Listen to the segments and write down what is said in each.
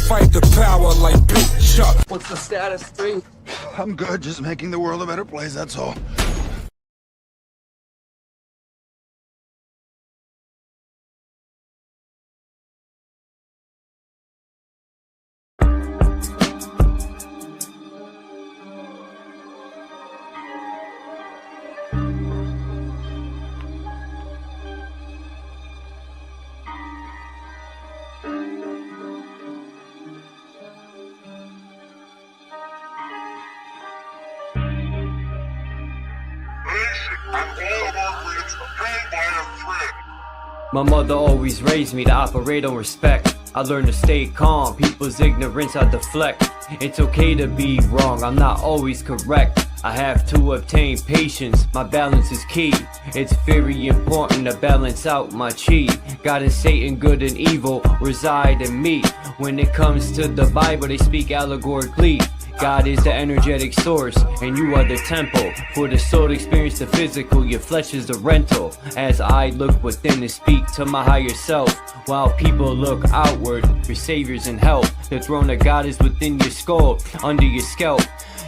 fight the power like Big Chuck. What's the status, 3? I'm good, just making the world a better place, that's all. My mother always raised me to operate on respect. I learned to stay calm, people's ignorance I deflect. It's okay to be wrong, I'm not always correct. I have to obtain patience, my balance is key. It's very important to balance out my chi. God and Satan, good and evil, reside in me. When it comes to the Bible, they speak allegorically. God is the energetic source, and you are the temple. For the soul to experience the physical, your flesh is the rental. As I look within and speak to my higher self, while people look outward for saviors and help. The throne of God is within your skull, under your scalp.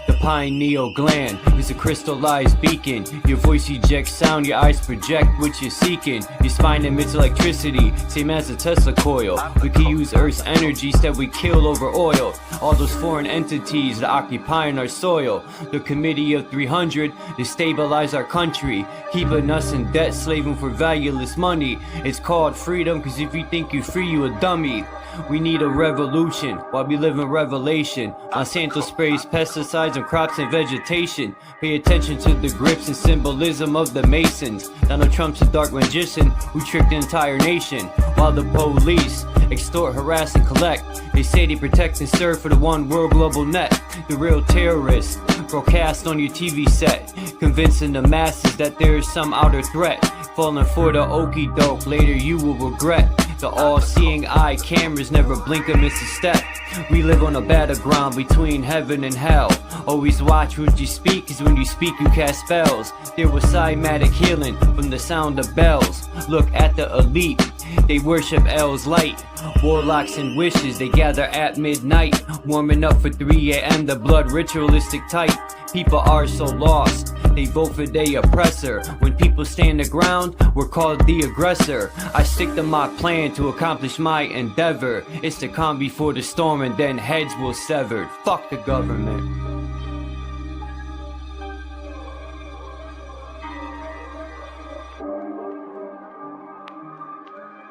The pineal gland is a crystallized beacon. Your voice ejects sound, your eyes project what you're seeking. Your spine emits electricity, same as a Tesla coil. We can use Earth's energy instead we kill over oil. All those foreign entities that occupying our soil. The Committee of 300 destabilize our country, keeping us in debt, slaving for valueless money. It's called freedom, cause if you think you're free, you a dummy. We need a revolution while we live in revelation. Monsanto sprays pesticides on crops and vegetation. Pay attention to the grips and symbolism of the Masons. Donald Trump's a dark magician who tricked the entire nation. While the police extort, harass, and collect. They say they protect and serve for the one world global net. The real terrorists broadcast on your TV set, convincing the masses that there is some outer threat. Falling for the okie doke, later you will regret. The all-seeing eye cameras never blink or miss a step. We live on a battleground between heaven and hell. Always watch what you speak, cause when you speak you cast spells. There was cymatic healing from the sound of bells. Look at the elite, they worship L's light. Warlocks and wishes, they gather at midnight. Warming up for 3 a.m. the blood ritualistic type. People are so lost, they vote for their oppressor. When people stand the ground, we're called the aggressor. I stick to my plan to accomplish my endeavor. It's the calm before the storm and then heads will sever. Fuck the government.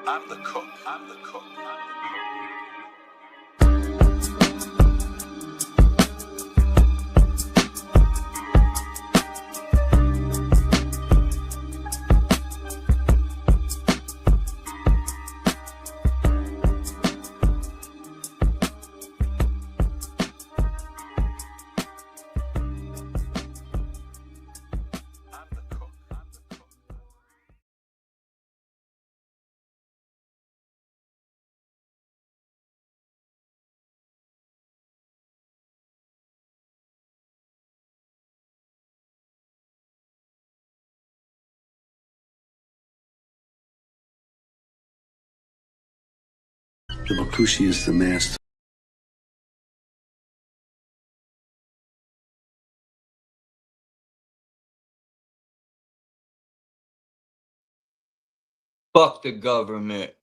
I'm the cook, I'm the cook. The Bakushi is the master. Fuck the government.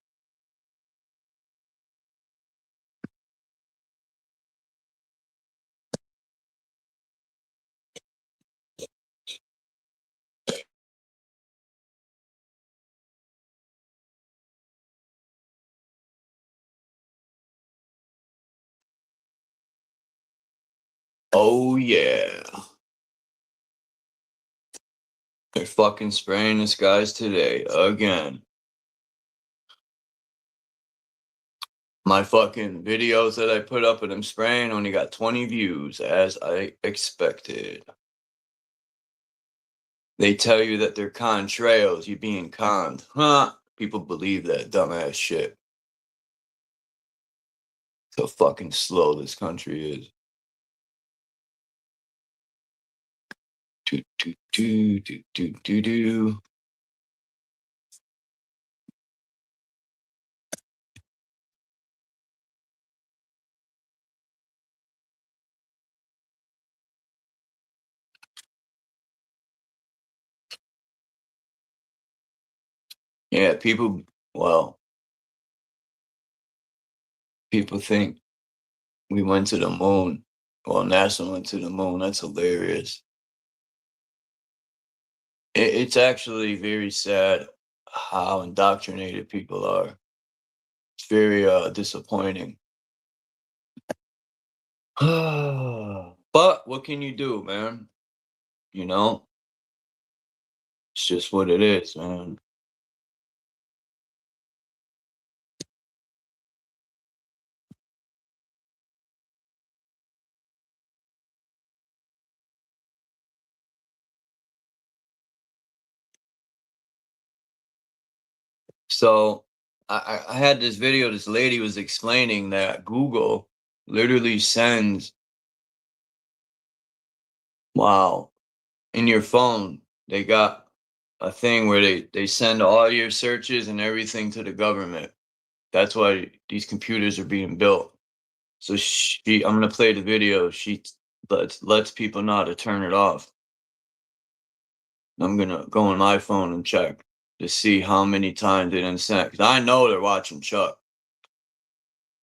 Oh yeah. They're fucking spraying the skies today again. My fucking videos that I put up of them spraying only got 20 views, as I expected. They tell you that they're contrails, you being conned. Huh? People believe that dumbass shit. So fucking slow this country is. Do do do do do do do. Yeah, well, people think we went to the moon. Well, NASA went to the moon. That's hilarious. It's actually very sad how indoctrinated people are. It's very disappointing. But what can you do, man? You know, it's just what it is, man. So I had this video, this lady was explaining that Google literally sends, wow, in your phone, they got a thing where they send all your searches and everything to the government. That's why these computers are being built. So I'm gonna play the video. She lets people know how to turn it off. I'm gonna go on my phone and check to see how many times they didn't send. Because I know they're watching Chuck.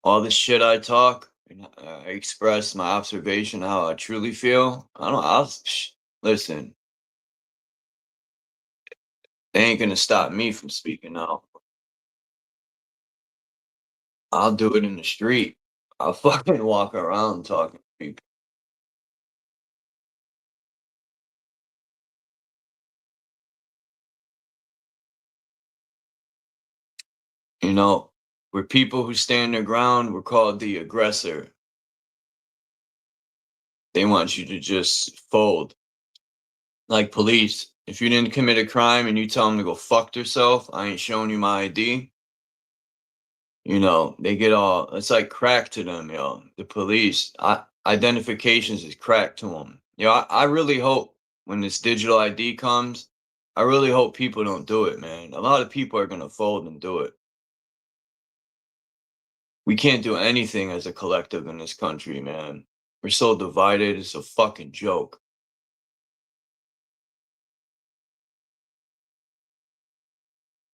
All the shit I talk, and I express my observation, how I truly feel. Listen. They ain't gonna stop me from speaking out. I'll do it in the street. I'll fucking walk around talking to people. You know, we're people who stand their ground. We're called the aggressor. They want you to just fold. Like police. If you didn't commit a crime and you tell them to go fuck yourself, I ain't showing you my ID. You know, they get all, it's like crack to them, yo. The police, identifications is crack to them. I really hope when this digital ID comes, I really hope people don't do it, man. A lot of people are going to fold and do it. We can't do anything as a collective in this country, man. We're so divided. It's a fucking joke.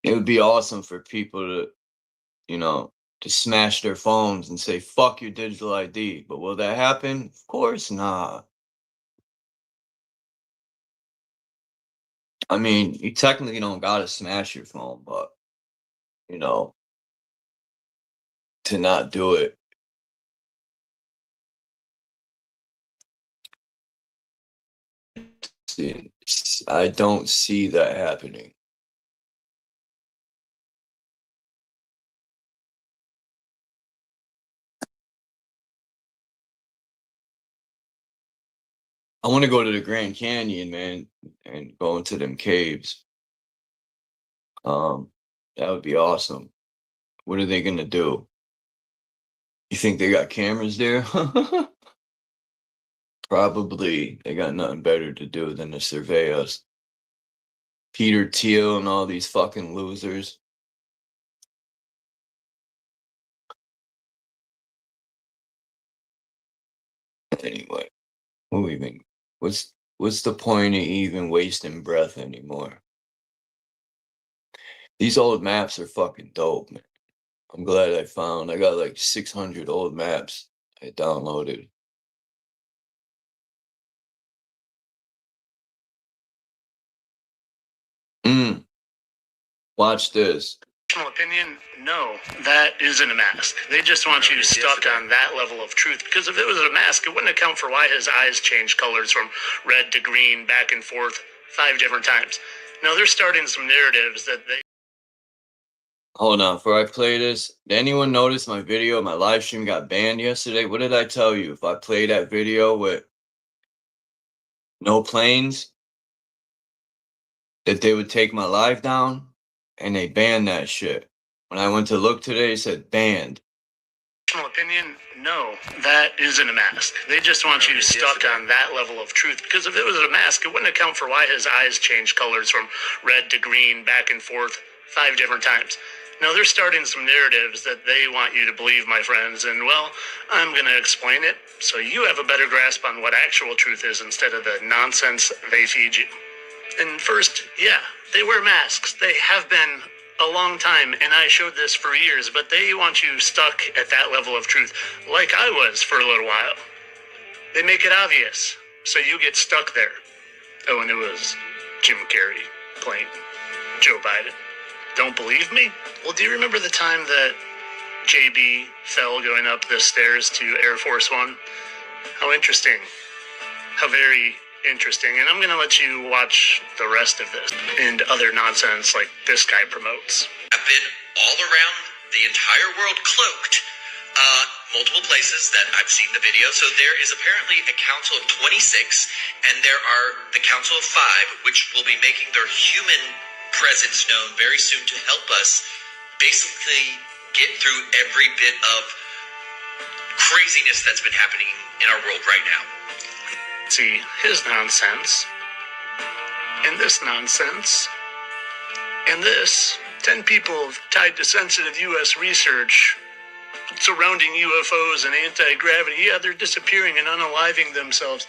It would be awesome for people to, to smash their phones and say, fuck your digital ID. But will that happen? Of course not. I mean, you technically don't gotta smash your phone, but, you know, to not do it. I don't see that happening. I want to go to the Grand Canyon, man, and go into them caves. That would be awesome. What are they gonna do? You think they got cameras there? Probably. They got nothing better to do than to survey us. Peter Thiel and all these fucking losers. Anyway, what's the point of even wasting breath anymore? These old maps are fucking dope, man. I'm glad I got like 600 old maps I downloaded. Watch this. Opinion, no, that isn't a mask. They just want you stuck on that level of truth. Because if it was a mask, it wouldn't account for why his eyes changed colors from red to green, back and forth, 5 different times. No, they're starting some narratives that they. Hold on, before I play this, did anyone notice my video, my live stream got banned yesterday? What did I tell you? If I play that video with no planes, that they would take my live down? And they banned that shit. When I went to look today, it said banned. Opinion, no, that isn't a mask. They just want you stuck on that level of truth. Because if it was a mask, it wouldn't account for why his eyes changed colors from red to green, back and forth, 5 different times. No, they're starting some narratives that they want you to believe, my friends. And, well, I'm going to explain it so you have a better grasp on what actual truth is instead of the nonsense they feed you. And first, yeah, they wear masks. They have been a long time, and I showed this for years, but they want you stuck at that level of truth, like I was for a little while. They make it obvious, so you get stuck there. Oh, and it was Jim Carrey playing Joe Biden. Don't believe me? Well, do you remember the time that JB fell going up the stairs to Air Force One? How interesting. How very interesting. And I'm going to let you watch the rest of this and other nonsense like this guy promotes. I've been all around the entire world cloaked. Multiple places that I've seen the video. So there is apparently a council of 26, and there are the council of 5, which will be making their human presence known very soon to help us basically get through every bit of craziness that's been happening in our world right now. See his nonsense, and this nonsense, and this. 10 people tied to sensitive U.S. research surrounding UFOs and anti-gravity. Yeah, they're disappearing and unaliving themselves.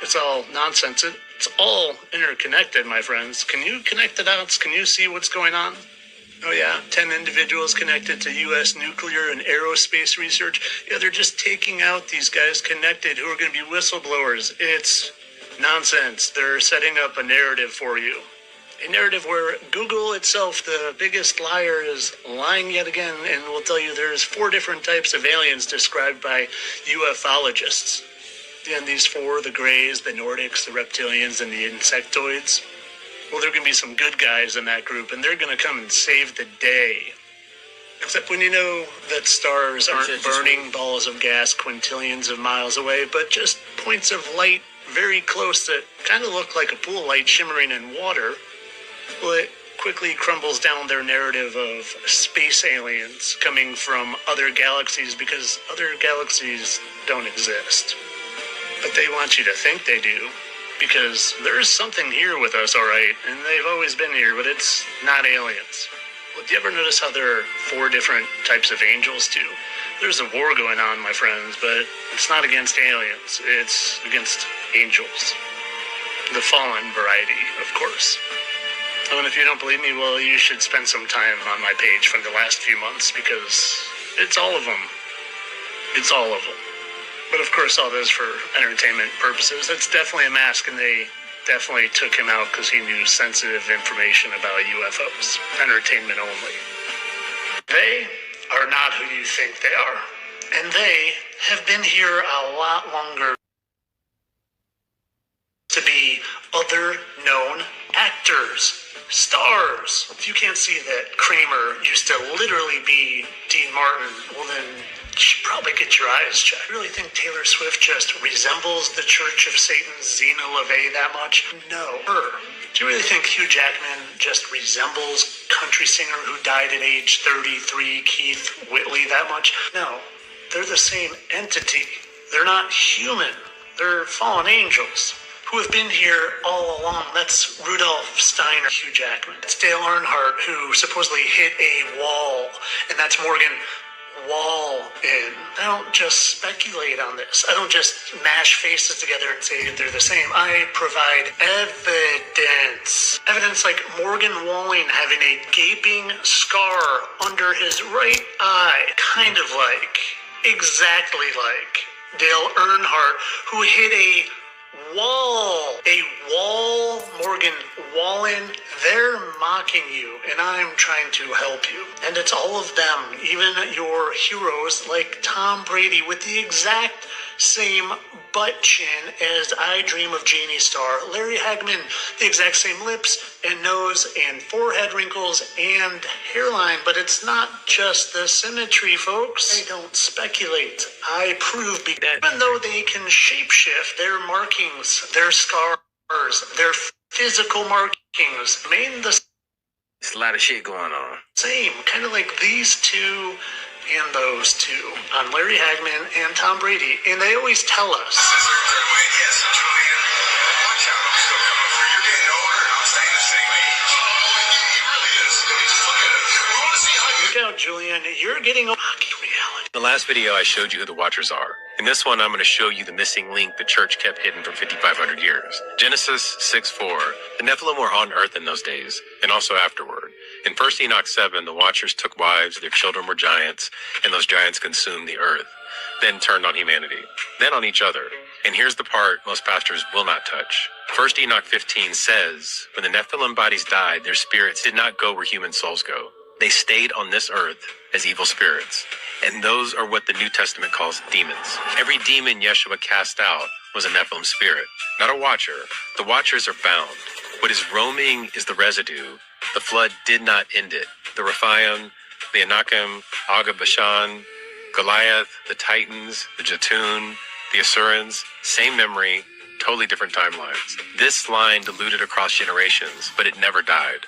It's all nonsense. It's all interconnected, my friends. Can you connect the dots? Can you see what's going on? Oh yeah, 10 individuals connected to U.S. nuclear and aerospace research. Yeah, they're just taking out these guys connected who are going to be whistleblowers. It's nonsense. They're setting up a narrative for you. A narrative where Google itself, the biggest liar, is lying yet again and will tell you there's 4 different types of aliens described by ufologists. And these 4, the Greys, the Nordics, the Reptilians, and the Insectoids, well, there are going to be some good guys in that group, and they're going to come and save the day. Except when you know that stars aren't burning balls of gas quintillions of miles away, but just points of light very close that kind of look like a pool light shimmering in water. Well, it quickly crumbles down their narrative of space aliens coming from other galaxies because other galaxies don't exist. But they want you to think they do because there's something here with us, all right, and they've always been here, but it's not aliens. Well, do you ever notice how there are 4 different types of angels, too? There's a war going on, my friends, but it's not against aliens. It's against angels. The fallen variety, of course. And if you don't believe me, well, you should spend some time on my page from the last few months because it's all of them. It's all of them. But of course, all this for entertainment purposes. It's definitely a mask, and they definitely took him out because he knew sensitive information about UFOs. Entertainment only. They are not who you think they are. And they have been here a lot longer to be other known actors. Stars. If you can't see that Kramer used to literally be Dean Martin, well then you should probably get your eyes checked. I really think Taylor Swift just resembles the Church of Satan's Zena LaVey that much? No. Her. Do you really think Hugh Jackman just resembles country singer who died at age 33, Keith Whitley, that much? No. They're the same entity. They're not human. They're fallen angels who have been here all along. That's Rudolph Steiner, Hugh Jackman. It's Dale Earnhardt, who supposedly hit a wall, and that's Morgan Wallen. I don't just speculate on this. I don't just mash faces together and say that they're the same. I provide evidence. Evidence like Morgan Wallen having a gaping scar under his right eye. Kind of like, exactly like, Dale Earnhardt, who hit a wall, Morgan Wallen. They're mocking you, and I'm trying to help you. And it's all of them, even your heroes like Tom Brady with the exact same butt chin as I Dream of Jeannie star Larry Hagman, the exact same lips and nose and forehead wrinkles and hairline. But it's not just the symmetry, folks. I don't speculate. I prove that even though they can shapeshift, their markings, their scars, their physical markings remain the There's a lot of shit going on. same, kind of like these two and those two on Larry Hagman and Tom Brady. And they always tell us. Yes, Julian. Watch out, I'm still coming through. You're getting older, I'm staying the same age. He really is. I mean, just look at it. We want to see how you... Look out, Julian. You're getting a hockey reality. In the last video, I showed you who the Watchers are. In this one, I'm going to show you the missing link the church kept hidden for 5,500 years. Genesis 6:4. The Nephilim were on earth in those days, and also afterward. In 1 Enoch 7, the Watchers took wives, their children were giants, and those giants consumed the earth, then turned on humanity, then on each other. And here's the part most pastors will not touch. 1 Enoch 15 says, when the Nephilim bodies died, their spirits did not go where human souls go. They stayed on this earth as evil spirits. And those are what the New Testament calls demons. Every demon Yeshua cast out was a Nephilim spirit, not a watcher. The watchers are bound. What is roaming is the residue. The flood did not end it. The Rephaim, the Anakim, Aga Bashan, Goliath, the Titans, the Jatun, the Asurans, same memory, totally different timelines. This line diluted across generations, but it never died.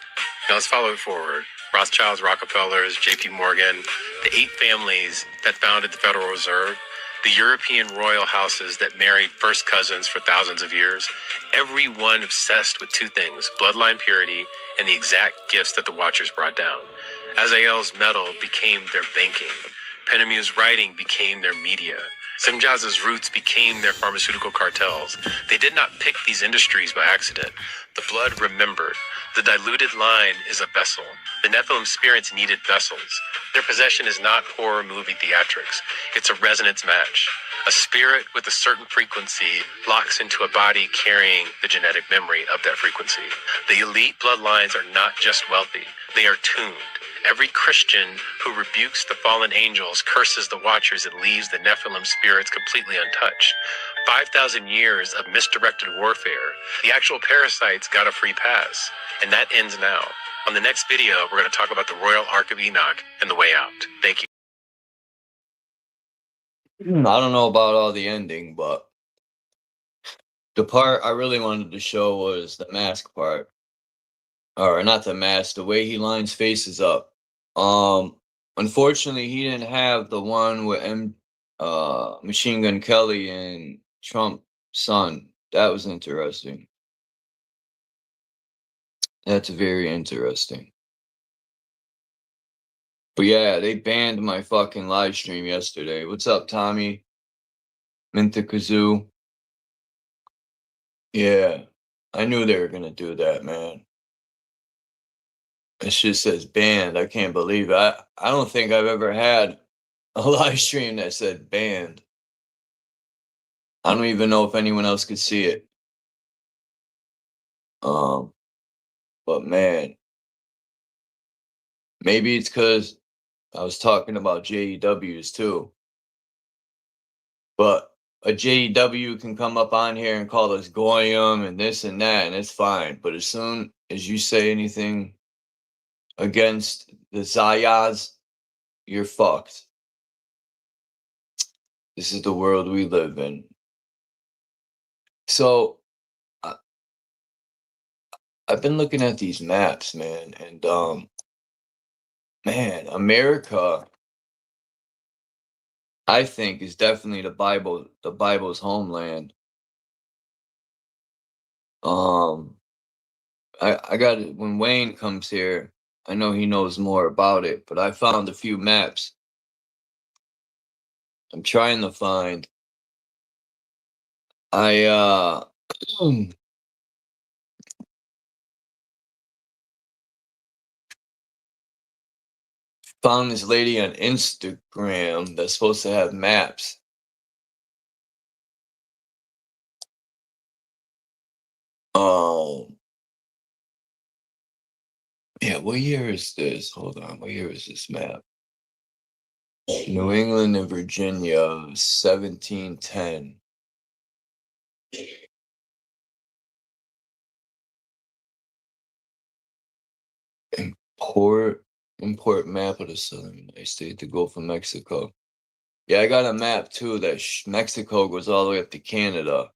Now let's follow it forward. Rothschilds, Rockefellers, J.P. Morgan, the 8 families that founded the Federal Reserve, the European royal houses that married first cousins for thousands of years, everyone obsessed with 2 things, bloodline purity and the exact gifts that the Watchers brought down. Azael's metal became their banking. Penemu's writing became their media. Simjaz's roots became their pharmaceutical cartels. They did not pick these industries by accident. The blood remembered. The diluted line is a vessel. The Nephilim spirits needed vessels. Their possession is not horror movie theatrics. It's a resonance match. A spirit with a certain frequency locks into a body carrying the genetic memory of that frequency. The elite bloodlines are not just wealthy. They are tuned. Every Christian who rebukes the fallen angels, curses the Watchers, and leaves the Nephilim spirits completely untouched. 5,000 years of misdirected warfare. The actual parasites got a free pass. And that ends now. On the next video, we're going to talk about the Royal Ark of Enoch and the way out. Thank you. I don't know about all the ending, but the part I really wanted to show was the mask part. Or not the mask, the way he lines faces up. Unfortunately, he didn't have the one with Machine Gun Kelly and Trump's son. That was interesting. That's very interesting. But yeah, they banned my fucking live stream yesterday. What's up, Tommy? Minta Kazoo. Yeah, I knew they were gonna do that, man. It shit says banned. I can't believe it. I don't think I've ever had a live stream that said banned. I don't even know if anyone else could see it. But man, maybe it's because I was talking about JEWs too. But a JEW can come up on here and call us Goyim and this and that, and it's fine. But as soon as you say anything against the Zayas, you're fucked. This is the world we live in. So I've been looking at these maps, man, and man, America, I think, is definitely the Bible's homeland. I got it when Wayne comes here. I know he knows more about it, but I found a few maps. I'm trying to find. I found this lady on Instagram that's supposed to have maps. Yeah, what year is this? Hold on, what year is this map? New England and Virginia, 1710. Import map of the southern United States, the Gulf of Mexico. Yeah, I got a map too that Mexico goes all the way up to Canada.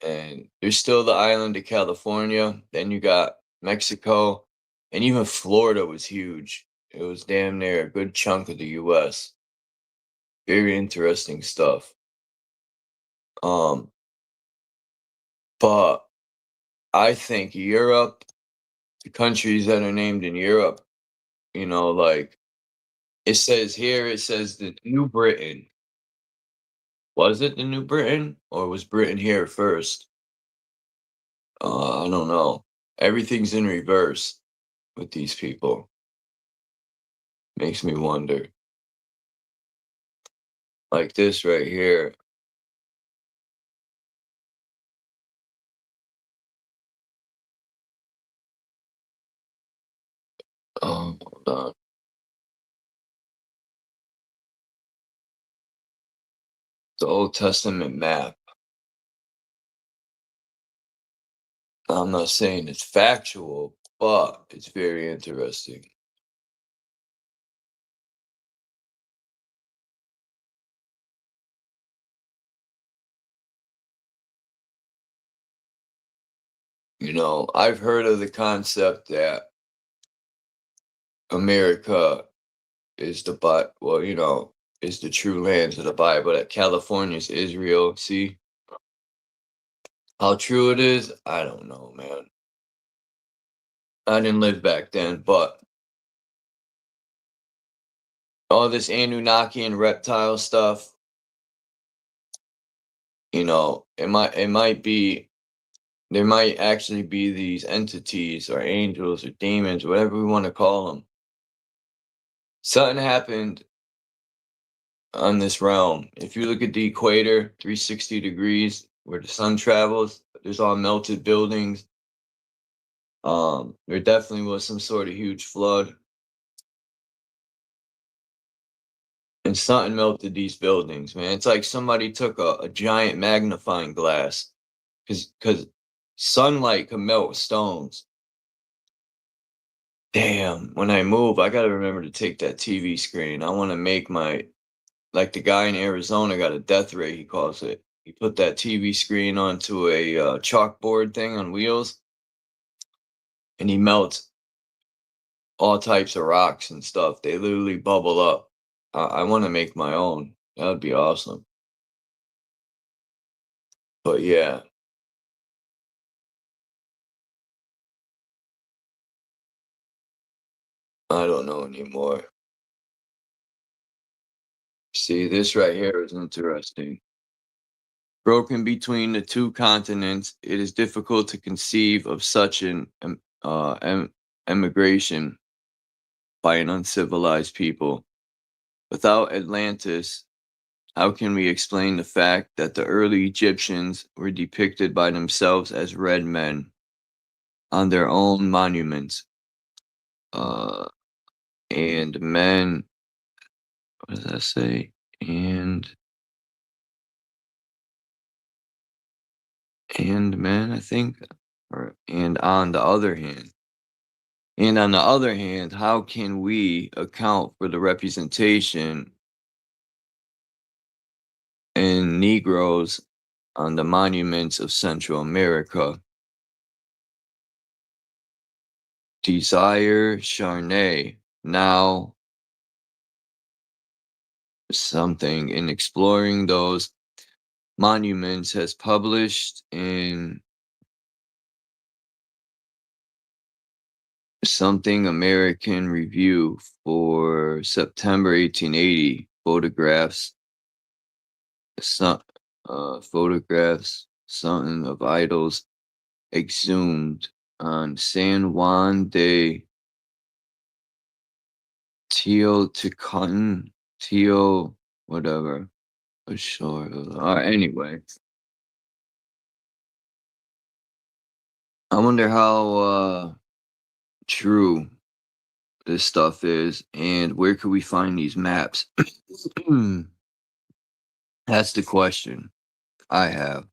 And there's still the island of California. Then you got Mexico. And even Florida was huge. It was damn near a good chunk of the US. Very interesting stuff. But I think Europe, the countries that are named in Europe, you know, like It says here, it says the New Britain. Was it the New Britain, or was Britain here first? I don't know. Everything's in reverse with these people. Makes me wonder. Like this right here. Hold on. The Old Testament map. I'm not saying it's factual, but it's very interesting. You know, I've heard of the concept that America is the well, you know, is the true land of the Bible, that California is Israel. See? How true it is, I don't know, man. I didn't live back then, but all this Anunnaki and reptile stuff, you know, it might be, there might actually be these entities or angels or demons, whatever we want to call them. Something happened on this realm. If you look at the equator, 360 degrees, where the sun travels, there's all melted buildings. There definitely was some sort of huge flood. And something melted these buildings, man. It's like somebody took a giant magnifying glass, because sunlight can melt stones. Damn, when I move, I gotta remember to take that TV screen. I want to make my, like the guy in Arizona got a death ray, he calls it. He put that TV screen onto a chalkboard thing on wheels, and he melts all types of rocks and stuff. They literally bubble up. I want to make my own. That would be awesome. But yeah, I don't know anymore. See, this right here is interesting. Broken between the two continents, it is difficult to conceive of such an emigration by an uncivilized people. Without Atlantis, how can we explain the fact that the early Egyptians were depicted by themselves as red men on their own monuments? And men, what does that say? And men, I think, or and on the other hand. And on the other hand, how can we account for the representation in Negroes on the monuments of Central America? Desire Charnay, now something in exploring those monuments, has published in Something American Review for September 1880 photographs, something of idols exhumed on San Juan de Teotihuacan, whatever. Sure. Anyway, I wonder how true this stuff is, and where could we find these maps? That's the question I have.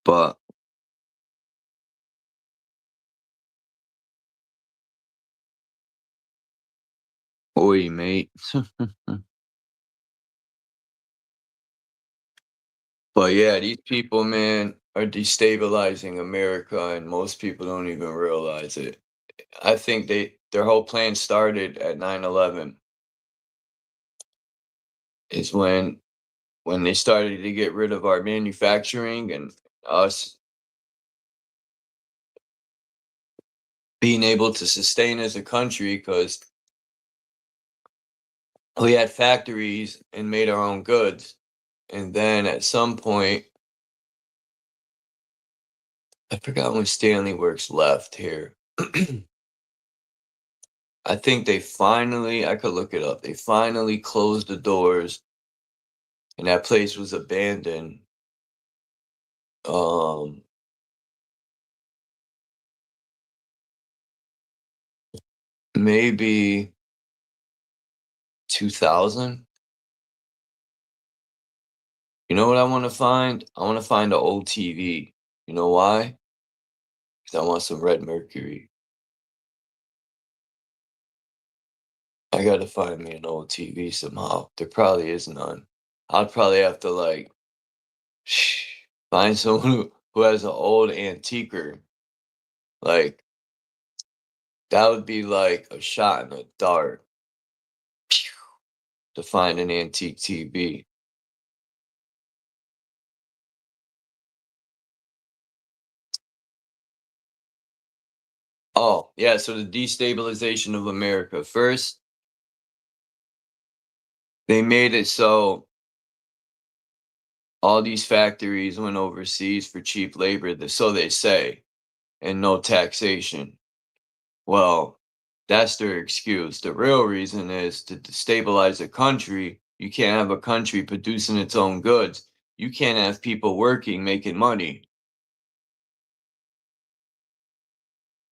But oi, mate. But yeah, these people, man, are destabilizing America, and most people don't even realize it. I think their whole plan started at 9/11. Is when they started to get rid of our manufacturing and us being able to sustain as a country because we had factories and made our own goods. And then at some point, I forgot when Stanley Works left here. I think they finally, I could look it up, they finally closed the doors and that place was abandoned. Maybe 2000. You know what I want to find? I want to find an old TV. You know why? Because I want some red mercury. I gotta find me an old TV somehow. There probably is none. I'd probably have to like find someone who has an old antiquer. Like that would be like a shot in the dark to find an antique TV. Oh, yeah, so the destabilization of America. First, they made it so all these factories went overseas for cheap labor, so they say, and no taxation. Well, that's their excuse. The real reason is to destabilize a country. You can't have a country producing its own goods. You can't have people working, making money.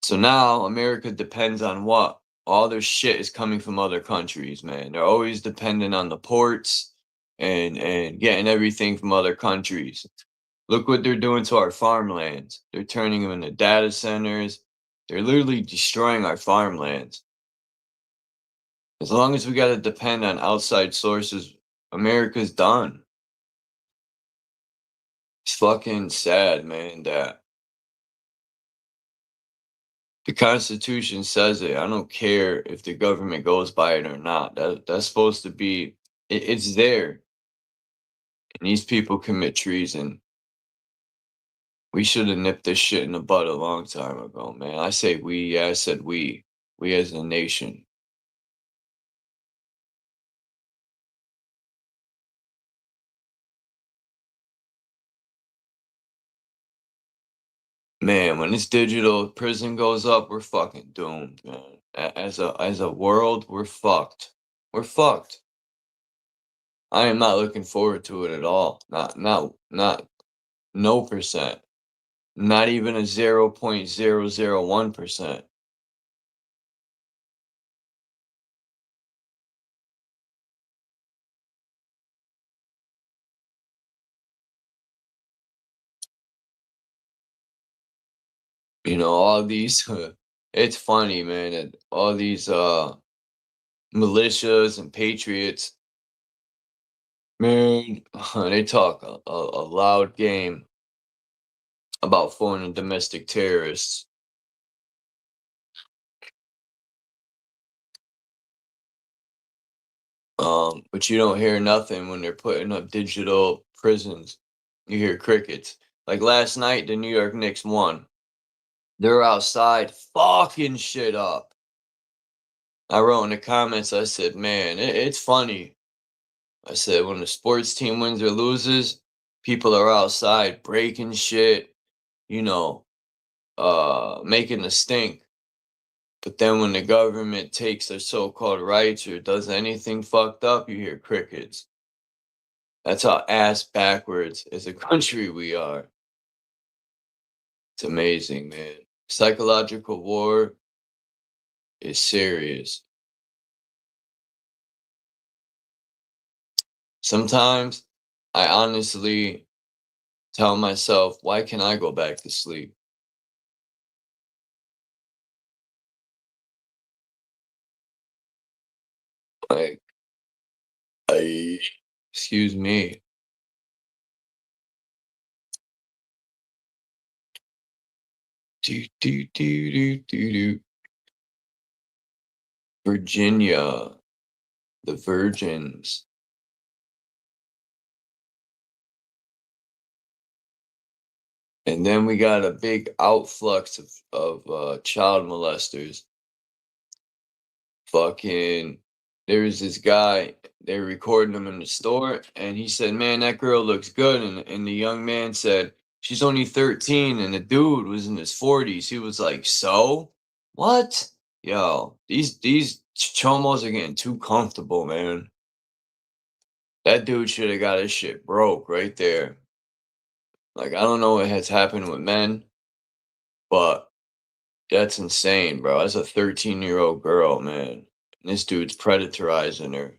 So now America depends on what? All their shit is coming from other countries, man. They're always dependent on the ports and getting everything from other countries. Look what they're doing to our farmlands. They're turning them into data centers. They're literally destroying our farmlands. As long as we got to depend on outside sources, America's done. It's fucking sad, man, that the Constitution says it. I don't care if the government goes by it or not. That's supposed to be, it's there. And these people commit treason. We should have nipped this shit in the bud a long time ago, man. I say we, yeah, I said we as a nation. Man, when this digital prison goes up, we're fucking doomed, man. As a world, we're fucked. We're fucked. I am not looking forward to it at all. Not no percent. Not even a 0.001%. You know, all these it's funny, man, that all these militias and patriots, man, they talk a loud game about foreign and domestic terrorists. But you don't hear nothing when they're putting up digital prisons. You hear crickets. Like last night, the New York Knicks won. They're outside fucking shit up. I wrote in the comments, I said, man, it's funny. I said, when the sports team wins or loses, people are outside breaking shit, you know, making a stink. But then when the government takes their so-called rights or does anything fucked up, you hear crickets. That's how ass backwards as a country we are. It's amazing, man. Psychological war is serious. Sometimes I honestly tell myself, why can't I go back to sleep? Like, excuse me. Do, do, do, do, do, do. Virginia, the Virgins. And then we got a big outflux of child molesters. Fucking, there was this guy, they were recording him in the store, and he said, man, that girl looks good. And the young man said, she's only 13, and the dude was in his 40s. He was like, so? What? Yo, these chomos are getting too comfortable, man. That dude should have got his shit broke right there. Like, I don't know what has happened with men, but that's insane, bro. That's a 13-year-old girl, man. And this dude's predatorizing her.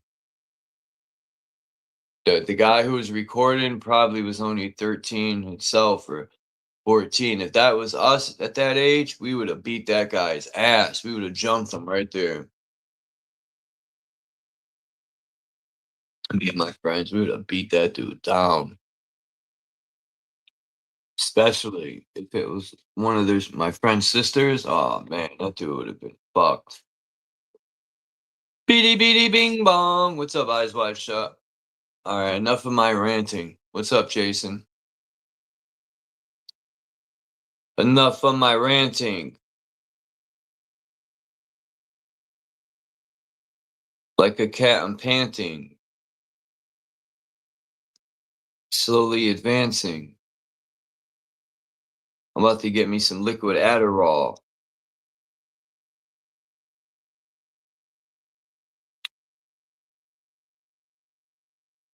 The guy who was recording probably was only 13 himself or 14. If that was us at that age, we would have beat that guy's ass. We would have jumped him right there. Me and my friends, we would have beat that dude down. Especially if it was one of my friend's sisters. Oh man, that dude would have been fucked. Beady beady bing bong. What's up, Eyes Wide Shut? All right, enough of my ranting. What's up, Jason? Enough of my ranting. Like a cat, I'm panting. Slowly advancing. I'm about to get me some liquid Adderall.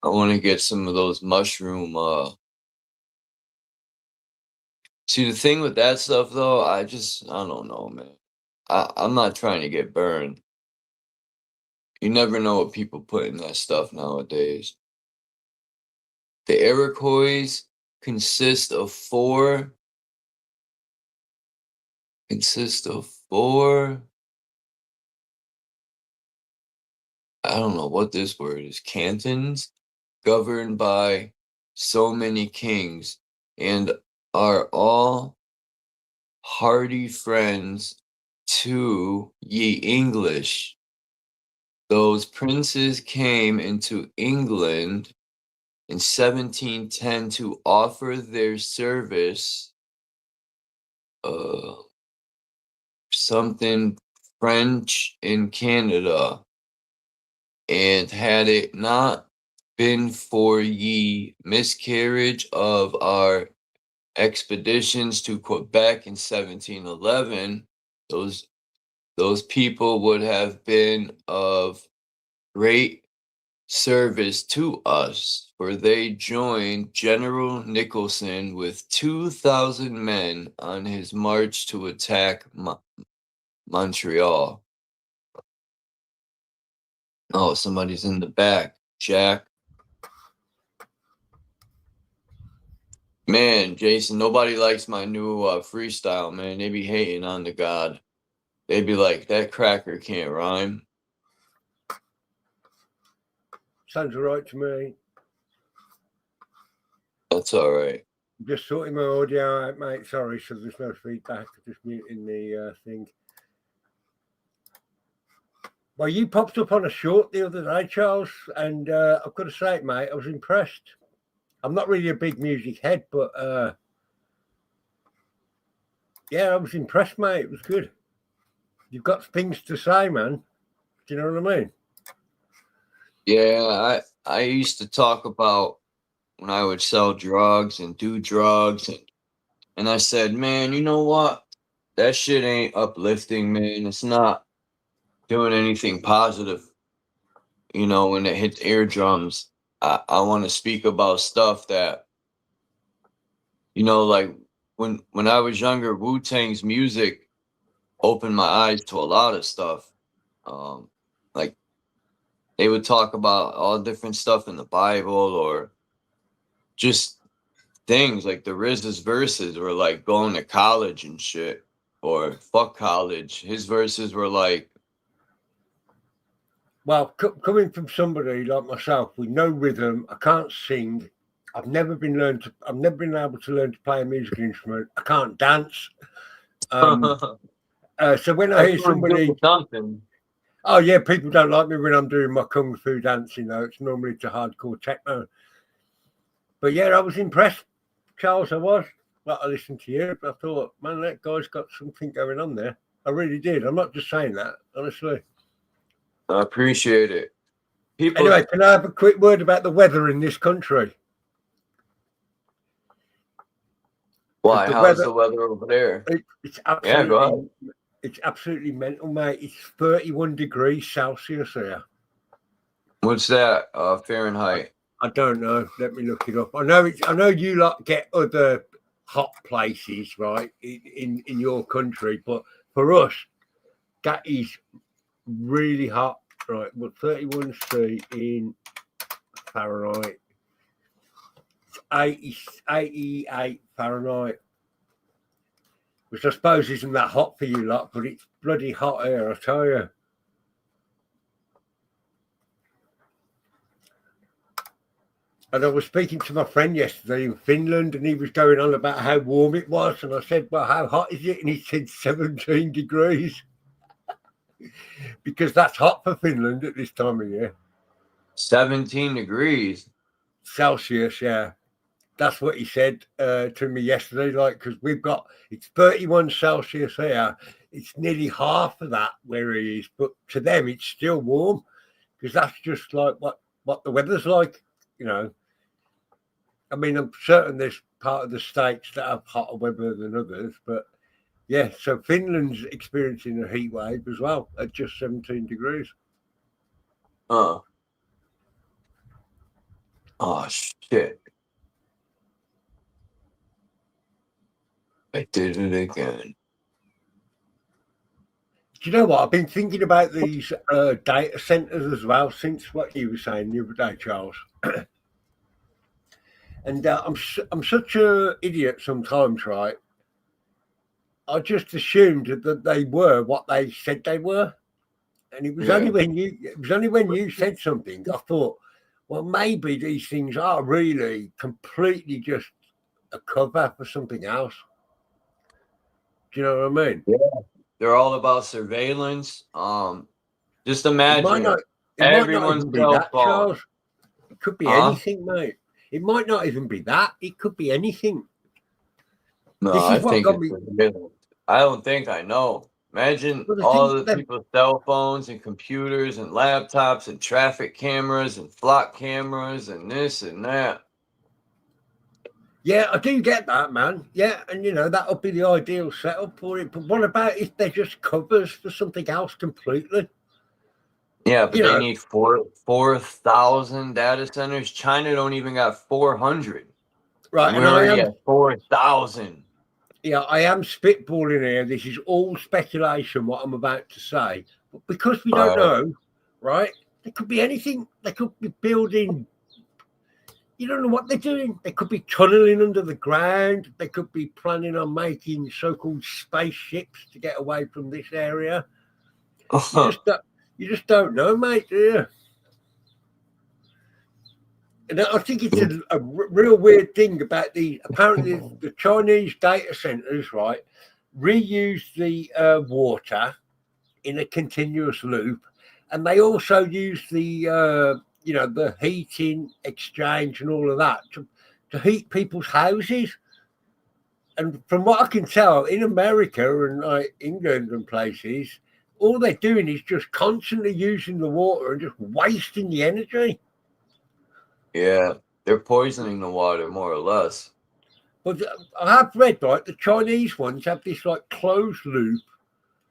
I want to get some of those mushroom. See, the thing with that stuff, though, I don't know, man. I'm not trying to get burned. You never know what people put in that stuff nowadays. The Iroquois consist of four. I don't know what this word is. Cantons governed by so many kings and are all hearty friends to ye English. Those princes came into England in 1710 to offer their service, something French in Canada, and had it not been for ye miscarriage of our expeditions to Quebec in 1711, those people would have been of great service to us, for they joined General Nicholson with 2,000 men on his march to attack Montreal. Oh, somebody's in the back. Jack. Man, Jason, nobody likes my new freestyle, man. They be hating on the God. They be like, that cracker can't rhyme. Sounds all right to me. That's all right. Just sorting my audio out, mate. Sorry, so there's no feedback. Just muting the thing. Well, you popped up on a short the other day, Charles, and I've got to say, mate, I was impressed. I'm not really a big music head, but yeah, I was impressed, mate. It was good. You've got things to say, man. Do you know what I mean? Yeah, I used to talk about when I would sell drugs and do drugs, and I said, man, you know what? That shit ain't uplifting, man. It's not doing anything positive. You know, when it hits eardrums, I want to speak about stuff that, you know, like when I was younger, Wu-Tang's music opened my eyes to a lot of stuff. Like they would talk about all different stuff in the Bible or just things like the RZA's verses were like going to college and shit, or fuck college. His verses were like, well, coming from somebody like myself with no rhythm, I can't sing. I've never been able to learn to play a musical instrument. I can't dance. So when I hear somebody, oh yeah, people don't like me when I'm doing my kung fu dancing. Though it's normally to hardcore techno. But yeah, I was impressed, Charles. I was. what I listened to you, but I thought, man, that guy's got something going on there. I really did. I'm not just saying that, honestly. I appreciate it. People. Anyway, can I have a quick word about the weather in this country? Why? How's the weather over there? It's absolutely, go ahead. It's absolutely mental, mate. It's 31 degrees Celsius here. What's that? Fahrenheit? I don't know. Let me look it up. I know you lot get other hot places, right, in your country, but for us, that is really hot, right? Well, 31 C in Fahrenheit. It's 88 Fahrenheit, which I suppose isn't that hot for you lot, but it's bloody hot here, I tell you. And I was speaking to my friend yesterday in Finland, and he was going on about how warm it was. And I said, well, how hot is it? And he said 17 degrees. Because that's hot for Finland at this time of year. 17 degrees Celsius, yeah. That's what he said to me yesterday. Like, because it's 31 Celsius here. It's nearly half of that where he is. But to them, it's still warm. Because that's just like what the weather's like. You know, I mean, I'm certain there's part of the states that have hotter weather than others, but yeah, so Finland's experiencing a heat wave as well at just 17 degrees. Oh, shit. I did it again. Do you know what? I've been thinking about these data centers as well since what you were saying the other day, Charles. And I'm such an idiot sometimes, right? I just assumed that they were what they said they were, and it was only when you said something I thought, well, maybe these things are really completely just a cover for something else. Do you know what I mean? Yeah, they're all about surveillance. Just imagine everyone's cell phone. Charles. It could be anything, mate. It might not even be that. It could be anything. No, I think I don't think I know. Imagine all the people's cell phones and computers and laptops and traffic cameras and flock cameras and this and that. Yeah, I do get that, man. Yeah, and that would be the ideal setup for it. But what about if they're just covers for something else completely? Yeah, but they need 4,000 data centers. China don't even got 400. Right, and we're already at 4,000. Yeah, I am spitballing here. This is all speculation, what I'm about to say. But because we don't know, right, there could be anything. They could be building, you don't know what they're doing. They could be tunneling under the ground. They could be planning on making so-called spaceships to get away from this area. You just don't know, mate, do you? And I think it's a real weird thing about apparently the Chinese data centers, right, reuse the water in a continuous loop. And they also use the heating exchange and all of that to heat people's houses. And from what I can tell, in America and England and places, all they're doing is just constantly using the water and just wasting the energy. Yeah, they're poisoning the water more or less. But I have read, right, the Chinese ones have this like closed loop,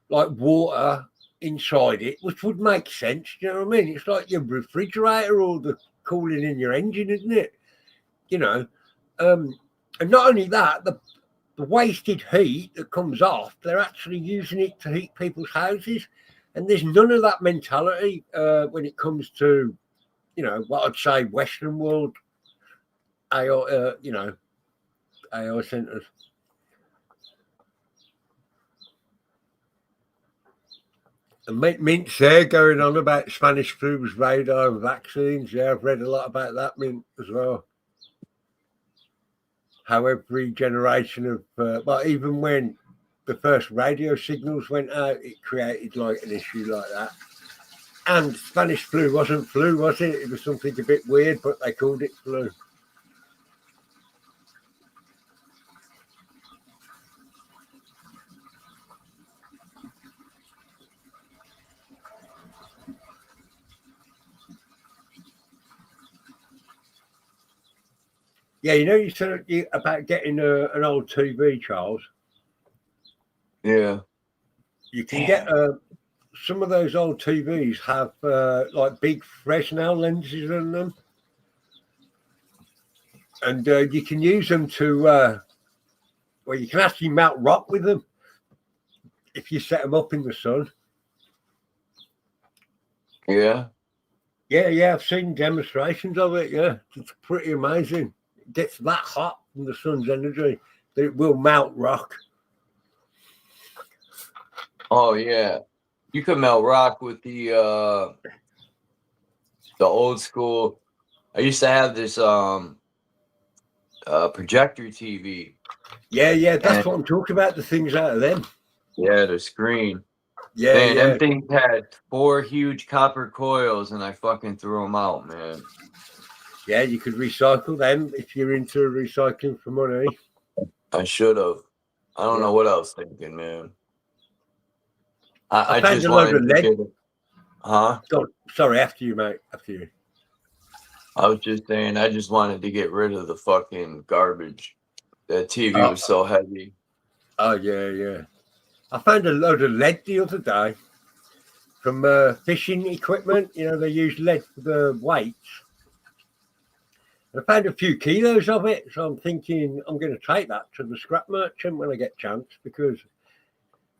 like water inside it, which would make sense. You know what I mean? It's like your refrigerator or the cooling in your engine, isn't it? And not only that, the wasted heat that comes off, they're actually using it to heat people's houses. And there's none of that mentality when it comes to, what I'd say Western world AI, AI centers. And Mint's there going on about Spanish flu's radar and vaccines. Yeah, I've read a lot about that, Mint, as well. How every generation of, even when the first radio signals went out, it created like an issue like that. And Spanish flu wasn't flu, was it? It was something a bit weird, but they called it flu. Yeah, you know, you said about getting an old TV, Charles. Yeah. You can get some of those old TVs have like big Fresnel lenses in them, and you can use them to. Well, you can actually melt rock with them if you set them up in the sun. Yeah. Yeah, I've seen demonstrations of it. Yeah, it's pretty amazing. It gets that hot from the sun's energy that it will melt rock. Oh yeah. You could melt rock with the old school. I used to have this projector TV. Yeah, that's And what I'm talking about. The things out of them. yeah, the screen. Yeah, Man, yeah, them things had 4 huge copper coils, and I fucking threw them out, man. yeah. You could recycle them if you're into recycling for money. I should have. I don't know what I was thinking, man. I found just a load wanted of to lead. get it. Huh? God, sorry, after you, mate. After you. I was just saying, I just wanted to get rid of the fucking garbage. That TV was so heavy. Oh yeah. I found a load of lead the other day from fishing equipment. You know, they use lead for the weights. And I found a few kilos of it, so I'm thinking I'm going to take that to the scrap merchant when I get a chance, because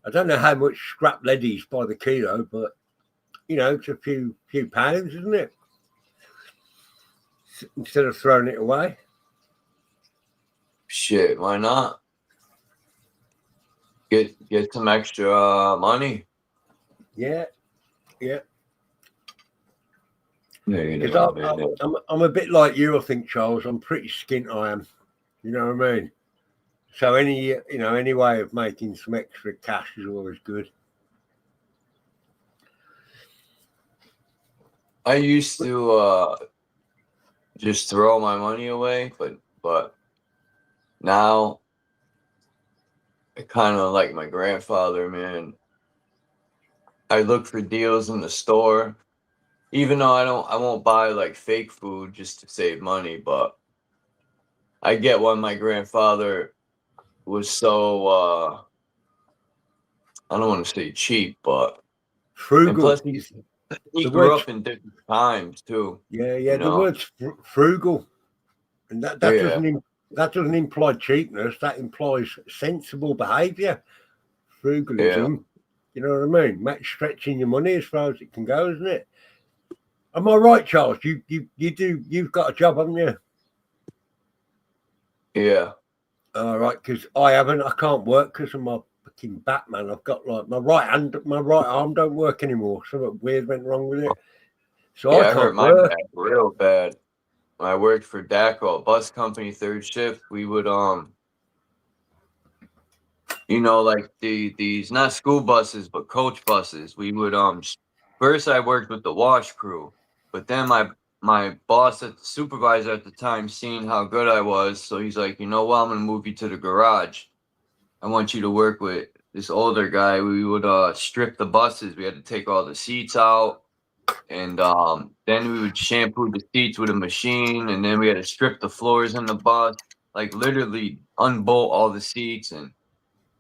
I don't know how much scrap lead is by the kilo, but you know, it's a few pounds, isn't it? Instead of throwing it away. Shit, why not? Get some extra money. Yeah. Because Because I'm a bit like you, I think, Charles. I'm pretty skint. I am. You know what I mean? So any way of making some extra cash is always good. I used to just throw my money away, but now I kind of like my grandfather, man. I look for deals in the store, even though I won't buy like fake food just to save money, but I get why my grandfather was so I don't want to say cheap, but Frugal. and plus he grew up in different times too. Yeah. You The know? word's frugal, and that doesn't imply cheapness. That implies sensible behaviour. Frugalism. You know what I mean? Stretching your money as far as it can go, isn't it? Am I right, Charles? You've got a job, haven't you? Yeah. All right, because I haven't. I can't work because of my fucking back, man. I've got like my right arm don't work anymore. Something weird went wrong with it. So I I can't hurt my work. back real bad. When I worked for DACO, bus company, third shift, we would you know, like these not school buses but coach buses. We would first I worked with the wash crew, but then my boss at the supervisor at the time seen how good I was, so he's like, you know what, I'm gonna move you to the garage. I want you to work with this older guy. We would strip the buses. We had to take all the seats out, and then we would shampoo the seats with a machine, and then we had to strip the floors in the bus, like literally unbolt all the seats and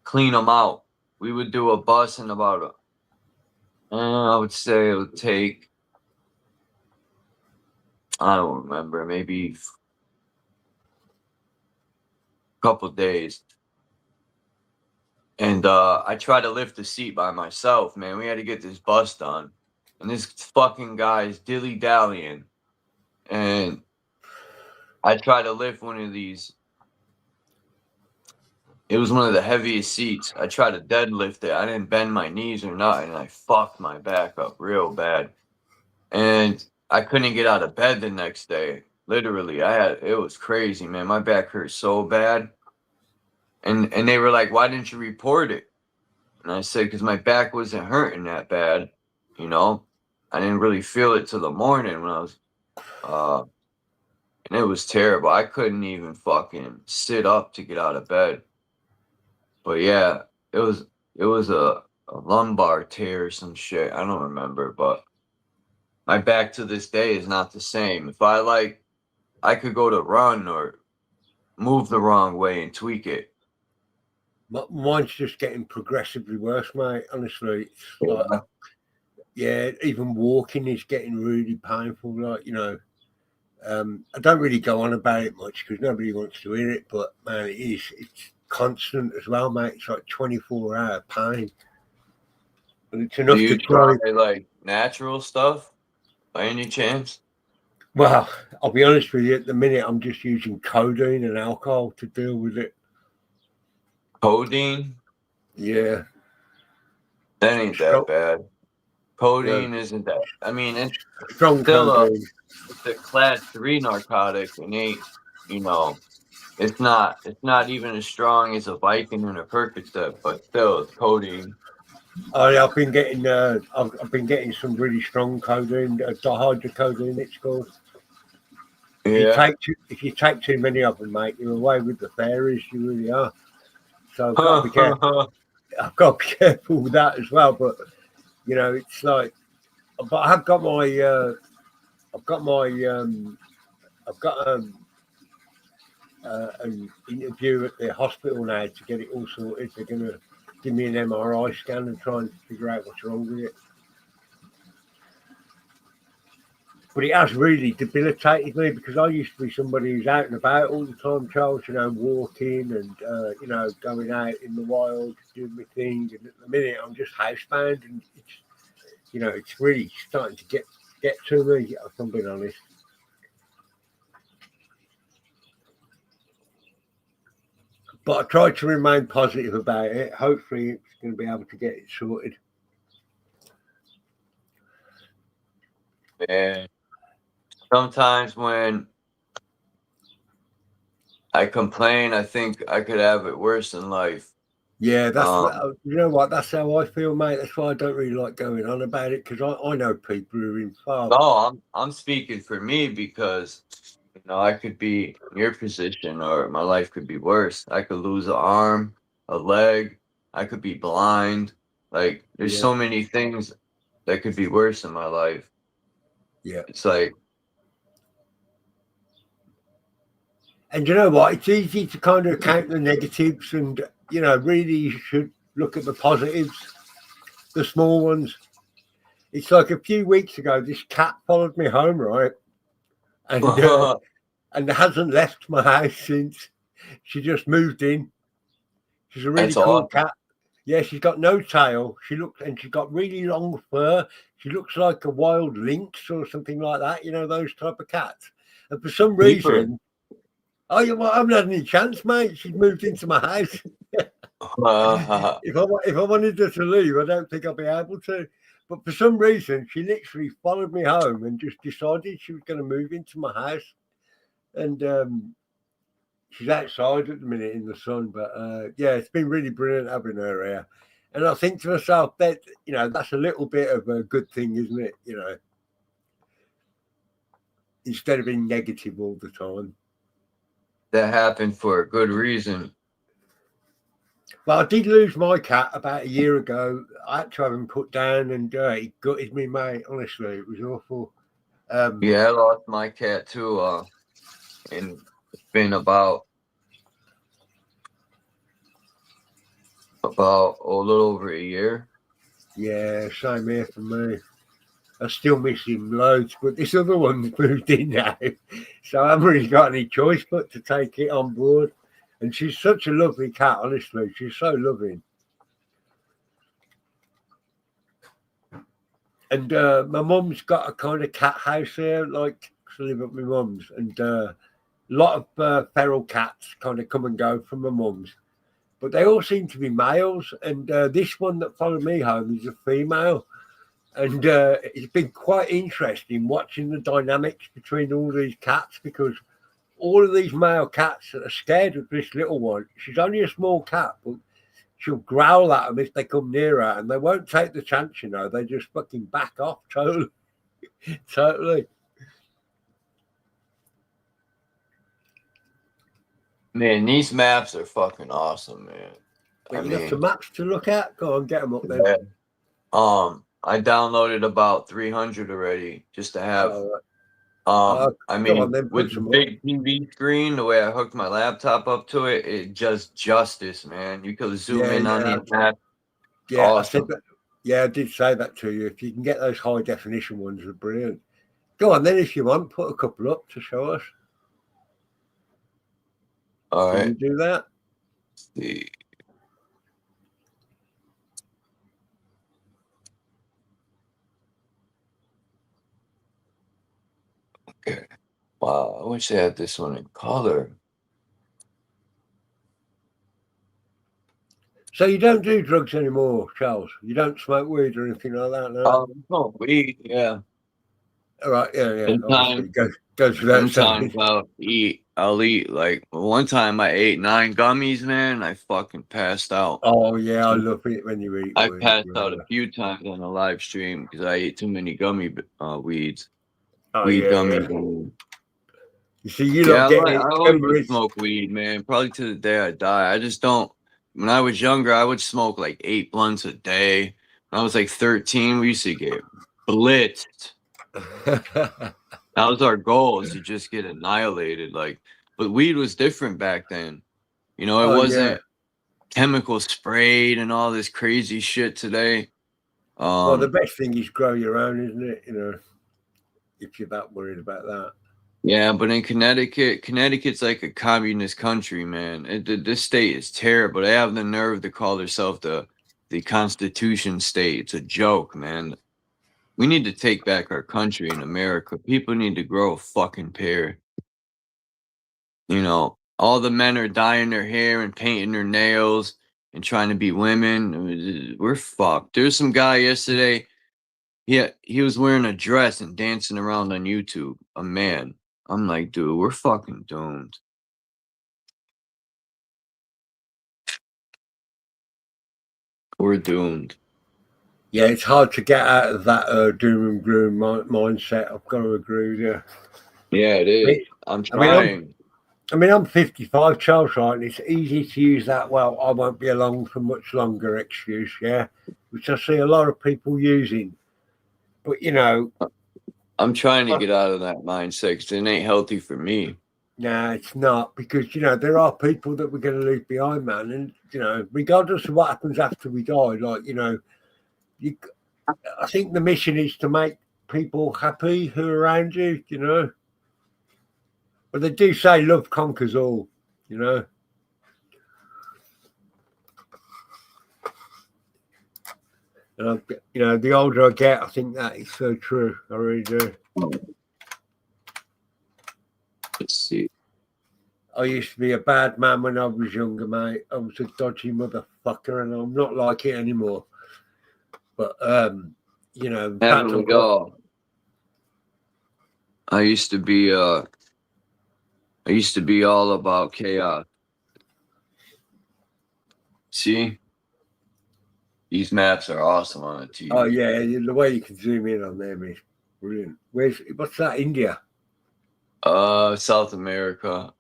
clean them out. We would do a bus in about I would say it would take, I don't remember, maybe a couple days. And I tried to lift the seat by myself, man. We had to get this bus done. And this fucking guy's dilly-dallying. And I tried to lift one of these. It was one of the heaviest seats. I tried to deadlift it. I didn't bend my knees or nothing. And I fucked my back up real bad. And I couldn't get out of bed the next day. Literally, it was crazy, man. My back hurt so bad. And they were like, why didn't you report it? And I said, because my back wasn't hurting that bad, you know? I didn't really feel it till the morning when I was, and it was terrible. I couldn't even fucking sit up to get out of bed. But yeah, it was a lumbar tear or some shit. I don't remember, but my back to this day is not the same. If I could go to run or move the wrong way and tweak it. Mine's just getting progressively worse, mate. Honestly, it's like, yeah, even walking is getting really painful. Like, you know, I don't really go on about it much because nobody wants to hear it, but man, it's constant as well, mate. It's like 24-hour pain. But it's enough Do you to try. try like natural stuff by any chance? Well, I'll be honest with you, at the minute I'm just using codeine and alcohol to deal with it. Codeine? Yeah. That ain't Strong, that bad. Codeine isn't that. I mean, it's strong still codeine. it's a class 3 narcotic and ain't, you know, it's not even as strong as a Vicodin and a Percocet, but still it's codeine. I've been getting I've been getting some really strong codeine, dihydrocodeine it's called. Yeah. If you take too many of them, mate, you're away with the fairies. You really are. So I've got to be careful. I've got to be careful with that as well. But you know, it's like, but I've got my an interview at the hospital now to get it all sorted. They're going to give me an MRI scan and try and figure out what's wrong with it. But it has really debilitated me because I used to be somebody who's out and about all the time, Charles, you know, walking and, you know, going out in the wild, doing my thing. And at the minute, I'm just housebound and it's, you know, it's really starting to get to me, if I'm being honest. But I try to remain positive about it. Hopefully, it's going to be able to get it sorted. Yeah. Sometimes when I complain, I think I could have it worse in life. Yeah, you know what? That's how I feel, mate. That's why I don't really like going on about it because I know people who are in far. No, I'm speaking for me because you know I could be in your position or my life could be worse. I could lose an arm, a leg. I could be blind. Like there's so many things that could be worse in my life. Yeah. It's like, and you know what? It's easy to kind of count the negatives, and you know, really, you should look at the positives, the small ones. It's like a few weeks ago, this cat followed me home, right, and hasn't left my house since. She just moved in. She's a really that's cool awesome. cat. Yeah, she's got no tail. She's got really long fur. She looks like a wild lynx or something like that. You know, those type of cats. And for some reason, oh yeah, well, I haven't had any chance, mate. She's moved into my house. If I wanted her to leave, I don't think I'd be able to. But for some reason, she literally followed me home and just decided she was going to move into my house. And she's outside at the minute in the sun. But yeah, it's been really brilliant having her here. And I think to myself that, you know, that's a little bit of a good thing, isn't it? You know, instead of being negative all the time. That happened for a good reason. Well, I did lose my cat about a year ago. I had to have him put down and he gutted me, mate. Honestly, it was awful. Yeah, I lost my cat too. And it's been about a little over a year. Yeah, same here for me. I still miss him loads, but this other one's moved in now. So I haven't really got any choice but to take it on board. And she's such a lovely cat, honestly. She's so loving. And my mum's got a kind of cat house here, like I live at my mum's. And a lot of feral cats kind of come and go from my mum's. But they all seem to be males. And this one that followed me home is a female. And it's been quite interesting watching the dynamics between all these cats because all of these male cats are scared of this little one. She's only a small cat, but she'll growl at them if they come near her, and they won't take the chance, you know. They just fucking back off totally. Totally. Man, these maps are fucking awesome, man. But you got some maps to look at? Go on, get them up there. Yeah. I downloaded about 300 already just to have I Go on mean, then, with put the some up. big TV screen, the way I hooked my laptop up to it, it does justice, man. You could zoom in on these maps. Yeah, I said Awesome. that. Yeah, I did say that to you. If you can get those high definition ones, they're brilliant. Go on then, if you want, put a couple up to show us. All Can right. you do that? Let's see. Okay. Wow, I wish they had this one in color. So you don't do drugs anymore, Charles? You don't smoke weed or anything like that, no? Oh, weed, yeah. All right, yeah. Obviously, Sometimes, goes without sometimes saying. I'll eat. Like one time I ate 9 gummies, man. And I fucking passed out. Oh yeah, I love it when you eat I weed. passed out a few times on a live stream because I ate too many weeds. Oh Weed yeah. gummies. You see, you Yeah, lot getting I it. always Remember, would it's smoke weed, man. Probably to the day I die. I just don't. When I was younger, I would smoke like 8 blunts a day. When I was like 13, we used to get blitzed. That was our goal, is to just get annihilated. Like, but weed was different back then. You know, it oh yeah. wasn't chemical sprayed and all this crazy shit today. Well, the best thing is grow your own, isn't it? You know, if you're that worried about that. Yeah, but in Connecticut's like a communist country, man. This state is terrible. They have the nerve to call themselves the Constitution state. It's a joke, man. We need to take back our country in America. People need to grow a fucking pair. You know, all the men are dyeing their hair and painting their nails and trying to be women. We're fucked. There's some guy yesterday. Yeah, he was wearing a dress and dancing around on YouTube. A man. I'm like, dude, we're fucking doomed. We're doomed. Yeah, it's hard to get out of that doom and gloom mindset. I've got to agree with you. Yeah, it is. I'm trying. I'm 55, Charles, right? And it's easy to use that, well, I won't be along for much longer excuse, yeah? Which I see a lot of people using. But, you know. I'm trying to get out of that mindset because it ain't healthy for me. No, it's not, because, you know, there are people that we're going to leave behind, man. And, you know, regardless of what happens after we die, like, you know, I think the mission is to make people happy who are around you, you know. But they do say love conquers all, you know. And you know, the older I get, I think that is so true. I really do. Let's see. I used to be a bad man when I was younger, mate. I was a dodgy motherfucker, and I'm not like it anymore. But you know, in fact, Haven't we all? I used to be all about chaos. See? These maps are awesome on the TV. Oh yeah, the way you can zoom in on them is brilliant. What's that? India? South America.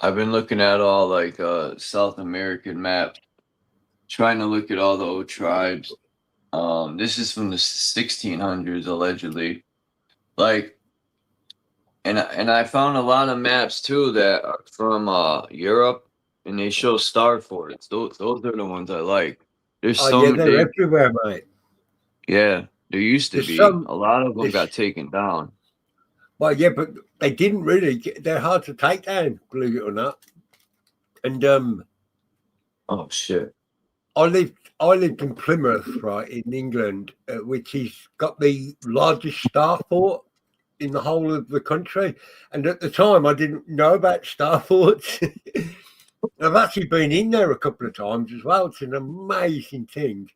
I've been looking at all like South American maps, trying to look at all the old tribes. This is from the 1600s allegedly. Like, and I found a lot of maps too that are from Europe, and they show star forts. Those are the ones I like. There's some they're everywhere, mate. Yeah, there used to be. A lot of them got taken down. Well, yeah, but they didn't really. They're hard to take down, believe it or not. And oh shit! I lived in Plymouth, right, in England, which has got the largest star fort in the whole of the country. And at the time, I didn't know about star forts. I've actually been in there a couple of times as well. It's an amazing thing.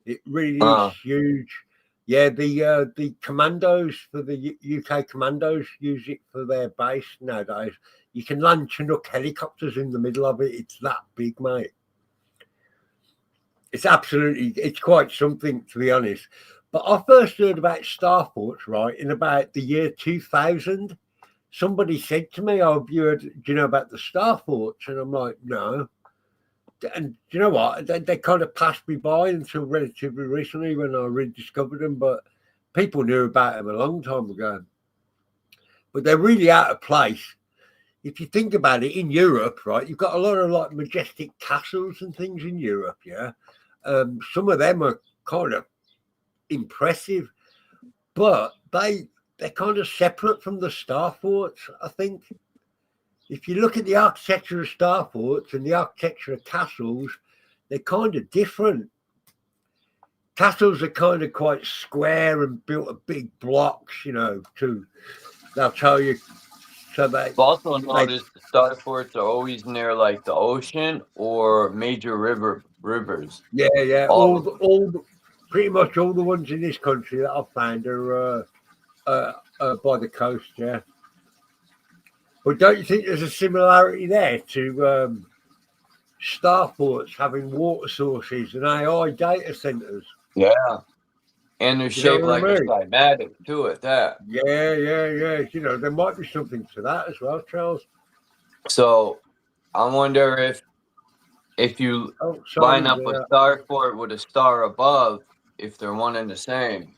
It really is huge. Yeah, the commandos for the UK commandos use it for their base nowadays. You can land Chinook helicopters in the middle of it. It's that big, mate. It's quite something, to be honest. But I first heard about star forts, right, in about the year 2000. Somebody said to me, "Oh, do you know about the star forts?" And I'm like, "No." And do you know what? They kind of passed me by until relatively recently when I rediscovered them. But people knew about them a long time ago. but they're really out of place. If you think about it, in Europe, right, you've got a lot of like majestic castles and things in Europe, yeah. Some of them are kind of impressive, but they're kind of separate from the star forts, I think. If you look at the architecture of star forts and the architecture of castles, they're kind of different. Castles are kind of quite square and built of big blocks, you know, they'll tell you. So I've also noticed the star forts are always near like the ocean or major rivers. Yeah. All Pretty much all the ones in this country that I've found are by the coast, yeah. But don't you think there's a similarity there to starports having water sources and AI data centers? Yeah. And they're You know shaped what like I a mean? cymatic too at that. Yeah. You know, there might be something to that as well, Charles. So I wonder if you Oh, line Simon's up a there. star fort with a star above, if they're one and the same.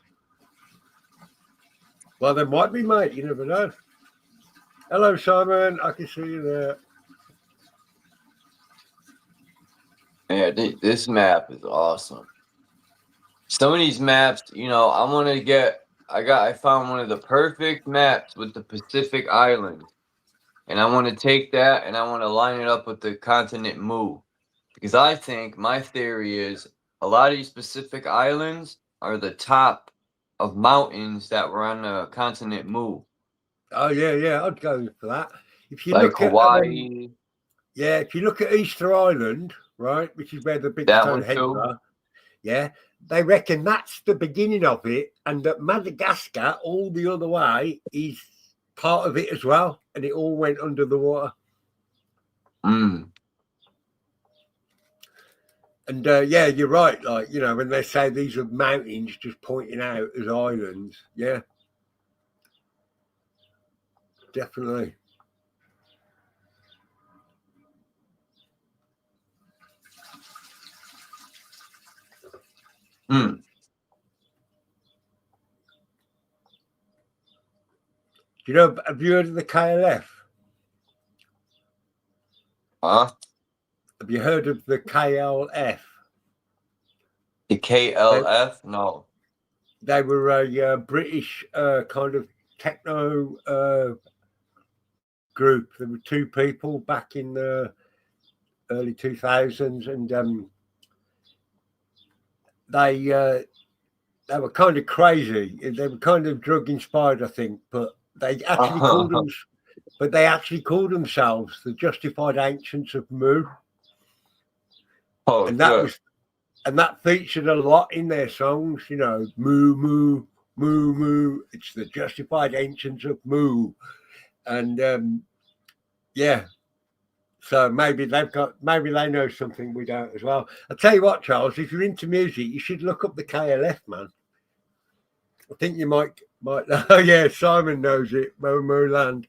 Well, there might be, mate. You never know. Hello, Simon. I can see you there. Yeah, this map is awesome. Some of these maps, you know, I found one of the perfect maps with the Pacific Islands. And I want to take that and I want to line it up with the continent Mu. Because I think my theory is a lot of these Pacific Islands are the top of mountains that were on the continent Mu. Oh, yeah. I'd go for that. If you Like look at Hawaii. if you look at Easter Island, right, which is where the big That stone one heads too. are, yeah, they reckon that's the beginning of it, and that Madagascar, all the other way, is part of it as well, and it all went under the water. Mm. And yeah, you're right. Like, you know, when they say these are mountains just pointing out as islands, yeah, definitely. Mm. You know, have you heard of the KLF? Huh? Have you heard of the KLF? The KLF? No. They were a British kind of techno group. There were two people back in the early 2000s, and they were kind of crazy. They were kind of drug inspired, I think, but they actually called themselves the Justified Ancients of Mu, Oh, and shit. that featured a lot in their songs. You know, Moo Moo Moo Moo. It's the Justified Ancients of Mu, and yeah. So maybe they know something we don't as well. I'll tell you what, Charles, if you're into music, you should look up the KLF, man. I think you might oh yeah, Simon knows it, Momo Land.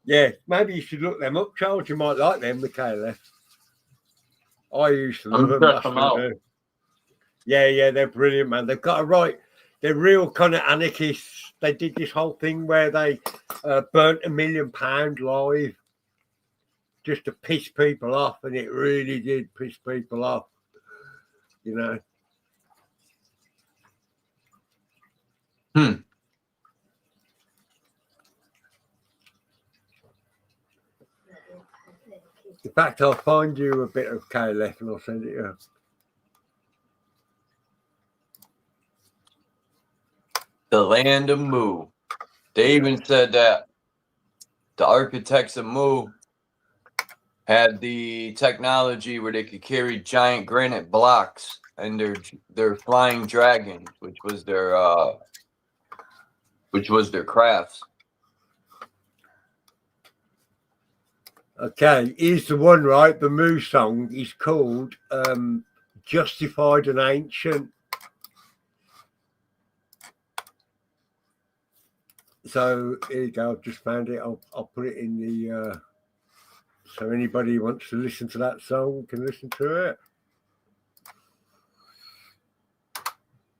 Yeah, maybe you should look them up, Charles. You might like them, the KLF. I used to love them. I still do. Yeah, they're brilliant, man. They've got they're real kind of anarchists. They did this whole thing where they burnt £1 million live just to piss people off, and it really did piss people off, you know. Hmm. In fact, I'll find you a bit of KLF and I'll send it to you. The land of Mu. They even said that the architects of Mu had the technology where they could carry giant granite blocks and their flying dragons, which was their crafts. Okay, here's the one, right? The Moo song is called Justified and Ancient. So here you go. I've just found it. I'll put it in the so anybody who wants to listen to that song can listen to it.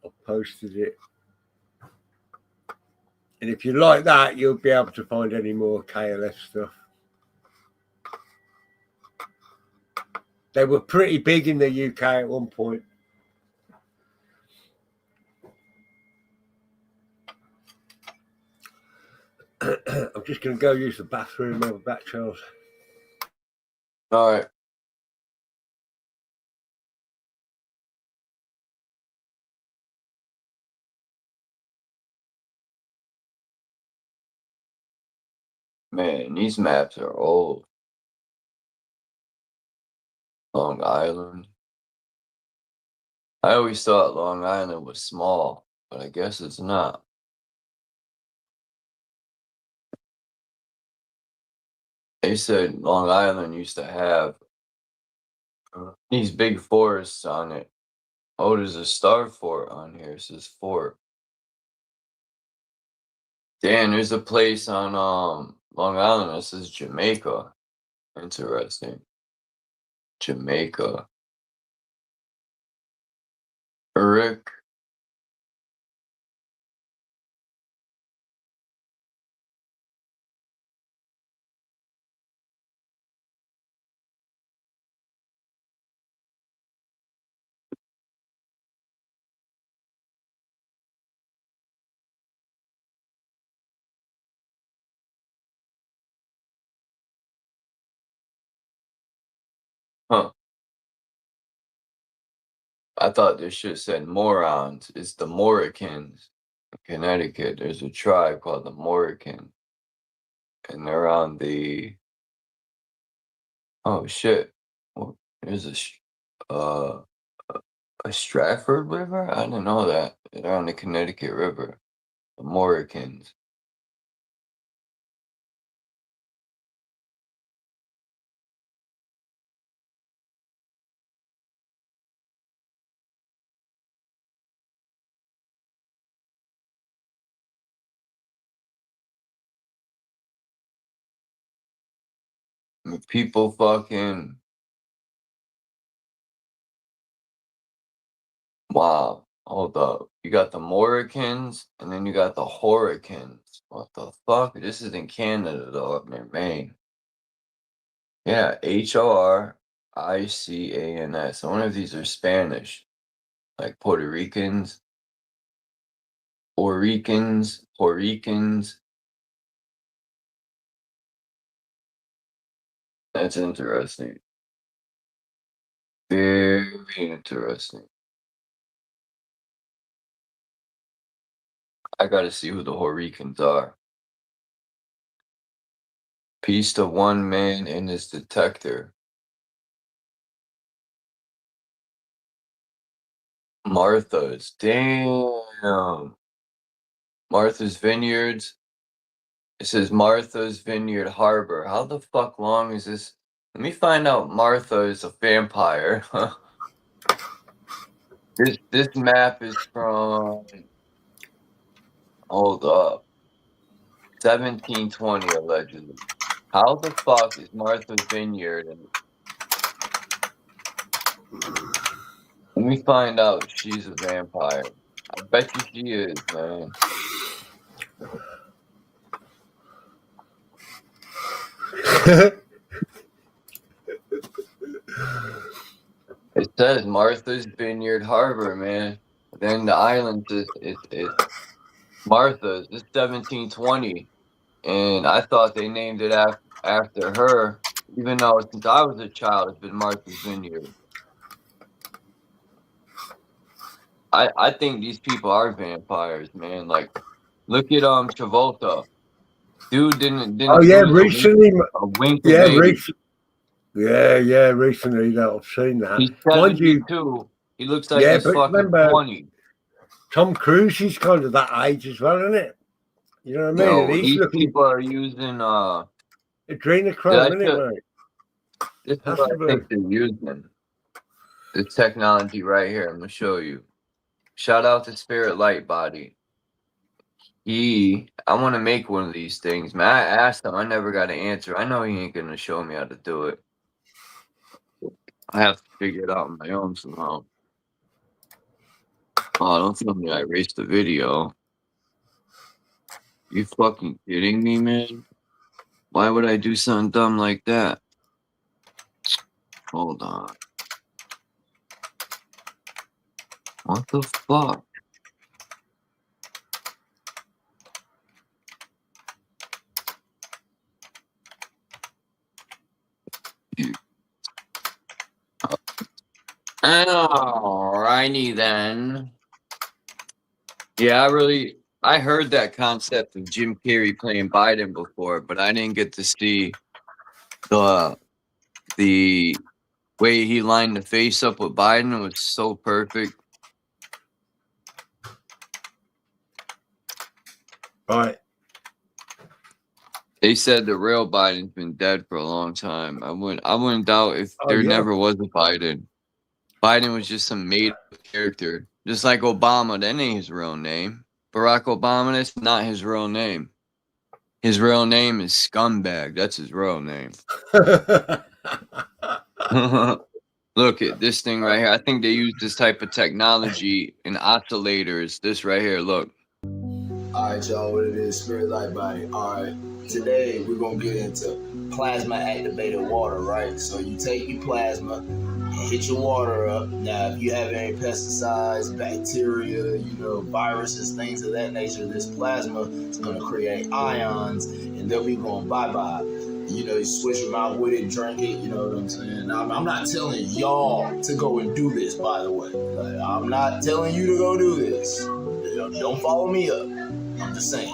I've posted it And if you like that, you'll be able to find any more KLF stuff. They were pretty big in the UK at one point. I'm just going to go use the bathroom. I'll be back, Charles. All right. Man, these maps are old. Long Island. I always thought Long Island was small, but I guess it's not. They said Long Island used to have these big forests on it. Oh, there's a star fort on here. It says fort. Dan, there's a place on Long Island that says Jamaica. Interesting. Jamaica. Rick. Huh. I thought this shit said morons. It's the Morricans. In Connecticut, there's a tribe called the Morrican. And they're on the... Oh, shit. Well, there's a Stratford River? I didn't know that. They're on the Connecticut River. The Morricans. I mean, people fucking... Wow. Hold up. You got the Morricans, and then you got the Horricans. What the fuck? This is in Canada, though, up near Maine. Yeah, Horicans. One of these are Spanish, like Puerto Ricans, Horicans. That's interesting. Very interesting. I gotta see who the Horicans are. Peace to one man and his detector. Martha's. Damn. Martha's Vineyards. It says Martha's Vineyard Harbor. How the fuck long is this? Let me find out Martha is a vampire. This map is from, hold up, 1720 allegedly. How the fuck is Martha's Vineyard? Let me find out if she's a vampire. I bet you she is, man. It says Martha's Vineyard Harbor, man. Then the island says it's Martha's. It's 1720, and I thought they named it after her, even though since I was a child, it's been Martha's Vineyard. I think these people are vampires, man. Like, look at Travolta. Dude didn't Oh yeah, lose recently. a wink of Yeah, age. yeah, recently that I've seen that. He's Mind you, 72. He looks like yeah, he's but fucking remember, 20. Tom Cruise is kind of that age as well, isn't it? You know what I mean? Yo, And he's these looking people are using adrenochrome, isn't it, mate? this is Has what to I be. think they're using. This technology right here. I'm gonna show you. Shout out to Spirit Light Body. I want to make one of these things, man. I asked him, I never got an answer. I know he ain't gonna show me how to do it. I have to figure it out on my own somehow. Oh, don't tell me I erased the video. You fucking kidding me, man? Why would I do something dumb like that? Hold on. What the fuck? Alrighty then. Yeah, I heard that concept of Jim Carrey playing Biden before, but I didn't get to see the way he lined the face up with Biden. It was so perfect. Right. They said the real Biden's been dead for a long time. I wouldn't doubt if there never was a Biden. Biden was just some made up character. Just like Obama, that ain't his real name. Barack Obama, that's not his real name. His real name is Scumbag. That's his real name. Look at this thing right here. I think they use this type of technology in oscillators. This right here, look. Alright, y'all, what it is, Spirit Light Body. Alright, today we're gonna get into plasma activated water, right? So you take your plasma and hit your water up. Now, if you have any pesticides, bacteria, viruses, things of that nature, this plasma is gonna create ions and they'll be going bye-bye. You switch them out with it, drink it, you know what I'm saying? Now, I'm not telling y'all to go and do this, by the way. Like, I'm not telling you to go do this. Don't follow me up. I'm just saying.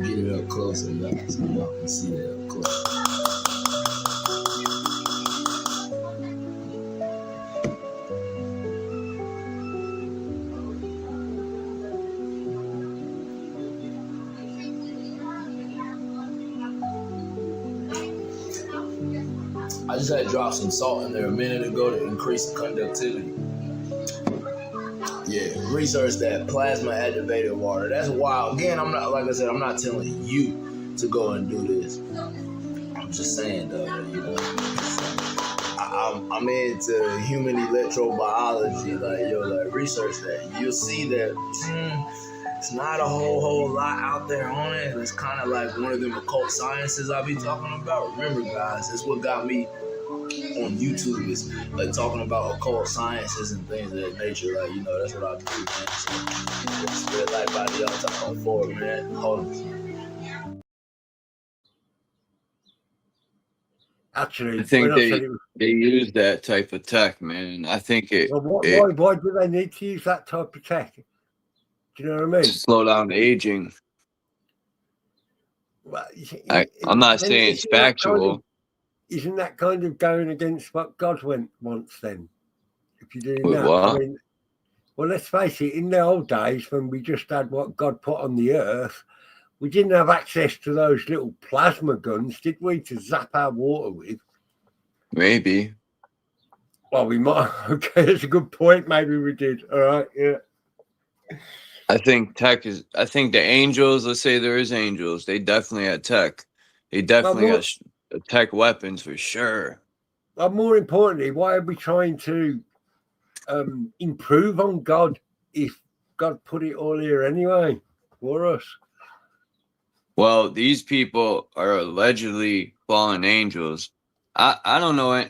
Get it up closer, y'all, so y'all can see it up close. I just had dropped some salt in there a minute ago to increase the conductivity. Yeah, research that plasma activated water. That's wild. Again, I'm not telling you to go and do this. I'm just saying though, I'm into human electrobiology. Like research that. You'll see that it's not a whole lot out there on it. It's kind of like one of them occult sciences I be talking about. Remember, guys, that's what got me on YouTube, is like talking about occult sciences and things of that nature. That's what I do, man. So, Spirit Light Body, y'all talking forward, man. Hold on. Actually, I think they use that type of tech, man. I think why do they need to use that type of tech? Do you know what I mean? To slow down aging. Well, I'm not saying it's factual. Isn't that kind of going against what God went once then? If you're doing that. What? Well, let's face it, in the old days when we just had what God put on the earth, we didn't have access to those little plasma guns, did we, to zap our water with? Maybe. Well, we might. Okay, that's a good point. Maybe we did. All right, yeah. I think the angels, let's say there is angels, they definitely had tech. They definitely got tech weapons for sure. Well, more importantly, why are we trying to improve on God if God put it all here anyway for us? Well, these people are allegedly fallen angels. I don't know.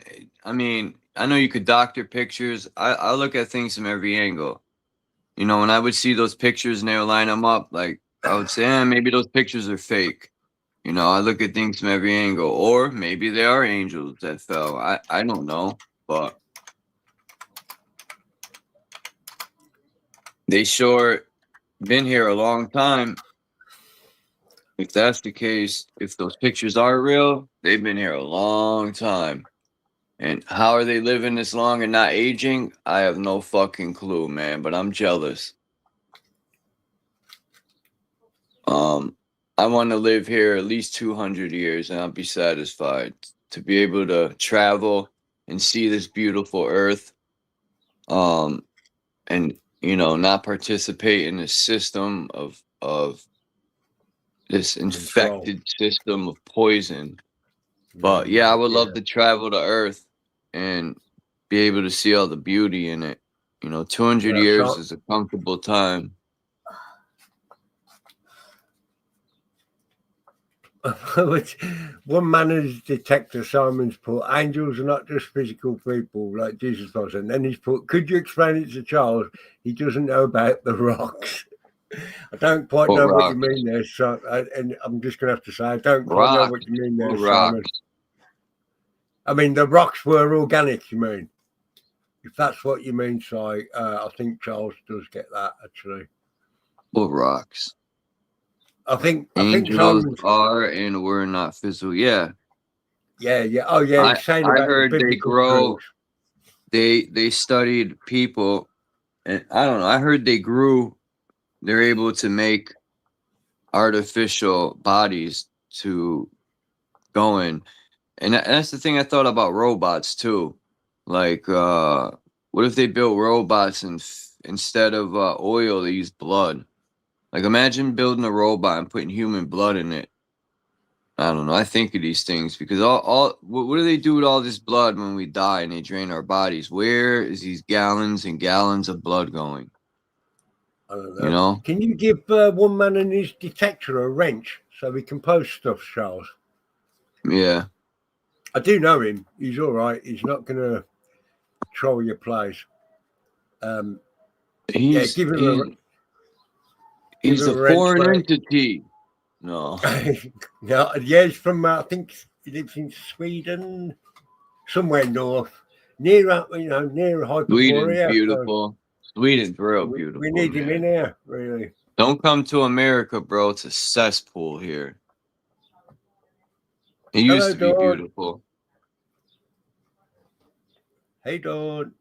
I mean, I know you could doctor pictures. I look at things from every angle. When I would see those pictures and they would line them up, like I would say, maybe those pictures are fake. I look at things from every angle, or maybe they are angels that fell. I don't know, but they sure been here a long time. If that's the case, if those pictures are real, they've been here a long time. And how are they living this long and not aging? I have no fucking clue, man, but I'm jealous. I want to live here at least 200 years and I'll be satisfied to be able to travel and see this beautiful earth. And not participate in this system of this infected system of poison. But yeah, I would love to travel to Earth and be able to see all the beauty in it. You know, 200 Yeah, years so is a comfortable time. one man as detector, Simon's put, angels are not just physical people like Jesus was. And then he's put, could you explain it to Charles? He doesn't know about the rocks. I don't quite What know what you rocks? mean there. So, and I'm just going to have to say, I don't quite know Rocks. what you mean there, What Simon. rocks? I mean, the rocks were organic, you mean? If that's what you mean, Si, I think Charles does get that, actually. What rocks? I think Angels Simon's, are and were not physical. Yeah. yeah. Oh, yeah, he's saying I about the heard they biblical grow. proofs. They studied people, and I don't know. I heard they grew. They're able to make artificial bodies to go in, and that's the thing I thought about robots too. Like, what if they built robots and instead of oil, they use blood? Like, imagine building a robot and putting human blood in it. I don't know. I think of these things because what do they do with all this blood when we die and they drain our bodies? Where is these gallons and gallons of blood going? I don't know. You know? Can you give one man and his detector a wrench so we can post stuff, Charles? Yeah. I do know him. He's all right. He's not going to troll your place. Yeah, give him He's a a wrench. foreign Mate. entity. No. No, yeah, he's from, I think he lives in Sweden, somewhere north, near Sweden's Hyperborea. beautiful. Sweden's real We beautiful, need him in man. here, really. Don't come to America, bro. It's a cesspool here. It used Hello, to be Dawn. beautiful. Hey, Dawn.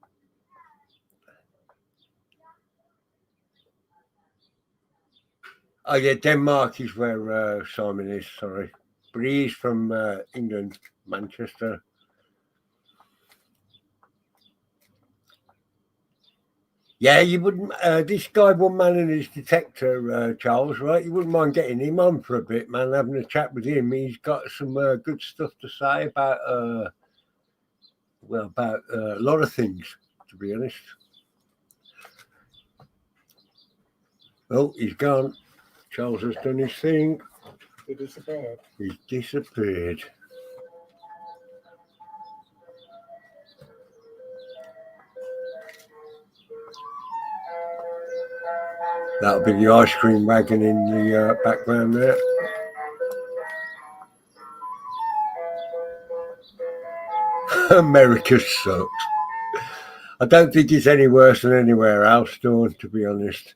Oh, yeah, Denmark is where Simon is, sorry. But he's from England, Manchester. Yeah, you wouldn't. This guy, one man and his detector, Charles, right? You wouldn't mind getting him on for a bit, man, having a chat with him. He's got some good stuff to say about, a lot of things, to be honest. Oh, he's gone. Charles has done his thing. He disappeared. He's disappeared. That'll be the ice cream wagon in the background there. America sucks. I don't think it's any worse than anywhere else, Dawn, to be honest.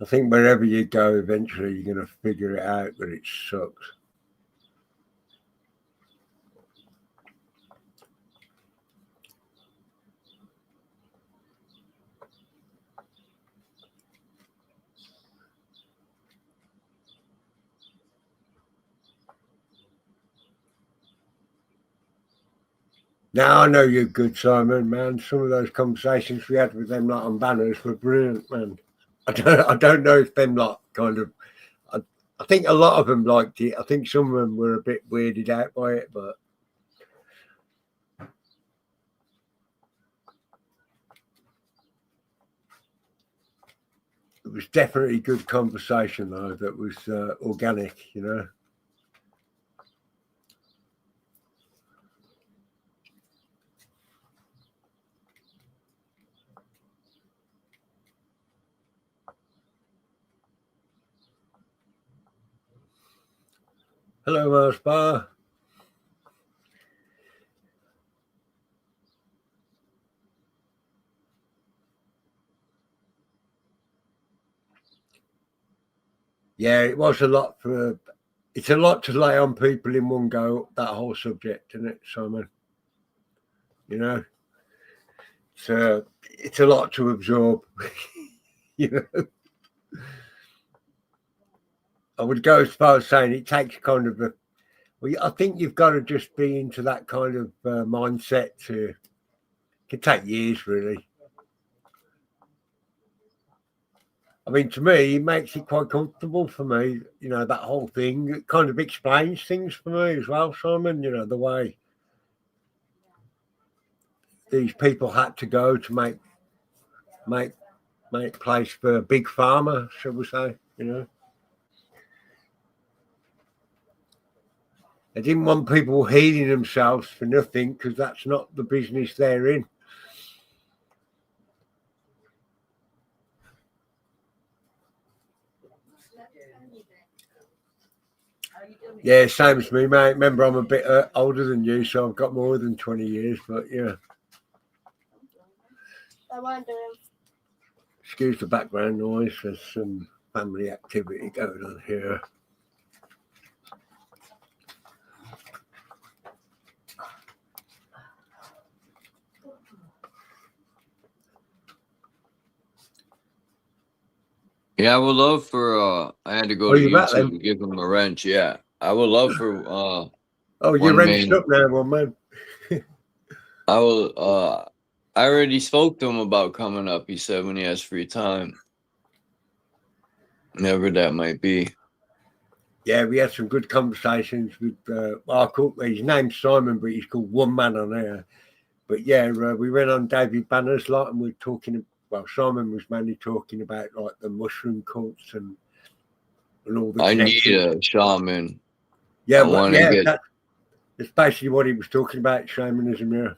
I think wherever you go, eventually you're going to figure it out that it sucks. Now I know you're good, Simon, man. Some of those conversations we had with them like on banners were brilliant, man. I don't know if them like kind of I think a lot of them liked it. I think some of them were a bit weirded out by it, but it was definitely good conversation though that was organic, you know. Hello, Mars Bar. Yeah, it was a lot for. It's a lot to lay on people in one go. That whole subject, isn't it, Simon? You know, it's a lot to absorb. You know, I would go as far as saying it takes kind of a. Well, I think you've got to just be into that kind of mindset to. It can take years, really. I mean, to me, it makes it quite comfortable for me. You know, that whole thing. It kind of explains things for me as well, Simon. You know, the way these people had to go to make place for a big pharma, shall we say? You know, they didn't want people healing themselves for nothing because that's not the business they're in. Yeah, same as me, mate. Remember, I'm a bit older than you, so I've got more than 20 years, but yeah. Excuse the background noise. There's some family activity going on here. Yeah, I would love for I had to go Oh, to you back YouTube then? and give him a wrench. Yeah. I would love for Oh, you're one wrenched man. up now, one man. I will I already spoke to him about coming up, he said, when he has free time. Whenever that might be. Yeah, we had some good conversations with his name's Simon, but he's called One Man on Air. But yeah, we went on David Banner's lot and we're talking. Well, Simon was mainly talking about like the mushroom cults and all the. I need connections. a shaman. Yeah, I want to get. That's basically what he was talking about, shamanism. Yeah.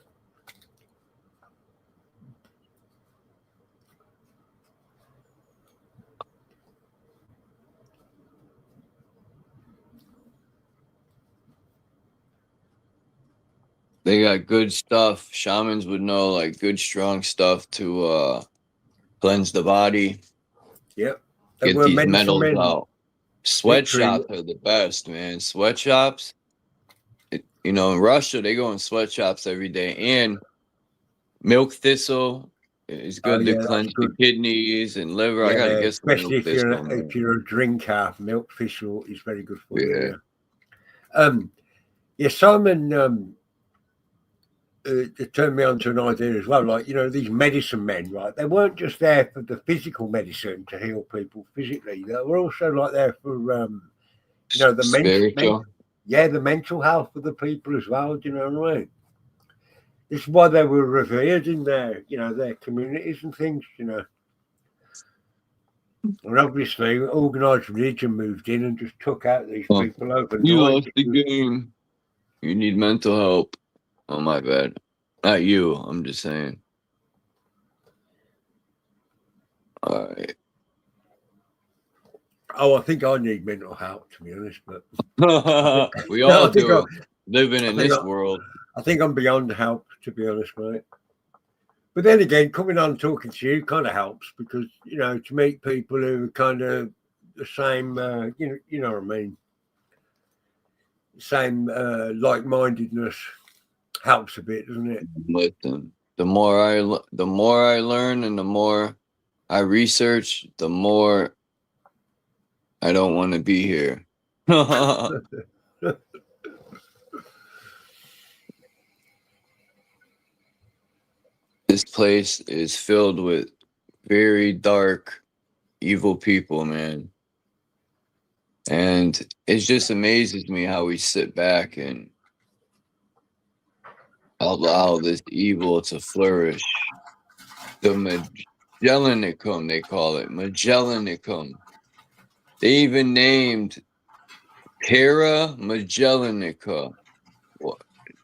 They got good stuff. Shamans would know, like, good, strong stuff to cleanse the body. Yep. Get these metals out. Literally. Sweatshops are the best, man. Sweatshops. You know, in Russia, they go in sweatshops every day. And milk thistle is good to cleanse the kidneys and liver. Yeah, I got to get some especially milk thistle, man. if you're a drinker, milk thistle is very good for you. Yeah. Simon it turned me on to an idea as well. Like, you know, these medicine men, right? They weren't just there for the physical medicine to heal people physically. They were also like there for, you know, the the mental health of the people as well. Do you know what I mean? This is why they were revered in their, you know, their communities and things. You know, and obviously, organised religion moved in and just took out these people overnight. You lost the game. You need mental help. Oh, my bad. Not you. I'm just saying. All right. Oh, I think I need mental help, to be honest. But we all do. Living in this world. I think I'm beyond help, to be honest, mate. But then again, coming on talking to you kind of helps because, you know, to meet people who are kind of the same, you know what I mean? Same like-mindedness helps a bit, doesn't it? Listen, the more I learn and the more I research, the more I don't want to be here. This place is filled with very dark, evil people, man. And it just amazes me how we sit back and allow this evil to flourish. The Magellanicum, they call it. Magellanicum. They even named Terra Magellanica.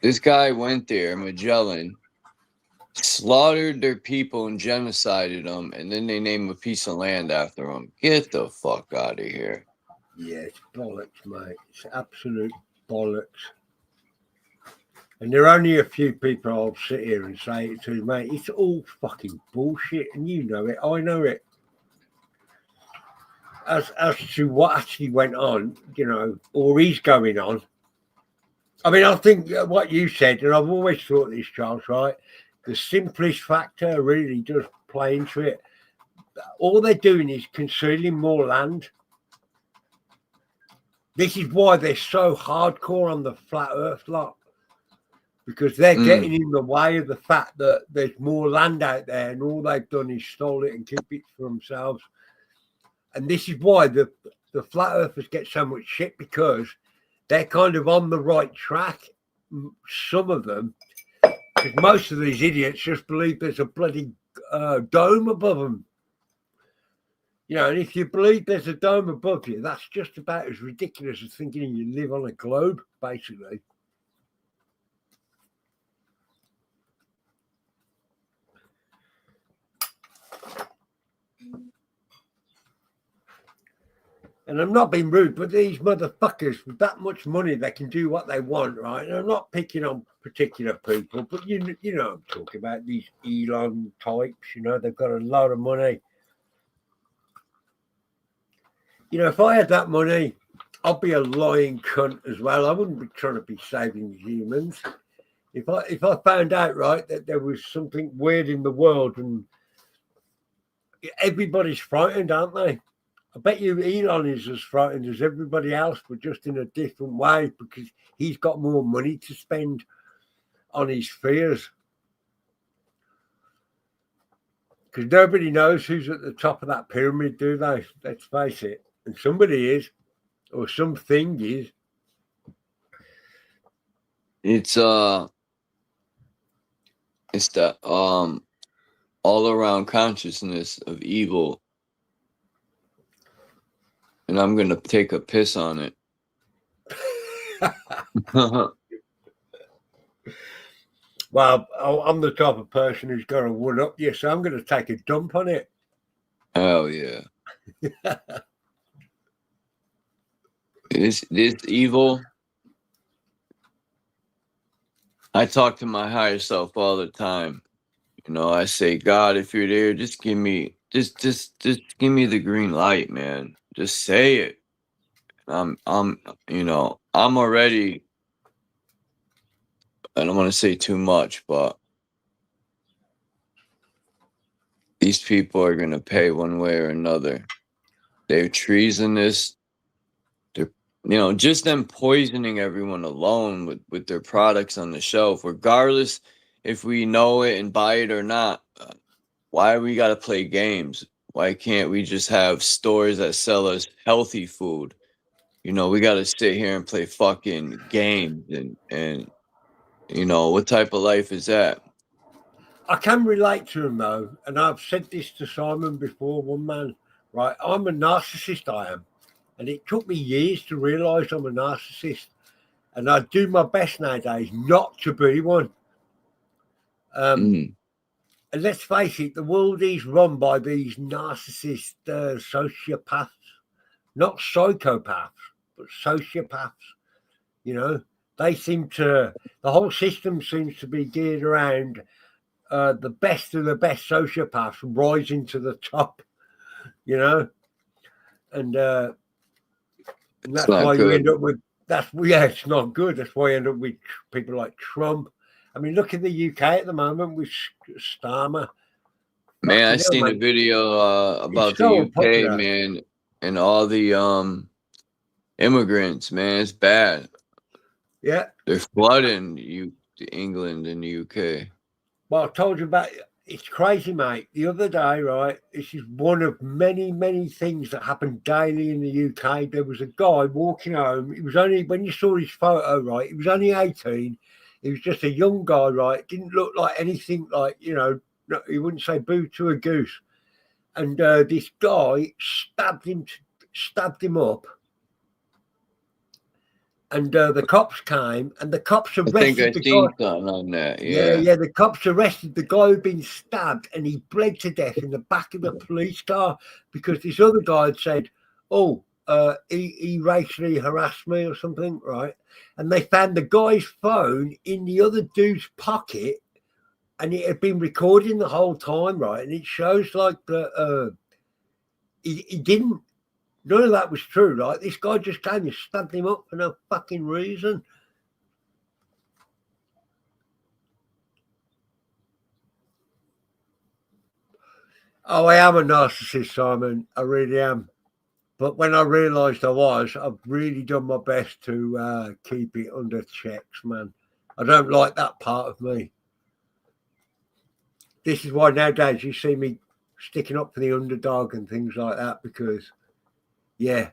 This guy went there, Magellan, slaughtered their people and genocided them, and then they named a piece of land after them. Get the fuck out of here. Yeah, it's bollocks, mate. It's absolute bollocks. And there are only a few people I'll sit here and say it to, mate. It's all fucking bullshit, and you know it. I know it. As to what actually went on, you know, or is going on. I mean, I think what you said, and I've always thought this, Charles, right? The simplest factor really does play into it. All they're doing is concealing more land. This is why they're so hardcore on the flat earth lot. Because they're getting in the way of the fact that there's more land out there and all they've done is stole it and keep it for themselves. And this is why the flat earthers get so much shit, because they're kind of on the right track, some of them, Because most of these idiots just believe there's a bloody dome above them. You know, and if you believe there's a dome above you, that's just about as ridiculous as thinking you live on a globe, basically. And I'm not being rude, but these motherfuckers with that much money, they can do what they want, right? And I'm not picking on particular people, but you know I'm talking about these Elon types. You know, they've got a lot of money. You know, if I had that money, I'd be a lying cunt as well. I wouldn't be trying to be saving humans. If I found out, right, that there was something weird in the world, and everybody's frightened, aren't they? I bet you Elon is as frightened as everybody else, but just in a different way, because he's got more money to spend on his fears. Because nobody knows who's at the top of that pyramid, do they? Let's face it. And somebody is, or something is. It's that all around consciousness of evil. And I'm gonna take a piss on it. Well, I'm the type of person who's got to one up you, so I'm going to take a dump on it. Hell yeah. This evil. I talk to my higher self all the time. You know, I say, God, if you're there, just give me give me the green light, man. Just say it. I'm already, I don't want to say too much, but these people are going to pay one way or another. They're treasonous. They're, just them poisoning everyone alone with their products on the shelf, regardless if we know it and buy it or not. Why we got to play games? Why can't we just have stores that sell us healthy food? We got to sit here and play fucking games and what type of life is that? I can relate to him though, and I've said this to Simon before, one man, right? I'm a narcissist, I am. And it took me years to realise I'm a narcissist. And I do my best nowadays not to be one. And let's face it, the world is run by these narcissist sociopaths, not psychopaths, but sociopaths. They seem to, the whole system seems to be geared around the best of the best sociopaths rising to the top, and that's why you end up with, it's not good. That's why you end up with people like Trump. I mean, look at the UK at the moment with Starmer. Man, I seen a video about the UK, unpopular, man, and all the immigrants, man. It's bad. Yeah. They're flooding England and the UK. Well, I told you about it. It's crazy, mate. The other day, right, this is one of many, many things that happen daily in the UK. There was a guy walking home. He was only, when you saw his photo, right, he was only 18. He was just a young guy, right? Didn't look like anything like, he wouldn't say boo to a goose. And this guy stabbed him up. And the cops came, and the cops arrested the guy. On that. Yeah. Yeah. The cops arrested the guy who'd been stabbed, and he bled to death in the back of the police car because this other guy had said, "Oh, he racially harassed me or something," right? And they found the guy's phone in the other dude's pocket, and it had been recording the whole time, right? And it shows like the he didn't. None of that was true, right? This guy just came and stabbed him up for no fucking reason. Oh, I am a narcissist, Simon. I really am. But when I realised I was, I've really done my best to keep it under checks, man. I don't like that part of me. This is why nowadays you see me sticking up for the underdog and things like that because, yeah,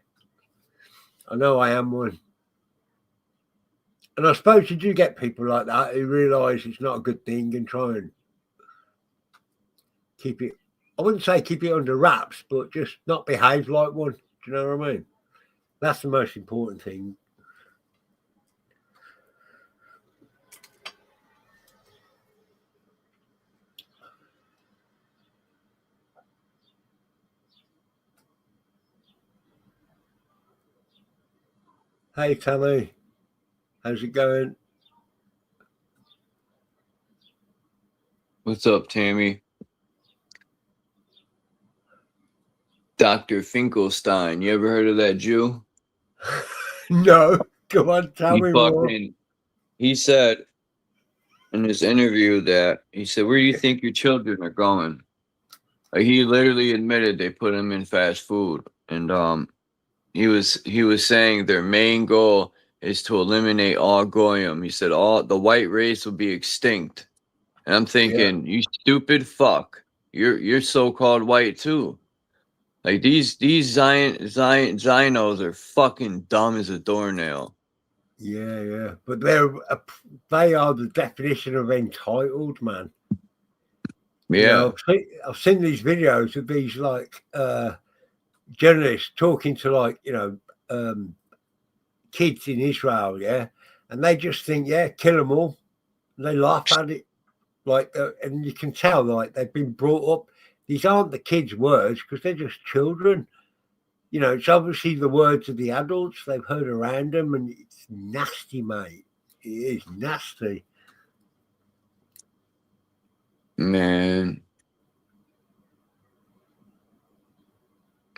I know I am one. And I suppose you do get people like that who realise it's not a good thing and try and keep it, I wouldn't say keep it under wraps, but just not behave like one. Do you know what I mean? That's the most important thing. Hey, Tammy. How's it going? What's up, Tammy? Dr. Finkelstein. You ever heard of that Jew? No. Come on, tell me more. He said in this interview that he said, "Where do you think your children are going?" Like, he literally admitted they put him in fast food, and he was saying their main goal is to eliminate all goyim. He said all the white race will be extinct, and I'm thinking, you stupid fuck, you're so-called white too. Like, these Zinos are fucking dumb as a doornail. Yeah. But they are the definition of entitled, man. Yeah. You know, I've seen these videos of these like journalists talking to like, you know, kids in Israel, yeah, and they just think, yeah, kill them all. And they laugh at it, like, and you can tell like they've been brought up. These aren't the kids' words because they're just children. You know, it's obviously the words of the adults they've heard around them, and it's nasty, mate. It is nasty. Man,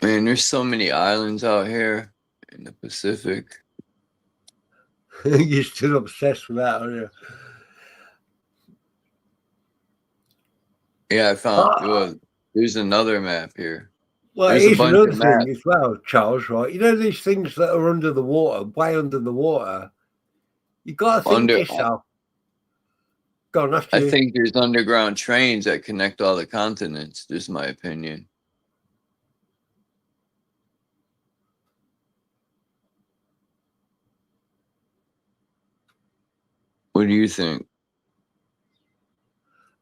there's so many islands out here in the Pacific. You're still obsessed with that, aren't you? Yeah, I found there's another map here. Well, There's here's a bunch another of thing maps. as well, Charles, right? You know these things that are under the water, way under the water, you got to think to yourself, go on, after I you. think there's underground trains that connect all the continents. Just my opinion. What do you think?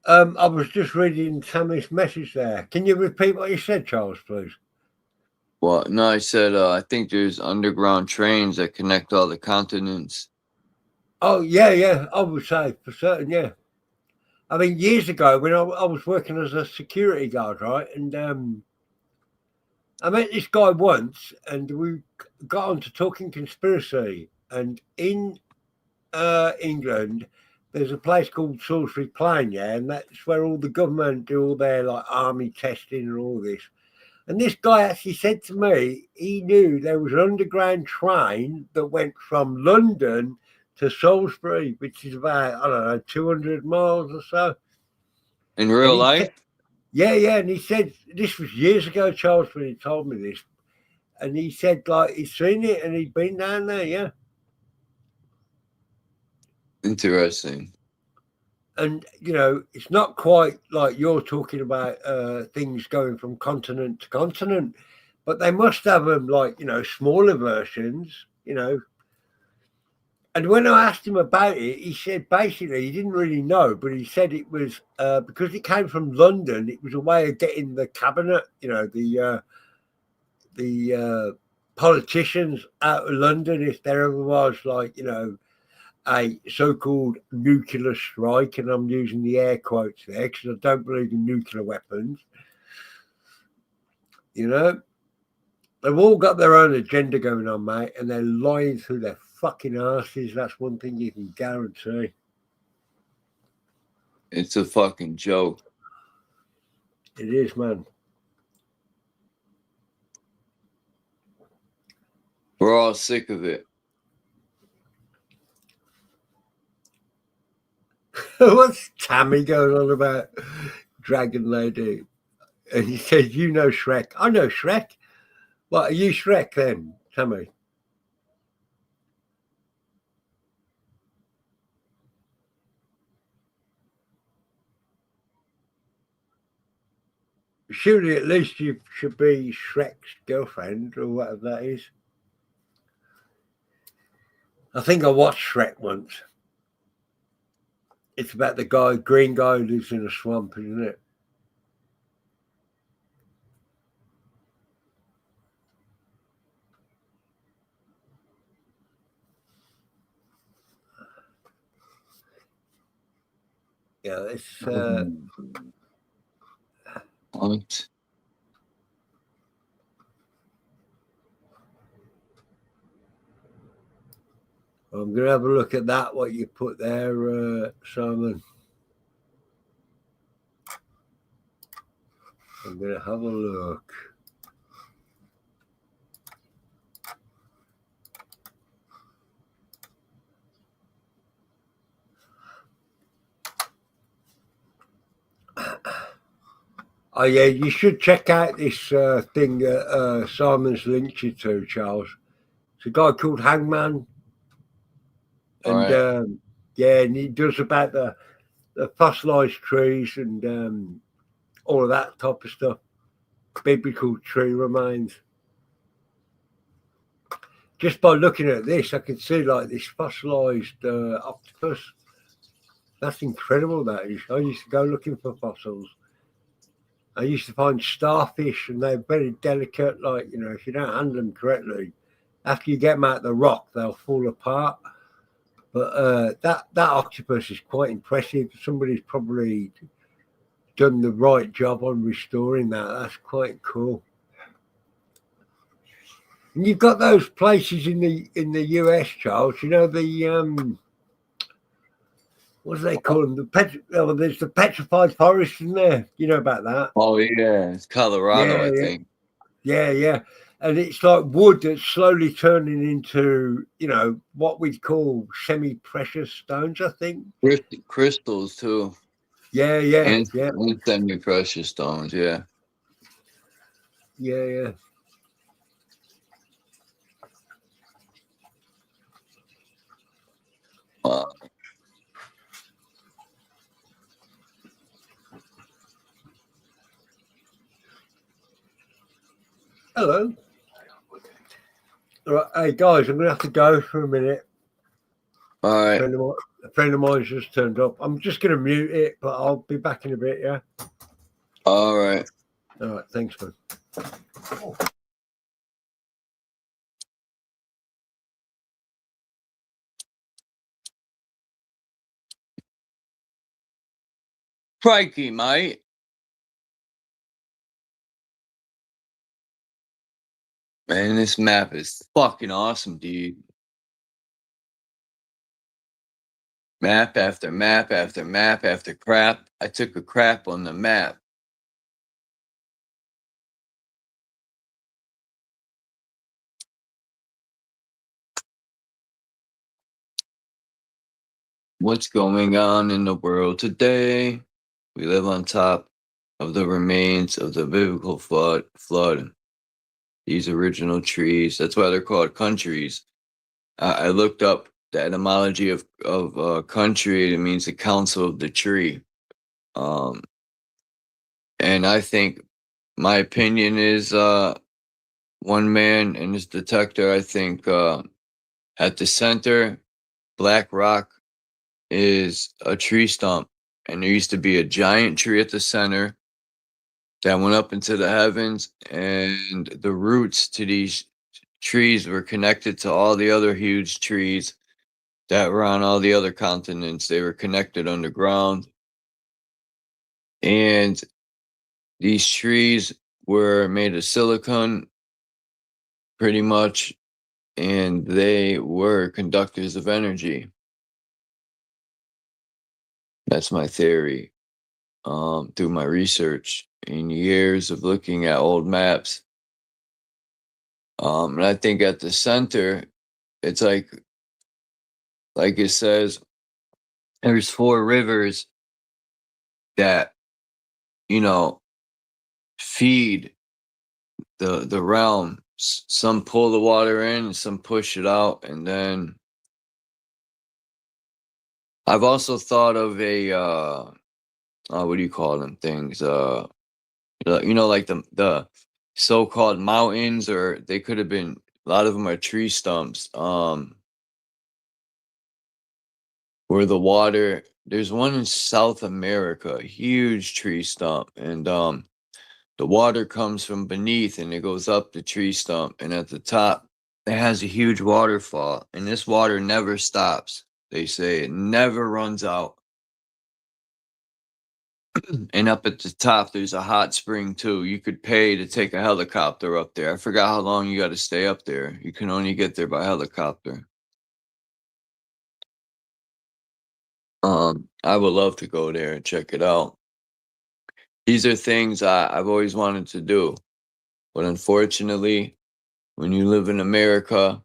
I was just reading Tammy's message there. Can you repeat what you said, Charles, please? Well, no, I said I think there's underground trains that connect all the continents. Oh, yeah, I would say for certain, yeah. I mean, years ago when I was working as a security guard, right, and I met this guy once, and we got on to talking conspiracy. And in England, there's a place called Salisbury Plain, yeah, and that's where all the government do all their like army testing and all this. And this guy actually said to me he knew there was an underground train that went from London to Salisbury, which is about, I don't know, 200 miles or so. In real life? Yeah. And he said, this was years ago, Charles, when he told me this. And he said, like, he's seen it and he'd been down there, yeah. Interesting. And, you know, it's not quite like you're talking about things going from continent to continent, but they must have them like, you know, smaller versions, you know. And when I asked him about it, he said basically he didn't really know, but he said it was because it came from London, it was a way of getting the cabinet, you know, the politicians out of London if there ever was like, you know, a so-called nuclear strike, and I'm using the air quotes there because I don't believe in nuclear weapons. You know, they've all got their own agenda going on, mate, and they're lying through their fucking asses. That's one thing you can guarantee. It's a fucking joke. It is, man. We're all sick of it. What's Tammy going on about, Dragon Lady? And he said, you know Shrek. I know Shrek. What, are you Shrek then, Tammy? Surely at least you should be Shrek's girlfriend or whatever that is. I think I watched Shrek once. It's about the green guy who lives in a swamp, isn't it? Yeah, it's What? I'm gonna have a look at that. What you put there, Simon? I'm gonna have a look. Oh yeah, you should check out this thing that Simon's linked you to, Charles. It's a guy called Hangman, and yeah, and he does about the fossilized trees and all of that type of stuff. Biblical tree remains. Just by looking at this, I can see like this fossilized octopus. That's incredible. That is. I used to go looking for fossils. I used to find starfish, and they're very delicate. Like, you know, if you don't handle them correctly, after you get them out of the rock, they'll fall apart. But that octopus is quite impressive. Somebody's probably done the right job on restoring that. That's quite cool. And you've got those places in the US, Charles. You know the what do they call them? There's the petrified forest in there. You know about that? Oh yeah, it's Colorado, I think. Yeah. And it's like wood that's slowly turning into, you know, what we'd call semi-precious stones, I think. Crystals too. Yeah. And semi-precious stones, yeah. Yeah. Wow. Hello. All right, hey guys, I'm gonna have to go for a minute. All right. A friend of mine's just turned up. I'm just gonna mute it, but I'll be back in a bit. Yeah. All right. All right. Thanks, man. Crikey, mate. Man, this map is fucking awesome, dude. Map after map after map after crap. I took a crap on the map. What's going on in the world today? We live on top of the remains of the biblical flood. These original trees, that's why they're called countries. I looked up the etymology of country. It means the council of the tree. And I think my opinion is one man and his detector. I think at the center, black rock is a tree stump, and there used to be a giant tree at the center that went up into the heavens, and the roots to these trees were connected to all the other huge trees that were on all the other continents. They were connected underground, and these trees were made of silicon pretty much, and they were conductors of energy. That's my theory. Through my research and years of looking at old maps. And I think at the center, it's like it says, there's 4 rivers that, you know, feed the realm. Some pull the water in, some push it out, and then I've also thought of a what do you call them things? You know, like the so-called mountains, or they could have been, a lot of them are tree stumps. where the water, there's one in South America, a huge tree stump, and the water comes from beneath and it goes up the tree stump, and at the top it has a huge waterfall, and this water never stops. They say it never runs out. And up at the top there's a hot spring too. You could pay to take a helicopter up there. I forgot how long you got to stay up there. You can only get there by helicopter. I would love to go there and check it out. These are things I've always wanted to do, but unfortunately, when you live in America,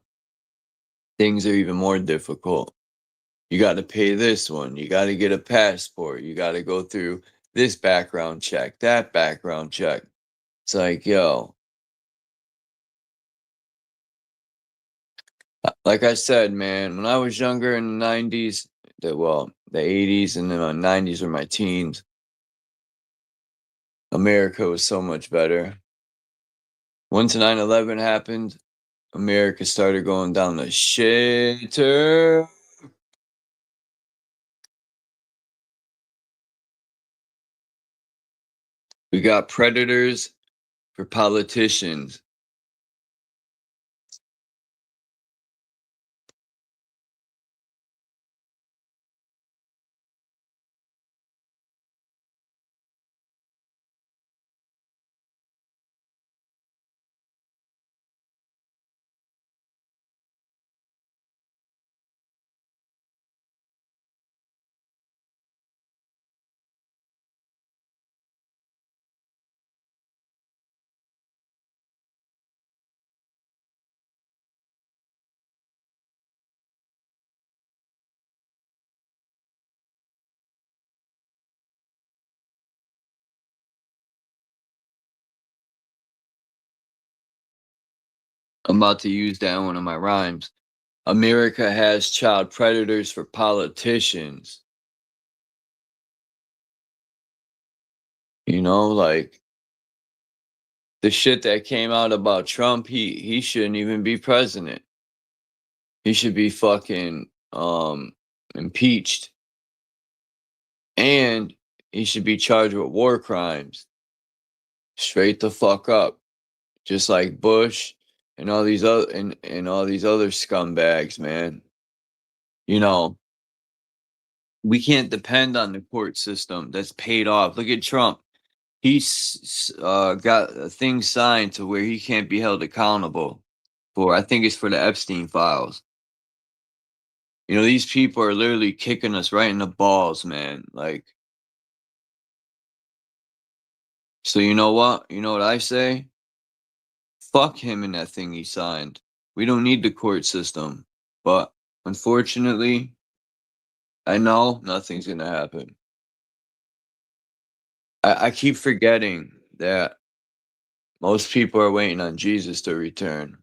things are even more difficult. You got to pay this one. You got to get a passport. You got to go through this background check, that background check. It's like, yo, like I said, man, when I was younger in the 90s, the 80s and then my 90s were my teens, America was so much better. Once 9/11 happened, America started going down the shitter. We got predators for politicians. I'm about to use that in one of my rhymes. America has child predators for politicians. You know, like the shit that came out about Trump, he shouldn't even be president. He should be fucking impeached. And he should be charged with war crimes. Straight the fuck up. Just like Bush and all these other and all these other scumbags, man. You know, we can't depend on the court system that's paid off. Look at Trump. He's got a thing signed to where he can't be held accountable for, I think it's for the Epstein files. You know, these people are literally kicking us right in the balls, man. Like, so you know what? You know what I say? Fuck him and that thing he signed. We don't need the court system. But unfortunately, I know nothing's gonna happen. I keep forgetting that most people are waiting on Jesus to return.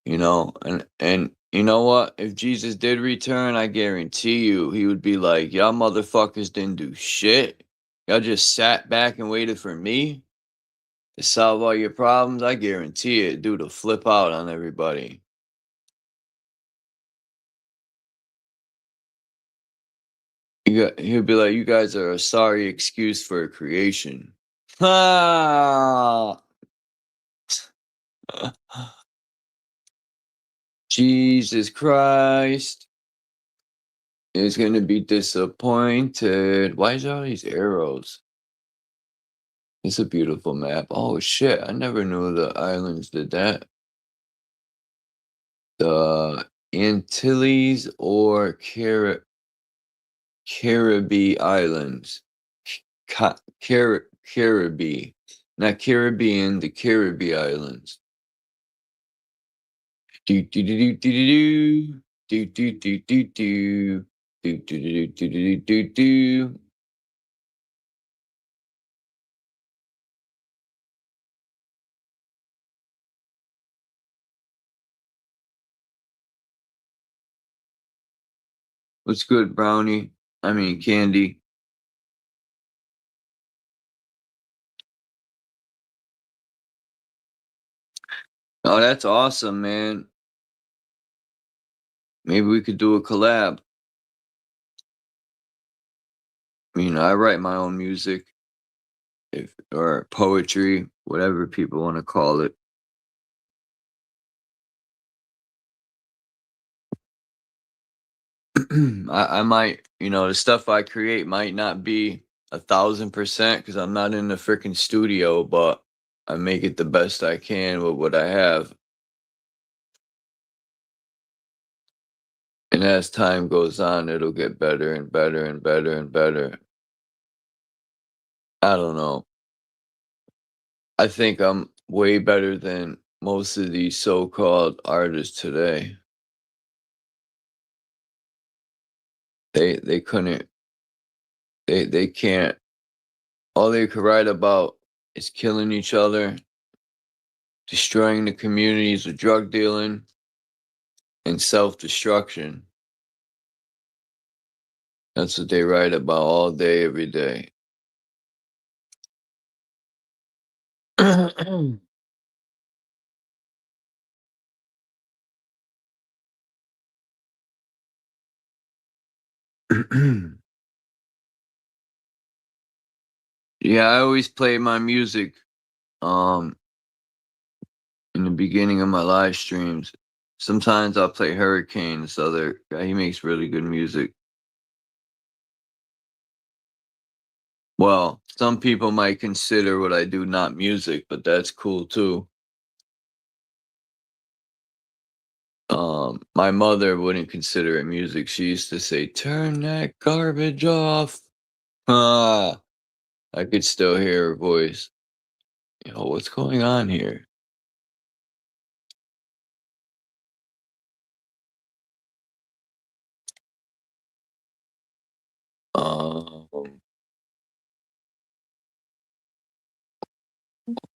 You know, and you know what? If Jesus did return, I guarantee you he would be like, y'all motherfuckers didn't do shit. Y'all just sat back and waited for me to solve all your problems. I guarantee it, dude, to flip out on everybody. He'll be like, you guys are a sorry excuse for creation. Ha! Jesus Christ is going to be disappointed. Why is there all these arrows? It's a beautiful map. Oh shit, I never knew the islands did that. The Antilles or Caribbean Islands. Caribbean. Not Caribbean, the Caribbean Islands. Do do do do do do do do do do do do do do do do do. What's good, Brownie? I mean, Candy. Oh, that's awesome, man. Maybe we could do a collab. You know, I write my own music, or poetry, whatever people want to call it. I might, you know, the stuff I create might not be 1,000% because I'm not in the freaking studio, but I make it the best I can with what I have. And as time goes on, it'll get better and better and better and better. I don't know. I think I'm way better than most of these so-called artists today. They couldn't, they can't. All they could write about is killing each other, destroying the communities with drug dealing, and self-destruction. That's what they write about all day, every day. Yeah, I always play my music in the beginning of my live streams. Sometimes I'll play Hurricane, this other guy. He makes really good music. Well, some people might consider what I do not music, but that's cool too. My mother wouldn't consider it music. She used to say, "Turn that garbage off." Ah, I could still hear her voice. Yo, what's going on here? Um,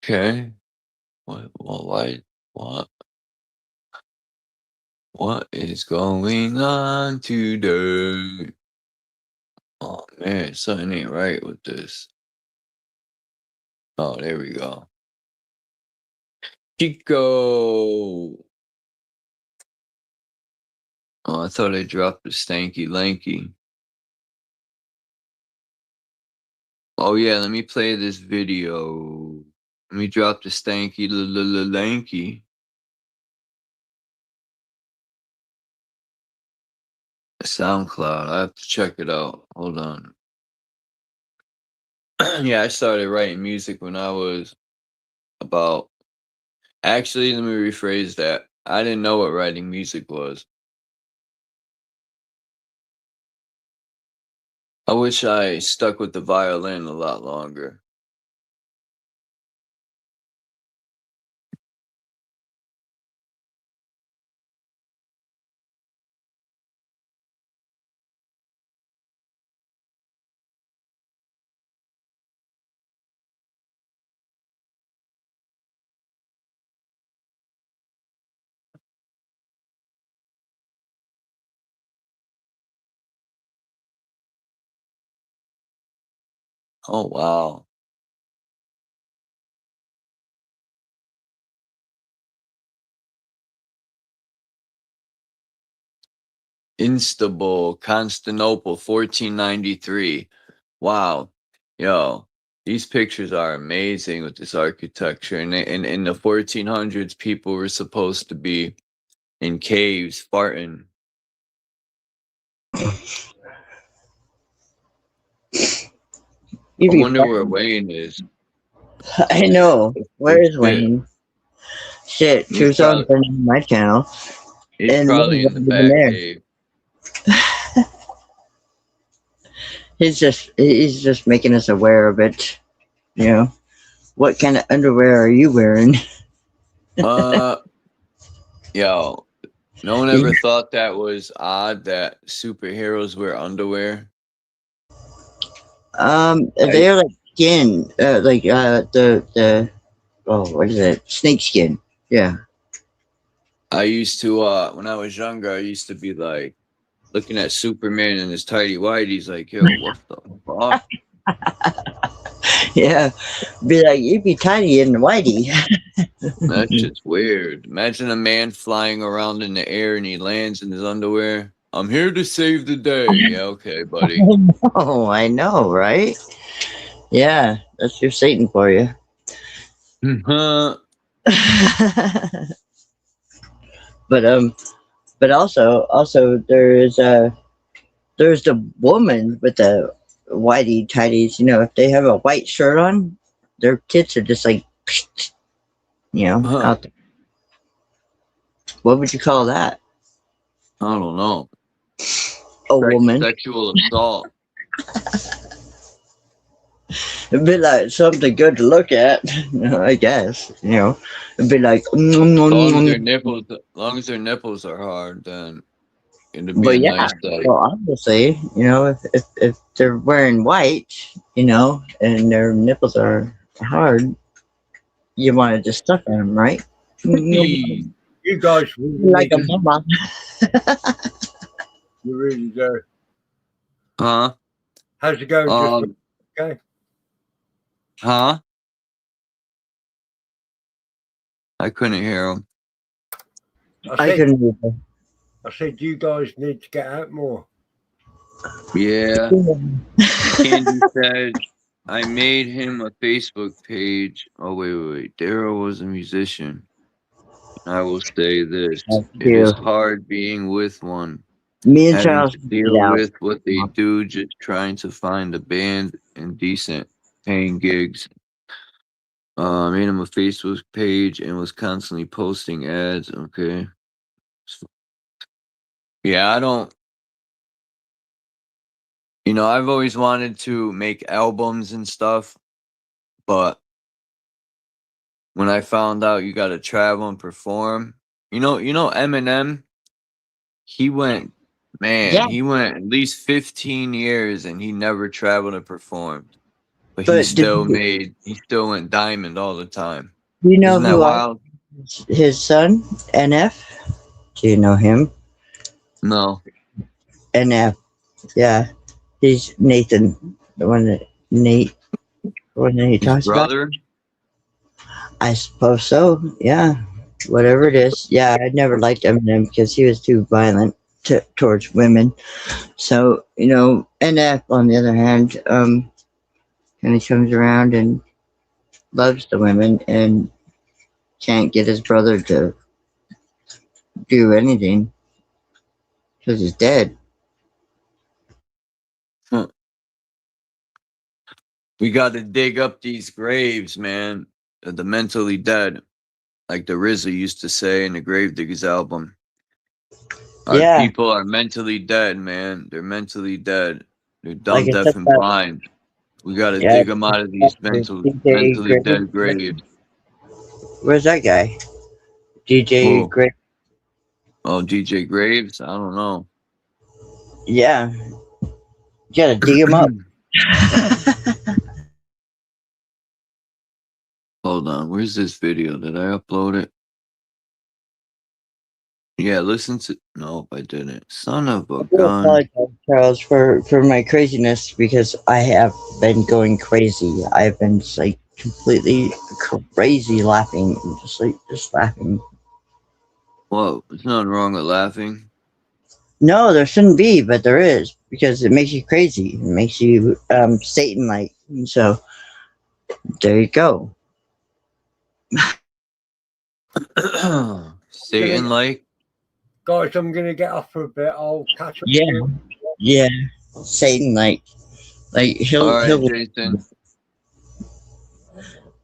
okay. Why? What? What is going on today? Oh man, something ain't right with this. Oh, there we go. Chico. Oh, I thought I dropped the stanky lanky. Oh yeah, let me play this video. Let me drop the stanky lanky. SoundCloud. I have to check it out. Hold on. Yeah, I started writing music when I was about. Actually, let me rephrase that. I didn't know what writing music was. I wish I stuck with the violin a lot longer. Oh wow. Istanbul, Constantinople, 1493. Wow. Yo, these pictures are amazing with this architecture. And in the 1400s, people were supposed to be in caves farting. I wonder where Wayne is. I know. Where is Wayne? Shit, He's 2000 on my channel. He's And probably in the back cave. He's just making us aware of it. You know, what kind of underwear are you wearing? Yo, no one ever thought that was odd that superheroes wear underwear. They're like skin, the what is it? Snake skin. Yeah. I used to when I was younger, I used to be like looking at Superman and his tidy whities, like, yo, what the fuck? Yeah, be like, you'd be tiny in the whitey. That's just weird. Imagine a man flying around in the air and he lands in his underwear. I'm here to save the day. Yeah, okay, buddy. I know, right? Yeah, that's your Satan for you. But also there's the woman with the whitey tighties. You know, if they have a white shirt on, their tits are just like, out there. What would you call that? I don't know. A woman. Sexual assault. It'd be like something good to look at, I guess. It'd be like. As long as their nipples are hard, then it'd be But a yeah, nice sight. well, obviously, if they're wearing white, and their nipples are hard, you want to just suck on them, right? You guys really Like a mama. You really do. Huh? How's it going? Just okay. Huh? I couldn't hear him. I couldn't either. I said you guys need to get out more. Yeah. Candy said I made him a Facebook page. Oh wait. Daryl was a musician. I will say this. It is hard being with one. Me and Having Charles to deal with what they do, just trying to find a band and decent paying gigs. Made him a Facebook page and was constantly posting ads. Okay. Yeah, I don't. I've always wanted to make albums and stuff, but when I found out you got to travel and perform, Eminem, he went at least 15 years and he never traveled and performed. But he still went diamond all the time. Do you know Isn't that wild? His son, NF? Do you know him? No. NF. Yeah. He's Nathan. The one that he talks brother? about. I suppose so. Yeah. Whatever it is. Yeah, I never liked Eminem because he was too violent towards women. So, NF on the other hand, and he comes around and loves the women and can't get his brother to do anything because he's dead. Huh. We got to dig up these graves, man. The mentally dead, like the RZA used to say in the Gravediggers album. Our people are mentally dead, man. They're mentally dead. They're dumb, deaf, and blind. We got to dig them out of these mentally dead graves. Where's that guy? DJ Graves. Oh, DJ Graves? I don't know. Yeah. You gotta dig him up. Hold on. Where's this video? Did I upload it? Yeah, listen to... Nope, I didn't. Son of a gun. I apologize, Charles, for my craziness because I have been going crazy. I've been like completely crazy laughing. Just laughing. Whoa, there's nothing wrong with laughing. No, there shouldn't be, but there is because it makes you crazy. It makes you Satan-like. So there you go. Satan-like? Guys, I'm going to get off for a bit. I'll catch up. Yeah, Satan-like. Like All right, Jason.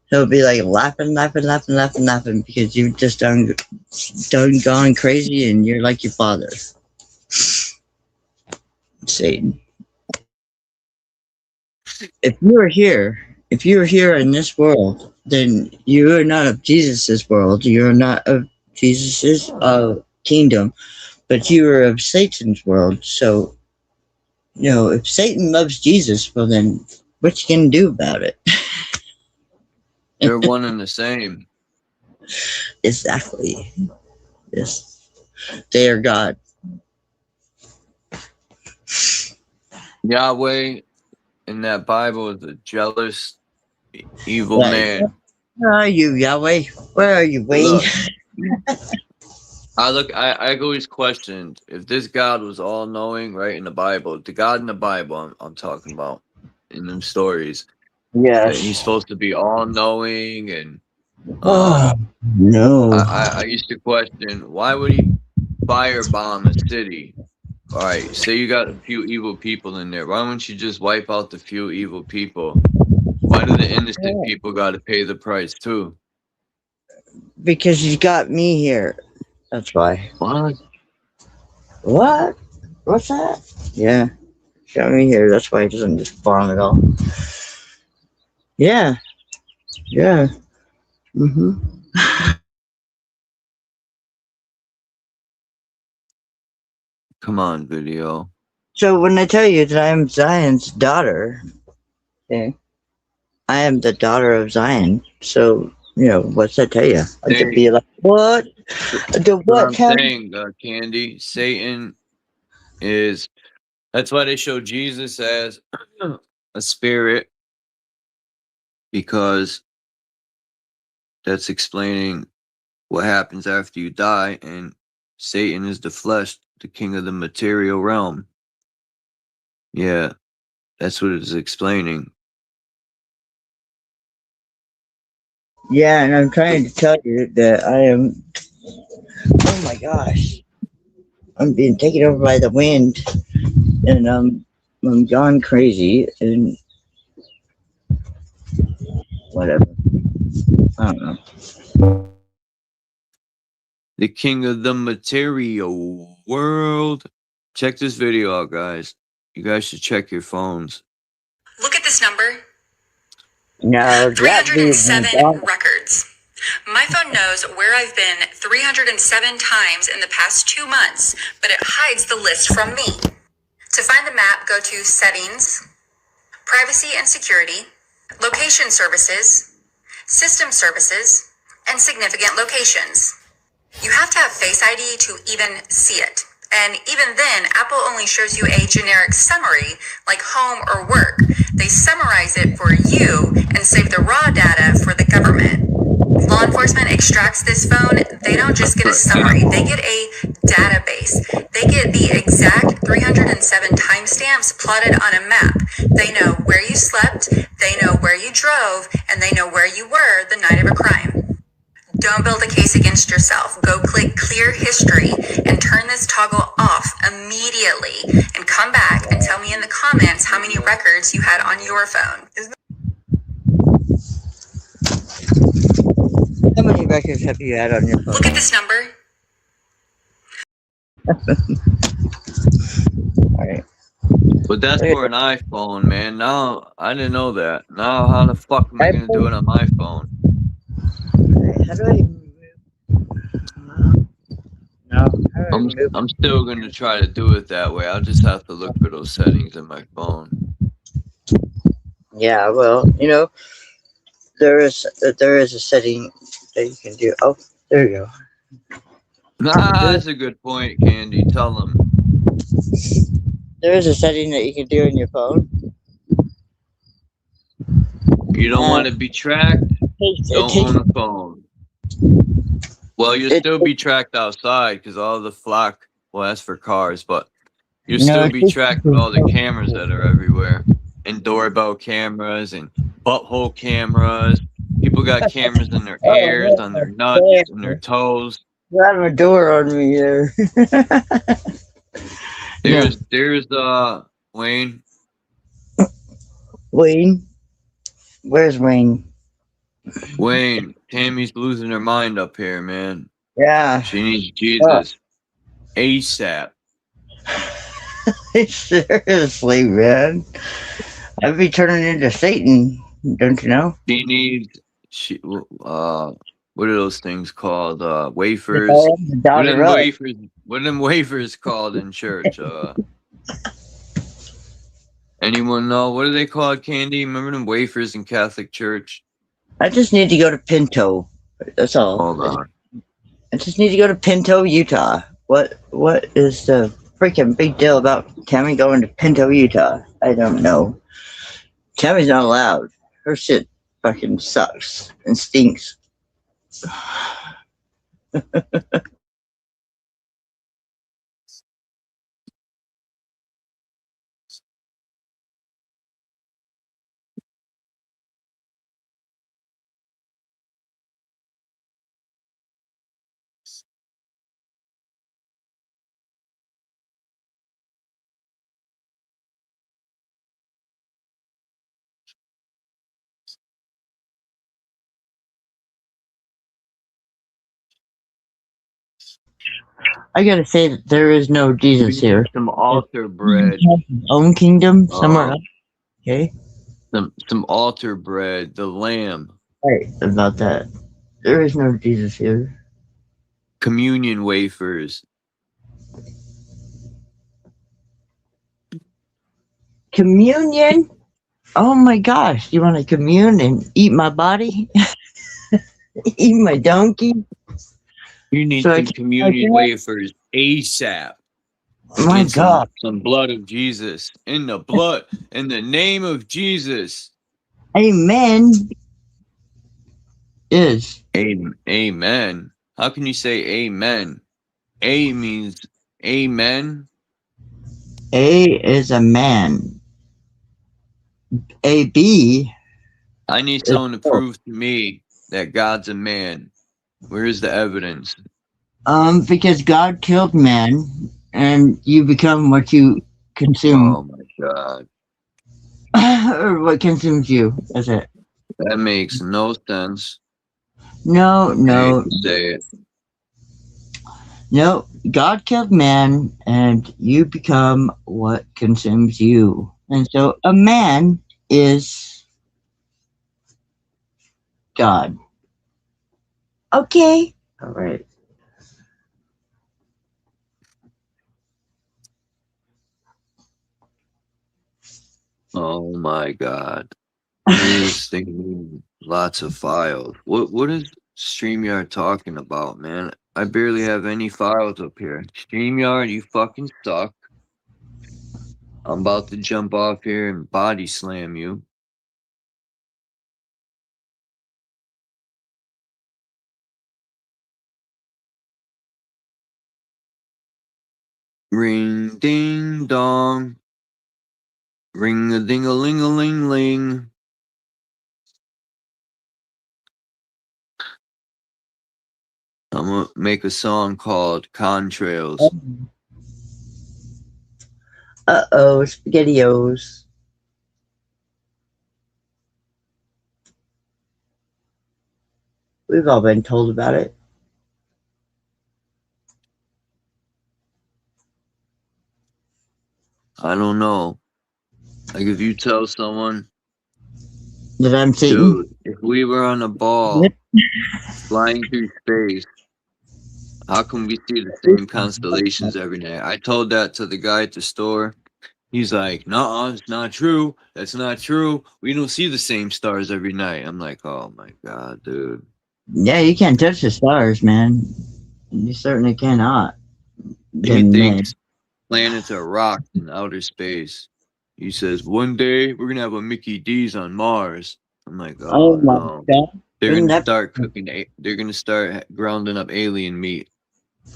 He'll be like laughing because you've just done gone crazy and you're like your father. Satan. If you are here in this world, then you are not of Jesus's world. You are not of Jesus's kingdom, but you are of Satan's world. So, if Satan loves Jesus, well then, what you gonna do about it? They're one and the same. Exactly. Yes. They are God. Yahweh in that Bible is a jealous, evil man. Where are you, Yahweh? Where are you, Wayne? I always questioned if this God was all knowing, right? In the Bible, the God in the Bible, I'm talking about in them stories, that he's Yes. supposed to be all knowing, and Oh, um, no. I used to question why would he firebomb a city? All right, say you got a few evil people in there. Why wouldn't you just wipe out the few evil people? Why do the innocent people got to pay the price too? Because he's got me here. That's why. What? What? What's that? Yeah. Got me here. That's why he doesn't just farm it all. Yeah. Yeah. Mm-hmm. Come on, video. So when I tell you that I am Zion's daughter, okay, I am the daughter of Zion. So, what's that tell you? I could be like, what? The What what, I'm Cal? saying, Candy, Satan is. That's why they show Jesus as a spirit, because that's explaining what happens after you die, and Satan is the flesh, the king of the material realm. Yeah, that's what it's explaining. Yeah, and I'm trying to tell you that I am. Oh my gosh. I'm being taken over by the wind, and I'm gone crazy, and whatever. I don't know. The king of the material world. Check this video out, guys. You guys should check your phones. Look at this number. No, that dude 307 records. My phone knows where I've been 307 times in the past 2 months, but it hides the list from me. To find the map, go to Settings, Privacy and Security, Location Services, System Services, and Significant Locations. You have to have Face ID to even see it. And even then, Apple only shows you a generic summary, like home or work. They summarize it for you and save the raw data for the government. Law enforcement extracts this phone. They don't just get a summary. They get a database. They get the exact 307 timestamps plotted on a map. They know where you slept, they know where you drove, and they know where you were the night of a crime. Don't build a case against yourself. Go click Clear History and turn this toggle off immediately, and come back and tell me in the comments how many records you had on your phone. How many records have you had on your phone? Look at this number. Alright. But that's for an iPhone, man. Now, I didn't know that. Now, how the fuck am I going to do it on my phone? How do I I'm still going to try to do it that way. I'll just have to look for those settings in my phone. Yeah, well, there is a setting that you can do. Oh, there you go. That's a good point, Candy. Tell them. There is a setting that you can do on your phone. You don't want to be tracked? Don't own a phone. Well, you'll still be tracked outside because all the flock, well, that's for cars, but you'll still be tracked with all the cameras that are everywhere. And doorbell cameras and butthole cameras. People got cameras in their ears, on their nuts, and their toes. You have a door on me there. There's Wayne. Wayne? Where's Wayne? Wayne, Tammy's losing her mind up here, man. Yeah. She needs Jesus. ASAP. Seriously, man. I'd be turning into Satan, don't you know? She needs, what are those things called? Wafers. What are them wafers called in church? Anyone know? What are they called, Candy? Remember them wafers in Catholic Church? I just need to go to Pinto. That's all. Hold on. I just need to go to Pinto, Utah. What is the freaking big deal about Tammy going to Pinto, Utah? I don't know. Tammy's not allowed. Her shit fucking sucks and stinks. I gotta say that there is no Jesus here. Some altar bread. He has his own kingdom somewhere else. Okay. Some altar bread, the lamb. Right about that. There is no Jesus here. Communion wafers. Communion? Oh my gosh, you want to commune and eat my body? Eat my donkey? You need So I some can't communion like wafers ASAP. that? My And God. some blood of Jesus. In the name of Jesus. Amen. Is. Amen. How can you say amen? A means amen. A is a man. AB. I need someone to prove to me that God's a man. Where is the evidence? Because God killed man, and you become what you consume, Oh my God. or what consumes you. That's it. That makes no sense. No, I no, hate to say it. no. God killed man, and you become what consumes you. And so, a man is God. Okay. All right. Oh my God. What is this thing? Lots of files. What is StreamYard talking about, man? I barely have any files up here. StreamYard, you fucking suck. I'm about to jump off here and body slam you. Ring ding dong. Ring a ding a ling a ling ling. I'm gonna make a song called Contrails. Uh-oh, SpaghettiOs. We've all been told about it. I don't know. Like if you tell someone That I'm Satan? dude, if we were on a ball flying through space, how can we see the same constellations every night? I told that to the guy at the store. He's like, "No, it's not true. That's not true. We don't see the same stars every night." I'm like, "Oh my God, dude." Yeah, you can't touch the stars, man. You certainly cannot. He Them men. thinks planets are rocks in outer space. He says, "One day we're gonna have a Mickey D's on Mars." I'm like, Oh "Oh my no." God. They're Bring gonna that. start cooking. They're gonna start grounding up alien meat.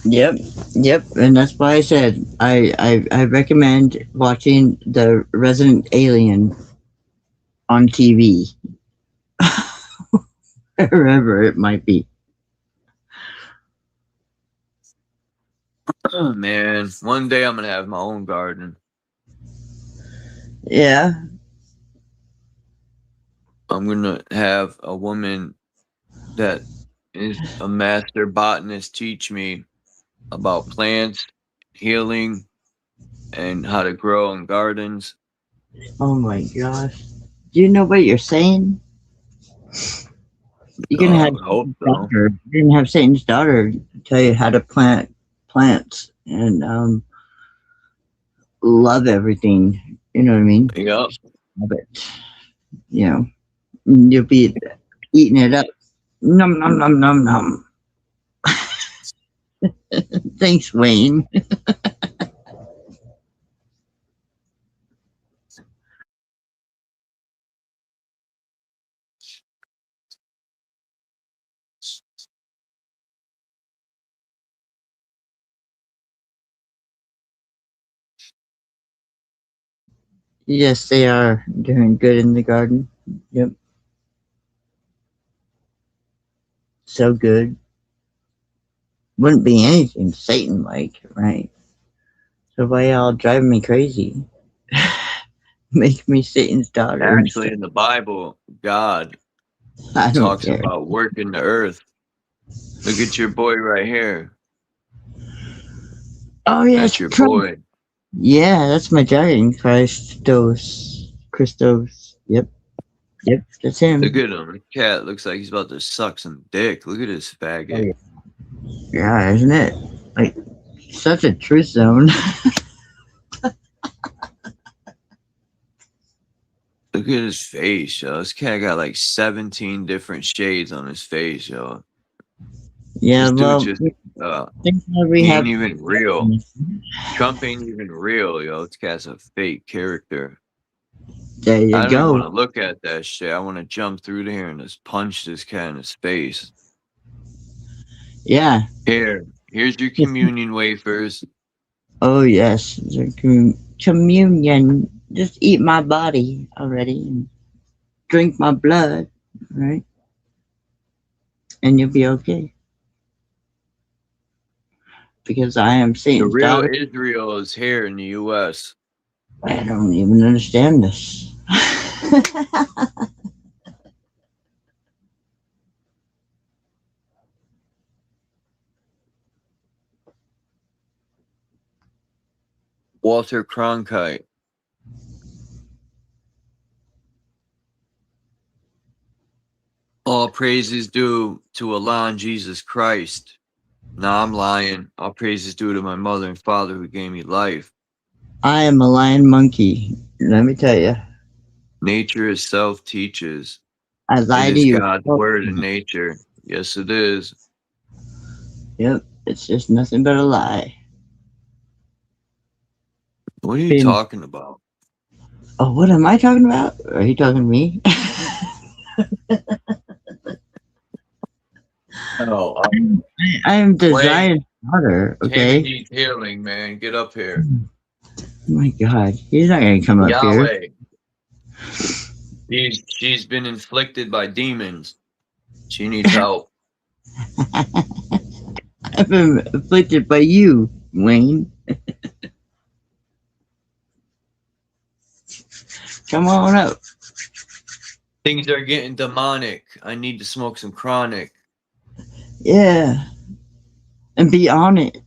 Yep, yep, and that's why I said I recommend watching the Resident Alien on TV, wherever it might be. Oh man, one day I'm gonna have my own garden. Yeah. I'm gonna have a woman that is a master botanist teach me about plants, healing, and how to grow in gardens. Oh my gosh. Do you know what you're saying? You're gonna I have would hope Satan's so. daughter. You're gonna have Satan's daughter tell you how to plant plants and love everything. You know what I mean? Yep. Love it. You know, you'll be eating it up. Num num num num num. Thanks, Wayne. Yes, they are doing good in the garden. Yep. So good. Wouldn't be anything Satan like, right? So why y'all driving me crazy? Make me Satan's daughter. Actually, in the Bible, God I don't talks care. about working the earth. Look at your boy right here. Oh yes, That's your boy. Yeah, that's my dragon, Christos. Yep, that's him. Look at him. The cat looks like he's about to suck some dick. Look at his Oh, faggot. yeah, isn't it? Like such a truth zone. Look at his face, yo. This cat got like 17 different shades on his face, yo. Yeah, This dude well, just we he have. ain't even real. Trump ain't even real, yo. This cat's a fake character. There you I don't even go. want to look at that shit. I want to jump through there and just punch this cat in his face. Yeah. Here's your communion wafers. Oh yes, communion. Just eat my body already and drink my blood, right? And you'll be okay. Because I am The Satan's real daughter. Israel is here in the U.S. I don't even understand this. Walter Cronkite. All praises due to Allah and Jesus Christ. Nah, I'm lying. All praises due to my mother and father who gave me life. I am a lion monkey. Let me tell you. Nature itself teaches. I lie It to is you. God's word in nature. Yes, it is. Yep, it's just nothing but a lie. What are you talking about? Oh, what am I talking about? Are you talking to me? No, I am the Zion's daughter, okay? Tammy needs healing, man. Get up here. Oh my God, he's not gonna come up here. She's been inflicted by demons. She needs help. I've been afflicted by you, Wayne. Come on up. Things are getting demonic. I need to smoke some chronic. Yeah. And be on it.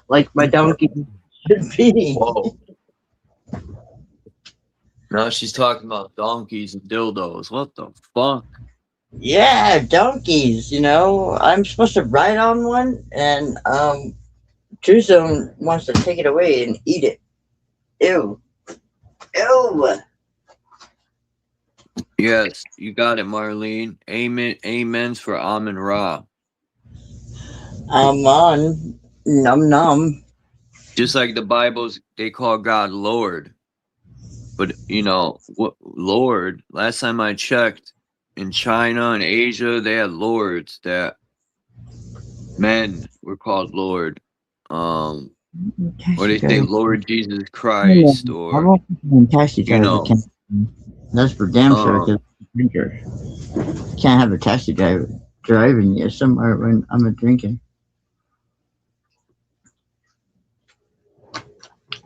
Like my donkey should be. Whoa. Now she's talking about donkeys and dildos. What the fuck? Yeah, donkeys, you know. I'm supposed to ride on one and True Zone wants to take it away and eat it. Ew. Ew. Yes, you got it, Marlene. Amen. Amens for Amen Ra. On. Num num. Just like the Bibles, they call God Lord. But, you know, what Lord, last time I checked, in China and Asia, they had lords that men were called Lord. Or they say Lord Jesus Christ, or, I won't taxi you driver. know. That's for damn sure, because I'm a drinker. Can't have a taxi driver driving you somewhere when I'm a drinker.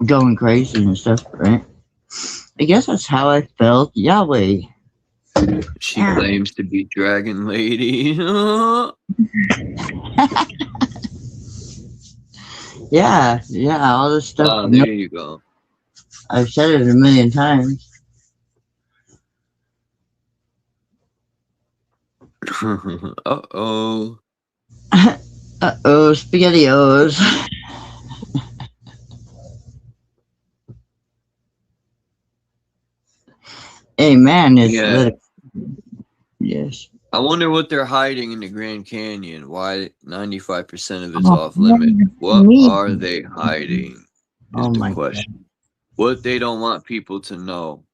Going crazy and stuff, right? I guess that's how I felt. Yahweh. She claims to be Dragon Lady. Yeah, all this stuff. Oh, there you go. I've said it a million times. Uh-oh. Uh-oh, SpaghettiOs. Hey, man, it's lit. Yes. I wonder what they're hiding in the Grand Canyon. Why 95% of it's off limit? What are they hiding? Is the question. God. What they don't want people to know.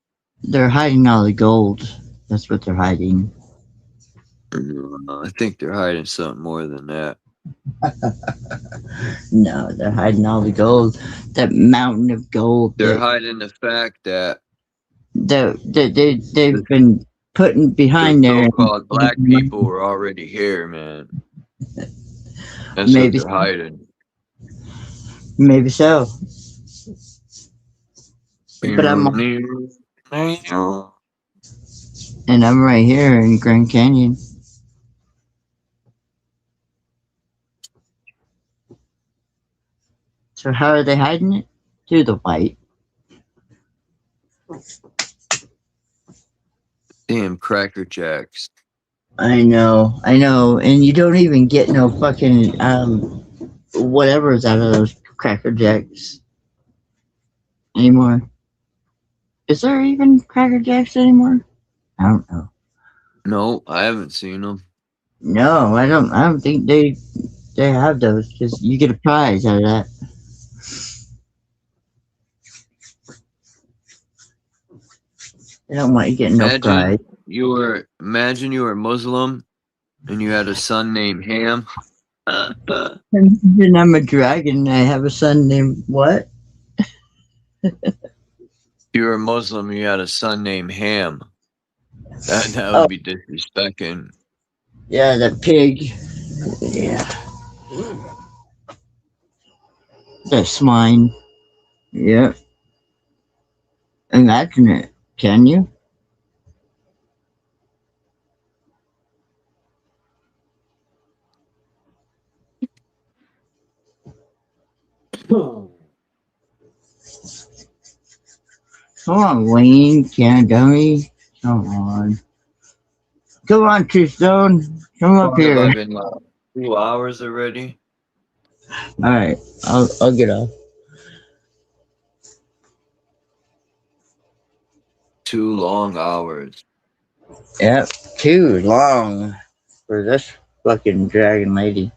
They're hiding all the gold. That's what they're hiding. I think they're hiding something more than that. No, they're hiding all the gold. That mountain of gold. They're hiding the fact that they've been putting behind there. So-called black people were already here, man. That's what they're hiding. Maybe so. But and I'm right here in Grand Canyon. So how are they hiding it? Through the white. Damn Cracker Jacks. I know, and you don't even get no fucking whatever's out of those Cracker Jacks anymore. Is there even Cracker Jacks anymore? I don't know. No, I haven't seen them. No, I don't think they have those because you get a prize out of that. They don't want you getting no prize. Imagine you were Muslim and you had a son named Ham. And I'm a dragon. I have a son named what? You were Muslim and you had a son named Ham. That Oh, would be disrespecting. yeah, the pig. Yeah, the swine. Yeah, imagine it. Can you? Come on, Wayne, can't dummy. Come on. Come on, Two-Stone. Come up What have here. I been like 2 hours already? Alright, I'll get off. 2 long hours. Yep, too long for this fucking dragon lady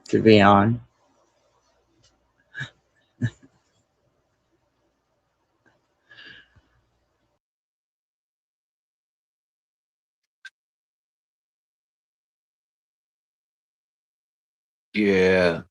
to be on. Yeah.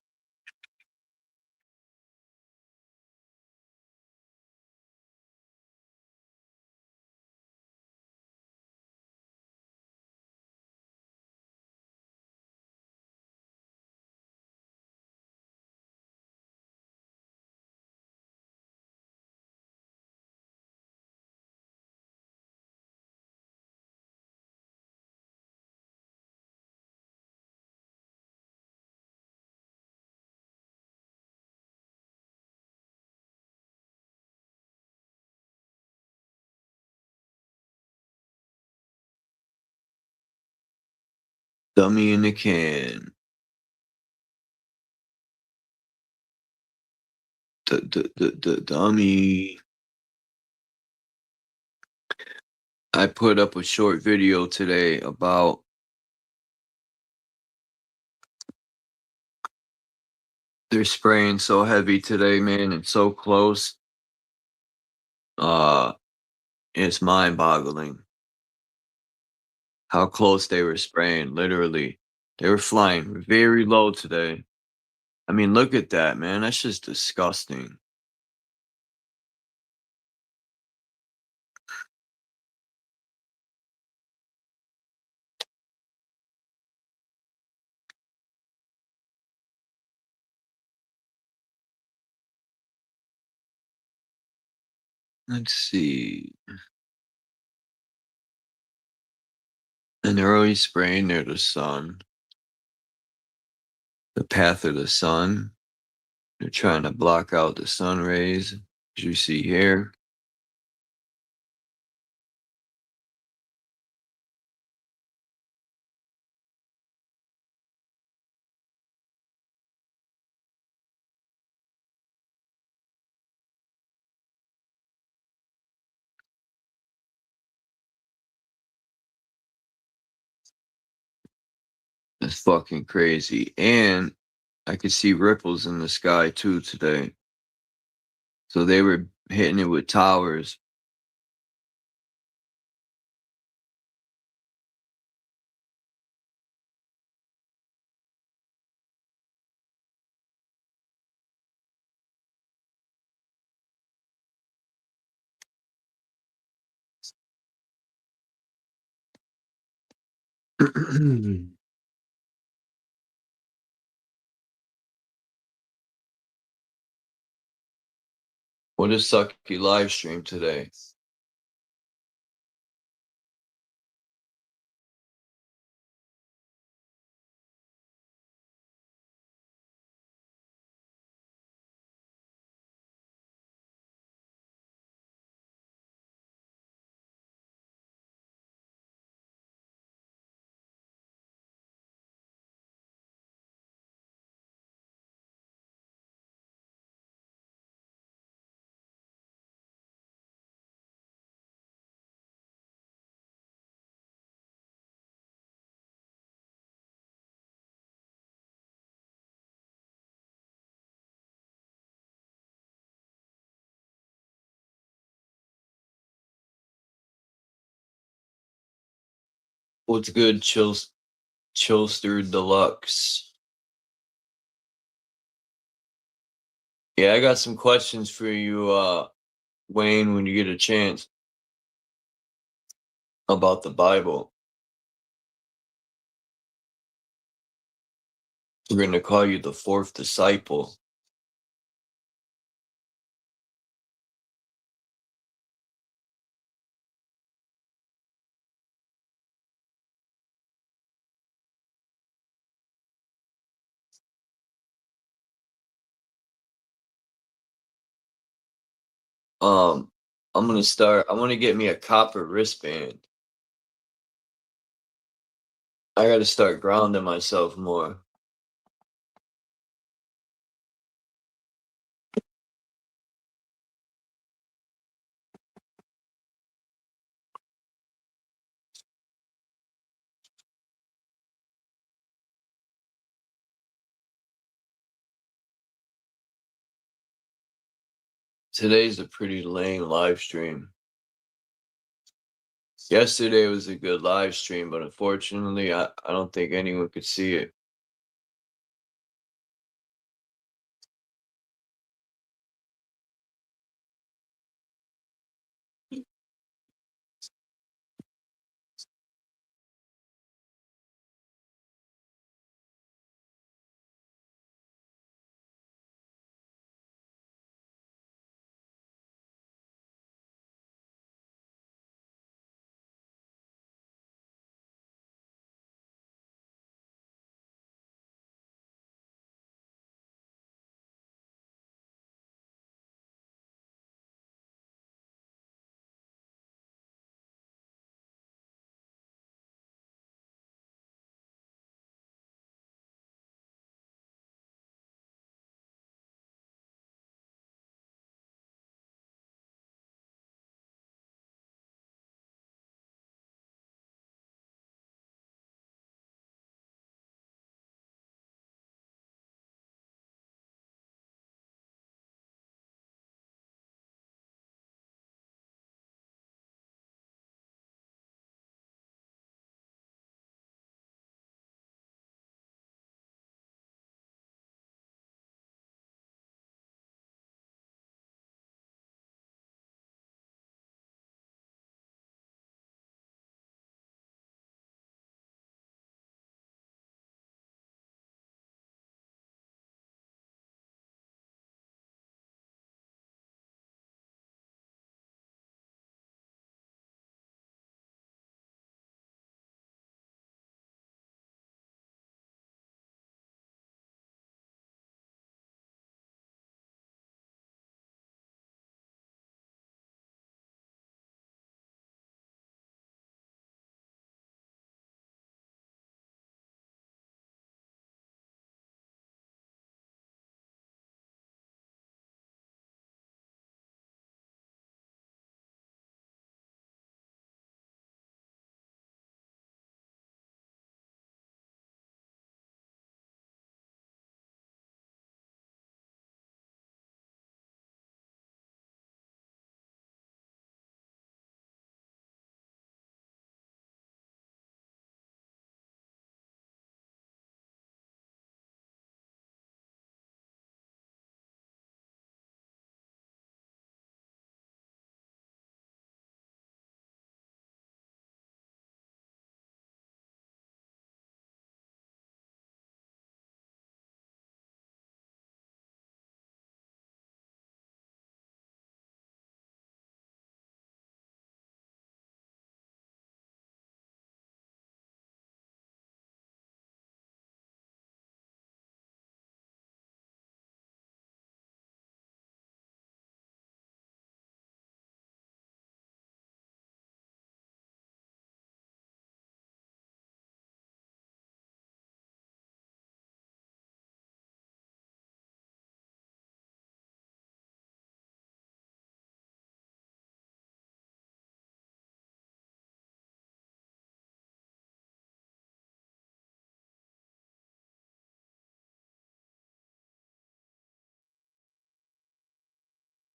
Dummy in the can. The dummy. I put up a short video today about they're spraying so heavy today, man. It's so close. It's mind-boggling how close they were spraying. Literally, they were flying very low today. I mean, look at that, man. That's just disgusting. Let's see. And they're always spraying near the sun. The path of the sun. They're trying to block out the sun rays, as you see here. It's fucking crazy. And I could see ripples in the sky too today. So they were hitting it with towers. What a sucky live stream today. What's good, Chillster Deluxe? Yeah, I got some questions for you, Wayne, when you get a chance about the Bible. We're going to call you the fourth disciple. I'm going to start. I want to get me a copper wristband. I got to start grounding myself more. Today's a pretty lame live stream. Yesterday was a good live stream, but unfortunately, I don't think anyone could see it.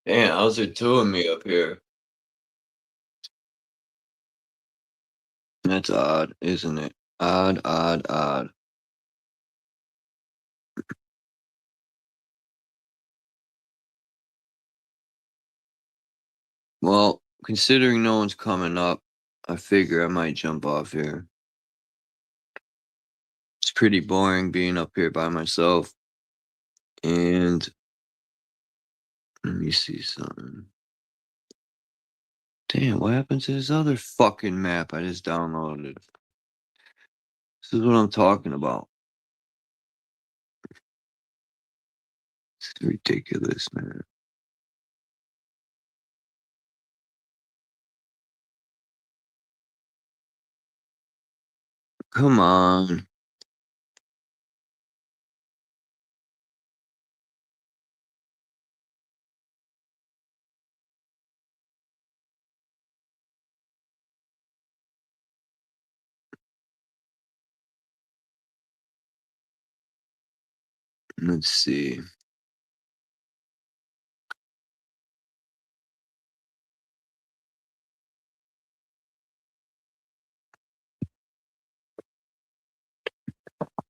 Damn, how's it two of me up here? That's odd, isn't it? Odd, odd, odd. Well, considering no one's coming up, I figure I might jump off here. It's pretty boring being up here by myself. And let me see something. Damn, what happened to this other fucking map I just downloaded? This is what I'm talking about. It's ridiculous, man. Come on. Let's see.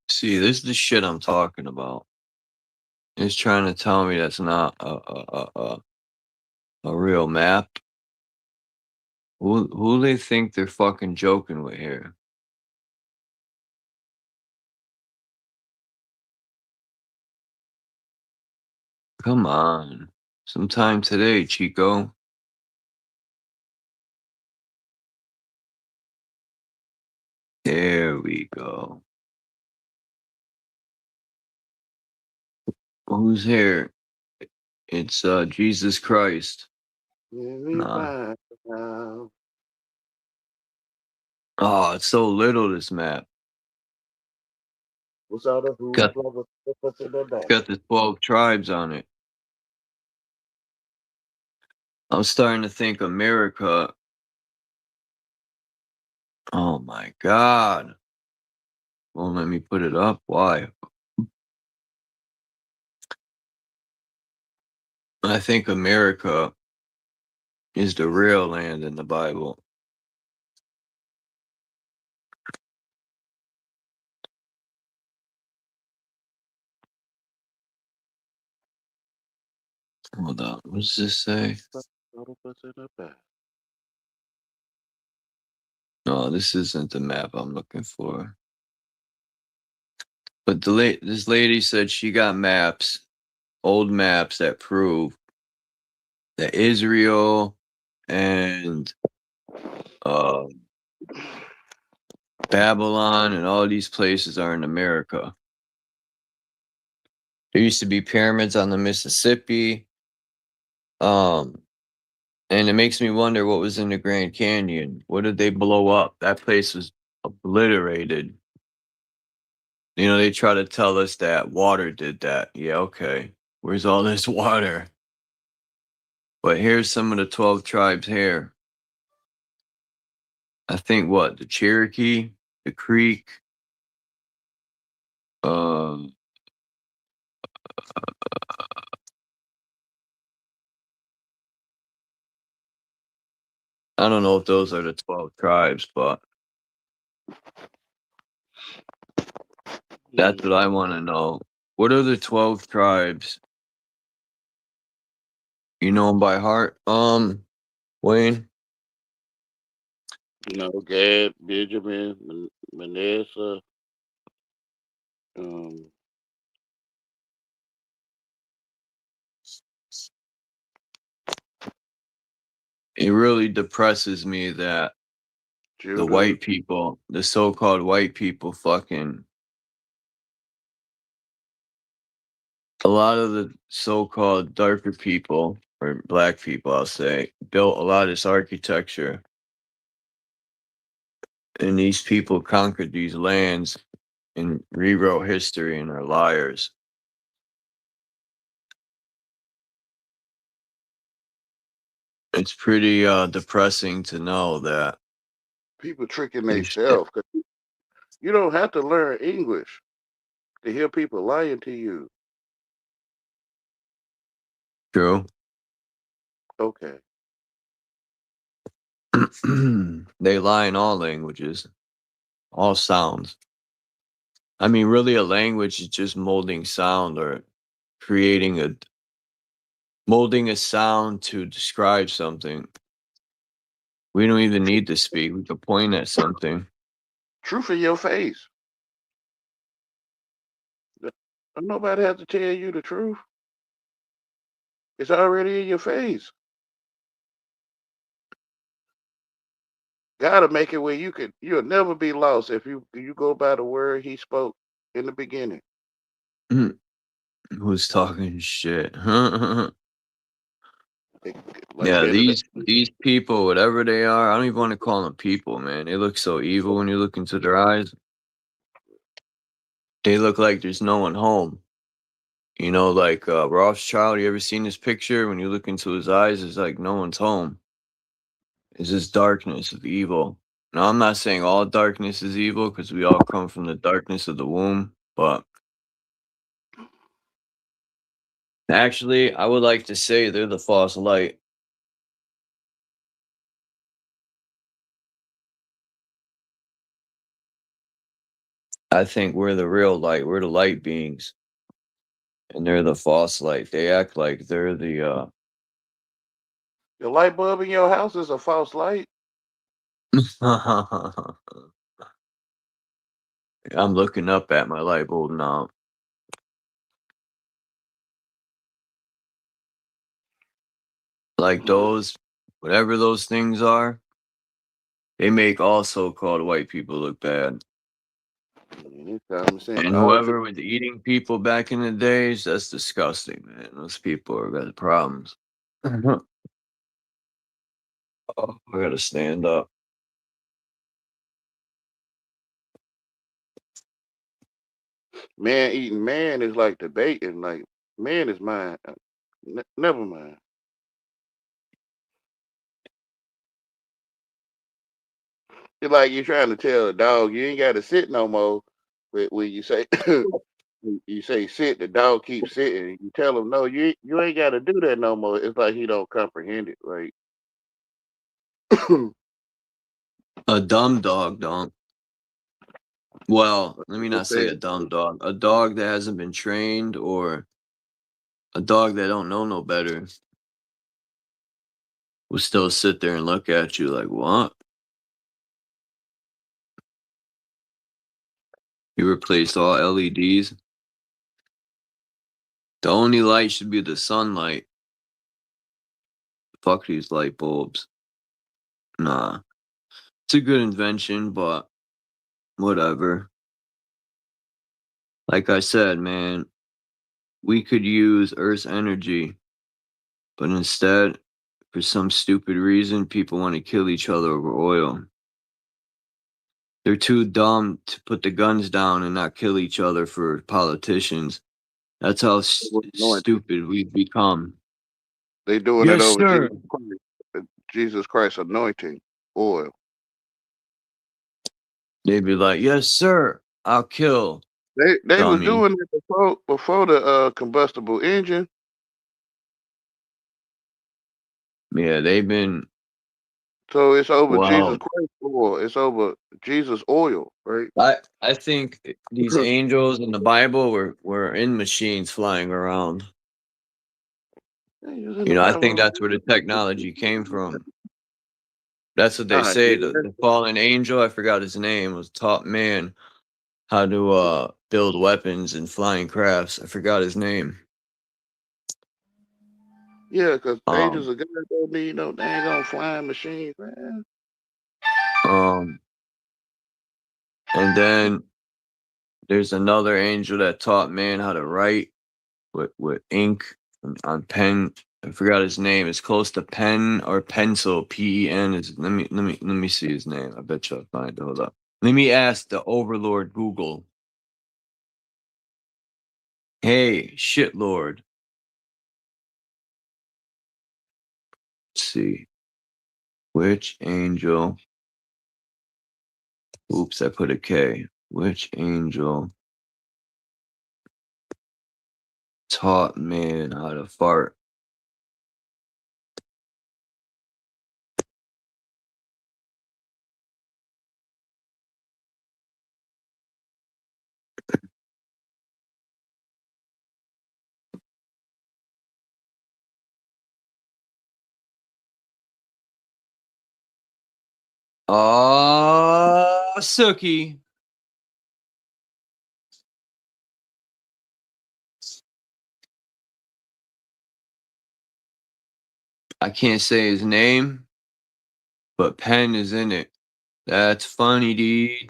See, this is the shit I'm talking about. It's trying to tell me that's not a real map. Who they think they're fucking joking with here? Come on. Sometime today, Chico. There we go. Who's here? It's Jesus Christ. Nah. Oh, it's so little, this map. Got, it's got the 12 tribes on it. I'm starting to think America. Oh my God. Won't let me put it up. Why? I think America is the real land in the Bible. Hold on. What does this say? No, this isn't the map I'm looking for. But this lady said she got maps, old maps that prove that Israel and Babylon and all these places are in America. There used to be pyramids on the Mississippi. And it makes me wonder what was in the Grand Canyon. What did they blow up? That place was obliterated. You know, they try to tell us that water did that. Yeah, okay. Where's all this water? But here's some of the 12 tribes here. I think what? The Cherokee, the Creek, I don't know if those are the 12 tribes, but that's what I want to know. What are the 12 tribes? You know them by heart? Wayne? Gad, Benjamin, Manasseh, It really depresses me that Judah. the white people, the so-called white people, fucking a lot of the so-called darker people or black people, I'll say, built a lot of this architecture, and these people conquered these lands and rewrote history, and are liars. It's pretty depressing to know that People tricking themselves. You don't have to learn English to hear people lying to you. True. Okay. They lie in all languages, all sounds. I mean, really, a language is just molding sound or molding a sound to describe something. We don't even need to speak. We can point at something. Truth in your face. Nobody has to tell you the truth. It's already in your face. Gotta make it where you'll never be lost if you go by the word he spoke in the beginning. Who's talking shit? Yeah, Benedict. these people, whatever they are, I don't even want to call them people, man. They look so evil when you look into their eyes. They look like there's no one home. You know, like Rothschild, you ever seen this picture? When you look into his eyes, it's like no one's home. It's just darkness of evil. Now, I'm not saying all darkness is evil because we all come from the darkness of the womb, but actually, I would like to say they're the false light. I think we're the real light. We're the light beings. And they're the false light. They act like they're the The light bulb in your house is a false light. I'm looking up at my light bulb now. Like those, whatever those things are, they make all so-called white people look bad. And whoever was eating people back in the days, that's disgusting, man. Those people are got problems. Oh, I gotta stand up. Man eating man is like debating. Like man is mine. Never mind. It's like you're trying to tell a dog you ain't got to sit no more. But when you say you say sit, the dog keeps sitting. You tell him no, you ain't got to do that no more. It's like he don't comprehend it. Like A dumb dog don't. Well, let me not say a dumb dog. A dog that hasn't been trained or a dog that don't know no better will still sit there and look at you like, what? You replaced all LEDs? The only light should be the sunlight. Fuck these light bulbs. Nah. It's a good invention, but whatever. Like I said, man, we could use Earth's energy, but instead, for some stupid reason, people want to kill each other over oil. They're too dumb to put the guns down and not kill each other for politicians. That's how stupid we've become. they doing it Yes, over sir. Jesus Christ anointing oil. They'd be like, yes, sir, I'll kill. They was Dummy. doing it before the combustible engine. Yeah, they've been. So it's over Jesus Wow. Christ oil. It's over Jesus oil, right? I think these angels in the Bible were in machines flying around. You know, I think that's where the technology came from. That's what they say. The fallen angel, I forgot his name, was taught man how to build weapons and flying crafts. I forgot his name. Yeah, because angels of God don't need no dang on flying machines, man. And then there's another angel that taught man how to write with ink on pen. I forgot his name. It's close to pen or pencil. PEN is. Let me see his name. I bet you I'll find it. Hold up. Let me ask the Overlord Google. Hey, shit lord. Let's see. Which angel? Oops, I put a K. Which angel taught man how to fart? Suki. I can't say his name, but Penn is in it. That's funny, dude.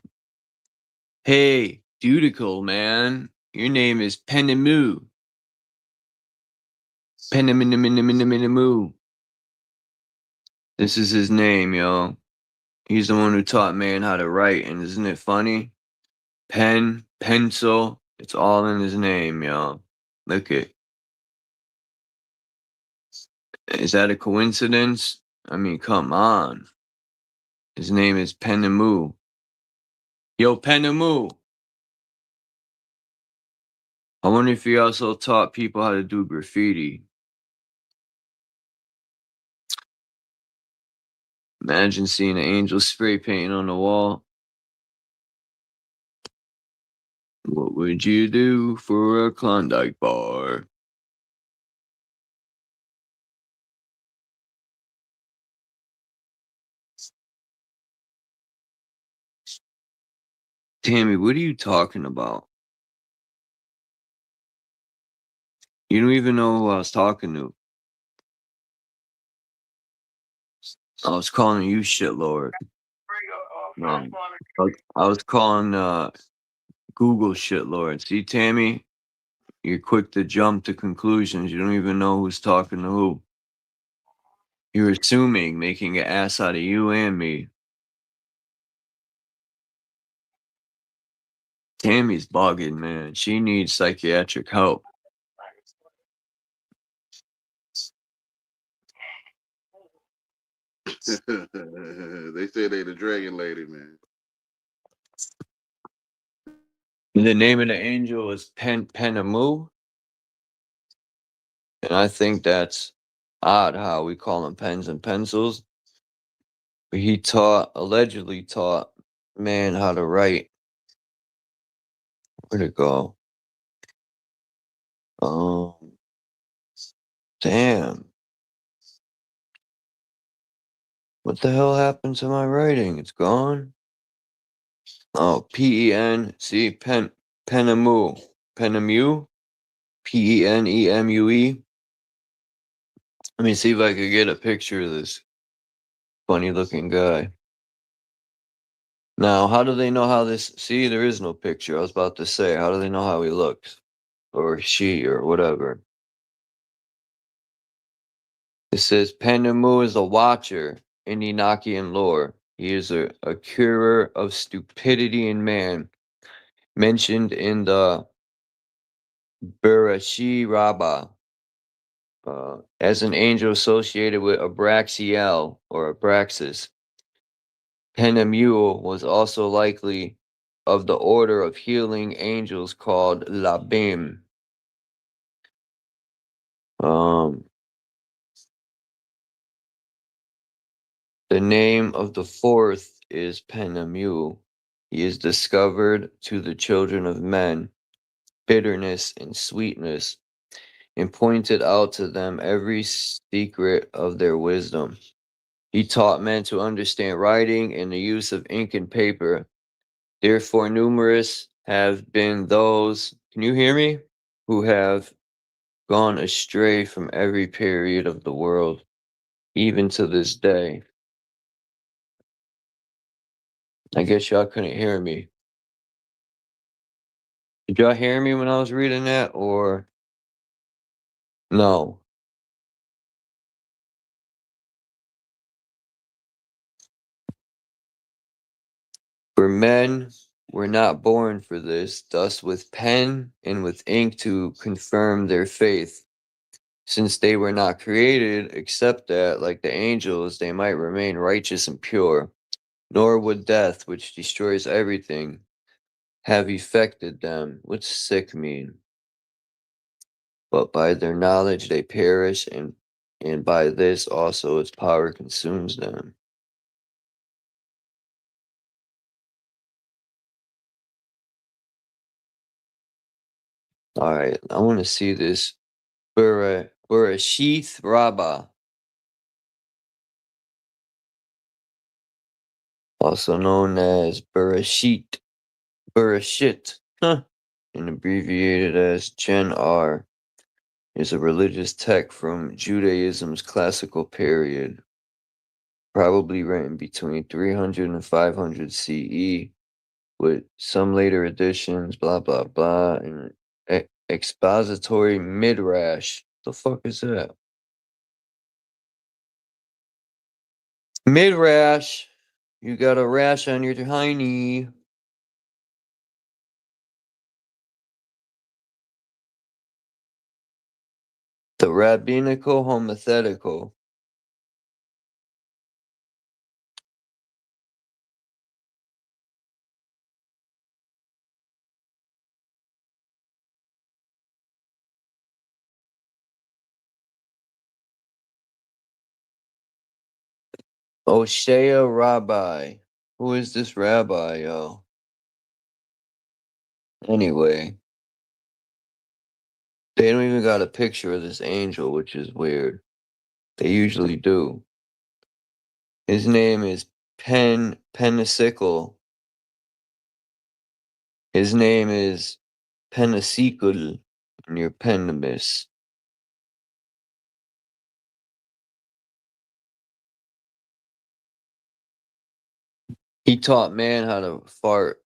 Hey, Dudicle, man. Your name is Penamu. Penamu. This is his name, yo. He's the one who taught man how to write, and isn't it funny? Pen, pencil, it's all in his name, yo. Look it. Is that a coincidence? I mean, come on. His name is Penamu. Yo, Penamu. I wonder if he also taught people how to do graffiti. Imagine seeing an angel spray painting on the wall. What would you do for a Klondike bar? Tammy, what are you talking about? You don't even know who I was talking to. I was calling you shitlord. I was calling Google shitlord. See, Tammy, you're quick to jump to conclusions. You don't even know who's talking to who. You're assuming, making an ass out of you and me. Tammy's bugging, man. She needs psychiatric help. They said they the dragon lady, man. The name of the angel is Penamu. And I think that's odd how we call him pens and pencils. But he allegedly taught man how to write. Where'd it go? Damn. What the hell happened to my writing? It's gone? Oh, P-E-N, see, Penamu. Penamu? Penemue? Let me see if I could get a picture of this funny looking guy. Now, how do they know how this... See, there is no picture. I was about to say, how do they know how he looks? Or she, or whatever. It says, Penamu is a watcher in Enochian lore. He is a curer of stupidity in man, mentioned in the Bereshit Rabbah, as an angel associated with Abraxiel or Abraxas. Penamuel was also likely of the order of healing angels called Labim. The name of the fourth is Penamuel. He is discovered to the children of men bitterness and sweetness, and pointed out to them every secret of their wisdom. He taught men to understand writing and the use of ink and paper. Therefore, numerous have been those, can you hear me? Who have gone astray from every period of the world, even to this day. I guess y'all couldn't hear me. Did y'all hear me when I was reading that, or no? For men were not born for this, thus with pen and with ink to confirm their faith, since they were not created, except that, like the angels, they might remain righteous and pure, nor would death, which destroys everything, have affected them. What's sick mean? But by their knowledge they perish, and by this also its power consumes them. Alright, I want to see this Bereshith Rabbah. also known as Bereshit, and abbreviated as Gen R, is a religious text from Judaism's classical period, probably written between 300 and 500 CE, with some later additions, blah blah blah, and expository midrash. The fuck is that? Midrash. You got a rash on your hiney. The rabbinical homethetical. Oshea Rabbi. Who is this rabbi, yo? Anyway, they don't even got a picture of this angel, which is weird. They usually do. His name is Penicicle. His name is Penicicle near Pendamis. He taught man how to fart.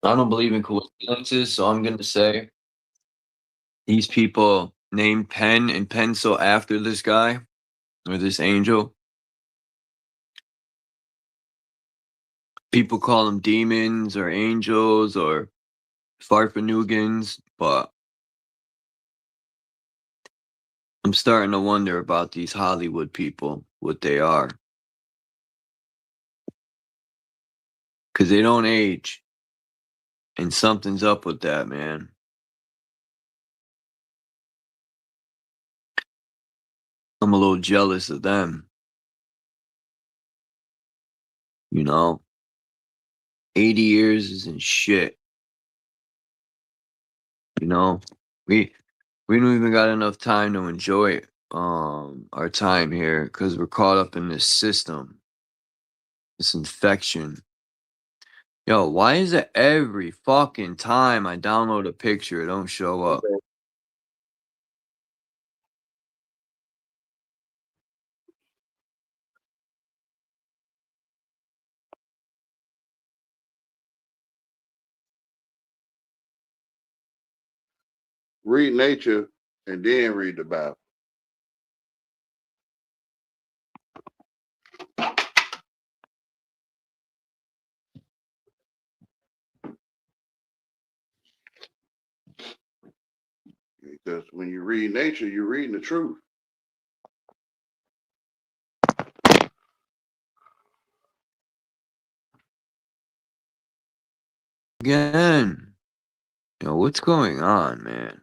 I don't believe in coincidences, so I'm going to say these people named pen and pencil after this guy or this angel. People call them demons or angels or farfanugans, but I'm starting to wonder about these Hollywood people, what they are. Because they don't age. And something's up with that, man. I'm a little jealous of them. You know? 80 years isn't shit. You know? We don't even got enough time to enjoy our time here because we're caught up in this system. This infection. Yo, why is it every fucking time I download a picture, it don't show up? Read nature and then read the Bible. Because when you read nature, you're reading the truth. Again. Yo, what's going on, man?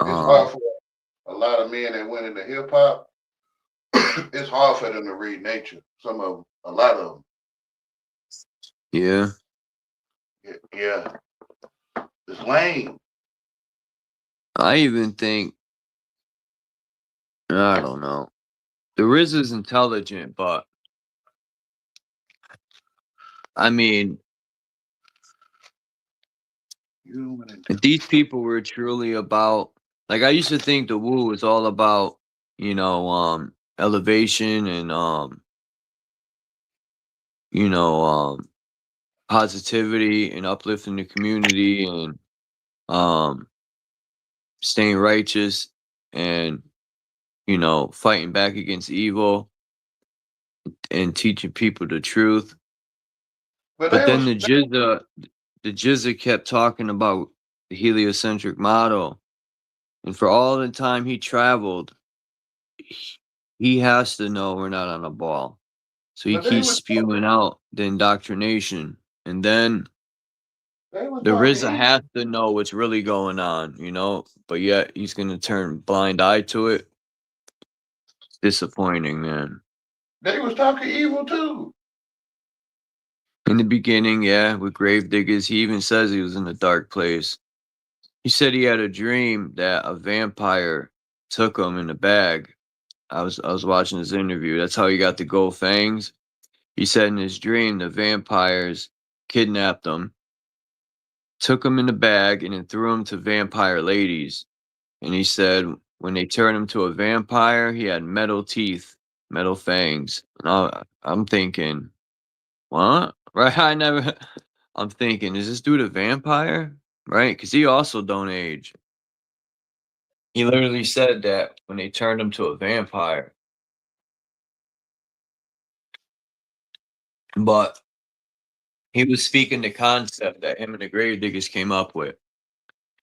It's hard for a lot of men that went into hip hop. It's hard for them to read nature. Some of them, a lot of them. Yeah. Yeah. It's lame. I even think, I don't know. The Riz is intelligent, but I mean, if these people were truly about, like, I used to think the Woo was all about, you know, elevation and, you know, positivity and uplifting the community and, staying righteous and, you know, fighting back against evil and teaching people the truth. But then the Jizza kept talking about the heliocentric model. And for all the time he traveled, he has to know we're not on a ball. So he keeps spewing out the indoctrination. And then the RZA has to know what's really going on, you know? But yet he's going to turn blind eye to it. Disappointing, man. They was talking evil too. In the beginning, yeah, with Gravediggers, he even says he was in a dark place. He said he had a dream that a vampire took him in a bag. I was watching his interview. That's how he got the gold fangs. He said in his dream the vampires kidnapped him, took him in a bag, and then threw him to vampire ladies. And he said when they turned him to a vampire, he had metal teeth, metal fangs. And I'm thinking, what? Right? I'm thinking, is this dude a vampire? Right? Because he also don't age. He literally said that when they turned him to a vampire. But he was speaking the concept that him and the Gravediggers came up with.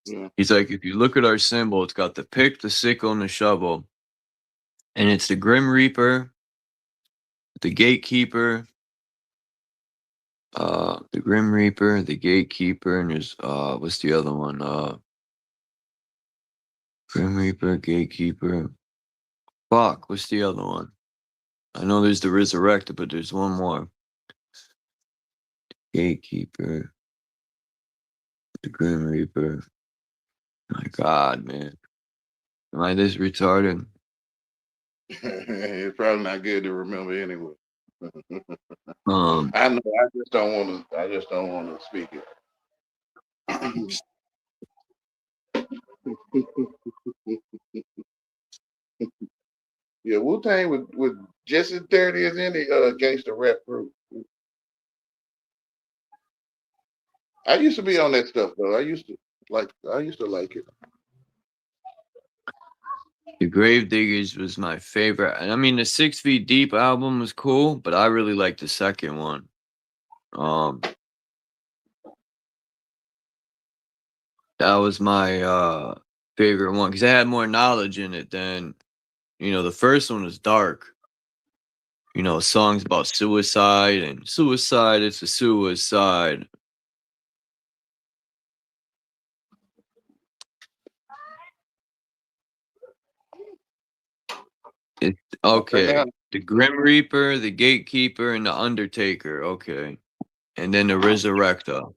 Yeah. He's like, if you look at our symbol, it's got the pick, the sickle, and the shovel. And it's the Grim Reaper, the Gatekeeper, the Grim Reaper, the Gatekeeper, and there's what's the other one? Grim Reaper, Gatekeeper. Fuck, what's the other one? I know there's the Resurrector, but there's one more. Gatekeeper, the Grim Reaper. My God, man. Am I this retarded? It's probably not good to remember anyway. Um, I know. I just don't want to. I just don't want to speak it. Yeah, Wu Tang was just as dirty as any gangster rap group. I used to be on that stuff though. I used to like it. the Gravediggers was my favorite. And I mean, the 6 Feet Deep album was cool, but I really liked the second one. That was my favorite one because it had more knowledge in it than, the first one was dark. Songs about suicide and suicide, it's a suicide. Okay. The Grim Reaper, the Gatekeeper, and the Undertaker. Okay. And then the Resurrector.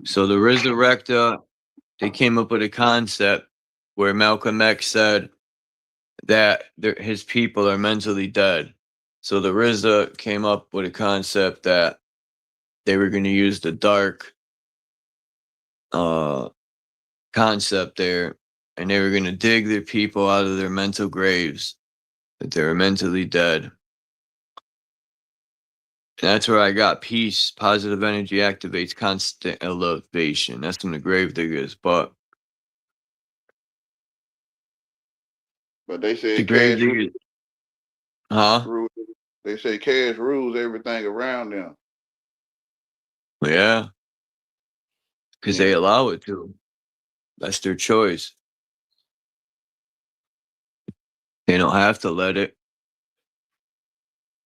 So the Resurrector, they came up with a concept where Malcolm X said that his people are mentally dead. So the RZA came up with a concept that they were going to use the dark concept there, and they were going to dig their people out of their mental graves, that they were mentally dead. And that's where I got peace. Positive energy activates constant elevation. That's from the Gravediggers. But they say the Gravediggers, they say cash rules everything around them. Yeah. Because they allow it to. That's their choice. They don't have to let it.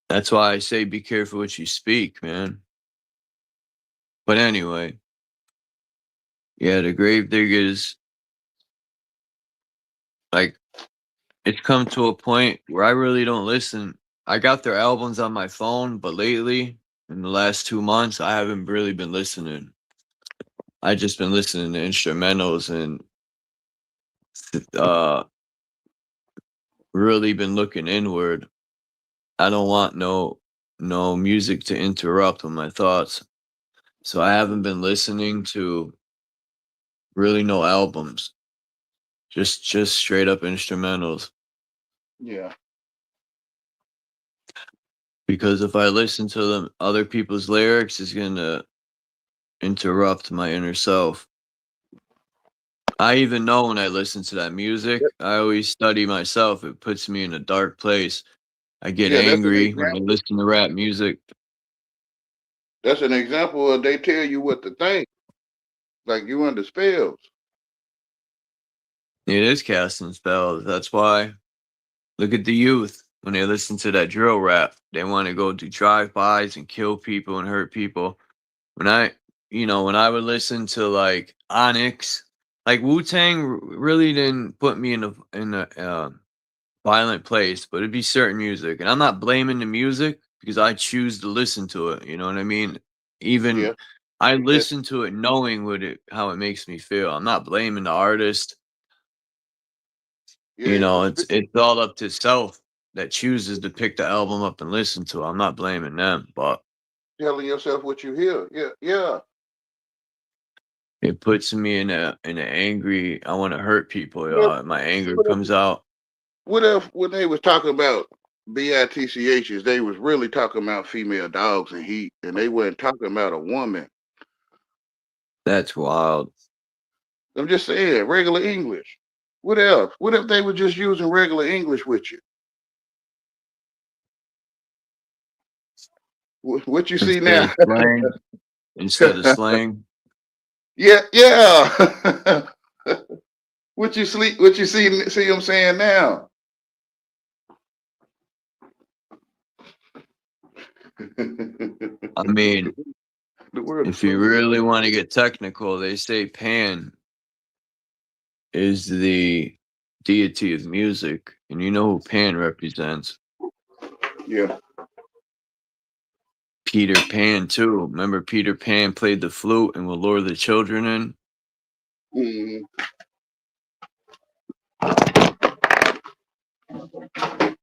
That's why I say be careful what you speak, man. But anyway, yeah, the Gravediggers, like, it's come to a point where I really don't listen. I got their albums on my phone, but lately, in the last 2 months, I haven't really been listening. I just been listening to instrumentals and really been looking inward. I don't want no music to interrupt with my thoughts. So I haven't been listening to really no albums. Just straight up instrumentals. Yeah. Because if I listen to them other people's lyrics, it's gonna interrupt my inner self. I even know when I listen to that music, I always study myself. It puts me in a dark place. I get angry when I listen to rap music. That's an example of they tell you what to think. Like you under spells. It is casting spells. That's why. Look at the youth. When they listen to that drill rap, they want to go do drive-bys and kill people and hurt people. When I would listen to like Onyx, like Wu-Tang really didn't put me in a violent place, but it'd be certain music. And I'm not blaming the music because I choose to listen to it. You know what I mean? Even Yeah. I That's listen to it knowing how it makes me feel. I'm not blaming the artist. yeah. It's all up to self that chooses to pick the album up and listen to it. I'm not blaming them, but Telling yourself what you hear. Yeah, yeah. it puts me in an angry. I want to hurt people, What if, y'all. My anger what if, comes out. what if when they was talking about bitchs, they was really talking about female dogs and heat, and they weren't talking about a woman. That's wild. I'm just saying, regular English. What else? What if they were just using regular English with you? What you see Instead now? of slang, instead of slang. Yeah, yeah. What you sleep? What you see them saying now? I mean, The word is if you so. really want to get technical, they say Pan is the deity of music, and you know who Pan represents? Yeah. Peter Pan too. Remember Peter Pan played the flute and will lure the children in? Mm-hmm.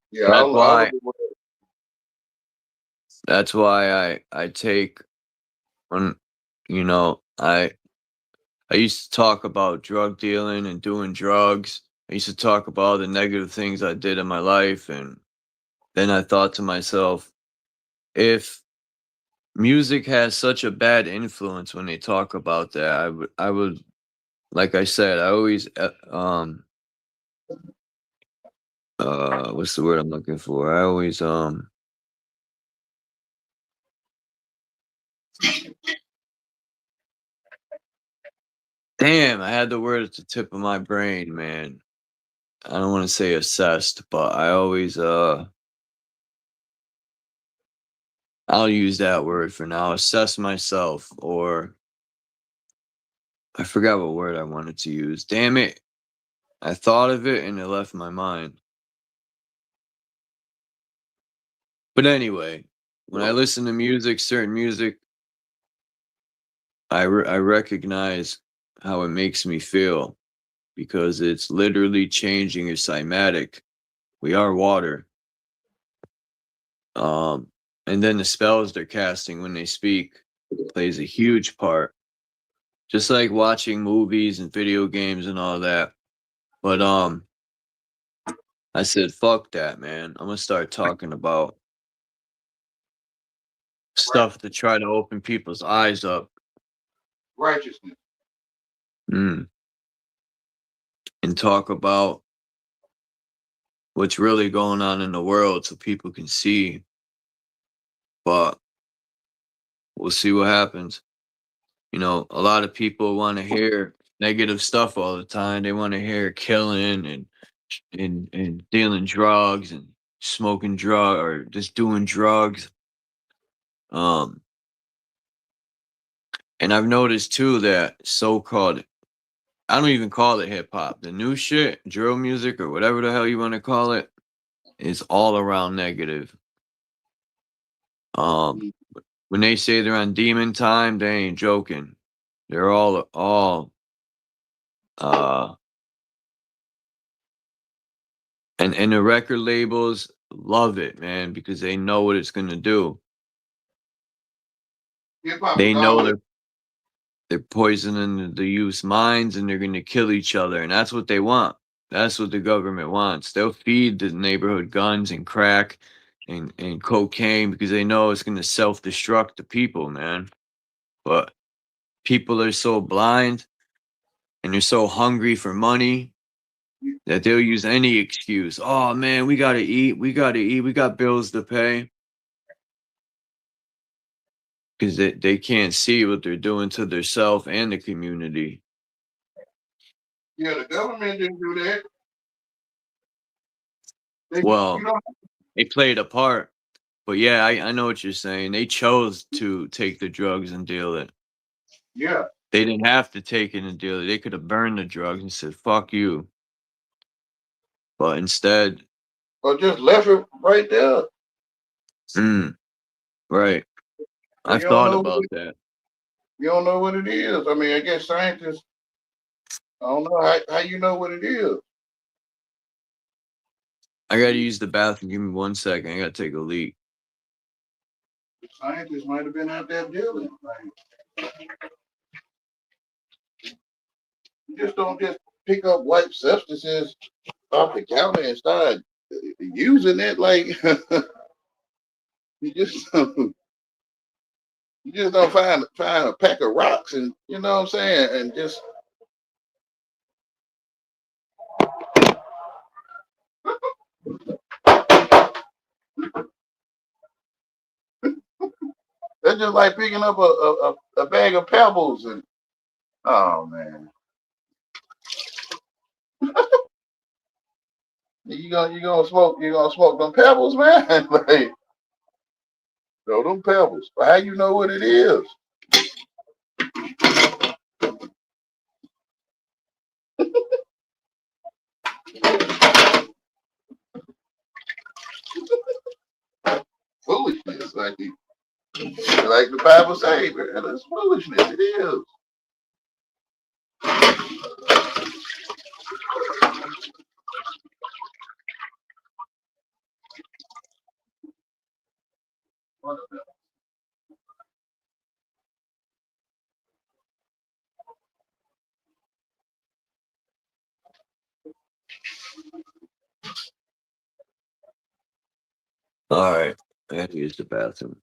Yeah. That's All of why the words. that's why I take when I used to talk about drug dealing and doing drugs. I used to talk about all the negative things I did in my life, and then I thought to myself, if music has such a bad influence when they talk about that, I would like I said, I always what's the word I'm looking for? I always damn, I had the word at the tip of my brain, man. I don't want to say assessed, but I always I'll use that word for now. Assess myself, or I forgot what word I wanted to use. Damn it. I thought of it and it left my mind. But anyway, when I listen to music, certain music, I recognize how it makes me feel because it's literally changing a cymatic. We are water. Um, and then the spells they're casting when they speak plays a huge part. Just like watching movies and video games and all that. But I said, fuck that, man. I'm gonna start talking about stuff to try to open people's eyes up. Righteousness. And talk about what's really going on in the world so people can see. But we'll see what happens. A lot of people want to hear negative stuff all the time. They want to hear killing and dealing drugs and smoking drug or just doing drugs. And I've noticed too that so-called, I don't even call it hip hop. The new shit, drill music or whatever the hell you want to call it, is all around negative. When they say they're on demon time, they ain't joking. They're all and the record labels love it, man, because they know what it's gonna do. Hip hop They is know always. they're poisoning the youth's minds and they're gonna kill each other, and that's what they want. That's what the government wants. They'll feed the neighborhood guns and crack and cocaine because they know it's gonna self-destruct the people, man. But people are so blind and they're so hungry for money that they'll use any excuse. Oh man, we gotta eat. We gotta eat. We got bills to pay. Because they can't see what they're doing to themselves and the community. Yeah, the government didn't do that. Well, they played a part. But yeah, I know what you're saying. They chose to take the drugs and deal it. Yeah. They didn't have to take it and deal it. They could have burned the drugs and said, fuck you. But instead. Or just left it right there. Right. So I you don't thought know about that. you don't know what it is. I mean, I guess scientists. I don't know how you know what it is. I gotta use the bathroom. Give me 1 second. I gotta take a leak. Scientists might have been out there dealing. Like, you just don't just pick up white substances off the counter and start using it. Like you just you just don't find a pack of rocks and you know what I'm saying, and just that's just like picking up a bag of pebbles and oh man, you gonna smoke them pebbles, man. Like throw them pebbles. But how you know what it is? Foolishness, like the Bible says, man. It's foolishness. It is. All right. I gotta use the bathroom.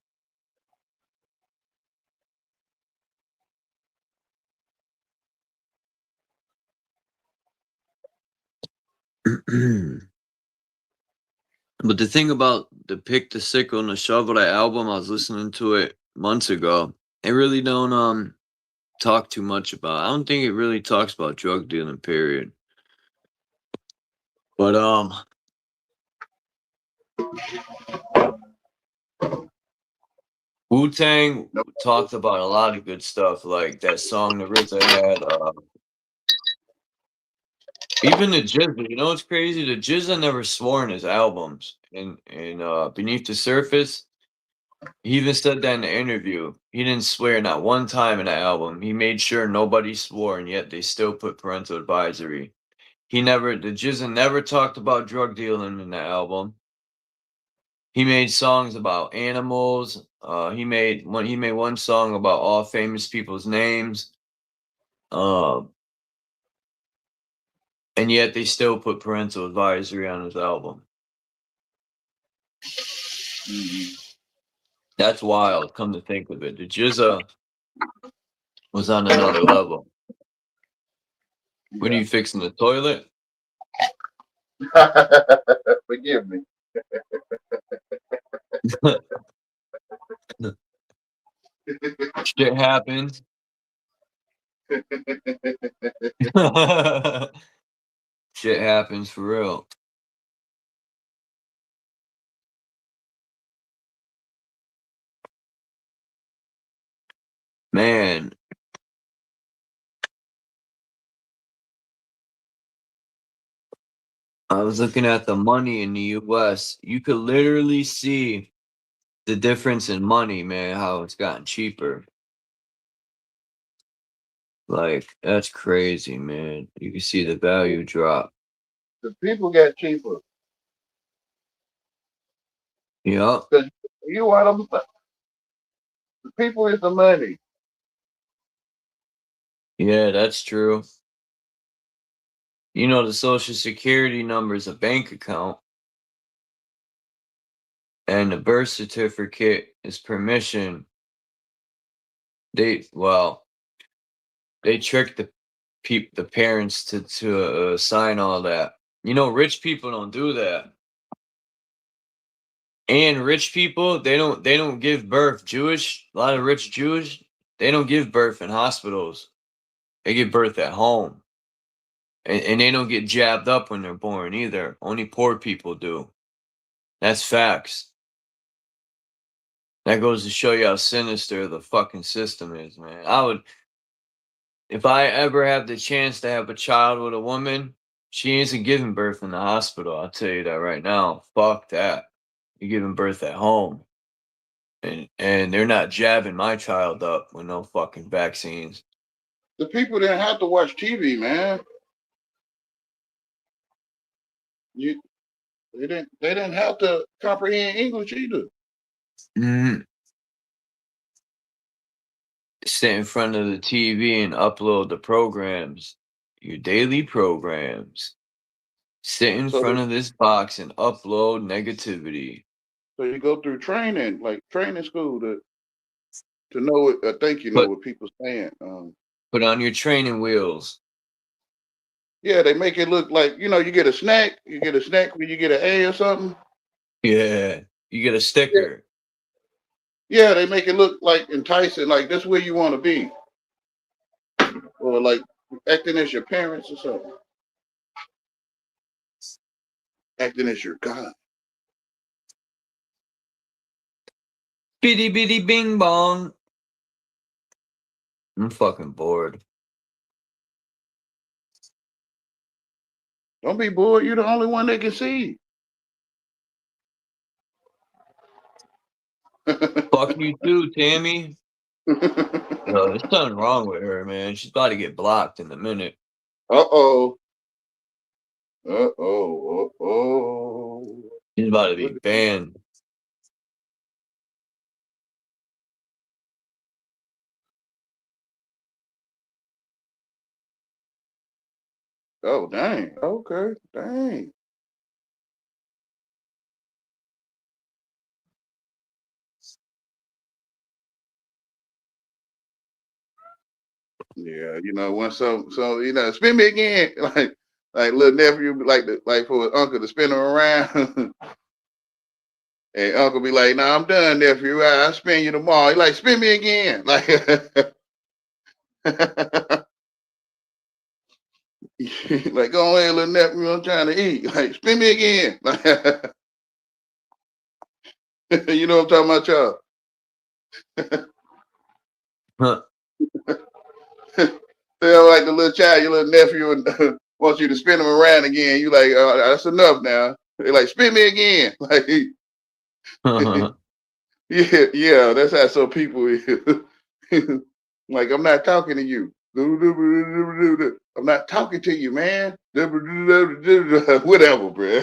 But the thing about the Pick the Sickle and the Shovel, that album, I was listening to it months ago. It really don't talk too much about. I don't think it really talks about drug dealing, period. But Wu-Tang talked about a lot of good stuff, like that song the RZA had. Even the Jizza, you know what's crazy? The Jizza never swore in his albums. And Beneath the Surface, he even said that in the interview. He didn't swear not one time in the album. He made sure nobody swore, and yet they still put parental advisory. The Jizza never talked about drug dealing in the album. He made songs about animals. He made one song about all famous people's names. And yet they still put parental advisory on his album. That's wild, come to think of it. The Jizza was on another level. What are you fixing, the toilet? Forgive me. Shit happens. Shit happens for real. Man. I was looking at the money in the US. You could literally see the difference in money, man, how it's gotten cheaper. Like, that's crazy, man. You can see the value drop. The people get cheaper. Yeah. Because you want them. The people is the money. Yeah, that's true. You know, the social security number is a bank account. And the birth certificate is permission. They trick the parents to sign all that. You know, rich people don't do that. And rich people, they don't give birth. A lot of rich Jewish, they don't give birth in hospitals. They give birth at home. And they don't get jabbed up when they're born either. Only poor people do. That's facts. That goes to show you how sinister the fucking system is, man. If I ever have the chance to have a child with a woman, she isn't giving birth in the hospital. I'll tell you that right now. Fuck that. You're giving birth at home. and they're not jabbing my child up with no fucking vaccines. The people didn't have to watch TV, man. They didn't have to comprehend English either. Mm. Sit in front of the TV and upload the programs, your daily programs. Sit in So front of this box and upload negativity. So you go through training, like training school, to know it. I think you know Put what people saying. put on your training wheels. Yeah, they make it look like you get a snack. You get a snack when you get an A or something. Yeah, you get a sticker. Yeah, they make it look like enticing, like that's where you want to be, or like acting as your parents or something, acting as your God. Bitty bitty bing bong. I'm fucking bored. Don't be bored. You're the only one that can see. Fuck you too, Tammy. No, there's something wrong with her, man. She's about to get blocked in a minute. Uh-oh. Uh-oh. She's about to be banned. Oh, dang. Okay. Dang. Yeah, when so spin me again, like little nephew, like for his uncle to spin him around, and uncle be like, "Nah, I'm done, nephew. I'll spin you tomorrow." He like, "Spin me again," like, like go ahead, little nephew. I'm trying to eat. Like, spin me again. Like, you know what I'm talking about, y'all? Huh. Like the little child, your little nephew, and wants you to spin him around again. You like, that's enough now. They like, spin me again. Like, yeah, that's how some people is. Like, I'm not talking to you. I'm not talking to you, man. Whatever, bro.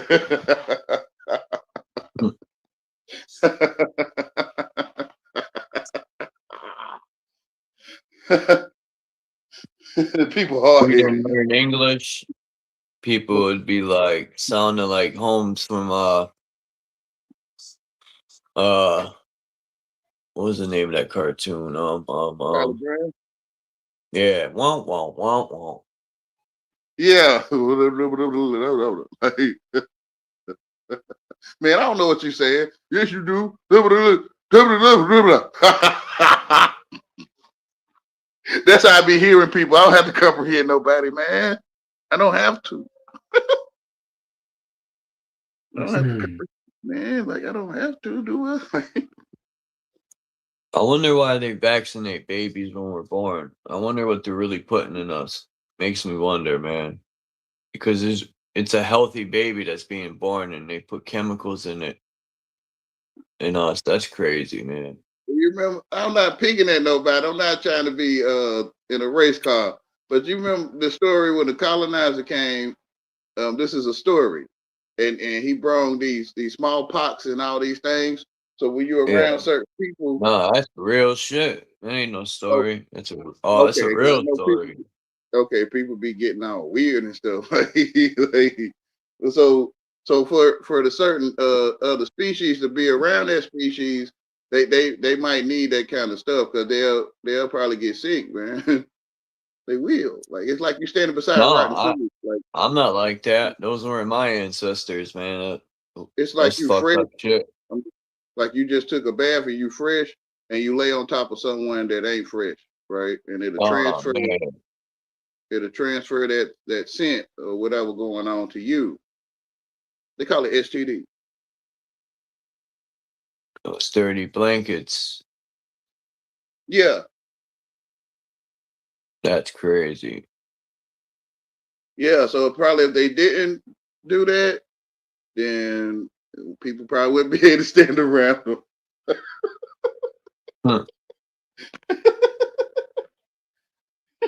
People hard We didn't headed. learn English. People would be like sounding like Holmes from what was the name of that cartoon? Yeah, womp womp womp womp. Yeah. Man, I don't know what you saying. Yes, you do. That's how I be hearing people. I don't have to comprehend nobody, man. I don't have to. I don't have to comprehend, man. Like, I don't have to do it. I wonder why they vaccinate babies when we're born. I wonder what they're really putting in us. Makes me wonder, man. Because it's a healthy baby that's being born and they put chemicals in it. In us. That's crazy, man. You remember, I'm not picking at nobody. I'm not trying to be in a race car. But you remember the story when the colonizer came. This is a story. And he brought these smallpox and all these things. So when you're Yeah. around certain people, No, that's real shit. That ain't no story. It's a okay, a real story. People be getting all weird and stuff. So for the certain other species to be around that species, they might need that kind of stuff because they'll probably get sick, man. They will. Like, it's like you're standing beside rotten food. Like, I'm not like that. Those weren't my ancestors, man. it's like That's you fucked fresh. up shit. Like you just took a bath and you fresh, and you lay on top of someone that ain't fresh, right? And it'll Oh, transfer. man. It'll transfer that scent or whatever going on to you. They call it STD. Those dirty blankets. Yeah. That's crazy. Yeah. So probably if they didn't do that, then people probably wouldn't be able to stand around them. Huh.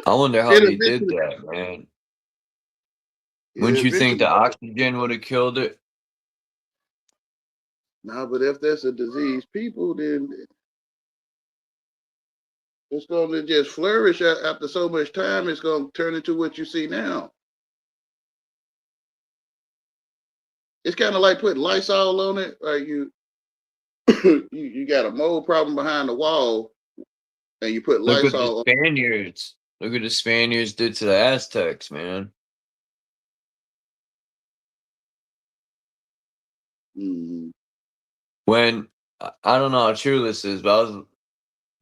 I wonder how It they did eventually, that, man. it Wouldn't you think eventually. the oxygen would have killed it? No, but if that's a diseased people, then it's going to just flourish after so much time. It's going to turn into what you see now. It's kind of like putting Lysol on it. Like you got a mold problem behind the wall, and you put Look what the Lysol on. Spaniards. Look what the Spaniards did to the Aztecs, man. Mm. When I don't know how true this is, but I was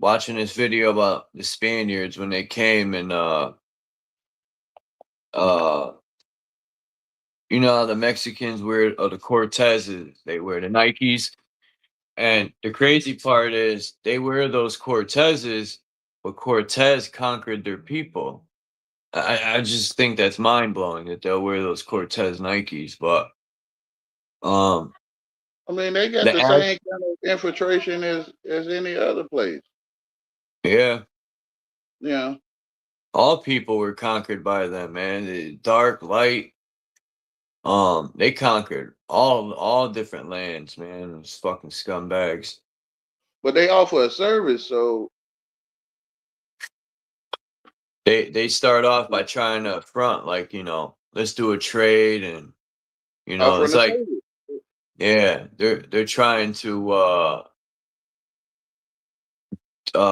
watching this video about the Spaniards when they came and you know how the Mexicans wear or the Cortezes, they wear the Nikes. And the crazy part is they wear those Cortezes, but Cortez conquered their people. I just think that's mind blowing that they'll wear those Cortez Nikes, but um I mean, they got the the Az- same kind of infiltration as any other place. yeah, Yeah, all people were conquered by them, man. The dark, light, they conquered all different lands, man. Those fucking scumbags. but they offer a service, so They start off by trying to front, like, you know, let's do a trade, and you know, offering it's a like, service. yeah, they're trying to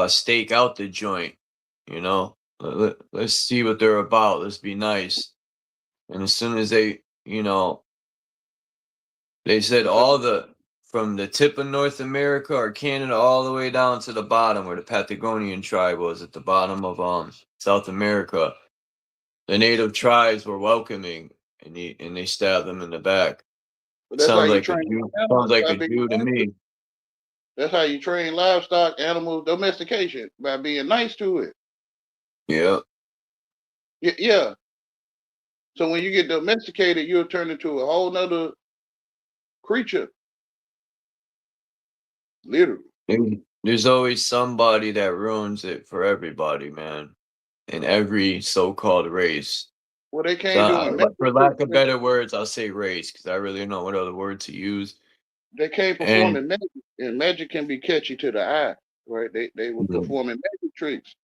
stake out the joint, you know. Let's see what they're about. Let's be nice. And as soon as they, you know, they said all the from the tip of North America or Canada all the way down to the bottom where the Patagonian tribe was at the bottom of South America. The native tribes were welcoming, and they stabbed them in the back. But that's how Sounds you like a train Jew. Sounds animals like by a being Jew to nice. me. That's how you train livestock, animal domestication by being nice to it. Yeah. Yeah. So when you get domesticated, you'll turn into a whole nother creature, literally. There's always somebody that ruins it for everybody, man. In every so-called race. Well, they So, came doing for magic lack of tricks. better words, I'll say race because I really don't know what other word to use. They came And performing magic, and magic can be catchy to the eye, right? They were performing magic tricks.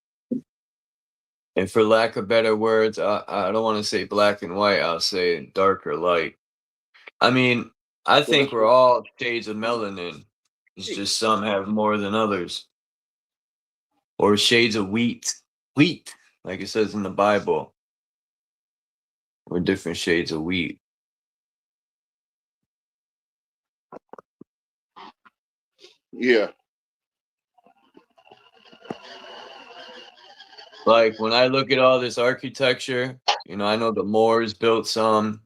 and for lack of better words, I don't want to say black and white. I'll say dark or light. I mean, I Well, think that's we're all shades of melanin. It's just some have more than others, or shades of wheat. Wheat, like it says in the Bible, or different shades of wheat. yeah. Like when I look at all this architecture, you know, I know the Moors built some.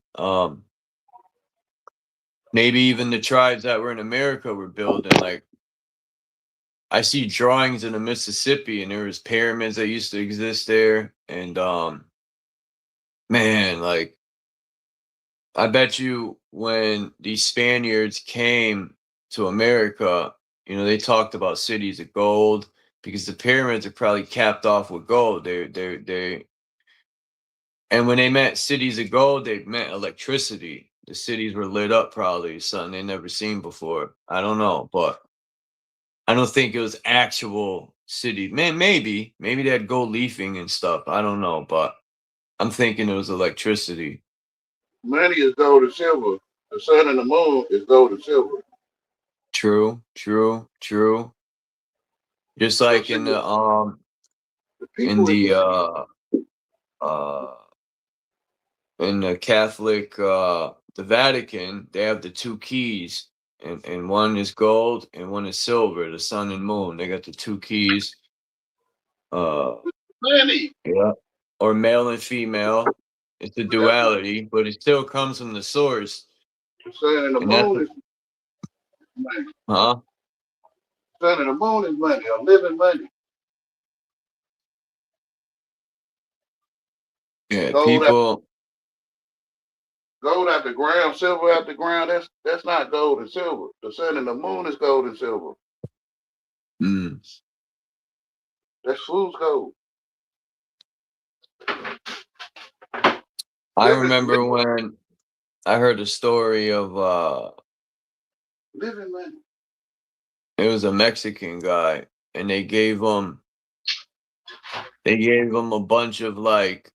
Maybe even the tribes that were in America were building. Like I see drawings in the Mississippi, and there was pyramids that used to exist there. And man, like I bet you when these Spaniards came to America, you know, they talked about cities of gold because the pyramids are probably capped off with gold. They And when they meant cities of gold, they meant electricity. The cities were lit up, probably something they never seen before. I don't know, but I don't think it was actual city. Man, maybe they had gold leafing and stuff. I don't know, but I'm thinking it was electricity. Money is gold and silver. The sun and the moon is gold and silver. True, true, true. Just So like see, the in people is the the uh in the Catholic, the Vatican, they have the two keys, and one is gold and one is silver, the sun and moon. They got the two keys. money. Yeah. Or male and female. It's a But that's not duality, but it still comes from the source. the sun and the And that's moon a, is money. huh? Sun and the moon is money, or living money. Yeah, Gold out, people. gold out the ground, silver out the ground. That's not gold and silver. The sun and the moon is gold and silver. Mm. That's fool's gold. I remember when I heard a story of Living money. it was a Mexican guy, and they gave him a bunch of like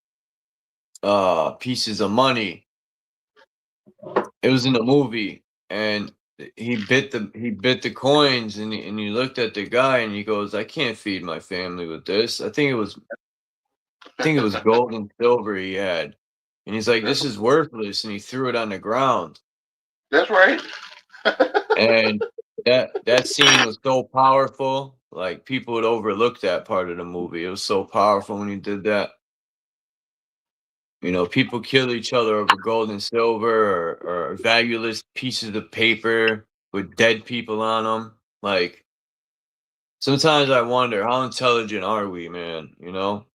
pieces of money. It was in a movie, and he bit the coins, and he looked at the guy, and he goes, "I can't feed my family with this." I think it was gold and silver he had, and he's like, "This is worthless," and he threw it on the ground. That's right. And that scene was so powerful. Like, people would overlook that part of the movie. It was so powerful when he did that. You know, people kill each other over gold and silver or valueless pieces of paper with dead people on them. Like, sometimes I wonder, how intelligent are we, man? You know,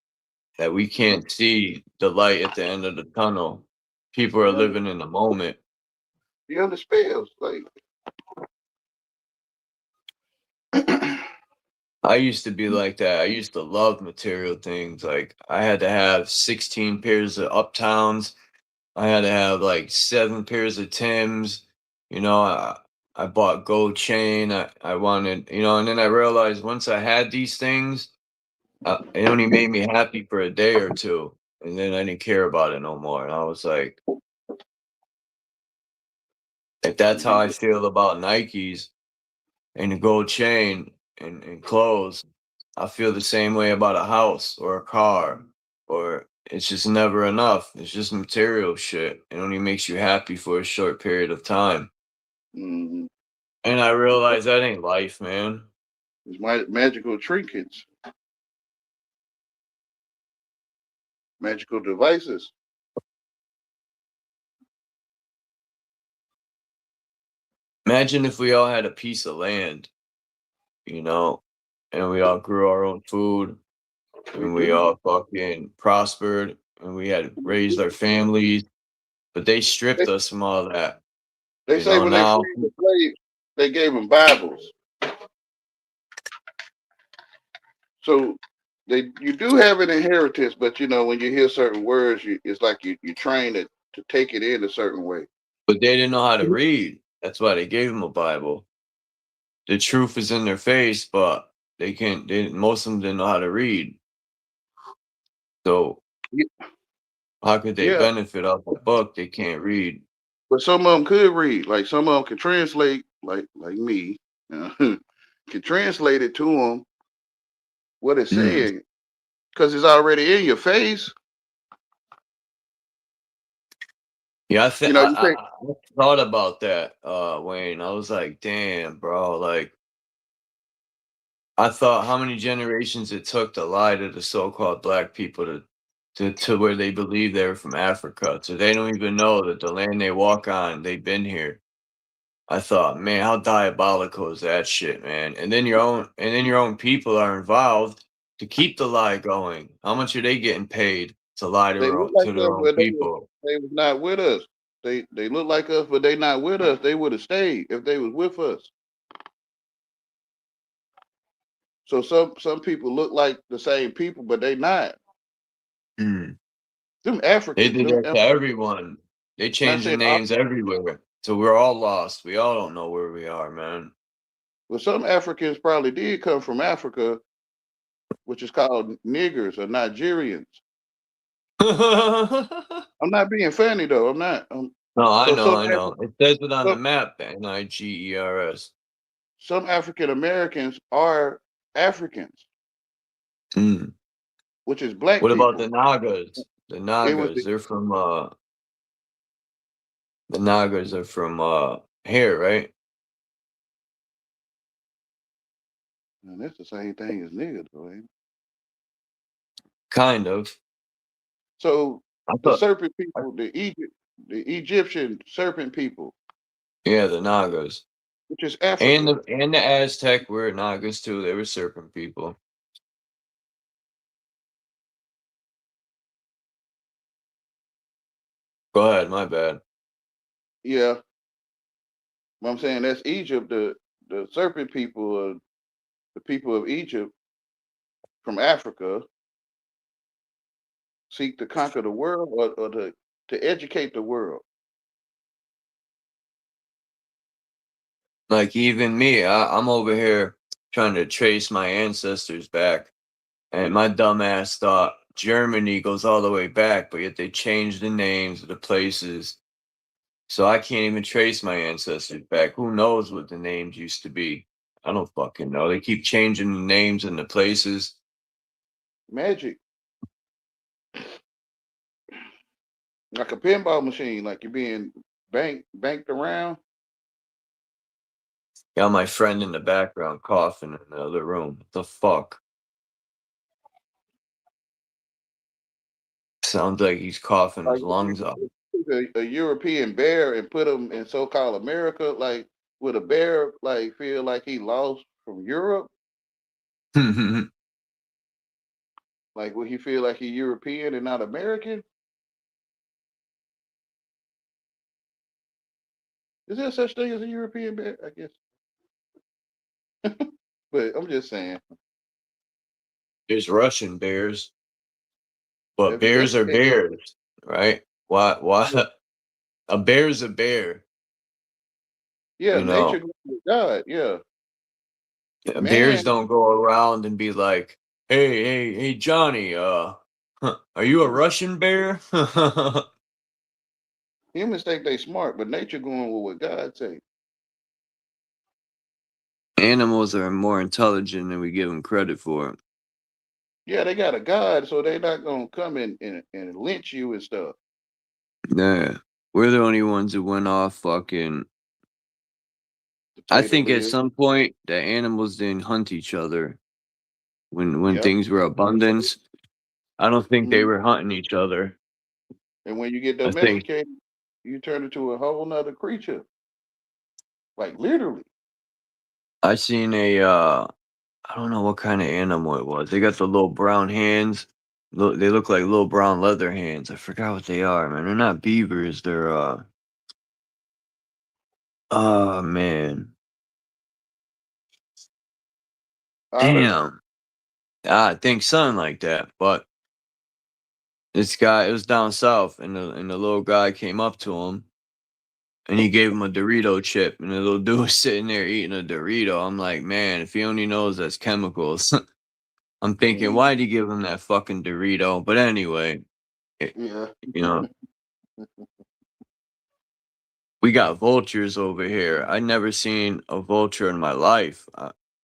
that we can't see the light at the end of the tunnel. People are living in the moment. You under spells, like. I used to be like that. I used to love material things. Like, I had to have 16 pairs of Uptowns. I had to have like 7 pairs of Tims. You know, I bought gold chain. I wanted, and then I realized once I had these things, it only made me happy for a day or two. And then I didn't care about it no more. And I was like, if that's how I feel about Nikes and a gold chain and clothes, I feel the same way about a house or a car, or it's just never enough. It's just material shit. It only makes you happy for a short period of time. Mm-hmm. And I realize that ain't life, man. It's my magical trinkets, magical devices. Imagine if we all had a piece of land, and we all grew our own food, and we all fucking prospered, and we had raised our families, but they stripped us from all that. They say when they Now freed the slaves, they gave them Bibles. So you do have an inheritance, but when you hear certain words, it's like you train it to take it in a certain way. But they didn't know how to read. That's why they gave them a Bible. The truth is in their face, but they can't. Most of them didn't know how to read. So how could they Yeah, benefit off a book they can't read? but some of them could read. Like some of them can translate, like me, can translate it to them what it's saying because it's already in your face. Yeah, I You say, thought about that, Wayne. I was like, damn, bro. Like, I thought how many generations it took to lie to the so-called black people to where they believe they were from Africa. So they don't even know that the land they walk on, they've been here. I thought, man, how diabolical is that shit, man? And then your own people are involved to keep the lie going. How much are they getting paid to lie they look like to their us, own but people? they was not with us. They look like us, but they not with us. They would have stayed if they was with us. So some people look like the same people, but they not. Them They Africans. did that to everyone. They changed the names everywhere. So we're all lost. We all don't know where we are, man. Well, some Africans probably did come from Africa, which is called niggers or Nigerians. I'm not being funny though. I'm not. No, I know. It says it on the map, NIGERS. Some African Americans are Africans, which is black What people. about the Nagas? The Nagas, they're from the Nagas are from here, right? And that's the same thing as niggers, though, ain't it? Kind of. So the serpent people, the Egyptian serpent people. Yeah, the Nagas. Which is Africa. And the Aztec were Nagas too. They were serpent people. Go ahead, my bad. Yeah. What I'm saying, that's Egypt, the serpent people, the people of Egypt from Africa seek to conquer the world or to educate the world? Like even me, I'm over here trying to trace my ancestors back, and my dumb ass thought Germany goes all the way back, but yet they changed the names of the places. So I can't even trace my ancestors back. Who knows what the names used to be? I don't fucking know. They keep changing the names and the places. Magic. Like a pinball machine, like you're being banked around. Got my friend in the background coughing in the other room. What the fuck? Sounds like he's coughing his Like lungs out. a European bear and put him in so-called America, like would a bear like feel like he lost from Europe? Like would he feel like he European and not American? Is there such thing as a European bear? I guess. But I'm just saying. There's Russian bears, but That's bears are bears, right? Why? A bear's a bear. yeah, You nature know, goes with God. Yeah, bears man, don't go around and be like, hey, Johnny, are you a Russian bear? humans think they smart, but nature going with what God say. Animals are more intelligent than we give them credit for. Yeah, they got a God, so they're not gonna come and lynch you and stuff. Yeah, we're the only ones who went off fucking. I Way to think at live. some point the animals didn't hunt each other when Yep. things were abundance. I don't think they Mhm. were hunting each other. And when you get I think domesticated, you turn into a whole nother creature. Like literally. I seen I don't know what kind of animal it was. They got the little brown hands. They look like little brown leather hands. I forgot what they are, man. They're not beavers. They're oh man. Otter. Damn. I think something like that. But this guy, it was down south, and the little guy came up to him and he gave him a Dorito chip, and the little dude was sitting there eating a Dorito. I'm like, man, if he only knows that's chemicals. I'm thinking, Mhm. why'd he give him that fucking Dorito? But anyway, Yeah. you know, we got vultures over here. I never seen a vulture in my life.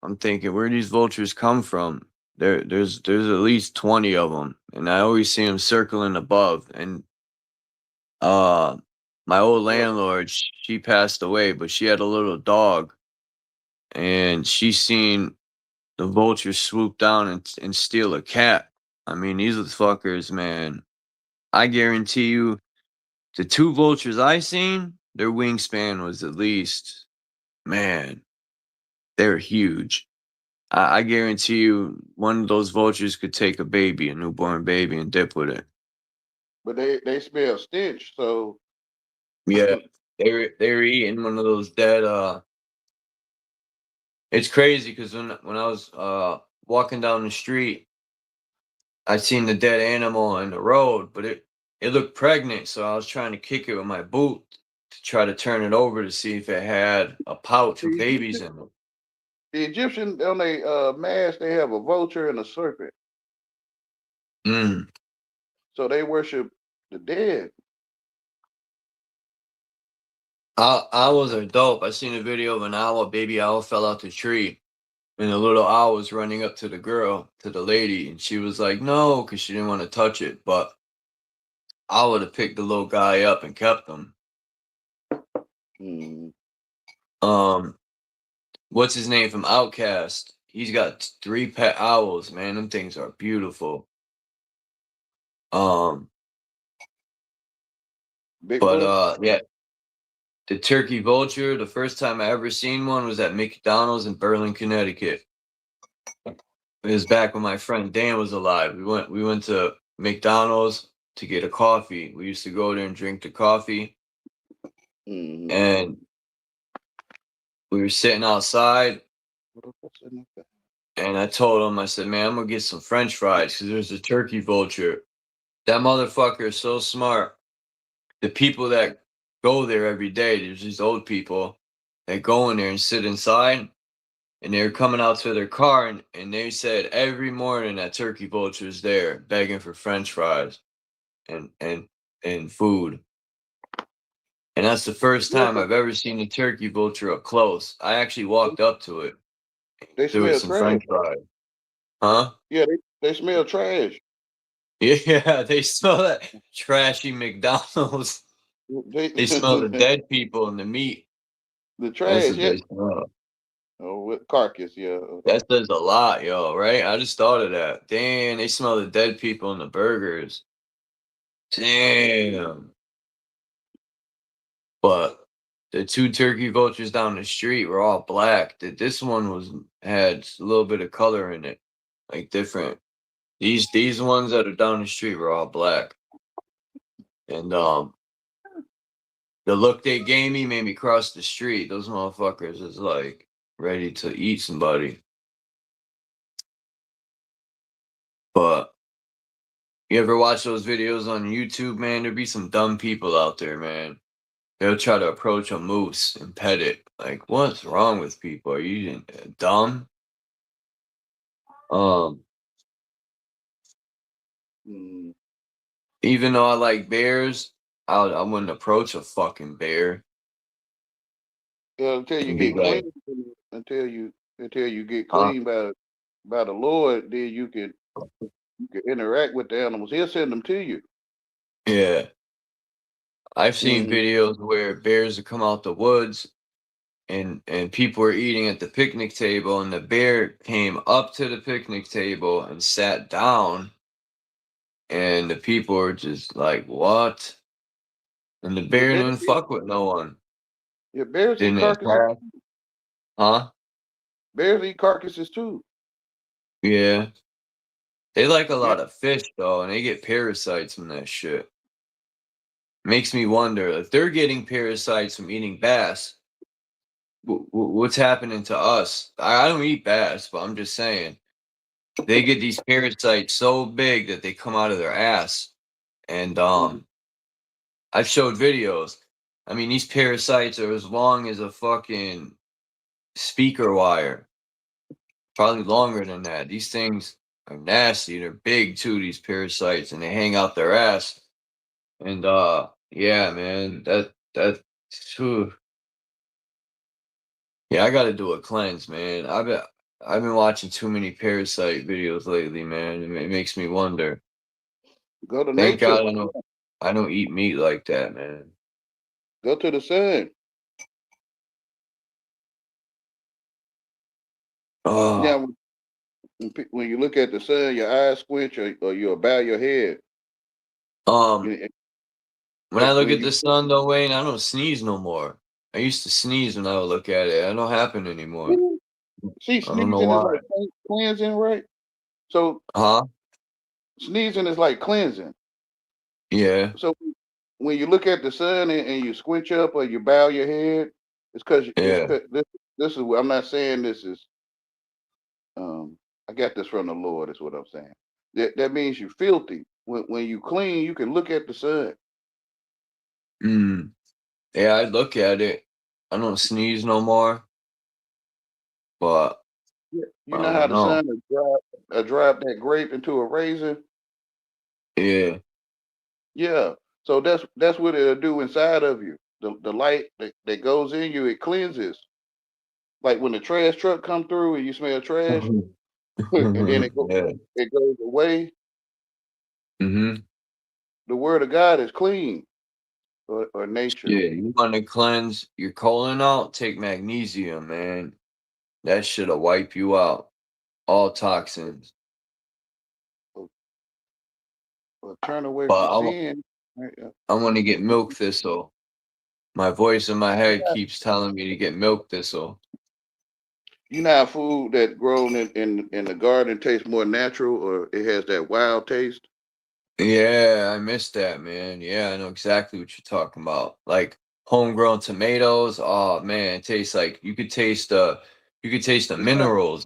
I'm thinking, where these vultures come from? There's at least 20 of them, and I always see them circling above. And uh, my old Yeah. landlord, she passed away, but she had a little dog, and she seen the vultures swoop down and steal a cat. I mean, these fuckers, man. I guarantee you, the two vultures I seen, their wingspan was at least, man, they're huge. I guarantee you, one of those vultures could take a baby, a newborn baby, and dip with it. But they smell stench, so Yeah, they were eating one of those dead. It's crazy because when I was walking down the street, I seen the dead animal in the road, but it looked pregnant, so I was trying to kick it with my boot to try to turn it over to see if it had a pouch with babies in it. the Egyptian on their mask, they have a vulture and a serpent. Mm. So they worship the dead. Owls are dope. I seen a video of an owl, a baby owl fell out the tree, and the little owl was running up to the girl, to the lady, and she was like, no, because she didn't want to touch it. But I would have picked the little guy up and kept him. Mm. What's his name from Outcast? He's got 3 pet owls, man. Them things are beautiful. Big But bucks. yeah, the turkey vulture, the first time I ever seen one was at McDonald's in Berlin, Connecticut. It was back when my friend Dan was alive. We went to McDonald's to get a coffee. We used to go there and drink the coffee. Mm-hmm. And we were sitting outside. And I told him, I said, man, I'm gonna get some French fries because there's a turkey vulture. That motherfucker is so smart. The people that go there every day, there's these old people that go in there and sit inside, and they're coming out to their car, and they said every morning that turkey vulture is there begging for French fries and food. And that's the first time I've ever seen a turkey vulture up close. I actually walked up to it, They threw it smell some trash. French fries. Huh? Yeah, they smell trash. Yeah, they smell that trashy McDonald's. They smell the dead people and the meat. The That's trash, what yeah. they smell. Oh, with carcass, yeah. That says a lot, yo, right? I just thought of that. Damn, they smell the dead people in the burgers. Damn. But the two turkey vultures down the street were all black. This one had a little bit of color in it, like different. These ones that are down the street were all black. And the look they gave me made me cross the street. Those motherfuckers is like ready to eat somebody. But you ever watch those videos on YouTube, man? There be some dumb people out there, man. They'll try to approach a moose and pet it. Like, what's wrong with people? Are you dumb? Even though I like bears, I wouldn't approach a fucking bear. Yeah, until you And be get like, clean, until you get huh? clean by the Lord, then you can interact with the animals. He'll send them to you. Yeah. I've seen Mhm. videos where bears have come out the woods and people were eating at the picnic table, and the bear came up to the picnic table and sat down, and the people were just like, what? And the Yeah, bear didn't fuck with no one. bears eat Didn't carcasses. attack. Huh? Bears eat carcasses too. Yeah. They like a Yeah. lot of fish though, and they get parasites from that shit. Makes me wonder if they're getting parasites from eating bass. What's happening to us? I don't eat bass, but I'm just saying they get these parasites so big that they come out of their ass. And I've showed videos. I mean, these parasites are as long as a fucking speaker wire. Probably longer than that. These things are nasty. They're big too, these parasites, and they hang out their ass. And yeah, man, phew. Yeah, I gotta do a cleanse, man. I've been watching too many parasite videos lately, man. It makes me wonder. Go to Thank nature. God I don't eat meat like that, man. Go to the sun. Oh, Now, when you look at the sun, your eyes squint or you'll bow your head. um, And when I look when at you the sun though, Wayne, I don't sneeze no more. I used to sneeze when I would look at it. That don't happen anymore. see, I don't know sneezing is why. like cleansing, right? So Huh? sneezing is like cleansing. Yeah. So when you look at the sun and you squinch up or you bow your head, Yeah. this is I'm not saying this is I got this from the Lord, is what I'm saying. That means you're filthy. When you clean, you can look at the sun. Mm. Yeah, I look at it. I don't sneeze no more, but You I know how don't the know. sun will drive that grape into a raisin? Yeah. Yeah. So that's what it'll do inside of you. The light that goes in you, it cleanses. Like when the trash truck come through and you smell trash, and then Yeah. it goes away. Mm-hmm. The word of God is clean or nature. Yeah, you want to cleanse your colon out? Take magnesium, man. That shit'll wipe you out. All toxins. Or turn away from But sin. Right? I want to get milk thistle. My voice in my head keeps telling me to get milk thistle. You know how food that grown in the garden tastes more natural or it has that wild taste? Yeah, I miss that, man. Yeah, I know exactly what you're talking about. Like homegrown tomatoes. Oh man, it tastes like you could taste the It's like minerals.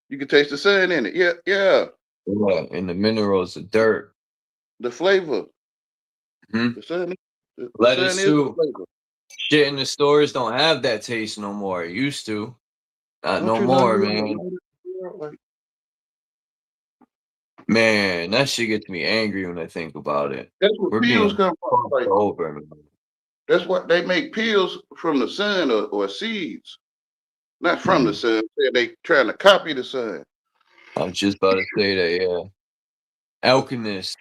You can taste the sun in it. Yeah, yeah. Yeah, and the minerals, the dirt. The flavor. Hmm? The sun. The Lettuce sun is the too. flavor. Shit in the stores don't have that taste no more. It used to. Not Don't no you know more, you man. like Man, that shit gets me angry when I think about it. that's where We're pills being come from. fucked Like over, man. that's what they make pills from the sun or seeds, not from the Mhm. sun. They trying to copy the sun. I was just about to say that, yeah. Alchemist.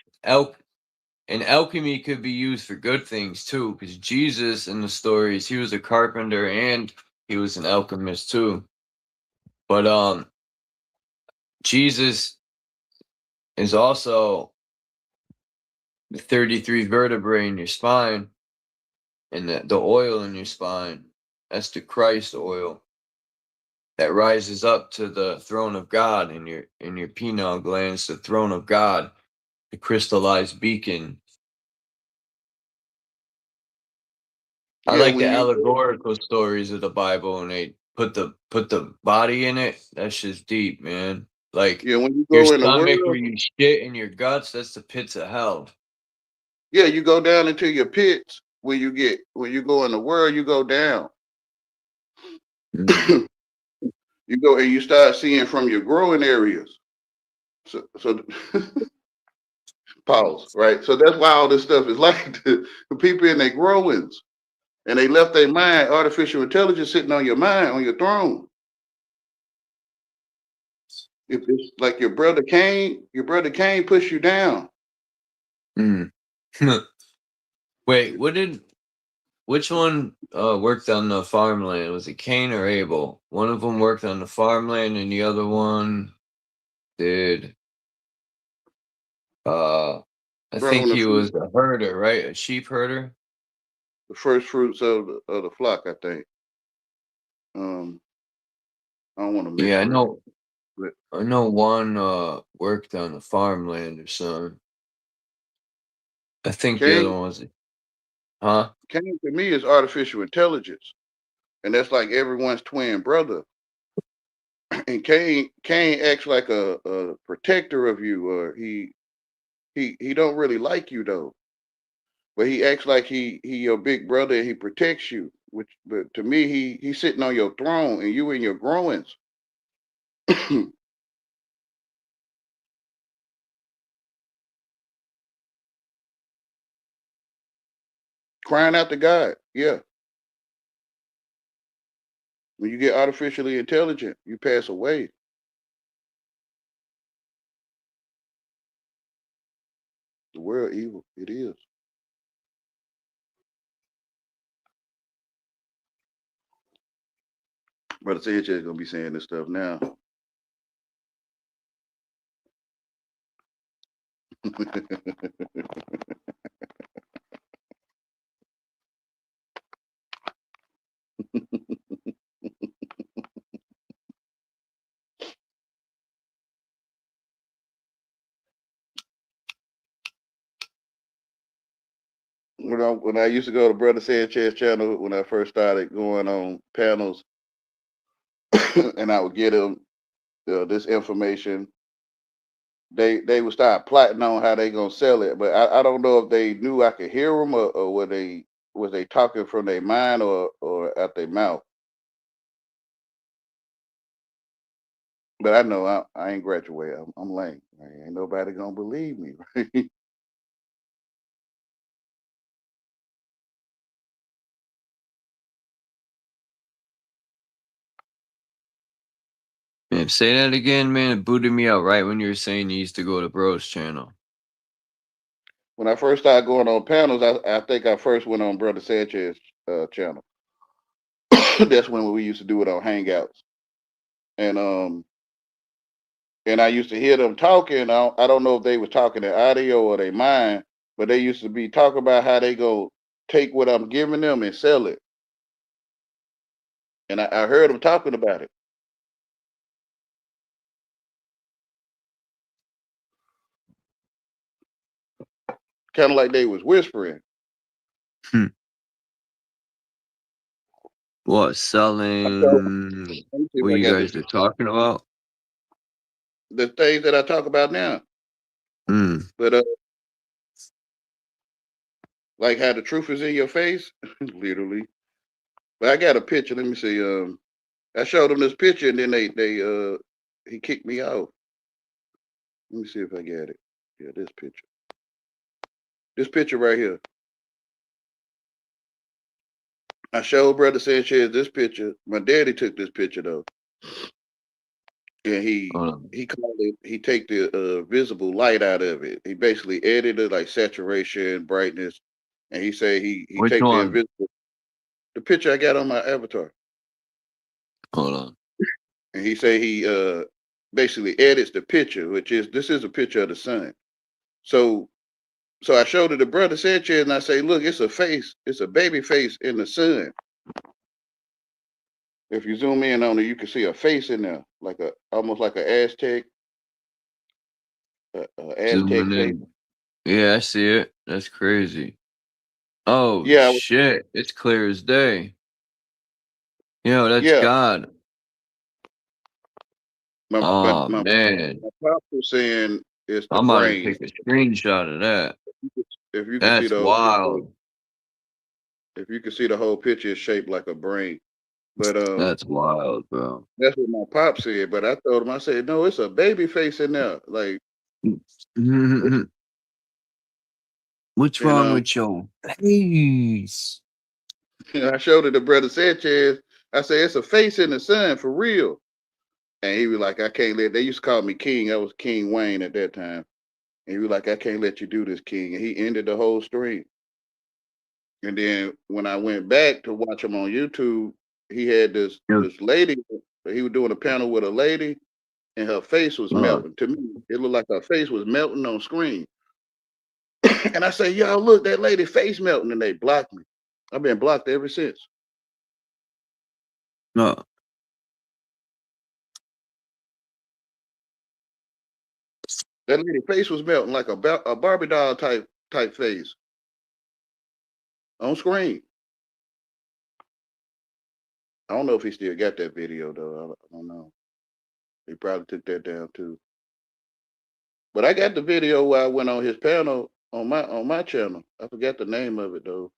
And alchemy could be used for good things too, because Jesus in the stories, he was a carpenter and he was an alchemist too. But Jesus is also the 33 vertebrae in your spine and the oil in your spine. That's the Christ oil that rises up to the throne of God in your pineal glands, the throne of God, the crystallized beacon. I Yeah, like when the you allegorical stories of the Bible and they put the body in it. That's just deep, man. Like yeah when you your go in the stomach where world, you shit in your guts, that's the pits of hell. yeah, you go down into your pits when you go in the world, you go down. Mm. You go and you start seeing from your growing areas. So pause, right? So that's why all this stuff is like the people in their growings. And they left their mind, artificial intelligence sitting on your mind, on your throne. If it's like your brother Cain pushed you down. Mm. Wait, which one worked on the farmland? Was it Cain or Abel? One of them worked on the farmland and the other one did I think Growing he was a herder, right? A sheep herder? the first fruits of the flock, I think. I don't want to mess Yeah, I it up. know. But I know one worked on the farmland or something. I think the other Cain, one was, huh? Cain to me is artificial intelligence. And that's like everyone's twin brother. And Cain acts like a protector of you, or he don't really like you though. But he acts like he your big brother and he protects you. Which but to me he's sitting on your throne and you in your growings. Crying out to God. Yeah. When you get artificially intelligent, you pass away. The world evil. It is. Brother Sanchez gonna be saying this stuff now. When I used to go to Brother Sanchez channel when I first started going on panels, and I would get them this information, they would start plotting on how they gonna sell it. But I don't know if they knew I could hear them or were they talking from their mind or out their mouth. But I know I ain't graduated. I'm lame. Ain't nobody gonna believe me. Right? Man, say that again, man. It booted me out right when you were saying you used to go to Bro's channel. When I first started going on panels, I think I first went on Brother Sanchez channel. That's when we used to do it on Hangouts, and I used to hear them talking. I don't know if they was talking in audio or they mind, but they used to be talking about how they go take what I'm giving them and sell it. And I heard them talking about it, kind of like they was whispering. Hmm. What, So, selling let me see if what I you got guys this. are talking about? the things that I talk about now. Mm. But like how the truth is in your face, literally. But I got a picture. Let me see. I showed them this picture, and then he kicked me out. Let me see if I got it. Yeah, this picture. This picture right here. I showed Brother Sanchez this picture. My daddy took this picture though, and he called it. He take the visible light out of it. He basically edited like saturation, brightness, and he say he Which take the one? invisible. The picture I got on my avatar. Hold on. And he say he basically edits the picture, which is this is a picture of the sun. So I showed it to Brother Sanchez, and I say, look, it's a face, it's a baby face in the sun. If you zoom in on it, you can see a face in there, like almost like an Aztec, Aztec Zooming face. in. Yeah, I see it. That's crazy. Oh Yeah, shit! It's clear as day. Yo, that's yeah. God. My Oh man, pop was saying it's the I'm about to brain. take a screenshot of that. If you can see That's the whole picture, wild. if you can see the whole picture, it's shaped like a brain. But That's wild, bro. that's what my pop said. But I told him, I said, no, it's a baby face in there. Like, What's and wrong with your face? I showed it to Brother Sanchez. I said, it's a face in the sun for real. And he was like, I can't let, they used to call me King. I was King Wayne at that time. And he was like, I can't let you do this, King. And he ended the whole stream. And then when I went back to watch him on YouTube, he had this lady, he was doing a panel with a lady, and her face was melting. To me, it looked like her face was melting on screen. And I say, y'all, look, that lady face melting, and they blocked me. I've been blocked ever since. No. That lady face was melting like a Barbie doll type face on screen. I don't know if he still got that video though. I don't know. He probably took that down too. But I got the video where I went on his panel on my channel. I forgot the name of it though.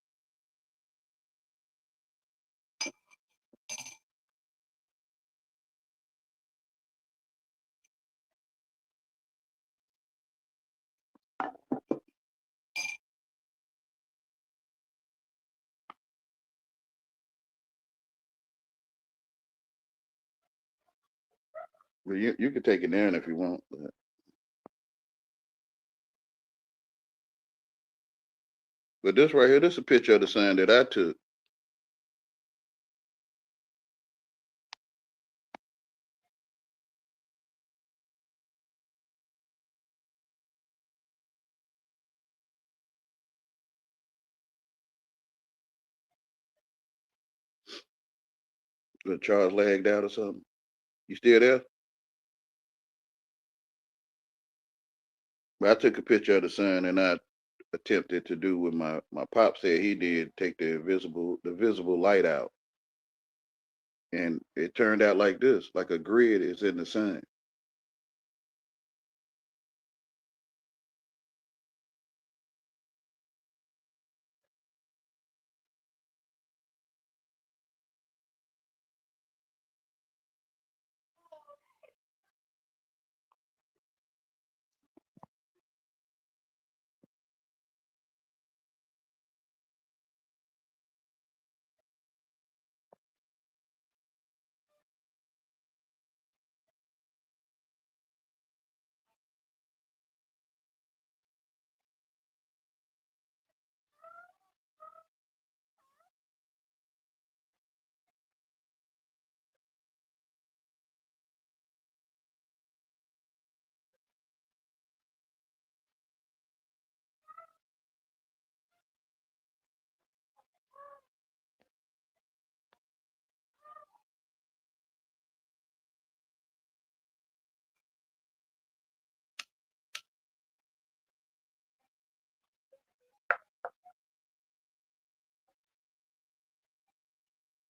But you can take it down if you want. But this right here, this is a picture of the sun that I took. But Charles lagged out or something. You still there? But I took a picture of the sun and I attempted to do what my pop said he did, take the visible light out. And it turned out like this, like a grid is in the sun.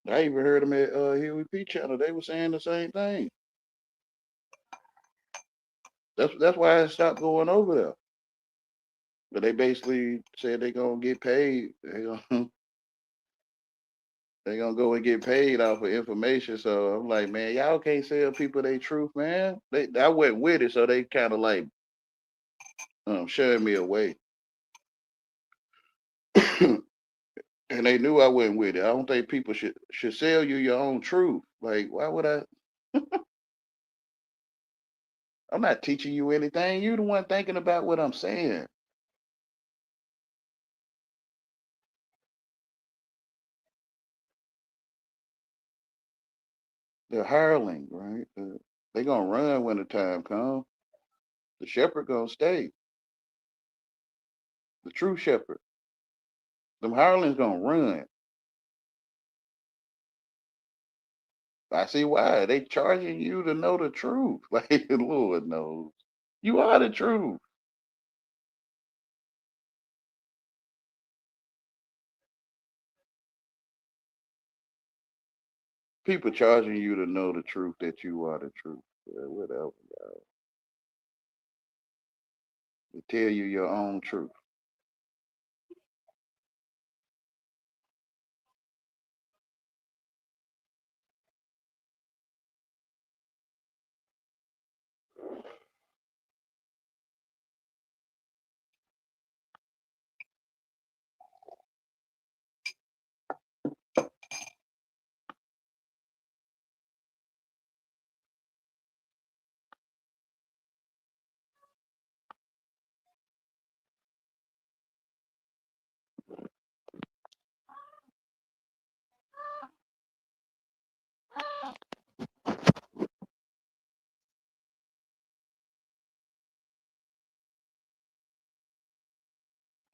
I even heard them at Huey P channel. They were saying the same thing. That's why I stopped going over there. But they basically said they're gonna get paid. They gonna go and get paid off of information. So I'm like, man, y'all can't tell people they truth, man. I went with it, so they kind of like shunned me away. And they knew I went with it. I don't think people should sell you your own truth. Like, why would I? I'm not teaching you anything. You the one thinking about what I'm saying. They're hireling, right? They gonna run when the time comes. The shepherd gonna stay. The true shepherd. Them hirelings gonna run. I see why. They charging you to know the truth. Like the Lord knows. You are the truth. People charging you to know the truth that you are the truth. Yeah, whatever, y'all. They tell you your own truth.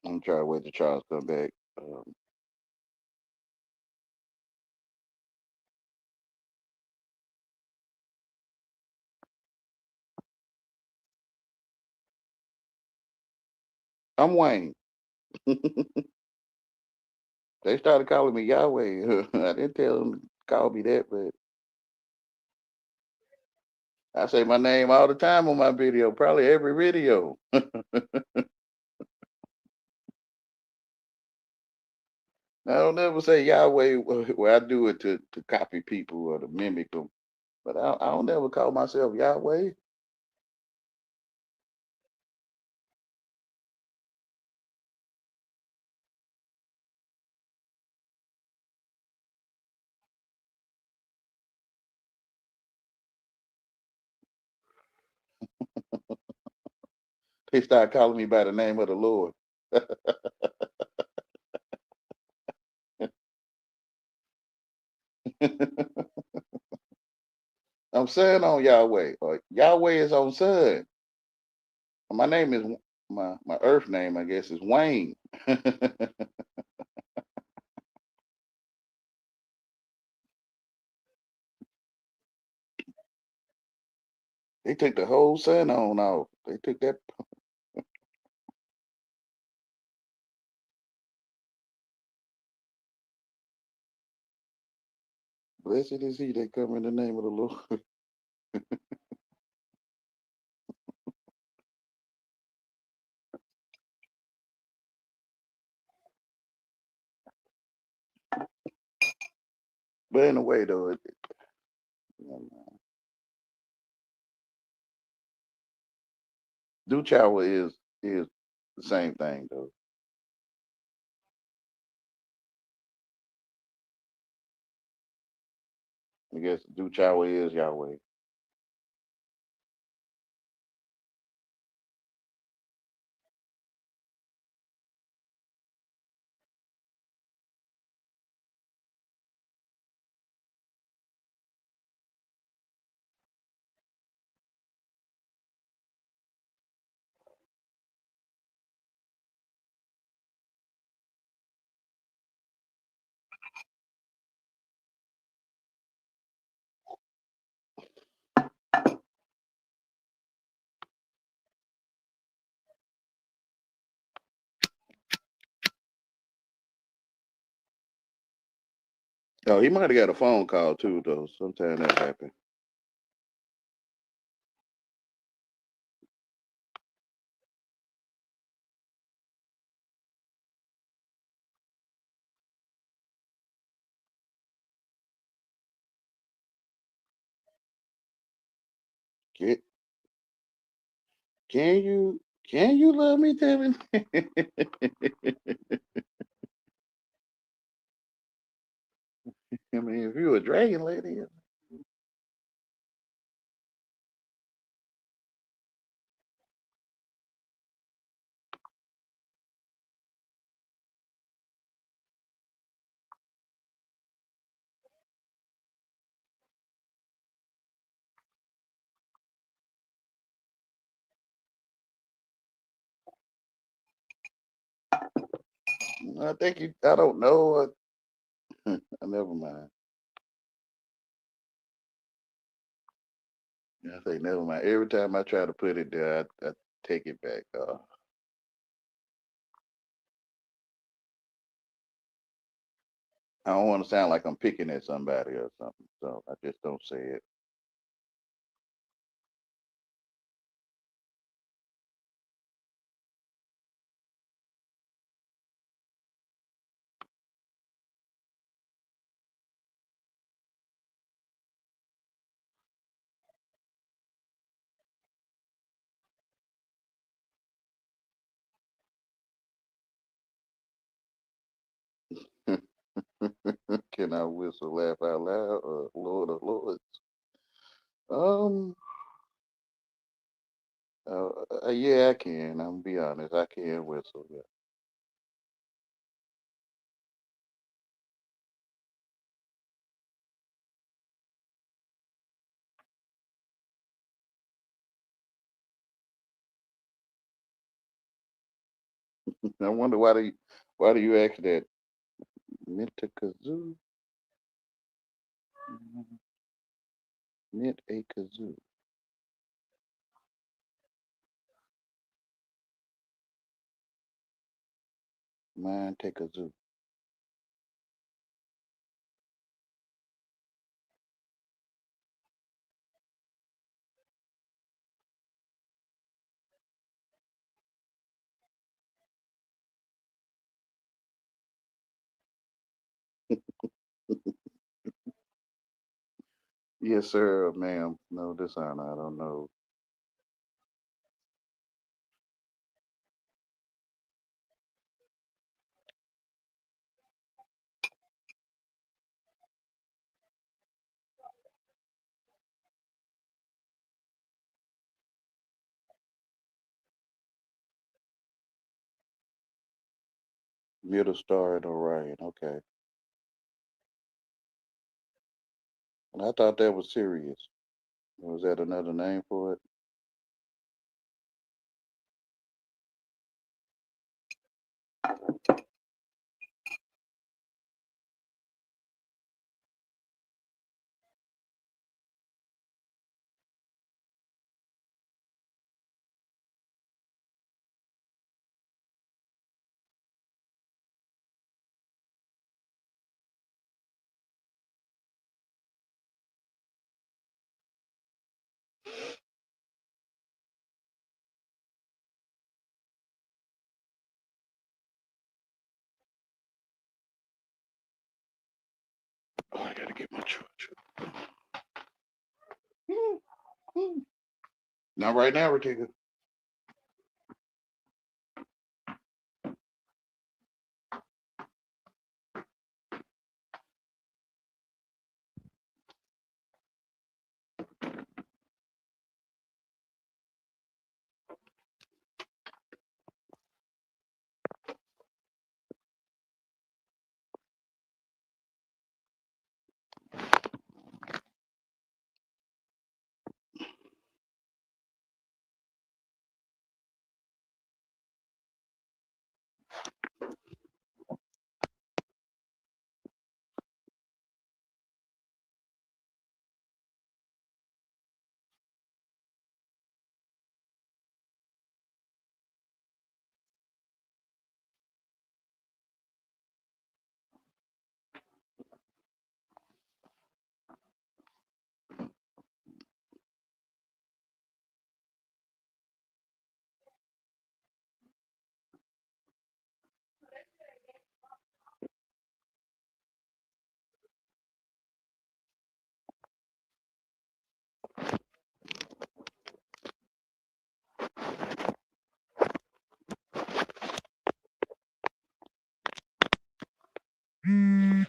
I'm trying to wait till Charles come back. I'm Wayne. They started calling me Yahweh. I didn't tell them to call me that, but I say my name all the time on my video, probably every video. I don't ever say Yahweh where I do it to copy people or to mimic them, but I don't ever call myself Yahweh. They start calling me by the name of the Lord. I'm son on Yahweh, or Yahweh is on son. My name is my earth name, I guess, is Wayne. They took the whole son on off. They took that. Blessed is he that come in the name of the Lord. But in a way, though, Duchawa is the same thing, though. I guess Duchawa is Yahweh. Oh, he might have got a phone call too, though. Sometime that happened. Can you love me, Devin? I mean, if you a dragon lady. I think you. I don't know. Never mind. I say never mind. Every time I try to put it there, I take it back. I don't want to sound like I'm picking at somebody or something, so I just don't say it. Can I whistle, laugh out loud, or Lord of Lords? Yeah, I can. I'm gonna be honest. I can whistle. Yeah. I wonder why do you ask that? Mint a kazoo. Mint a kazoo. Mine take a zoo. Yes, sir, ma'am. No dishonor. I don't know. Middle star in Orion. Okay. And I thought that was Sirius. Was that another name for it? Oh, I gotta get my charger. Not right now, Ratika. You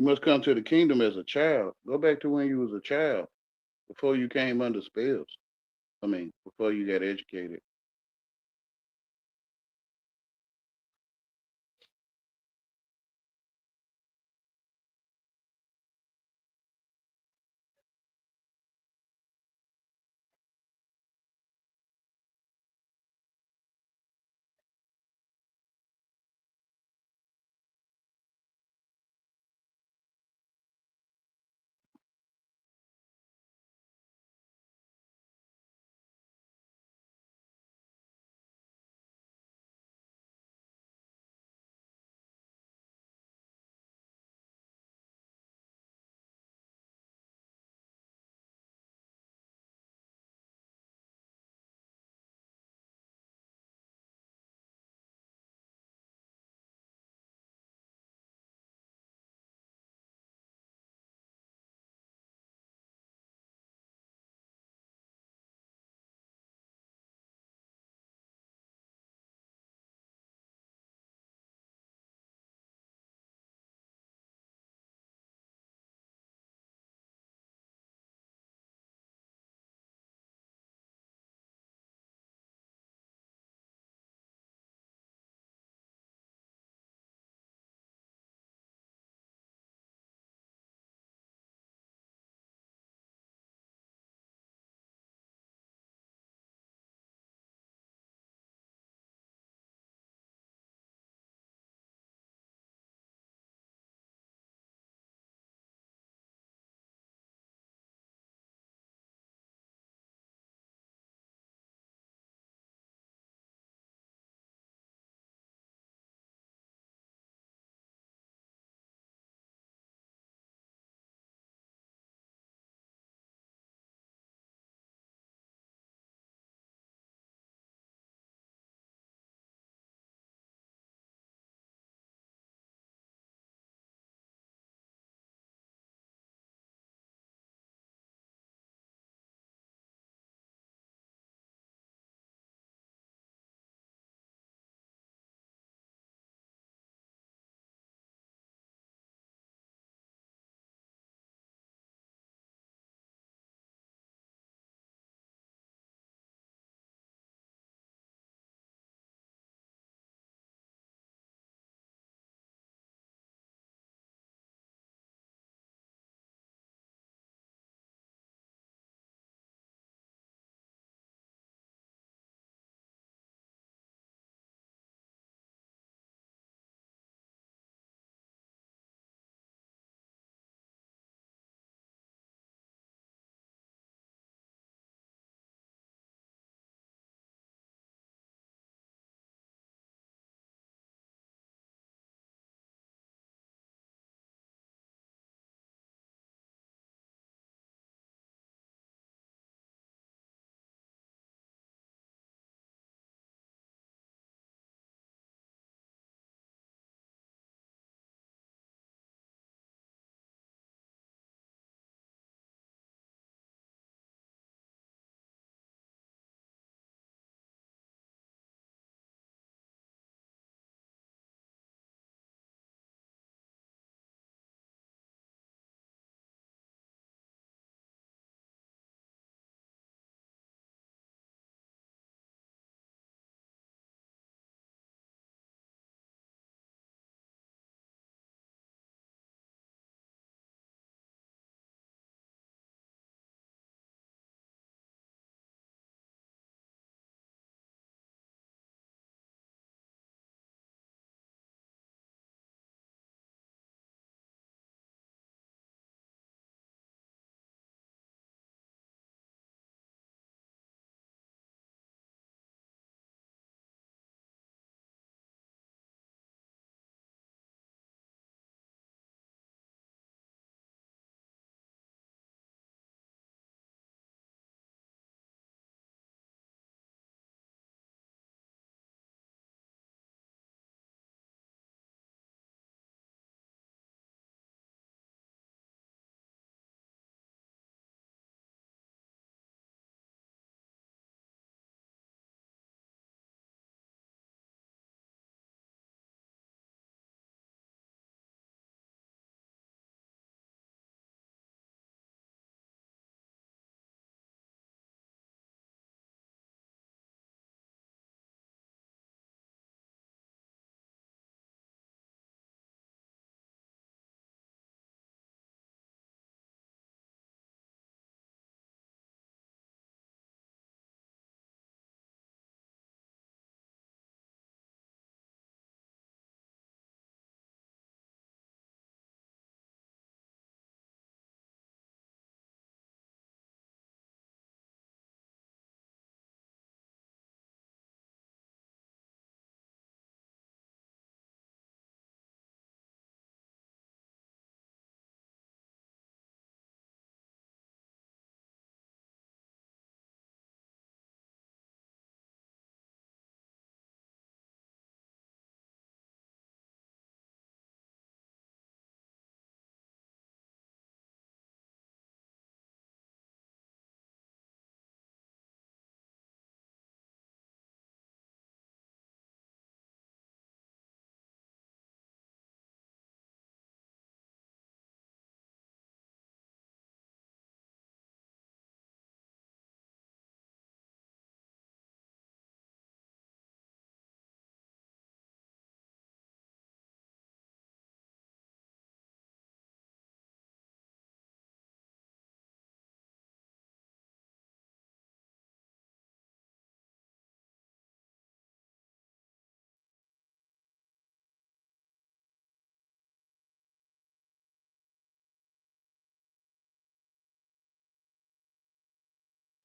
must come to the kingdom as a child. Go back to when you was a child, before you came under spells. I mean, before you got educated.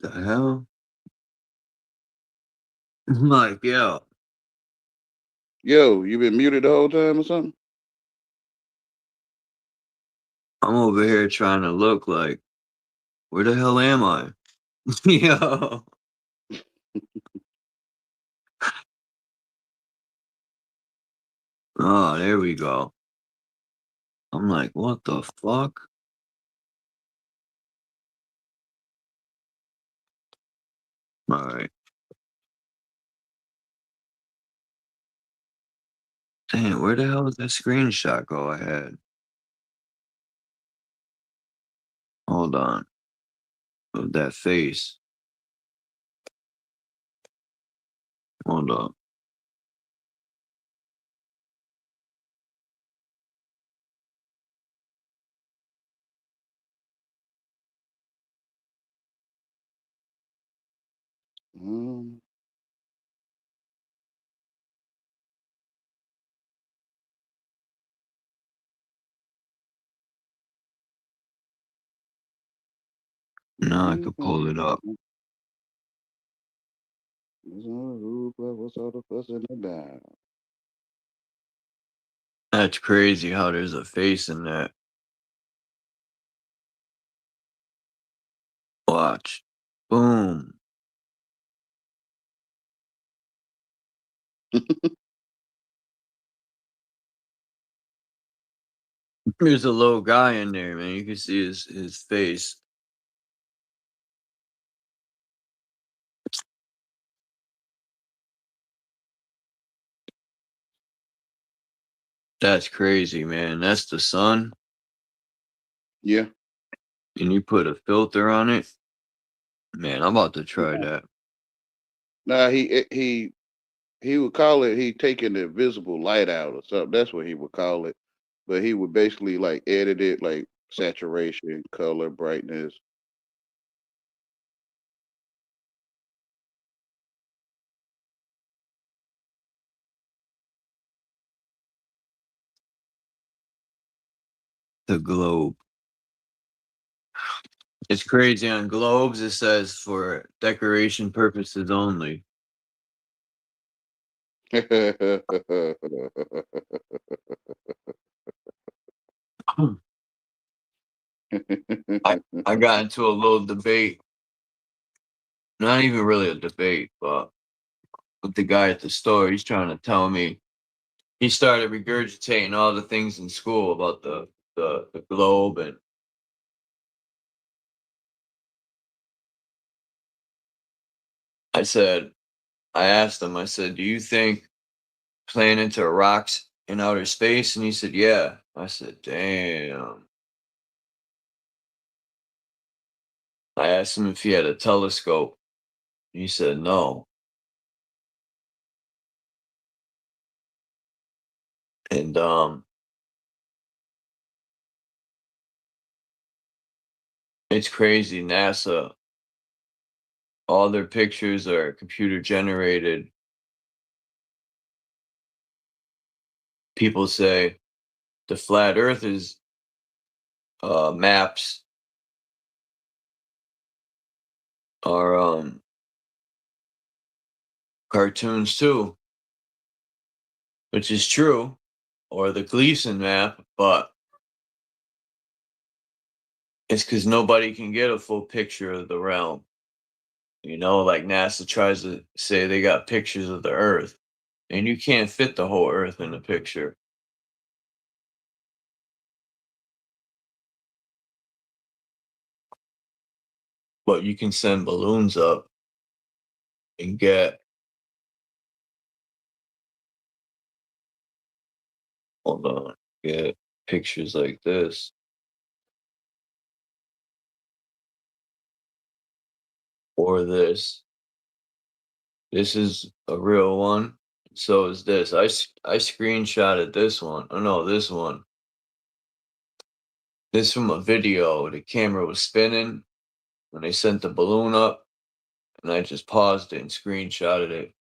The hell? I'm like, yo, Yo, you been muted the whole time or something? I'm over here trying to look like, where the hell am I? Yo. Oh, there we go. I'm like, what the fuck? All right. Damn, where the hell did that screenshot go ahead? Hold on. Of that face. Hold up. Mm. Now I could pull it up. What's all the fussing about? That's crazy how there's a face in that. Watch. Boom. There's a little guy in there, man. You can see his face. That's crazy, man. That's the sun. Yeah. And you put a filter on it. Man, I'm about to try that. Nah, he would call it he taking the visible light out or something. That's what he would call it. But he would basically like edit it like saturation, color, brightness. The globe. It's crazy. On globes, it says for decoration purposes only. I got into a little debate. Not even really a debate, but with the guy at the store. He's trying to tell me he started regurgitating all the things in school about the globe, and I asked him, I said, do you think planets are rocks in outer space? And he said, yeah. I said, damn. I asked him if he had a telescope. He said no. And it's crazy. NASA, all their pictures are computer generated. People say the flat earth is maps are cartoons too, which is true, or the Gleason map, but it's because nobody can get a full picture of the realm. You know, like NASA tries to say they got pictures of the earth, and you can't fit the whole earth in a picture. But you can send balloons up and get, hold on, get pictures like this. Or this. This is a real one. So is this. I screenshotted this one. Oh no, this one. This from a video. The camera was spinning when they sent the balloon up, and I just paused it and screenshotted it.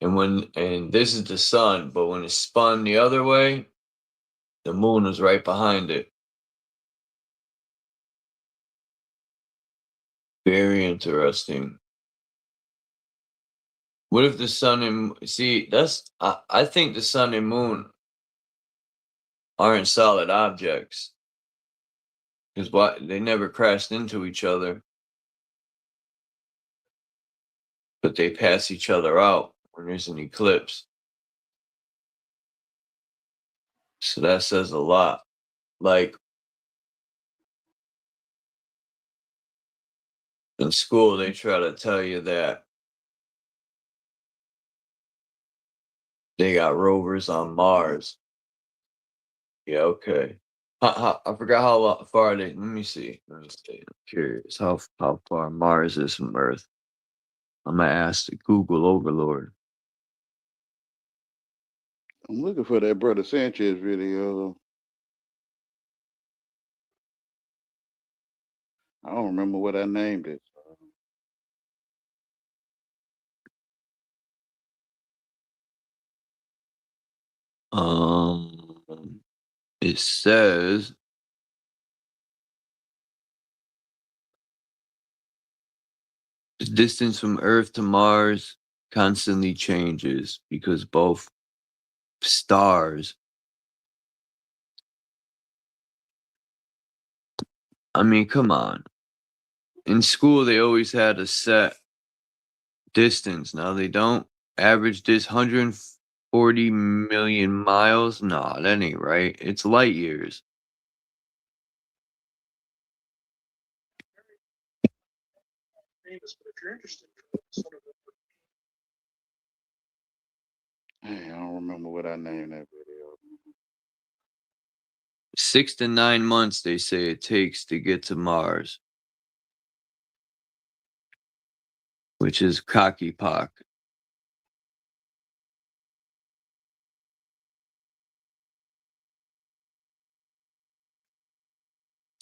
And this is the sun, but when it spun the other way, the moon was right behind it. Very interesting. What if the sun and see? I think the sun and moon aren't solid objects because why they never crashed into each other, but they pass each other out when there's an eclipse. So that says a lot. Like in school, they try to tell you that they got rovers on Mars. Yeah, okay. I forgot how far they. Let me see. I'm curious how far Mars is from Earth. I'm gonna ask the Google Overlord. I'm looking for that brother Sanchez video. I don't remember what I named it. It says the distance from Earth to Mars constantly changes because both stars. I mean, come on. In school, they always had a set distance. Now they don't. Average this 140 million miles. Nah, that ain't right. It's light years. Hey, I don't remember what I named that video. 6 to 9 months, they say it takes to get to Mars, which is cocky pock.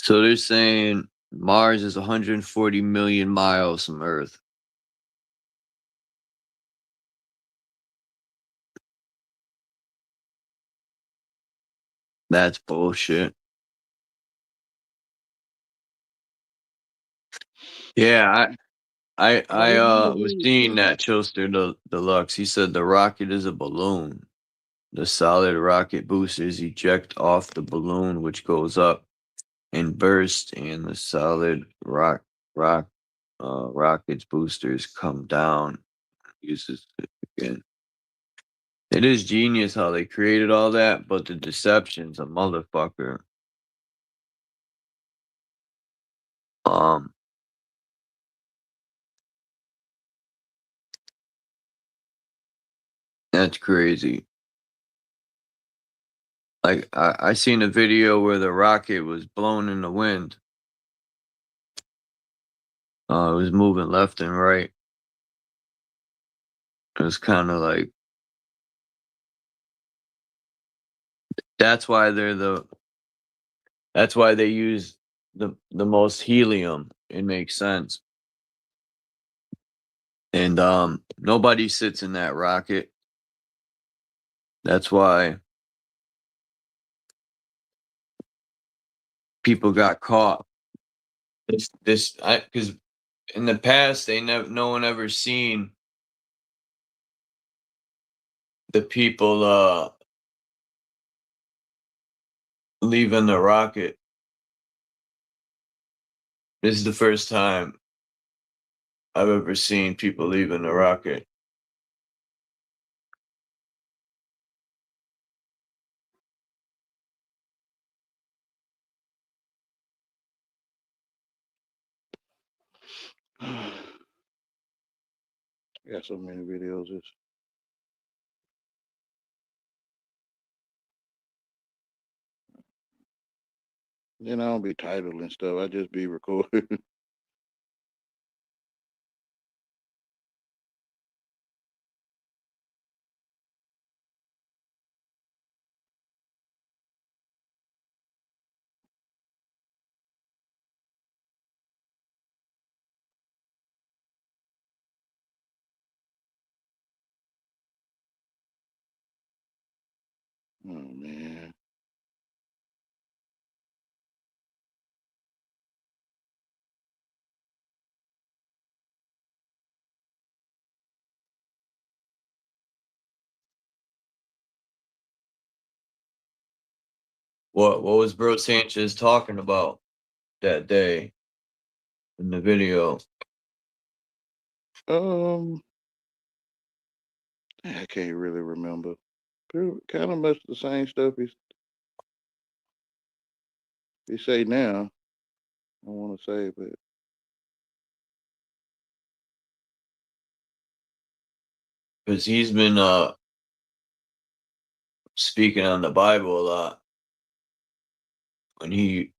So they're saying Mars is 140 million miles from Earth. That's bullshit. Yeah, I was seeing that Chilster Deluxe. He said the rocket is a balloon. The solid rocket boosters eject off the balloon, which goes up and bursts, and the solid rockets boosters come down. Uses it again. It is genius how they created all that, but the deception's a motherfucker. That's crazy. Like I seen a video where the rocket was blown in the wind. It was moving left and right. It was kind of like that's why that's why they use the most helium. It makes sense. And nobody sits in that rocket. That's why people got caught. Because in the past no one ever seen the people leaving the rocket. This is the first time I've ever seen people leaving the rocket. I got so many videos. Then I don't be titling stuff. I just be recording. Oh man. What was Bro Sanchez talking about that day in the video? I can't really remember. Kind of much the same stuff he say now. I want to say, but Because he's been speaking on the Bible a lot. When he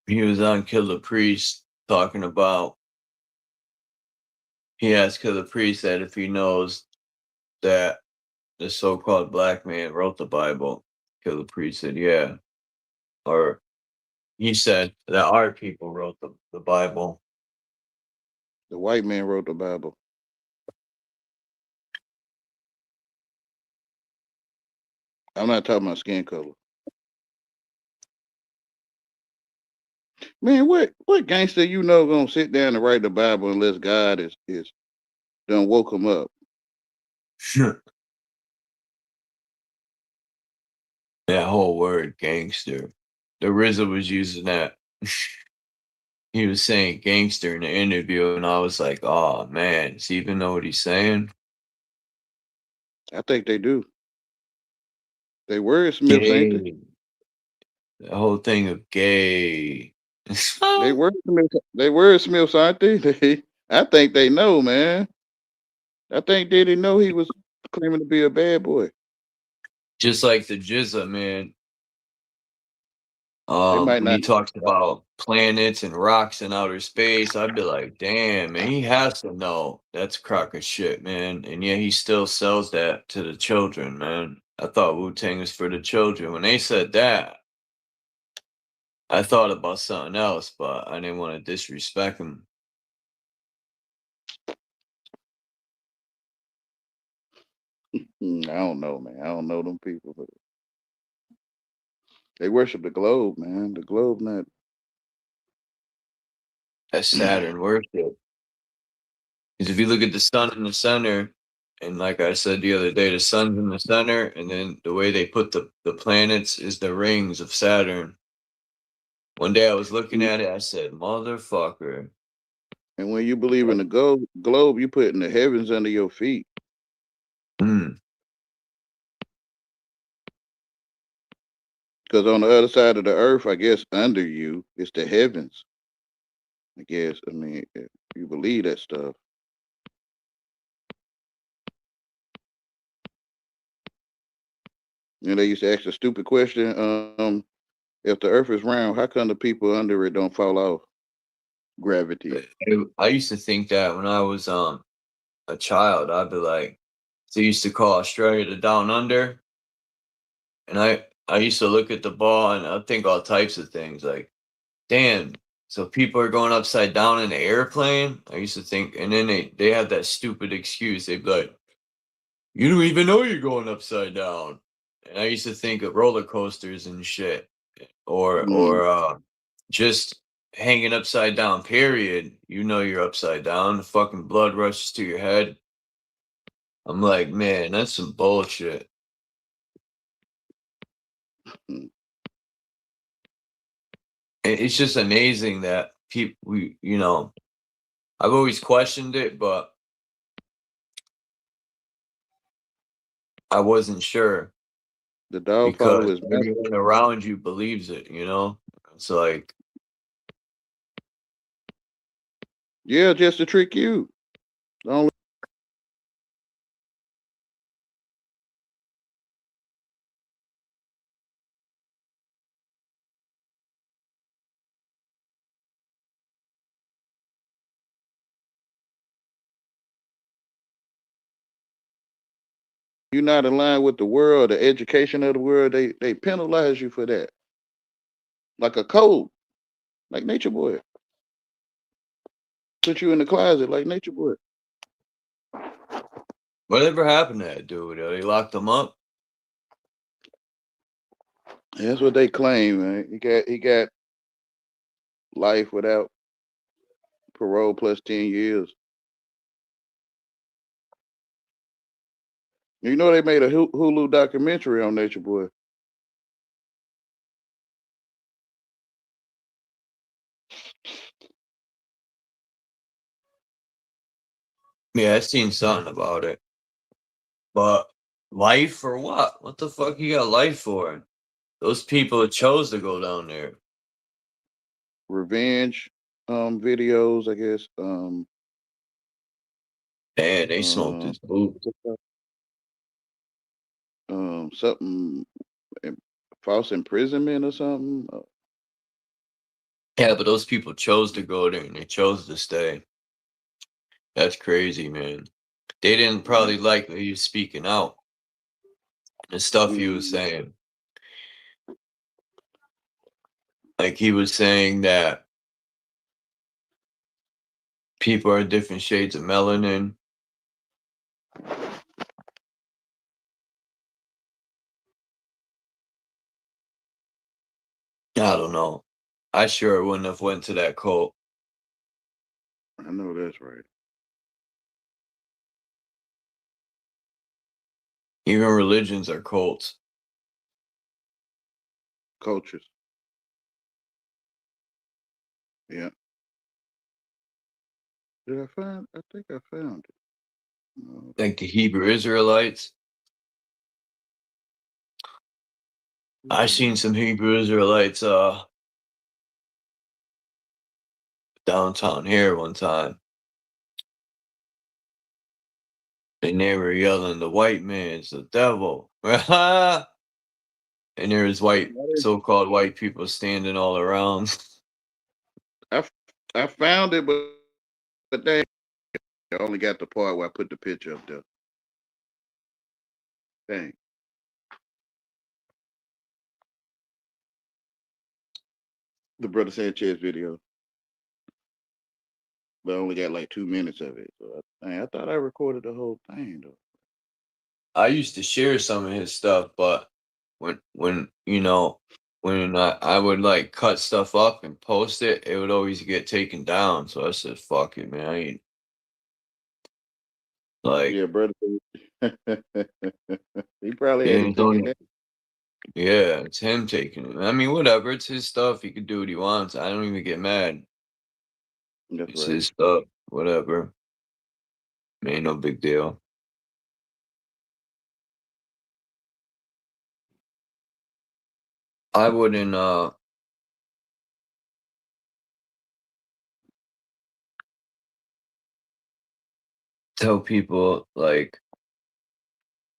was on Kill the Priest talking about, he asked Kill the Priest that if he knows that the so-called black man wrote the Bible. Kill the Priest said, yeah. Or he said that our people wrote the Bible. the white man wrote the Bible. I'm not talking about skin color. Man, what gangster you know gonna sit down and write the Bible unless God is done woke him up? That whole word gangster. The RZA was using that. He was saying gangster in the interview, and I was like, oh man, does he even know what he's saying? I think they do. They wordsmiths, ain't they? Gay. The whole thing of gay. They wordsmiths, aren't they? I think they know, man. I think they didn't know he was claiming to be a bad boy. Just like the Jizza, man. They might When he not. talks about planets and rocks in outer space, I'd be like, damn, man, he has to know that's a crock of shit, man. And yet he still sells that to the children, man. I thought Wu-Tang was for the children. When they said that, I thought about something else, but I didn't want to disrespect him. I don't know, man. I don't know them people, but they worship the globe, man. The globe, not. That's Saturn worship. Because if you look at the sun in the center, and like I said the other day, the sun's in the center, and then the way they put the planets is the rings of Saturn. One day I was looking at it, I said, motherfucker. And when you believe in the globe, you put in the heavens under your feet. Mm. Because on the other side of the earth, I guess under you is the heavens. I guess. I mean, if you believe that stuff. You know, they used to ask a stupid question. If the earth is round, how come the people under it don't fall off? Gravity. I used to think that when I was a child, I'd be like, they used to call Australia the down under. And I used to look at the ball and I think all types of things like, damn, so people are going upside down in the airplane. I used to think, and then they had that stupid excuse. They'd be like, you don't even know you're going upside down. And I used to think of roller coasters and shit, or just hanging upside down. Period. You know you're upside down. The fucking blood rushes to your head. I'm like, man, that's some bullshit. It's just amazing that people, I've always questioned it, but I wasn't sure. The dog follow Because his master. everyone around you believes it, It's like, Yeah, just to trick you. Only you're not aligned with the world, the education of the world, they penalize you for that. Like a code, like Nature Boy. Put you in the closet like Nature Boy. whatever happened to that dude? They locked him up. That's what they claim, man. He got life without parole plus 10 years. You know they made a Hulu documentary on Nature Boy. Yeah, I seen something about it. But life for what? What the fuck you got life for? Those people chose to go down there. Revenge videos, I guess. Man, they smoked his boot. Something false imprisonment or something. Yeah, but those people chose to go there and they chose to stay. That's crazy, man. They didn't probably like what he was speaking out. The stuff he was saying. Like he was saying that people are different shades of melanin. I don't know. I sure wouldn't have went to that cult. I know that's right. Even religions are cults. Cultures. Yeah. Did I find? I think I found it. No. Like the Hebrew Israelites. I seen some Hebrew Israelites downtown here one time. And they were yelling, "The white man's the devil." And there was so-called white people standing all around. I found it, but they only got the part where I put the picture up there. Dang. The Brother Sanchez video. But I only got like 2 minutes of it. So I thought I recorded the whole thing though. I used to share some of his stuff, but when you know, when I would like cut stuff up and post it, it would always get taken down. So I said, "Fuck it, man. I ain't like." Yeah, brother. He probably had to And take it down. yeah, it's him taking it. I mean, whatever. It's his stuff. He can do what he wants. I don't even get mad. That's It's right. his stuff. Whatever. Ain't no big deal. I wouldn't tell people like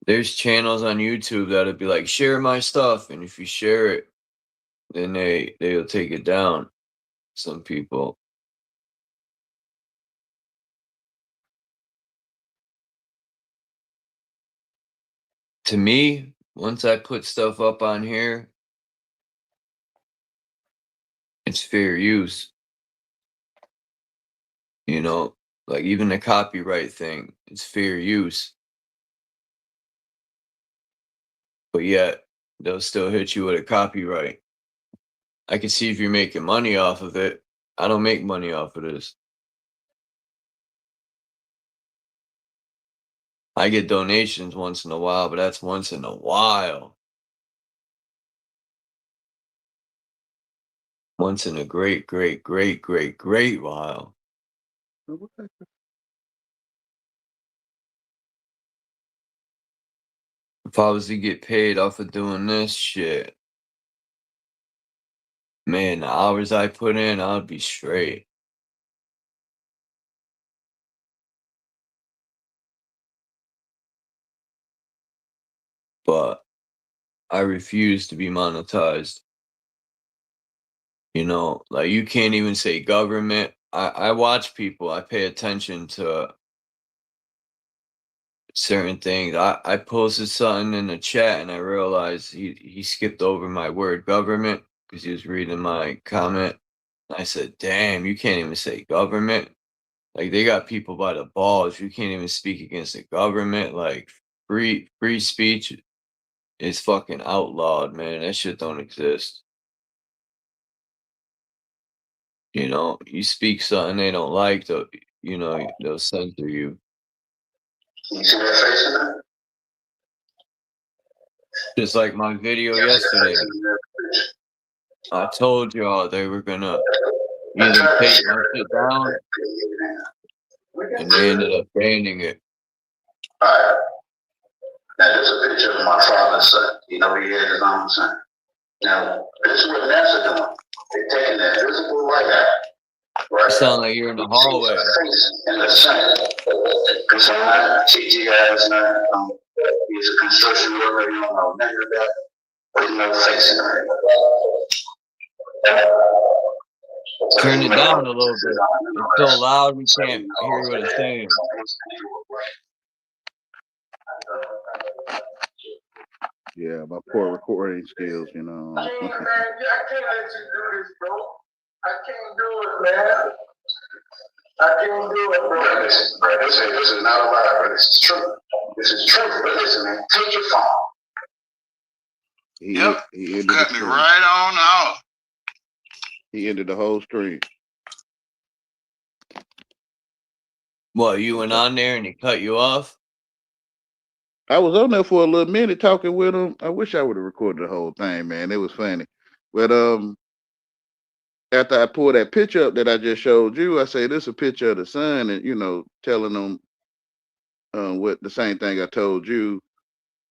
there's channels on YouTube that'll be like, share my stuff, and if you share it, then they'll take it down. Some people. To me, once I put stuff up on here, it's fair use. You know, like even the copyright thing, it's fair use. But yet, they'll still hit you with a copyright. I can see if you're making money off of it. I don't make money off of this. I get donations once in a while, but that's once in a while. Once in a great while. If I was to get paid off of doing this shit, man, the hours I put in, I'd be straight. But I refuse to be monetized. You know, like you can't even say government. I watch people, I pay attention to certain things. I posted something in the chat and I realized he skipped over my word government because he was reading my comment. I said, damn, you can't even say government. Like they got people by the balls. You can't even speak against the government. Like free speech is fucking outlawed, man. That shit don't exist. You know, you speak something they don't like, they'll, you know, they'll censor you. You see that face? Just like my video yesterday. I told y'all they were gonna either take my shit down, and they ended up banning it. Alright. Now this is a picture of my father's son. You know, he had his own son. Now, this is what NASA doing. They're taking that visible light out. Right? You sound like you're in the hallway. In the sun. Because I'm not a FTG guy, he's a construction worker, you don't know nothing about it. There's no face in it. Turn it down a little bit. It's so loud we can't hear what it's saying. Yeah, my poor recording skills, you know. I can't let you do this, bro. I can't do it, man. I can't do it, bro. Listen, bro, this is not a lie, bro. This is true. This is true. But listen, man, take your phone. He cut me right on out. He ended the whole stream. What, you went on there and he cut you off? I was on there for a little minute talking with him. I wish I would have recorded the whole thing, man. It was funny. But after I pulled that picture up that I just showed you, I say this is a picture of the sun, and you know, telling them what the same thing I told you.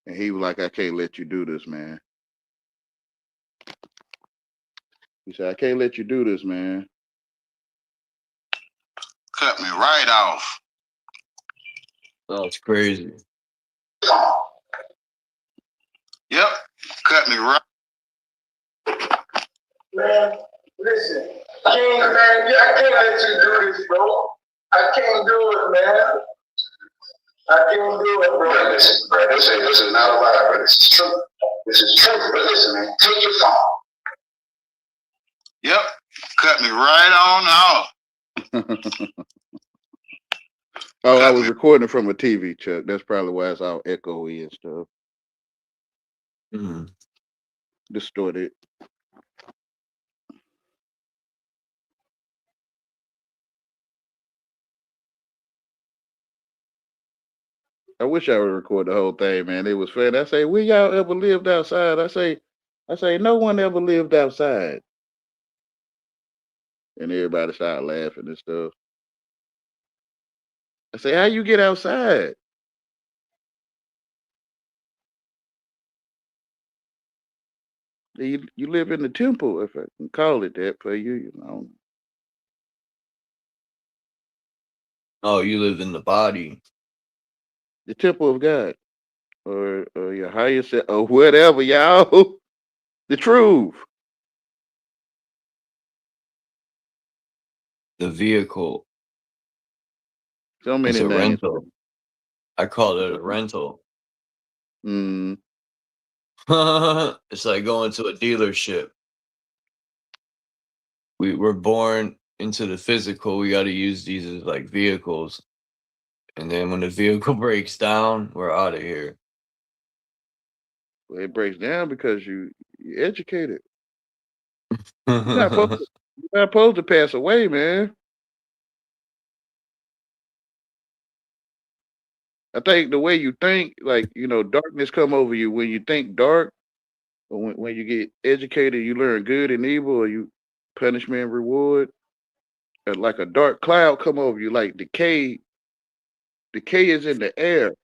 And he was like, I can't let you do this, man. He said, I can't let you do this, man. Cut me right off. Oh, it's crazy. Yep, cut me right. Man, listen, I can't let you do this, bro. I can't do it, man. I can't do it, bro. Listen, bro, this is not a lie, bro. This is true. This is true. But listen, man, take your phone. Yep, cut me right on off. Oh, I was recording from a TV, Chuck. That's probably why it's all echoey and stuff. Distorted. I wish I would record the whole thing, man. It was fun. I say, will y'all ever lived outside? I say, no one ever lived outside. And everybody started laughing and stuff. I say, how you get outside? You live in the temple, if I can call it that for you, you know. Oh, you live in the body. The temple of God. Or your higher self, or whatever, y'all. The truth. The vehicle. So many it's a names. rental. I call it a rental. Mm. It's like going to a dealership. We're born into the physical. We got to use these as like vehicles. And then when the vehicle breaks down, we're out of here. Well, it breaks down because you're educated. You're not supposed to pass away, man. I think the way you think, like, you know, darkness come over you when you think dark, or when you get educated, you learn good and evil, or you punishment and reward. Like a dark cloud come over you, like decay. Decay is in the air.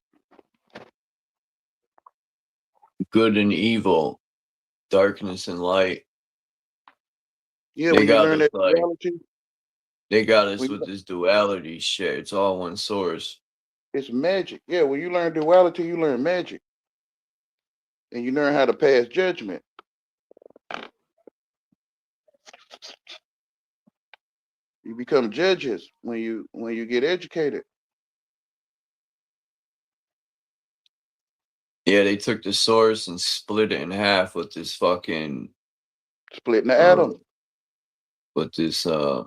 Good and evil, darkness and light. Yeah, when you learn that duality. They got us with this duality shit. It's all one source. It's magic. Yeah, when you learn duality, you learn magic. And you learn how to pass judgment. You become judges when you get educated. Yeah, they took the source and split it in half with this fucking splitting the atom. With this we're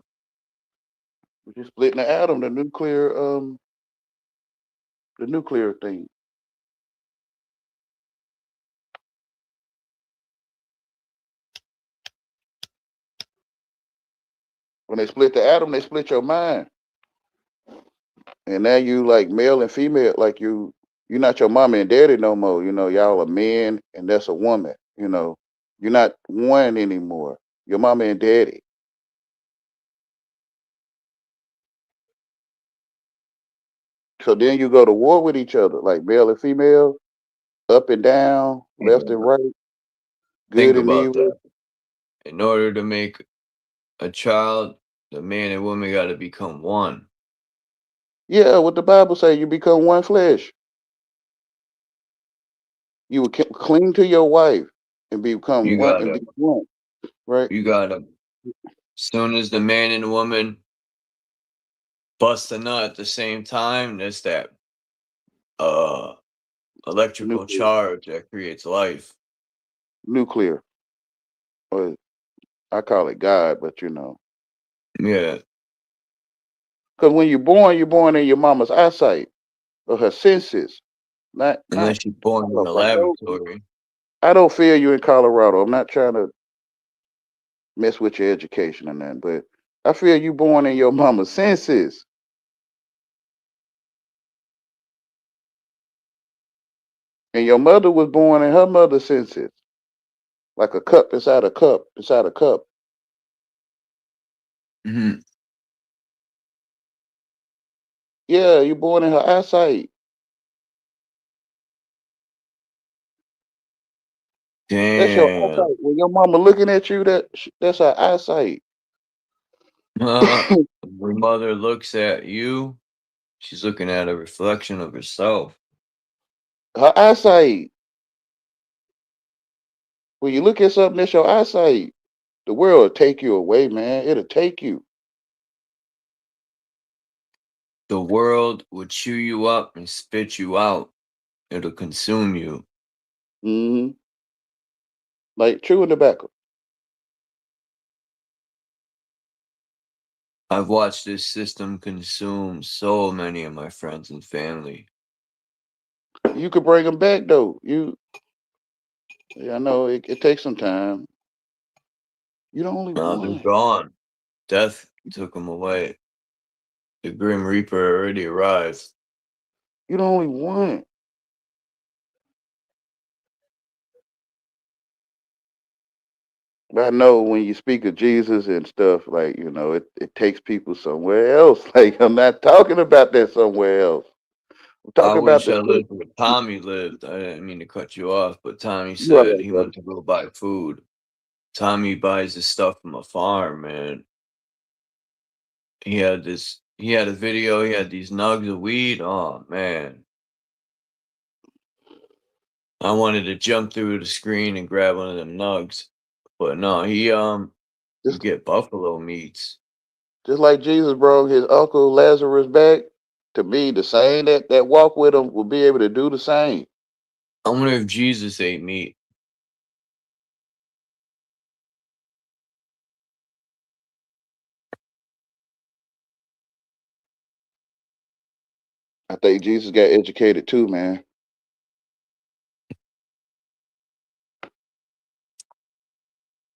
just splitting the atom, the nuclear thing. When they split the atom, they split your mind. And now you like male and female, like you You're not your mama and daddy no more. Y'all are men and that's a woman. You're not one anymore. Your mama and daddy. So then you go to war with each other, like male and female, up and down, left and right, Think good and about evil. that. In order to make a child, the man and woman got to become one. Yeah, what the Bible say, you become one flesh. You would cling to your wife and become You one and gotta, be one, right? you gotta. Soon as the man and the woman bust a nut at the same time, there's that uh electrical Nuclear, charge that creates life. nuclear, or I call it God, but Yeah, because when you're born in your mama's eyesight or her senses, not. unless you're born in the laboratory. I don't feel you in Colorado. I'm not trying to mess with your education and that, but I feel you born in your mama's senses. And your mother was born in her mother's senses. Like a cup inside a cup inside a cup. Mhm. Yeah, you're born in her eyesight. That's your Damn. eyesight. When your mama looking at you, that's her eyesight. When mother looks at you, she's looking at a reflection of herself. Her eyesight. When you look at something, that's your eyesight. The world will take you away, man. It'll take you. The world will chew you up and spit you out. It'll consume you. Hmm. Like chewing tobacco. I've watched this system consume so many of my friends and family. You could bring them back though. I know it takes some time. You're the only Now they're one. gone. Death took them away. The Grim Reaper already arrived. You're the only one. But I know when you speak of Jesus and stuff, like, it takes people somewhere else. Like, I'm not talking about that somewhere else. I'm I talking about wish the I scripture. lived where Tommy lived. I didn't mean to cut you off, but Tommy You all said right, he brother. went to go buy food. Tommy buys his stuff from a farm, man. He had a video, he had these nugs of weed. Oh man. I wanted to jump through the screen and grab one of them nugs. But no, you Just, get buffalo meats. just like Jesus brought his uncle Lazarus back, to me, the same that walk with him will be able to do the same. I wonder if Jesus ate meat. I think Jesus got educated too, man.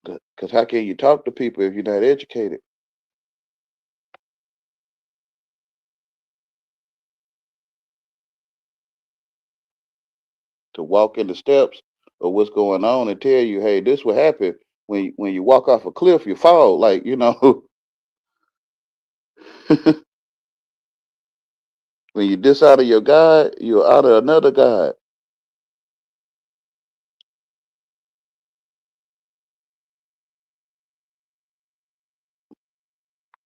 Because how can you talk to people if you're not educated? To walk in the steps of what's going on and tell you, hey, this will happen when you walk off a cliff, you fall. Like, when you dishonor your God, you honor another God.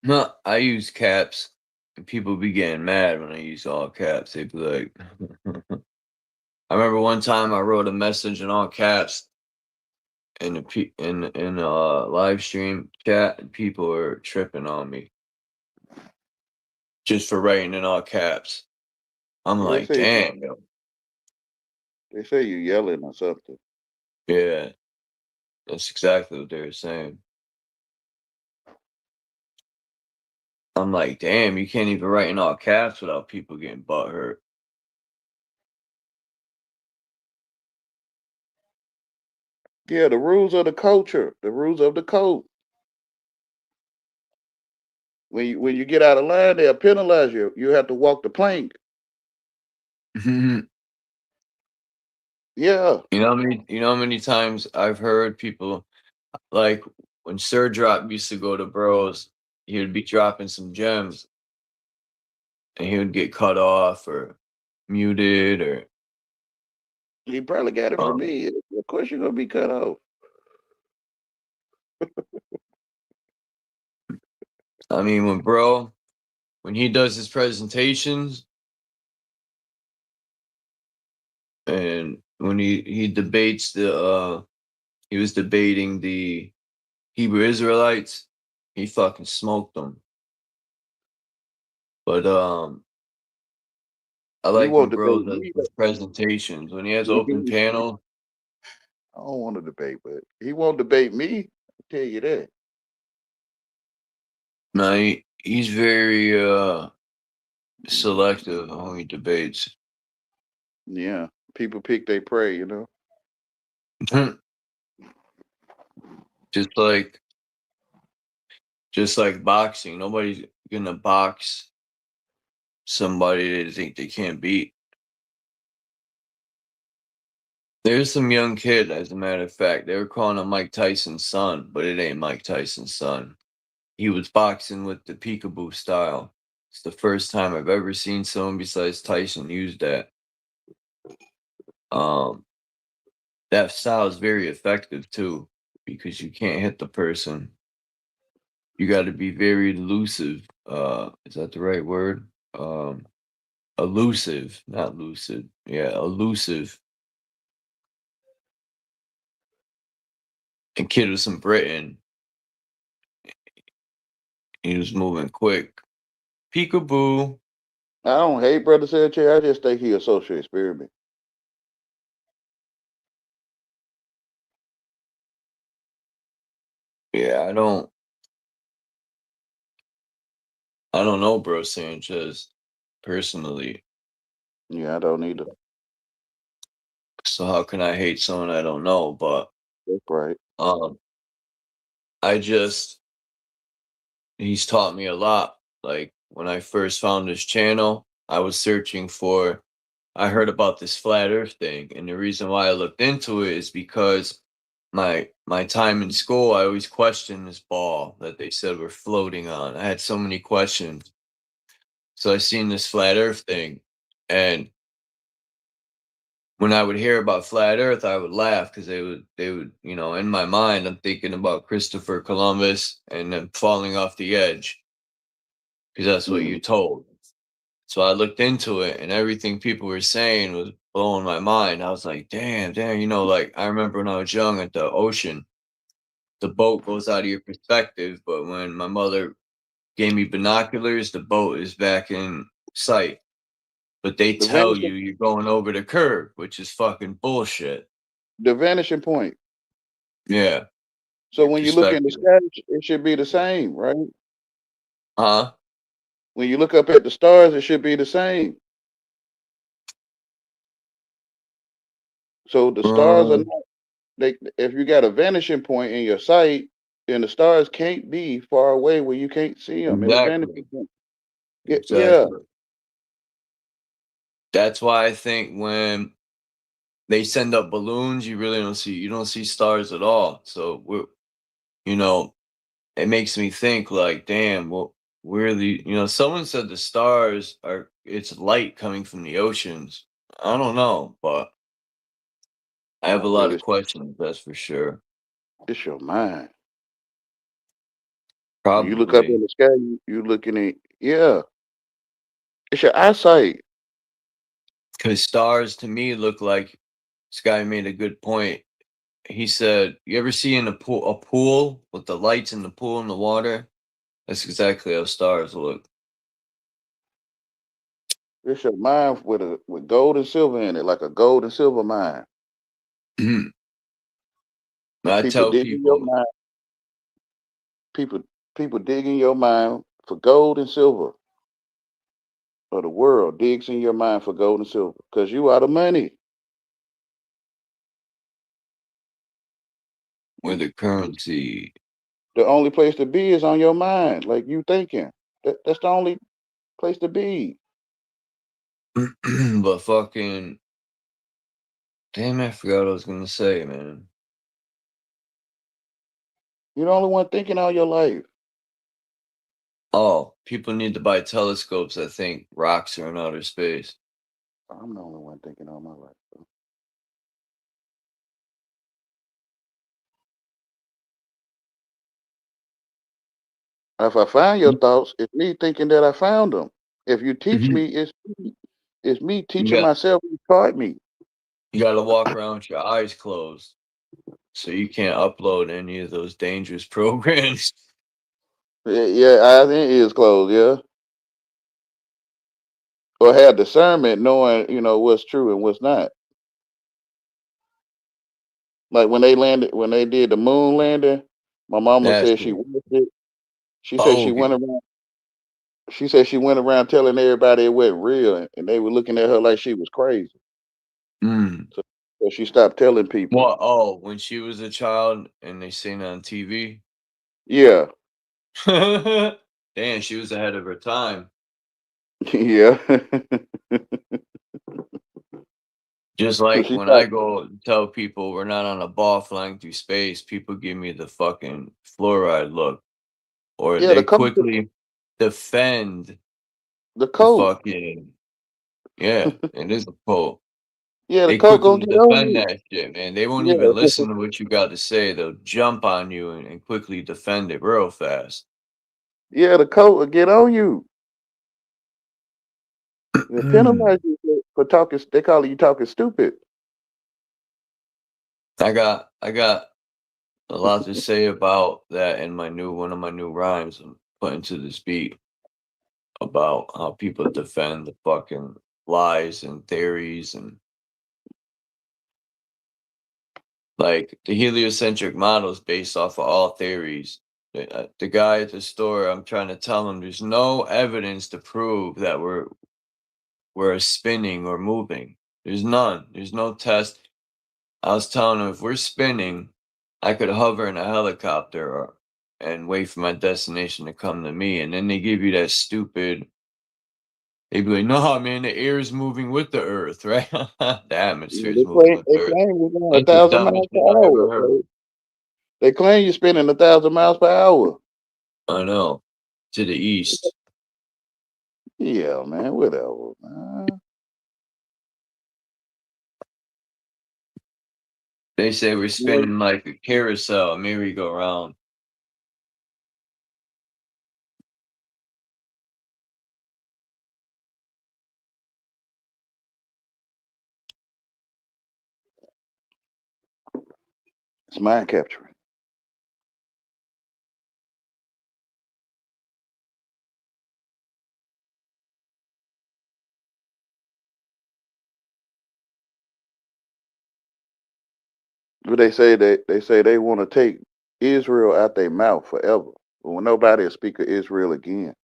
No, I use caps. And people be getting mad when I use all caps. They be like, I remember one time I wrote a message in all caps in the live stream chat, and people were tripping on me just for writing in all caps. I'm Yeah, like, damn, yo. they say you yelling or something. Yeah, that's exactly what they were saying. I'm like, damn, you can't even write in all caps without people getting butthurt. Yeah, the rules of the culture, the rules of the code. When you get out of line, they'll penalize you. You have to walk the plank. Yeah. You know how many times I've heard people like when Sir Drop used to go to bros, he would be dropping some gems and he would get cut off or muted or He probably got it from me. Of course you're gonna be cut off. I mean when he does his presentations and when he debates he was debating the Hebrew Israelites, he fucking smoked them. But I He like when won't bro debate does me. his presentations when he has open panel. I don't want to debate, but he won't debate me. I'll tell you that. No, he's very selective on who he debates. Yeah. People pick their prey, you know. just like boxing. Nobody's gonna box somebody they think they can't beat. There's some young kid, as a matter of fact. They were calling him Mike Tyson's son, but it ain't Mike Tyson's son. He was boxing with the peekaboo style. It's the first time I've ever seen someone besides Tyson use that. That style is very effective too, because you can't hit the person. You got to be very elusive. Is that the right word? Elusive, not lucid. Yeah, elusive. And kid was from Britain. He was moving quick. Peekaboo. I don't hate Brother Sanchez. I just think he a social experiment. Yeah, I don't know, bro Sanchez, personally. Yeah, I don't either. So how can I hate someone I don't know? But That's right. I just he's taught me a lot. Like when I first found his channel, I was searching for I heard about this flat earth thing, and the reason why I looked into it is because my time in school, I always questioned this ball that they said we're floating on. I had so many questions. So I seen this flat earth thing, and when I would hear about flat earth, I would laugh because they would, in my mind, I'm thinking about Christopher Columbus and then falling off the edge because that's what Mm. you told. So I looked into it, and everything people were saying was blowing my mind. I was like, damn, like I remember when I was young at the ocean, the boat goes out of your perspective, but when my mother gave me binoculars, the boat is back in sight. But they The tell you vanishing, you're going over the curve, which is fucking bullshit. the vanishing point. Yeah, So your when you look in the perspective. sky, it should be the same, right? Huh? When you look up at the stars, it should be the same. So the stars are Uh, not. They if you got a vanishing point in your sight, then the stars can't be far away where you can't see them in the vanishing exactly. point. Yeah. Exactly. That's why I think when they send up balloons, you don't see stars at all. So you know, it makes me think like, damn, well, where someone said the stars it's light coming from the oceans. I don't know, but I have I a lot feel of questions, that's for sure. it's your mind. When you look up in Probably. the sky, you looking at it's your eyesight. Because stars to me look like this guy made a good point. He said, you ever see in a pool with the lights in the pool in the water? That's exactly how stars look. It's your mind with gold and silver in it, like a gold and silver mine. I People tell digging your people, mind. People people digging your mind for gold and silver. Or the world digs in your mind for gold and silver because you out of money. with the currency. The only place to be is on your mind, like you thinking. That's the only place to be. But fucking Damn, I forgot what I was gonna say, man. You're the only one thinking all your life. Oh, people need to buy telescopes that think rocks are in outer space. I'm the only one thinking all my life. Bro. If I find your thoughts, it's me thinking that I found them. If you teach Mhm. me, it's me You teaching got myself. You taught me. you got to walk around with your eyes closed, so you can't upload any of those dangerous programs. Yeah, eyes and ears closed. Yeah, or have discernment, knowing what's true and what's not. Like when they did the moon landing, my mama That's said she it. witnessed it. She said she went Bogus. around. She said she went around telling everybody it wasn't real, and they were looking at her like she was crazy. Mm. So she stopped telling people. What? Oh, when she was a child and they seen it on TV. Yeah, Damn, she was ahead of her time. yeah. Just like She when I stopped. go tell people we're not on a ball flying through space, people give me the fucking fluoride look, or Yeah, they quickly defend the the coat. fucking. Yeah, it is a quote. Yeah, the They coat gonna quickly get on defend you. that shit, man. They won't even Yeah, listen to what you got to say. They'll jump on you and quickly defend it real fast. yeah, the coat will get on you. They penalize you for talking. They call you talking stupid. I got a lot to say about that in one of my new rhymes I'm putting to this beat about how people defend the fucking lies and theories and like the heliocentric model is based off of all theories. The guy at the store, I'm trying to tell him there's no evidence to prove that we're spinning or moving. There's none. There's no test. I was telling him if we're spinning, I could hover in a helicopter and wait for my destination to come to me. And then they give you that stupid. They'd be like, "No, man, the air is moving with the Earth, right? The atmosphere Yeah, is moving with the they Earth." claim you're going a That's the thousand dumbest miles per shit I ever hour. heard. They claim you're spinning 1,000 miles per hour. I know. To the east. Yeah, man, whatever, man. They say we're Yeah, spinning like a carousel, a merry-go-round. it's mind capturing. But they say they want to take Israel out their mouth forever. But when nobody will speak of Israel again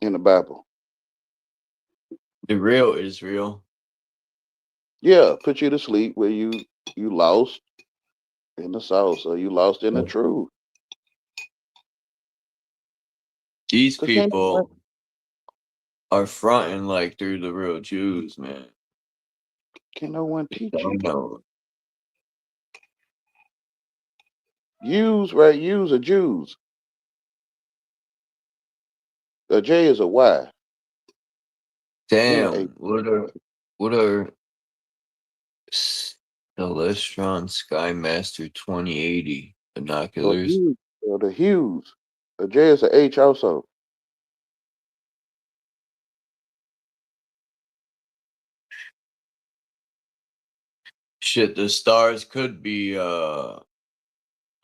in the Bible. The real Israel. Yeah, put you to sleep where you lost in the sauce or you lost in the truth. These Cause can't people are fronting like they're the real Jews, man. no one teach I you. know. Use right, use are Jews. A J is a Y. Then a Damn, what are Celestron Skymaster 2080 binoculars? Hughes or the Hughes. A J is a H also. Shit, the stars could be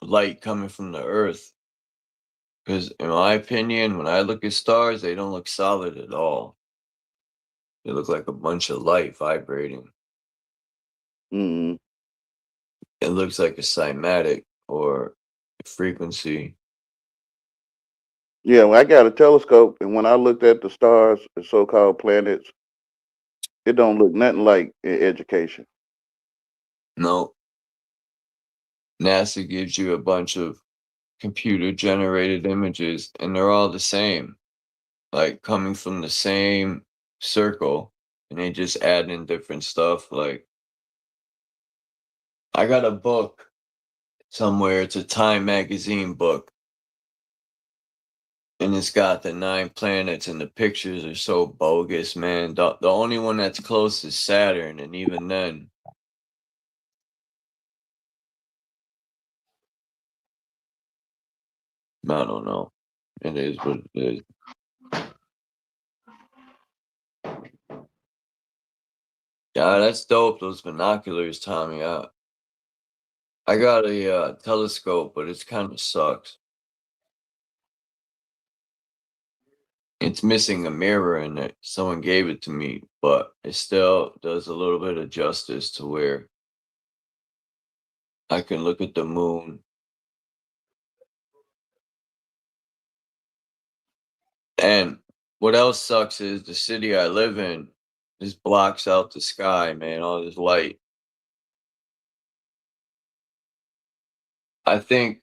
light coming from the earth. Because in my opinion, when I look at stars, they don't look solid at all. They look like a bunch of light vibrating. Mm-hmm. It looks like a cymatic or a frequency. Yeah, well, I got a telescope, and when I looked at the stars, the so-called planets, it don't look nothing like in education. No, NASA gives you a bunch of computer generated images and they're all the same, like coming from the same circle. and they just add in different stuff. Like, I got a book somewhere. It's a Time magazine book, and it's got the 9 planets, and the pictures are so bogus, man. The only one that's close is Saturn, and even then, I don't know. It is what it is. Yeah, that's dope. Those binoculars, Tommy. I got a telescope, but it's kind of sucks. It's missing a mirror in it. Someone gave it to me, but it still does a little bit of justice to where I can look at the moon. And what else sucks is the city I live in just blocks out the sky, man, all this light. I think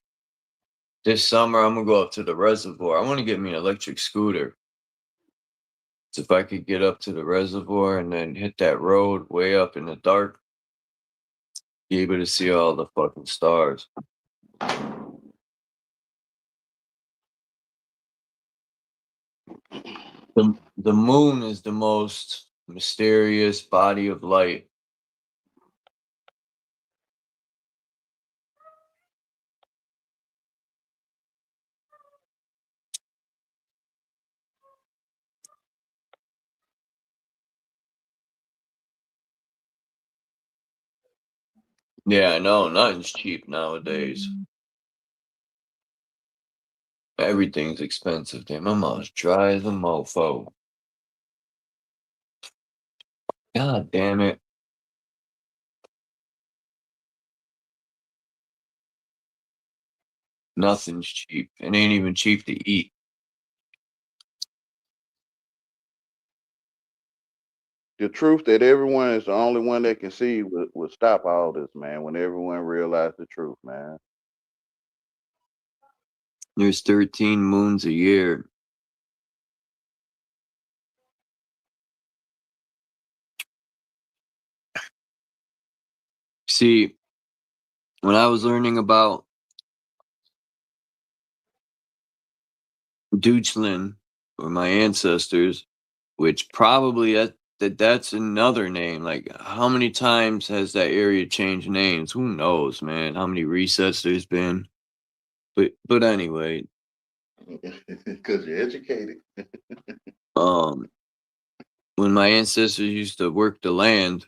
this summer I'm gonna go up to the reservoir. I want to get me an electric scooter. So if I could get up to the reservoir and then hit that road way up in the dark, be able to see all the fucking stars. The moon is the most mysterious body of light. Yeah, I know. Nothing's cheap nowadays. Everything's expensive. Damn, my mouth's dry as a mofo. God damn it. Nothing's cheap. It ain't even cheap to eat. The truth that everyone is the only one that can see would stop all this, man, when everyone realized the truth, man. There's 13 moons a year. See, when I was learning about Deutschland, or my ancestors, which probably that's another name. Like, how many times has that area changed names? Who knows, man? How many resets there's been? But anyway, Because you're educated. when my ancestors used to work the land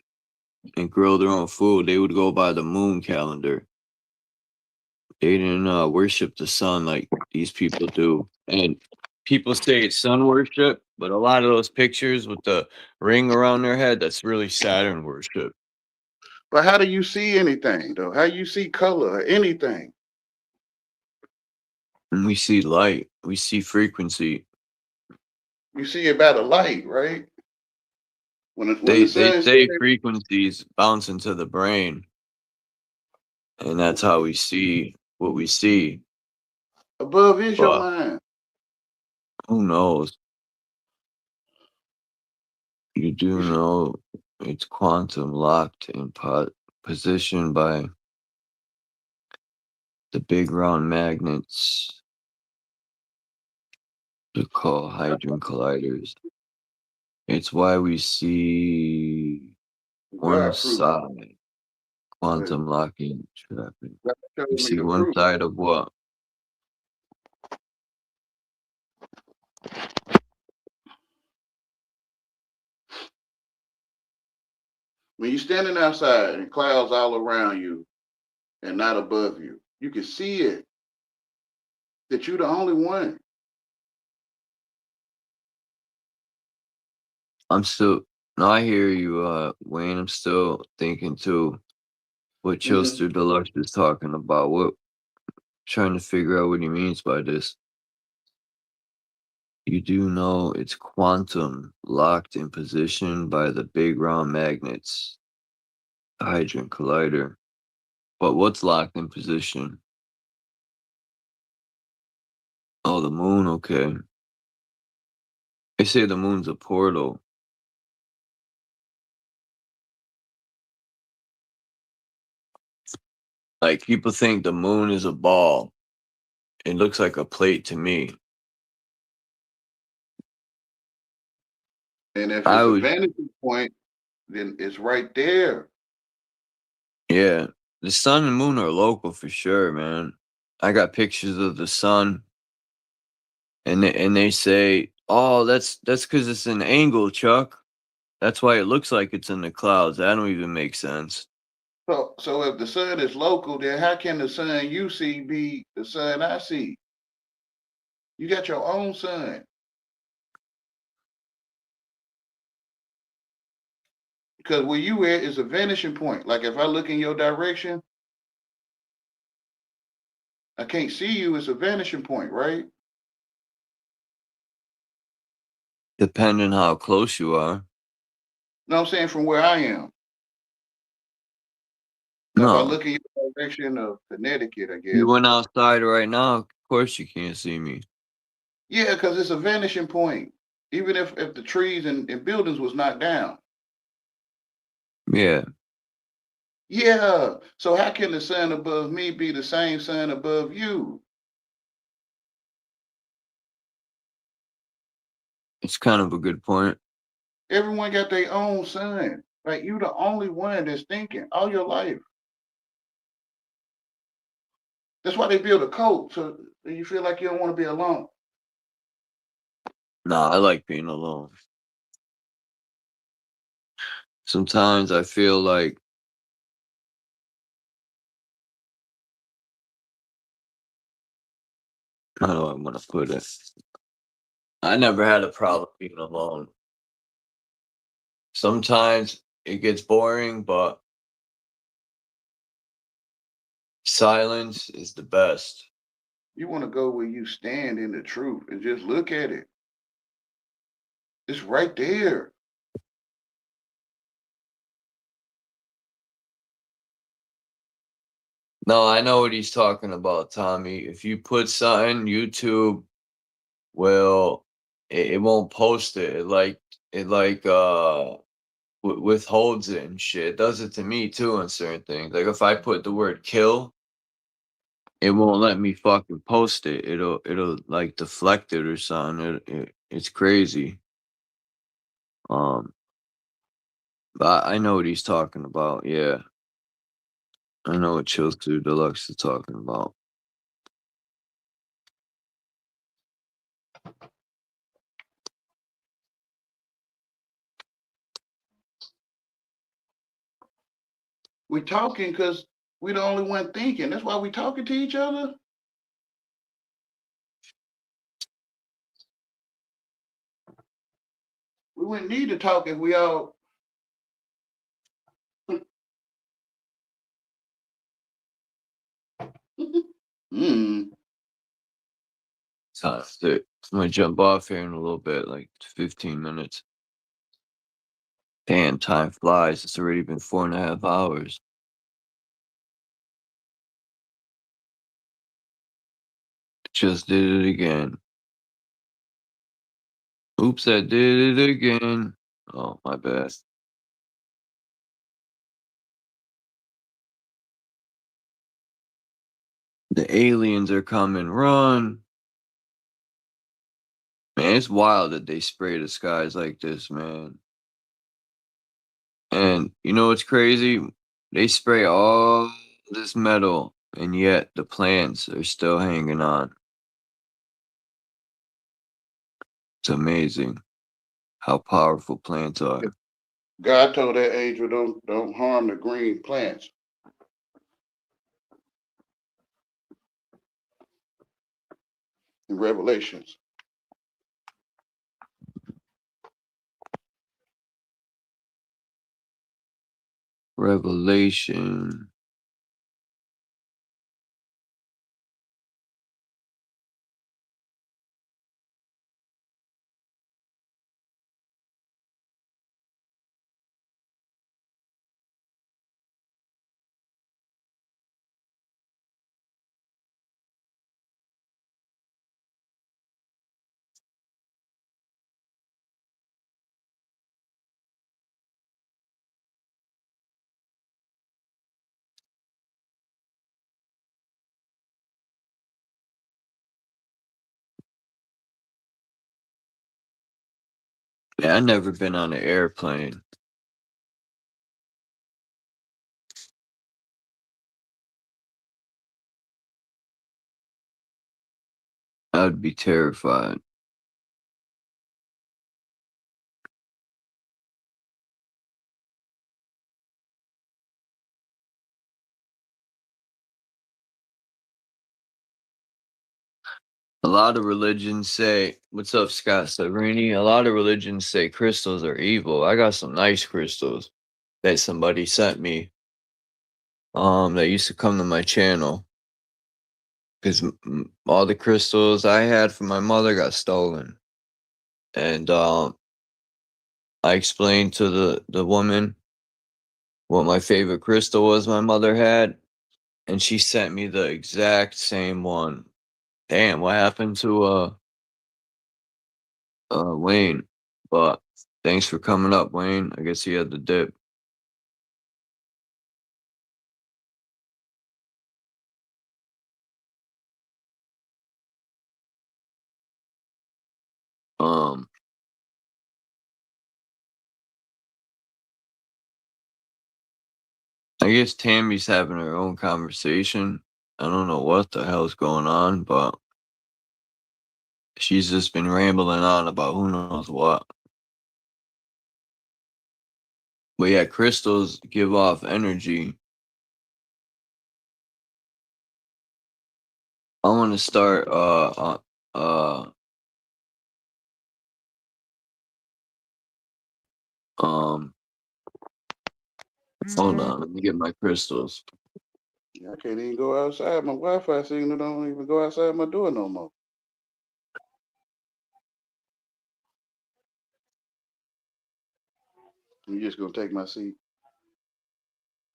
and grow their own food, they would go by the moon calendar. They didn't worship the sun like these people do. And people say it's sun worship, but a lot of those pictures with the ring around their head, that's really Saturn worship. But how do you see anything, though? How you see color or anything? And we see light, we see frequency. You see it by the light, right? When They the sun say shines frequencies bounce into the brain, and that's how we see what we see. above is your But mind. who knows? You do You see, know it's quantum locked in position by the big round magnets to call hadron colliders. It's why we see one God proof. side quantum locking trapping. God showed We me see the one proof. side of what? When you're standing outside and clouds all around you and not above you, you can see it that you're the only one. I'm still no, I hear you, Wayne. I'm still thinking too what Chilster Deluxe is talking about. What trying to figure out what he means by this. You do know it's quantum locked in position by the big round magnets, Hadron Collider. But what's locked in position? Oh, the moon, okay. They say the moon's a portal. Like people think the moon is a ball. It looks like a plate to me. And if I it's a would, vantage point, then it's right there. yeah. The sun and moon are local for sure, man. I got pictures of the sun, and they say, "Oh, that's because it's an angle, Chuck. That's why it looks like it's in the clouds." That don't even make sense. So if the sun is local, then how can the sun you see be the sun I see? You got your own sun. Because where you at is a vanishing point. Like if I look in your direction, I can't see you. It's a vanishing point, right? Depending how close you are. No, I'm saying from where I am. Now, if I No, look in your direction of Connecticut, I you guess. went outside right now. Of course, you can't see me. Yeah, because it's a vanishing point. Even if the trees and buildings was knocked down. Yeah, Yeah. So how can the sun above me be the same sun above you? it's kind of a good point. Everyone got their own sun. Like you the only one that's thinking all your life. That's why they build a cult, so you feel like you don't want to be alone. Nah, I like being alone. Sometimes I feel like how do I want to put it? I never had a problem being alone. Sometimes it gets boring, but silence is the best. You want to go where you stand in the truth and just look at it. It's right there. No, I know what he's talking about, Tommy. If you put something, YouTube will it won't post it. It withholds it and shit. It does it to me too on certain things. Like if I put the word kill, it won't let me fucking post it. It'll like deflect it or something. It's crazy. Um, but I know what he's talking about. Yeah, I know what Chill 2 Deluxe is talking about. We talking because we the only one thinking. That's why we talking to each other. We wouldn't need to talk if we all. Mm. So I'm gonna jump off here in a little bit, like 15 minutes. Damn, time flies. It's already been 4.5 hours. Just did it again. Oops, I did it again. Oh, my bad. The aliens are coming. Run. Man, it's wild that they spray the skies like this, man. And you know what's crazy? They spray all this metal, and yet the plants are still hanging on. It's amazing how powerful plants are. God told that angel, don't harm the green plants. In Revelations. Revelation. Yeah, I never been on an airplane. I'd be terrified. A lot of religions say, what's up, Scott Sabrini? A lot of religions say crystals are evil. I got some nice crystals that somebody sent me. That used to come to my channel. Because all the crystals I had from my mother got stolen. And I explained to the woman what my favorite crystal was my mother had. And she sent me the exact same one. Damn, what happened to Wayne? But thanks for coming up, Wayne. I guess he had the dip. Um, I guess Tammy's having her own conversation. I don't know what the hell's going on, but she's just been rambling on about who knows what. But yeah, crystals give off energy. I want to start um hold on, let me get my crystals. I can't even go outside. My Wi-Fi signal don't even go outside my door no more. You just gonna take my seat?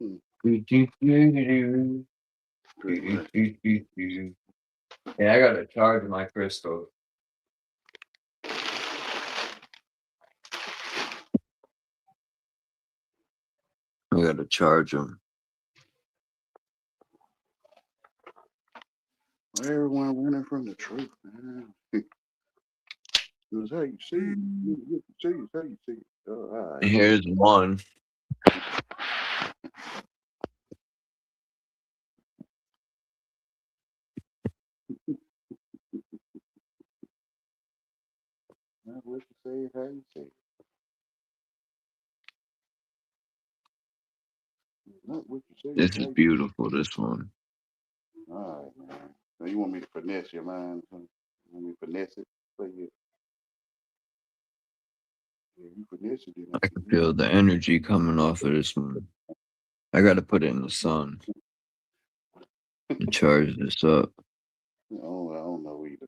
Yeah, I gotta charge my crystals. I gotta charge them. Everyone running from the truth, man. It was how you see it. You see it, how you see it. Oh, all right. Here's one. Not what you say, how you say it. Not what you say, This how is you beautiful, this one. All right, man. So you want me to finesse your mind? Huh? You want me to finesse it for you? Yeah, you finesse it, then I I can can feel the energy coming off of this one. I gotta put it in the sun and charge this up. I don't know either.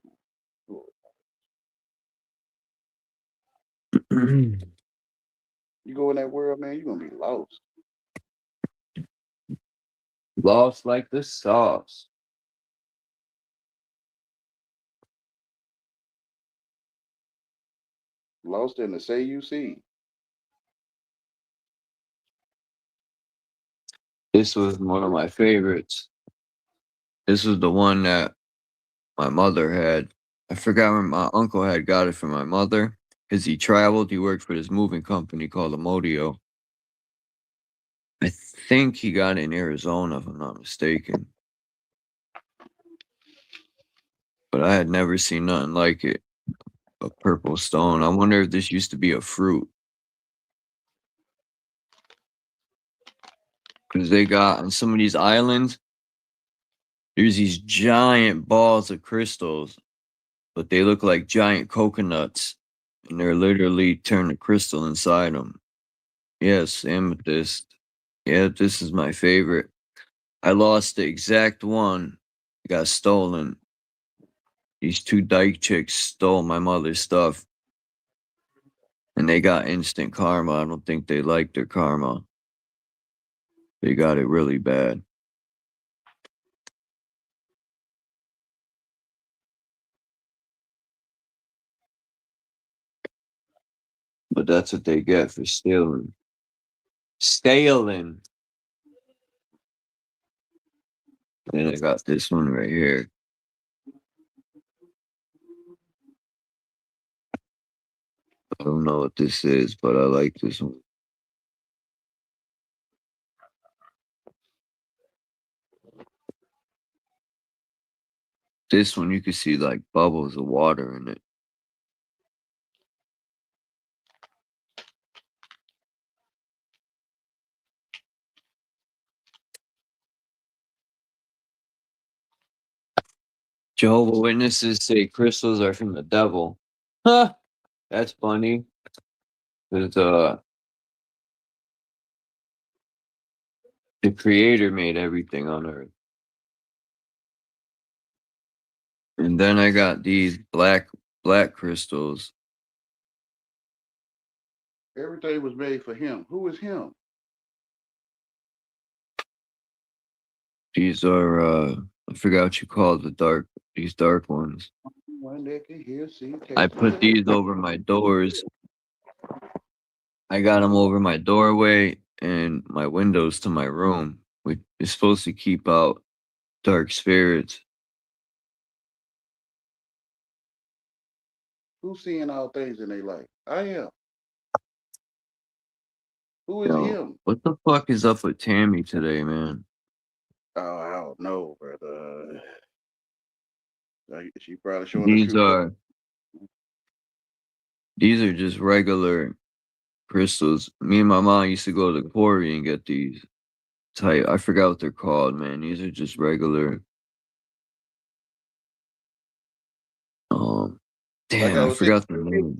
You go in that world, man, you're gonna be lost. Lost like the sauce. Lost in the say you see. This was one of my favorites. This was the one that my mother had. I forgot when my uncle had got it for my mother because he traveled. He worked for this moving company called Amodio. I think he got it in Arizona, if I'm not mistaken. But I had never seen nothing like it. A purple stone. I wonder if this used to be a fruit. Because they got on some of these islands, there's these giant balls of crystals, but they look like giant coconuts. And they're literally turned to crystal inside them. Yes, amethyst. Yeah, this is my favorite. I lost the exact one. It got stolen. These two dyke chicks stole my mother's stuff. And they got instant karma. I don't think they liked their karma. They got it really bad. But that's what they get for stealing. Stealing. And I got this one right here. I don't know what this is, but I like this one. This one, you can see like bubbles of water in it. Jehovah's Witnesses say crystals are from the devil. Huh? That's funny. Because the creator made everything on earth. And then I got these black crystals. Everything was made for him. Who is him? These are I forgot what you call these dark ones. One that can hear, see, I taste, put these over my doors. I got them over my doorway and my windows to my room, which is supposed to keep out dark spirits. Who's seeing all things in their life? I am. Who is Yo, him? what the fuck is up with Tammy today, man? Oh, I don't know, brother. She probably showing a These few. are just regular crystals. Me and my mom used to go to the quarry and get these type. I forgot what they're called, man. These are just regular. Like Damn, I I was saying, forgot the name.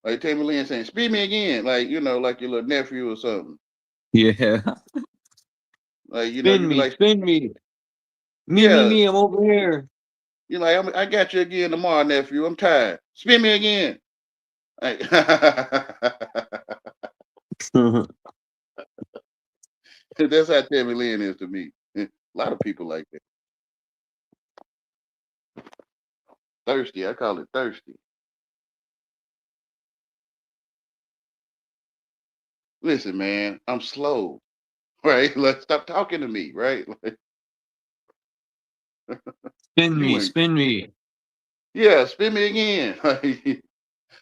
like Tammy Lynn saying, "Speak me again," like like your little nephew or something. Yeah. Like you Spin be me, like, spin me. yeah, Me, I'm over here. you're like, I got you again tomorrow, nephew. I'm tired. Spin me again. Like, that's how Tammy Lynn is to me. A lot of people like that. Thirsty, I call it thirsty. Listen, man, I'm slow, right? Like, stop talking to me, right? Like, Spin you me, ain't. spin me. Yeah, spin me again.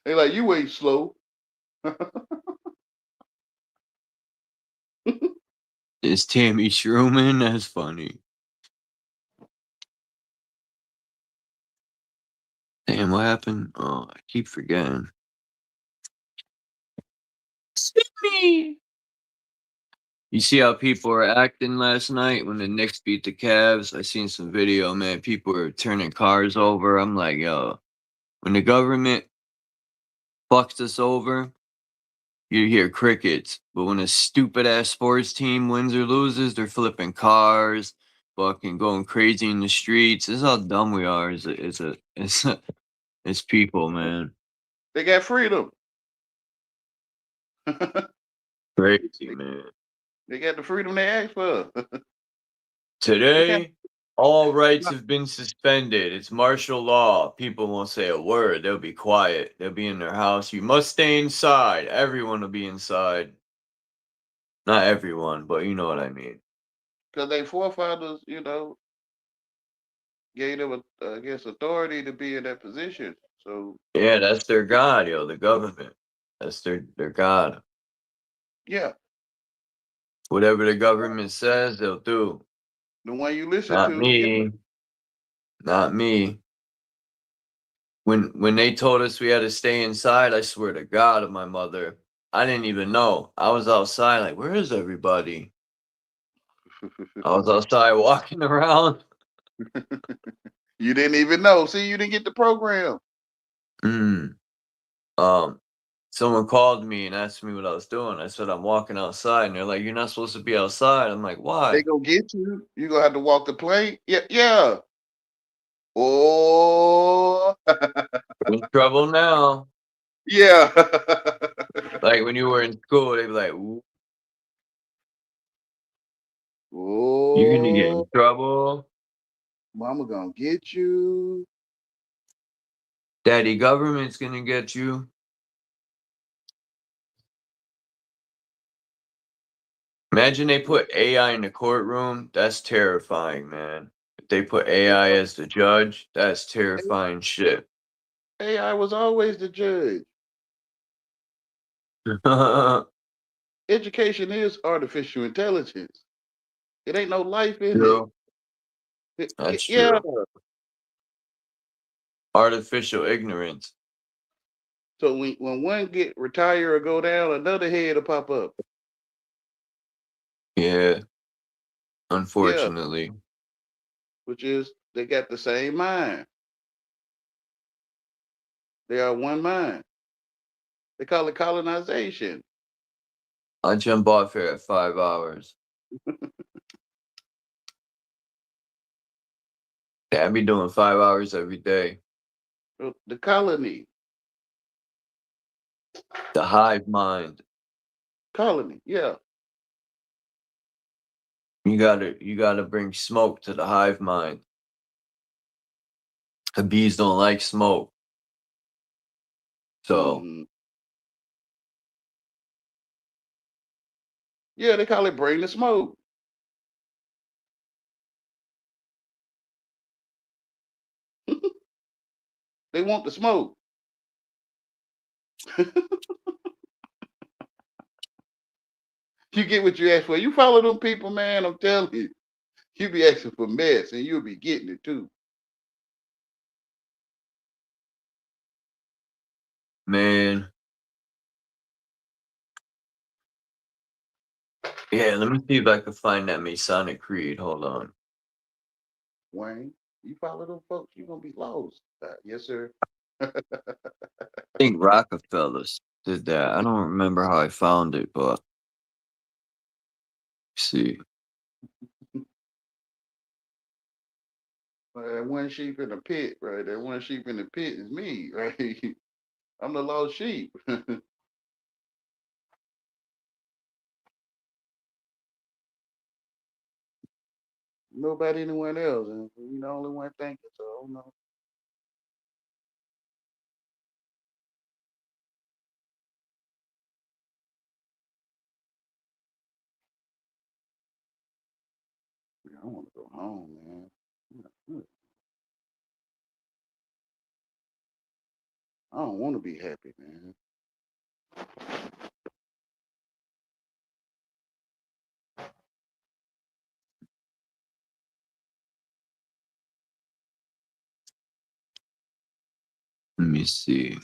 They like you ain't slow. Is Tammy Schruman? That's funny. Damn, what happened? Oh, I keep forgetting. Spin me. You see how people were acting last night when the Knicks beat the Cavs? I seen some video, man. People were turning cars over. I'm like, yo, when the government fucks us over, you hear crickets. But when a stupid ass sports team wins or loses, they're flipping cars, fucking going crazy in the streets. This is how dumb we are as people, man. They got freedom. Crazy, man. They got the freedom they asked for. Today, all rights have been suspended. It's martial law. People won't say a word. They'll be quiet. They'll be in their house. You must stay inside. Everyone will be inside. Not everyone, but you know what I mean. Because they forefathers, gave them, I guess, authority to be in that position. So Yeah, that's their God, yo, the government. That's their God. yeah, Whatever the government says, they'll do. the one you listen Not to. Yeah. me. Not me. When they told us we had to stay inside, I swear to God of my mother, I didn't even know. I was outside, like, where is everybody? I was outside walking around. You didn't even know. See, you didn't get the program. Someone called me and asked me what I was doing. I said I'm walking outside, and they're like, "You're not supposed to be outside." I'm like, They "Why?" gonna get you. You gonna have to walk the plank. Yeah, yeah. Oh, We're in trouble now. yeah. Like when you were in school, they'd be like, "Ooh, you're gonna get Oh, in trouble." mama gonna get you. Daddy government's gonna get you. Imagine they put AI in the courtroom. That's terrifying, man. If they put AI as the judge, that's terrifying shit. AI was always the judge. Education is artificial intelligence. It ain't no life in it. True. That's Yeah. true. Artificial ignorance. So when one get retire or go down, another head will pop up. Yeah. Yeah. Unfortunately. Which is they got the same mind. They are one mind. They call it colonization. I jump off here at 5 hours. Yeah, I be doing 5 hours every day. The colony. The hive mind. Colony, yeah. You gotta bring smoke to the hive mind. The bees don't like smoke. So Yeah, they call it bring the smoke. They want the smoke. You get what you ask for. You follow them people, man. I'm telling you, you be asking for mess, and you'll be getting it too. man. Yeah, let me see if I can find that Masonic Creed. Hold on. Wayne, you follow them folks, you're gonna be lost. Yes, sir. I think Rockefeller did that. I don't remember how I found it, but let's see. That one sheep in the pit, right? That one sheep in the pit is me, right? I'm the lost sheep. Nobody, anyone else, and you the only one thinking. So I don't know. I want to go home, man. I don't want to be happy, man. Let me see.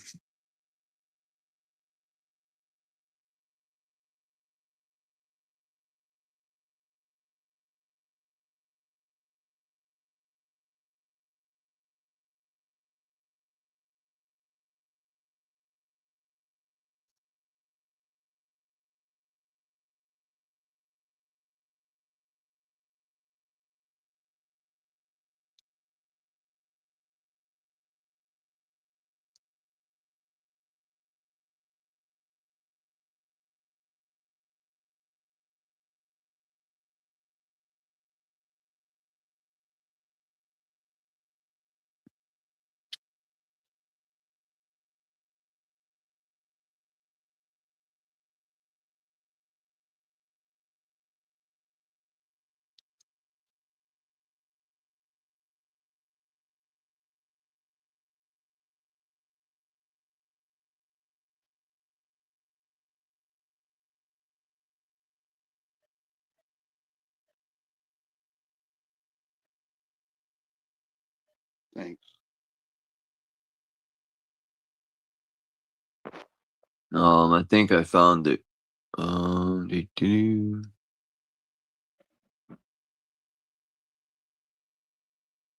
Thanks. I think I found it.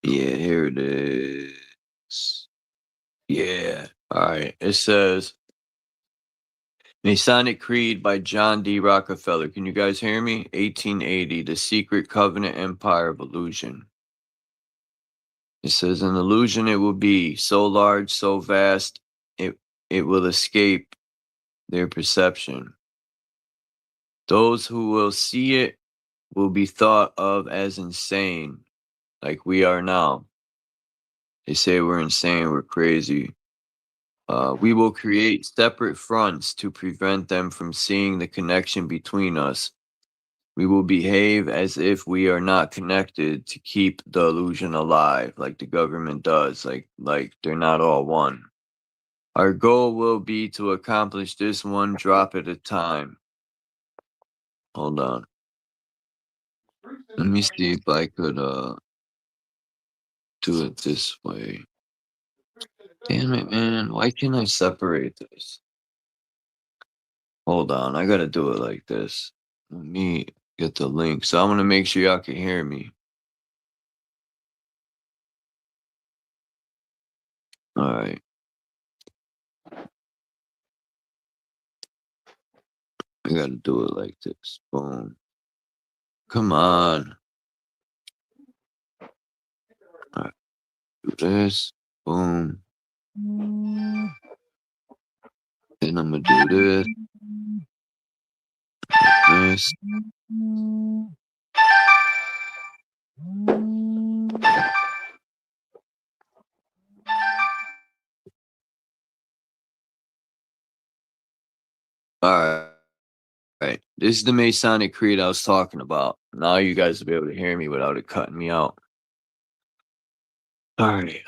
Yeah, here it is. Yeah. All right. It says Masonic Creed by John D. Rockefeller. Can you guys hear me? 1880, The Secret Covenant Empire of Illusion. It says an illusion it will be so large, so vast, it will escape their perception. Those who will see it will be thought of as insane, like we are now. They say we're insane, we're crazy. We will create separate fronts to prevent them from seeing the connection between us. We will behave as if we are not connected to keep the illusion alive, like the government does, like they're not all one. Our goal will be to accomplish this one drop at a time. Hold on. Let me see if I could do it this way. Damn it, man. Why can't I separate this? Hold on. I gotta do it like this. Let me get the link. So I'm gonna make sure y'all can hear me. All right. I gotta do it like this. Boom. Come on. All right. Do this. Boom. Then I'm gonna do this. This. All right. Right. This is the Masonic Creed I was talking about. Now you guys will be able to hear me without it cutting me out. All right.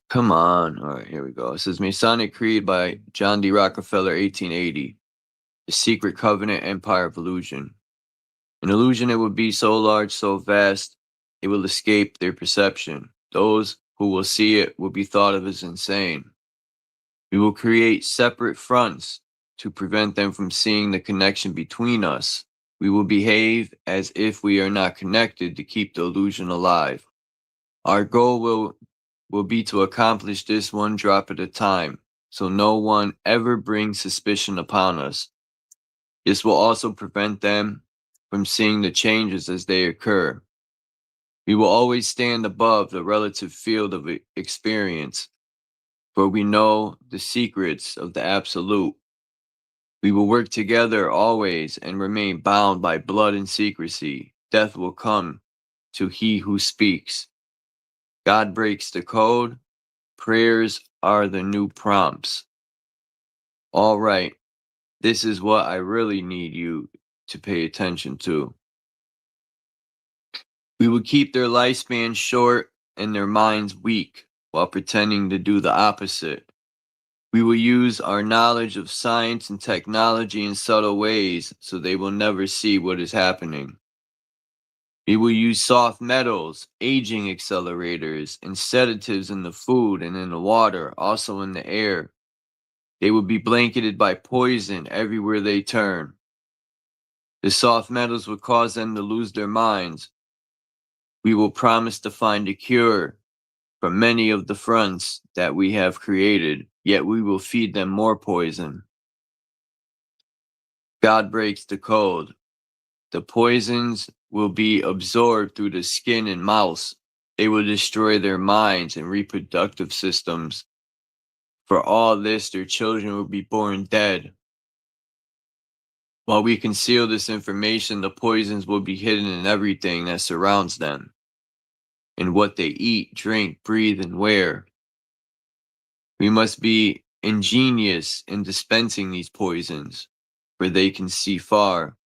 Come on. All right, here we go. It says Masonic Creed by John D. Rockefeller, 1880. The Secret Covenant Empire of Illusion. An illusion it would be so large, so vast, it will escape their perception. Those who will see it will be thought of as insane. We will create separate fronts to prevent them from seeing the connection between us. We will behave as if we are not connected to keep the illusion alive. Our goal will be to accomplish this one drop at a time, so no one ever brings suspicion upon us. This will also prevent them from seeing the changes as they occur. We will always stand above the relative field of experience, for we know the secrets of the absolute. We will work together always and remain bound by blood and secrecy. Death will come to he who speaks. God breaks the code. Prayers are the new prompts. All right, this is what I really need you to pay attention to. We will keep their lifespan short and their minds weak while pretending to do the opposite. We will use our knowledge of science and technology in subtle ways so they will never see what is happening. We will use soft metals, aging accelerators, and sedatives in the food and in the water, also in the air. They will be blanketed by poison everywhere they turn. The soft metals will cause them to lose their minds. We will promise to find a cure for many of the fronts that we have created, yet we will feed them more poison. God breaks the code. The poisons will be absorbed through the skin and mouth. They will destroy their minds and reproductive systems. For all this, their children will be born dead. While we conceal this information, the poisons will be hidden in everything that surrounds them, in what they eat, drink, breathe, and wear. We must be ingenious in dispensing these poisons, for they can see far.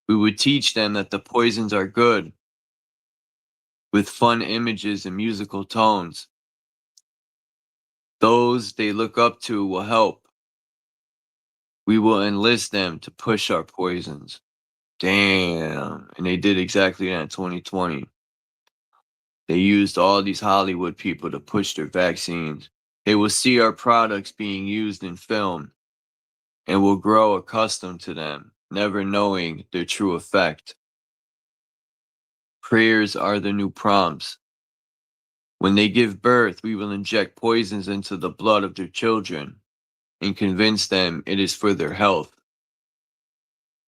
We would teach them that the poisons are good, with fun images and musical tones. Those they look up to will help. We will enlist them to push our poisons. Damn. And they did exactly that in 2020. They used all these Hollywood people to push their vaccines. They will see our products being used in film and will grow accustomed to them, never knowing their true effect. Prayers are the new prompts. When they give birth, we will inject poisons into the blood of their children and convince them it is for their health.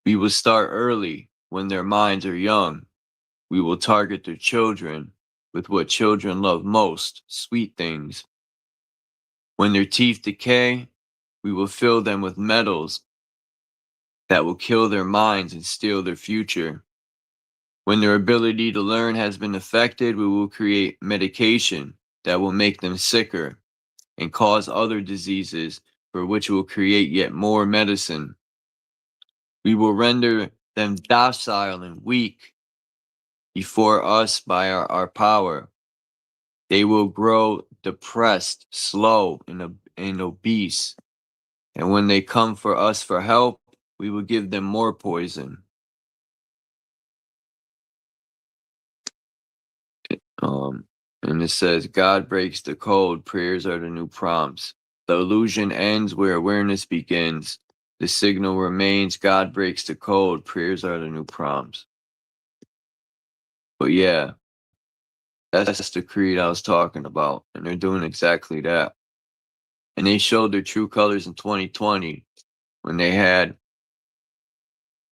We will start early when their minds are young. We will target their children with what children love most, sweet things. When their teeth decay, we will fill them with metals that will kill their minds and steal their future. When their ability to learn has been affected, we will create medication that will make them sicker and cause other diseases for which will create yet more medicine. We will render them docile and weak before us by our power. They will grow depressed, slow, and obese. And when they come for us for help, we will give them more poison. Um, and it says, God breaks the code, prayers are the new prompts. The illusion ends where awareness begins. The signal remains, God breaks the code, prayers are the new prompts. But yeah, that's the creed I was talking about, and they're doing exactly that. And they showed their true colors in 2020 when they had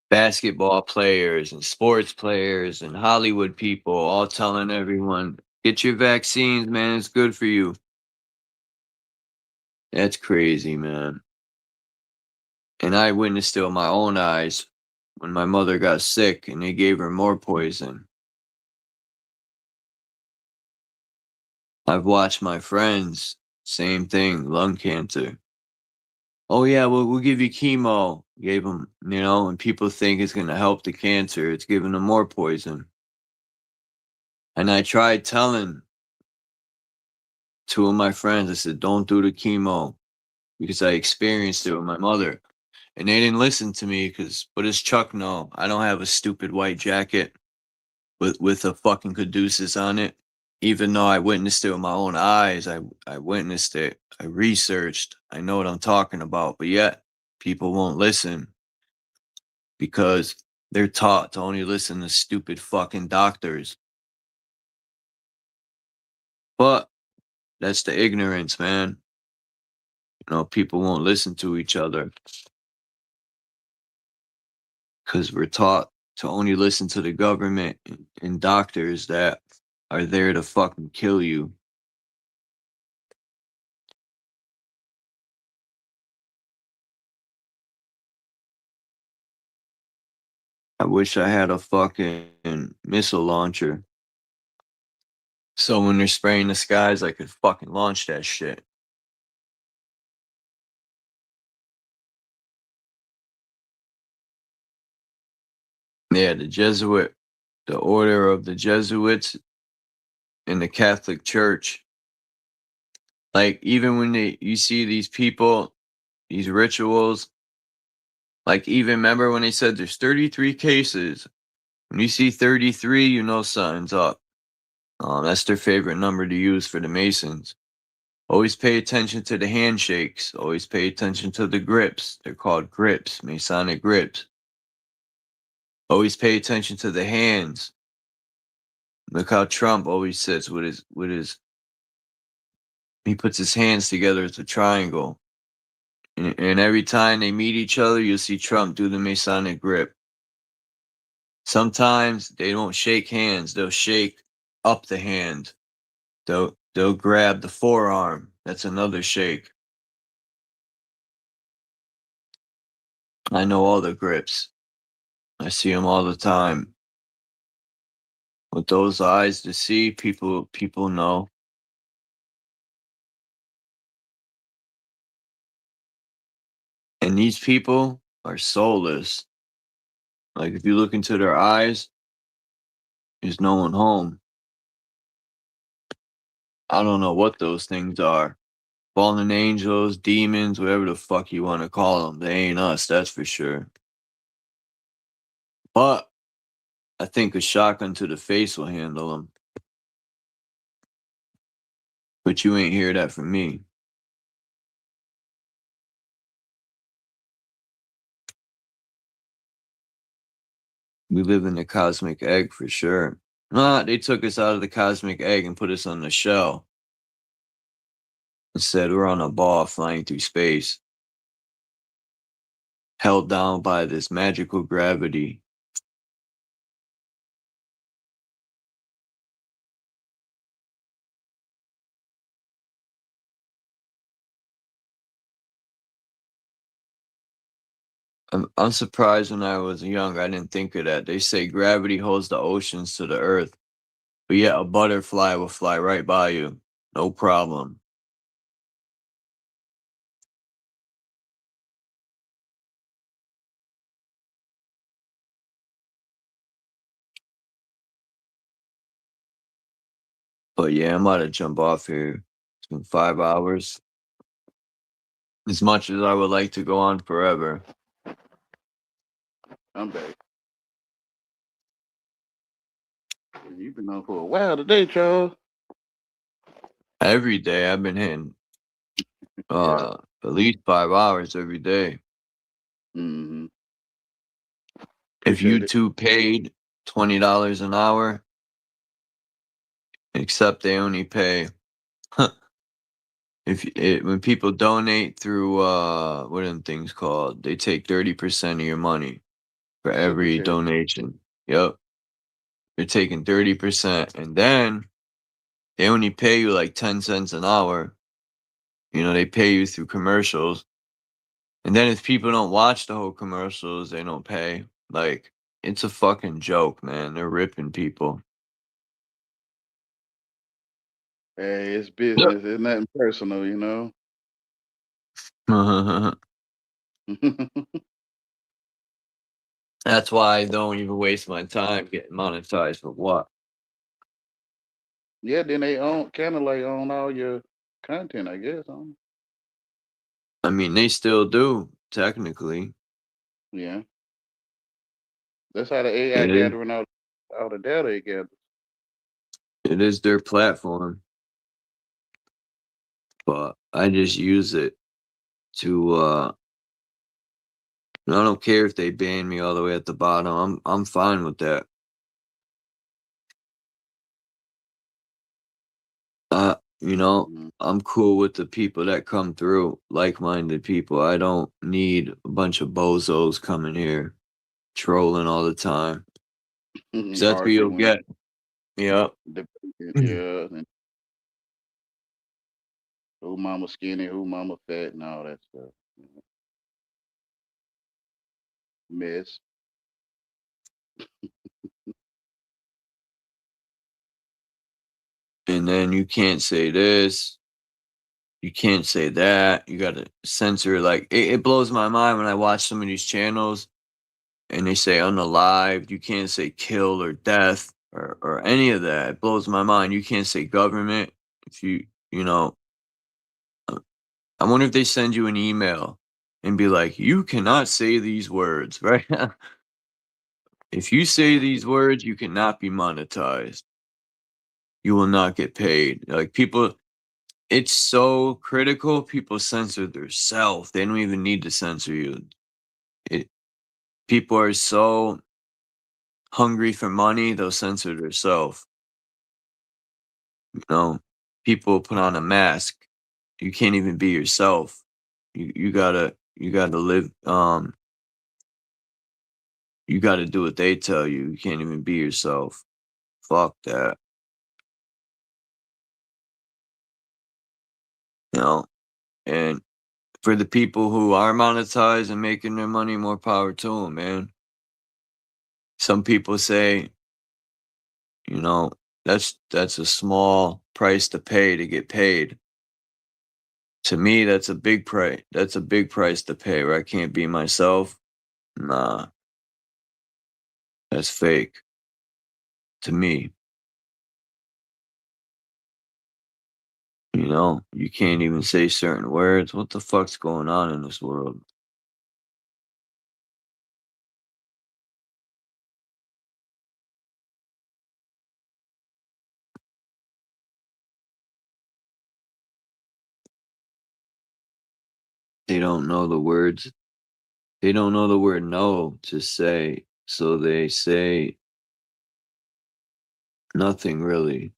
basketball players and sports players and Hollywood people all telling everyone, get your vaccines, man, it's good for you. That's crazy, man. And I witnessed it with my own eyes when my mother got sick and they gave her more poison. I've watched my friends, same thing, lung cancer. Oh yeah, we'll give you chemo. Gave them, and people think it's going to help the cancer. It's giving them more poison. And I tried telling two of my friends, I said, don't do the chemo because I experienced it with my mother. And they didn't listen to me but as Chuck know, I don't have a stupid white jacket with a fucking caduceus on it. Even though I witnessed it with my own eyes, I witnessed it. I researched. I know what I'm talking about. But yet, people won't listen because they're taught to only listen to stupid fucking doctors. But that's the ignorance, man. People won't listen to each other because we're taught to only listen to the government and doctors that are there to fucking kill you. I wish I had a fucking missile launcher. So when they're spraying the skies, I could fucking launch that shit. Yeah, the order of the Jesuits in the Catholic Church. Like, even when you see these people, these rituals, like, even remember when they said there's 33 cases. When you see 33, you know something's up. That's their favorite number to use for the Masons. Always pay attention to the handshakes. Always pay attention to the grips. They're called grips, Masonic grips. Always pay attention to the hands. Look how Trump always sits he puts his hands together as a triangle. And every time they meet each other, you'll see Trump do the Masonic grip. Sometimes they don't shake hands. They'll shake up the hand. They'll grab the forearm. That's another shake. I know all the grips. I see them all the time. With those eyes to see, people know. And these people are soulless. Like, if you look into their eyes, there's no one home. I don't know what those things are. Fallen angels, demons, whatever the fuck you want to call them. They ain't us, that's for sure. But I think a shotgun to the face will handle them. But you ain't hear that from me. We live in the cosmic egg for sure. Nah, they took us out of the cosmic egg and put us on the shell. Instead, we're on a ball flying through space, held down by this magical gravity. I'm surprised when I was young, I didn't think of that. They say gravity holds the oceans to the earth, but yet a butterfly will fly right by you. No problem. But yeah, I'm about to jump off here. It's been 5 hours. As much as I would like to go on forever. I'm back. You've been on for a while today, Charles. Every day I've been hitting Yeah. at least 5 hours every day. Mm-hmm. If Appreciate it. YouTube paid $20 an hour, except they only pay when people donate through what are them things called? They take 30% of your money for Super every chat. donation. Yep. They're taking 30%, and then they only pay you like 10 cents an hour. You know, they pay you through commercials. And then if people don't watch the whole commercials, they don't pay. Like, it's a fucking joke, man. They're ripping people. Hey, it's business. It's nothing personal, you know. That's why I don't even waste my time getting monetized for what? Yeah, then they own kind of like own all your content, I guess. I mean, they still do, technically. Yeah, that's how the AI It is, gathering all the data it gathers. it is their platform, but I just use it to, I don't care if they ban me all the way at the bottom. I'm fine with that. You know, Mm-hmm. I'm cool with the people that come through, like-minded people. I don't need a bunch of bozos coming here trolling all the time. 'Cause that's what you'll Arguing, get. Yep. debating, yeah, and who mama skinny, who mama fat, and all that stuff. Mess. And then you can't say this. You can't say that. You gotta censor. Like, it blows my mind when I watch some of these channels and they say unalived. You can't say kill or death or any of that. It blows my mind. You can't say government. If you know, I wonder if they send you an email and be like, you cannot say these words, right? If you say these words, you cannot be monetized. You will not get paid. Like, people, it's so critical. People censor themselves. They don't even need to censor you. It, people are so hungry for money, they'll censor themselves. You know, people put on a mask. You can't even be yourself. You gotta live. You gotta do what they tell you. You can't even be yourself. Fuck that. You know, and for the people who are monetized and making their money, more power to them, man. Some people say, you know, that's a small price to pay to get paid. To me, that's a big price. That's a big price to pay where I can't be myself. Nah, that's fake. To me, you know, you can't even say certain words. What the fuck's going on in this world? They don't know the words. They don't know the word no to say. So they say nothing really.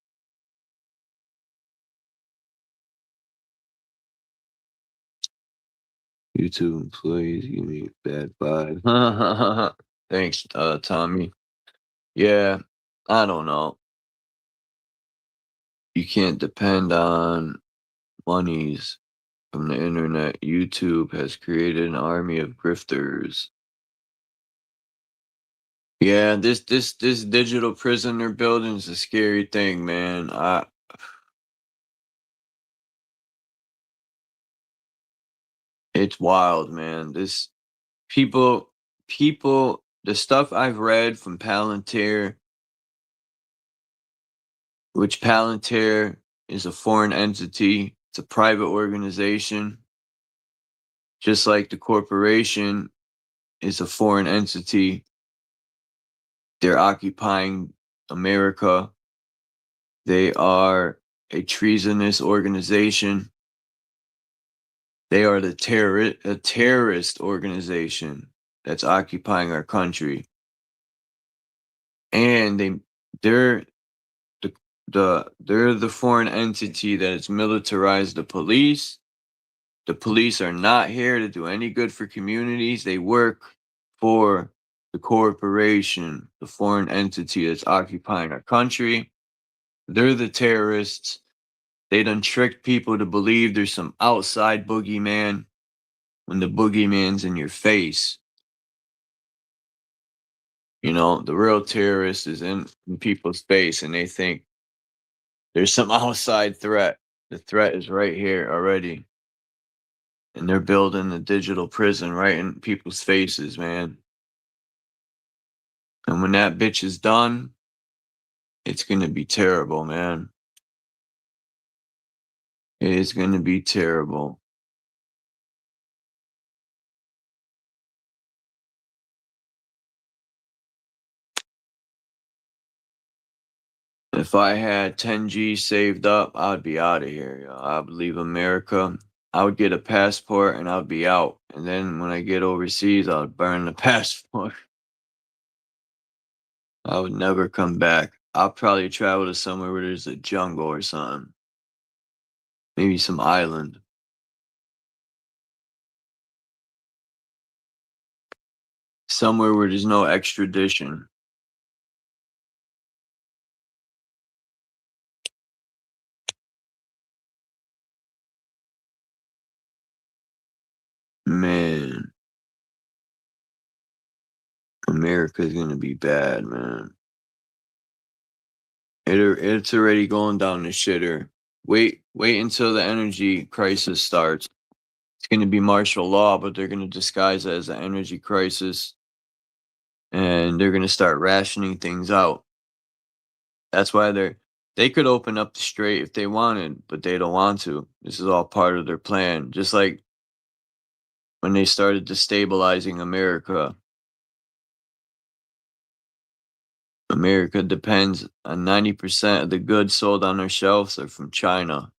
YouTube employees give me a bad vibe. Thanks, Tommy. Yeah, I don't know. You can't depend on monies from the internet. YouTube has created an army of grifters. Yeah, this digital prison they're building is a scary thing, man. It's wild, man. This people, the stuff I've read from Palantir, which Palantir is a foreign entity. It's a private organization. Just like the corporation is a foreign entity. They're occupying America. They are a treasonous organization. They are a terrorist organization that's occupying our country. And they're the foreign entity that has militarized the police. The police are not here to do any good for communities. They work for the corporation, the foreign entity that's occupying our country. They're the terrorists. They done tricked people to believe there's some outside boogeyman when the boogeyman's in your face. You know, the real terrorist is in people's face and they think there's some outside threat. The threat is right here already. And they're building a digital prison right in people's faces, man. And when that bitch is done, it's going to be terrible, man. It is going to be terrible. If I had 10G saved up, I'd be out of here. Yo. I would leave America. I would get a passport and I'd be out. And then when I get overseas, I would burn the passport. I would never come back. I'll probably travel to somewhere where there's a jungle or something. Maybe some island. Somewhere where there's no extradition. Man. America's gonna be bad, man. It's already going down the shitter. Wait until the energy crisis starts. It's gonna be martial law, but they're gonna disguise it as an energy crisis. And they're gonna start rationing things out. That's why they could open up the strait if they wanted, but they don't want to. This is all part of their plan. Just like when they started destabilizing America. America depends on 90% of the goods sold on our shelves are from China.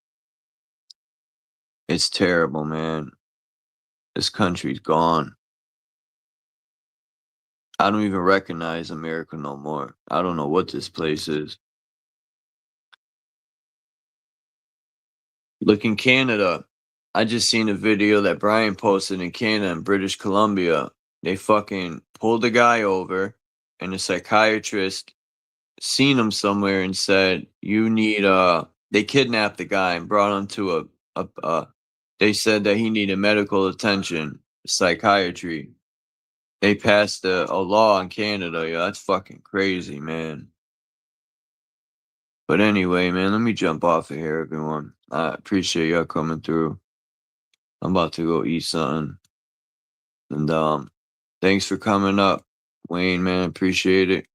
It's terrible, man. This country's gone. I don't even recognize America no more. I don't know what this place is. Look in Canada. I just seen a video that Brian posted in Canada and British Columbia. They fucking pulled the guy over and a psychiatrist seen him somewhere and said, you need they kidnapped the guy and brought him to they said that he needed medical attention, psychiatry. They passed a law in Canada. Yeah, that's fucking crazy, man. But anyway, man, let me jump off of here, everyone. I appreciate y'all coming through. I'm about to go eat something. And thanks for coming up, Wayne, man. Appreciate it.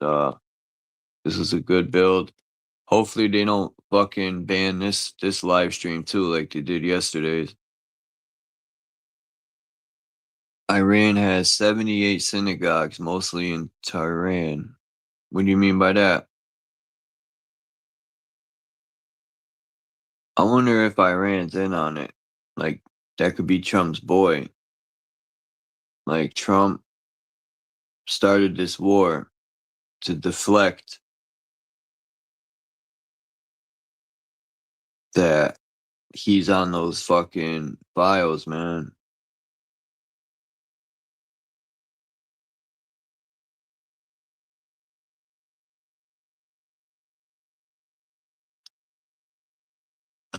This is a good build. Hopefully they don't fucking ban this live stream too, like they did yesterday's. Iran has 78 synagogues, mostly in Tehran. What do you mean by that? I wonder if Iran's in on it. Like, that could be Trump's boy. Like, Trump started this war to deflect that he's on those fucking files, man.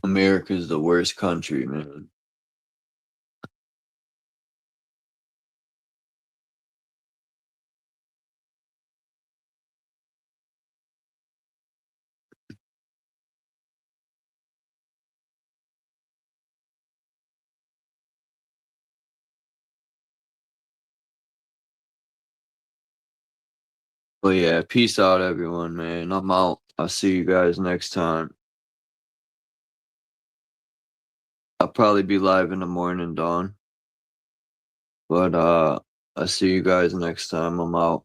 America's the worst country, man. But yeah, peace out, everyone, man. I'm out. I'll see you guys next time. I'll probably be live in the morning, Dawn. But I'll see you guys next time. I'm out.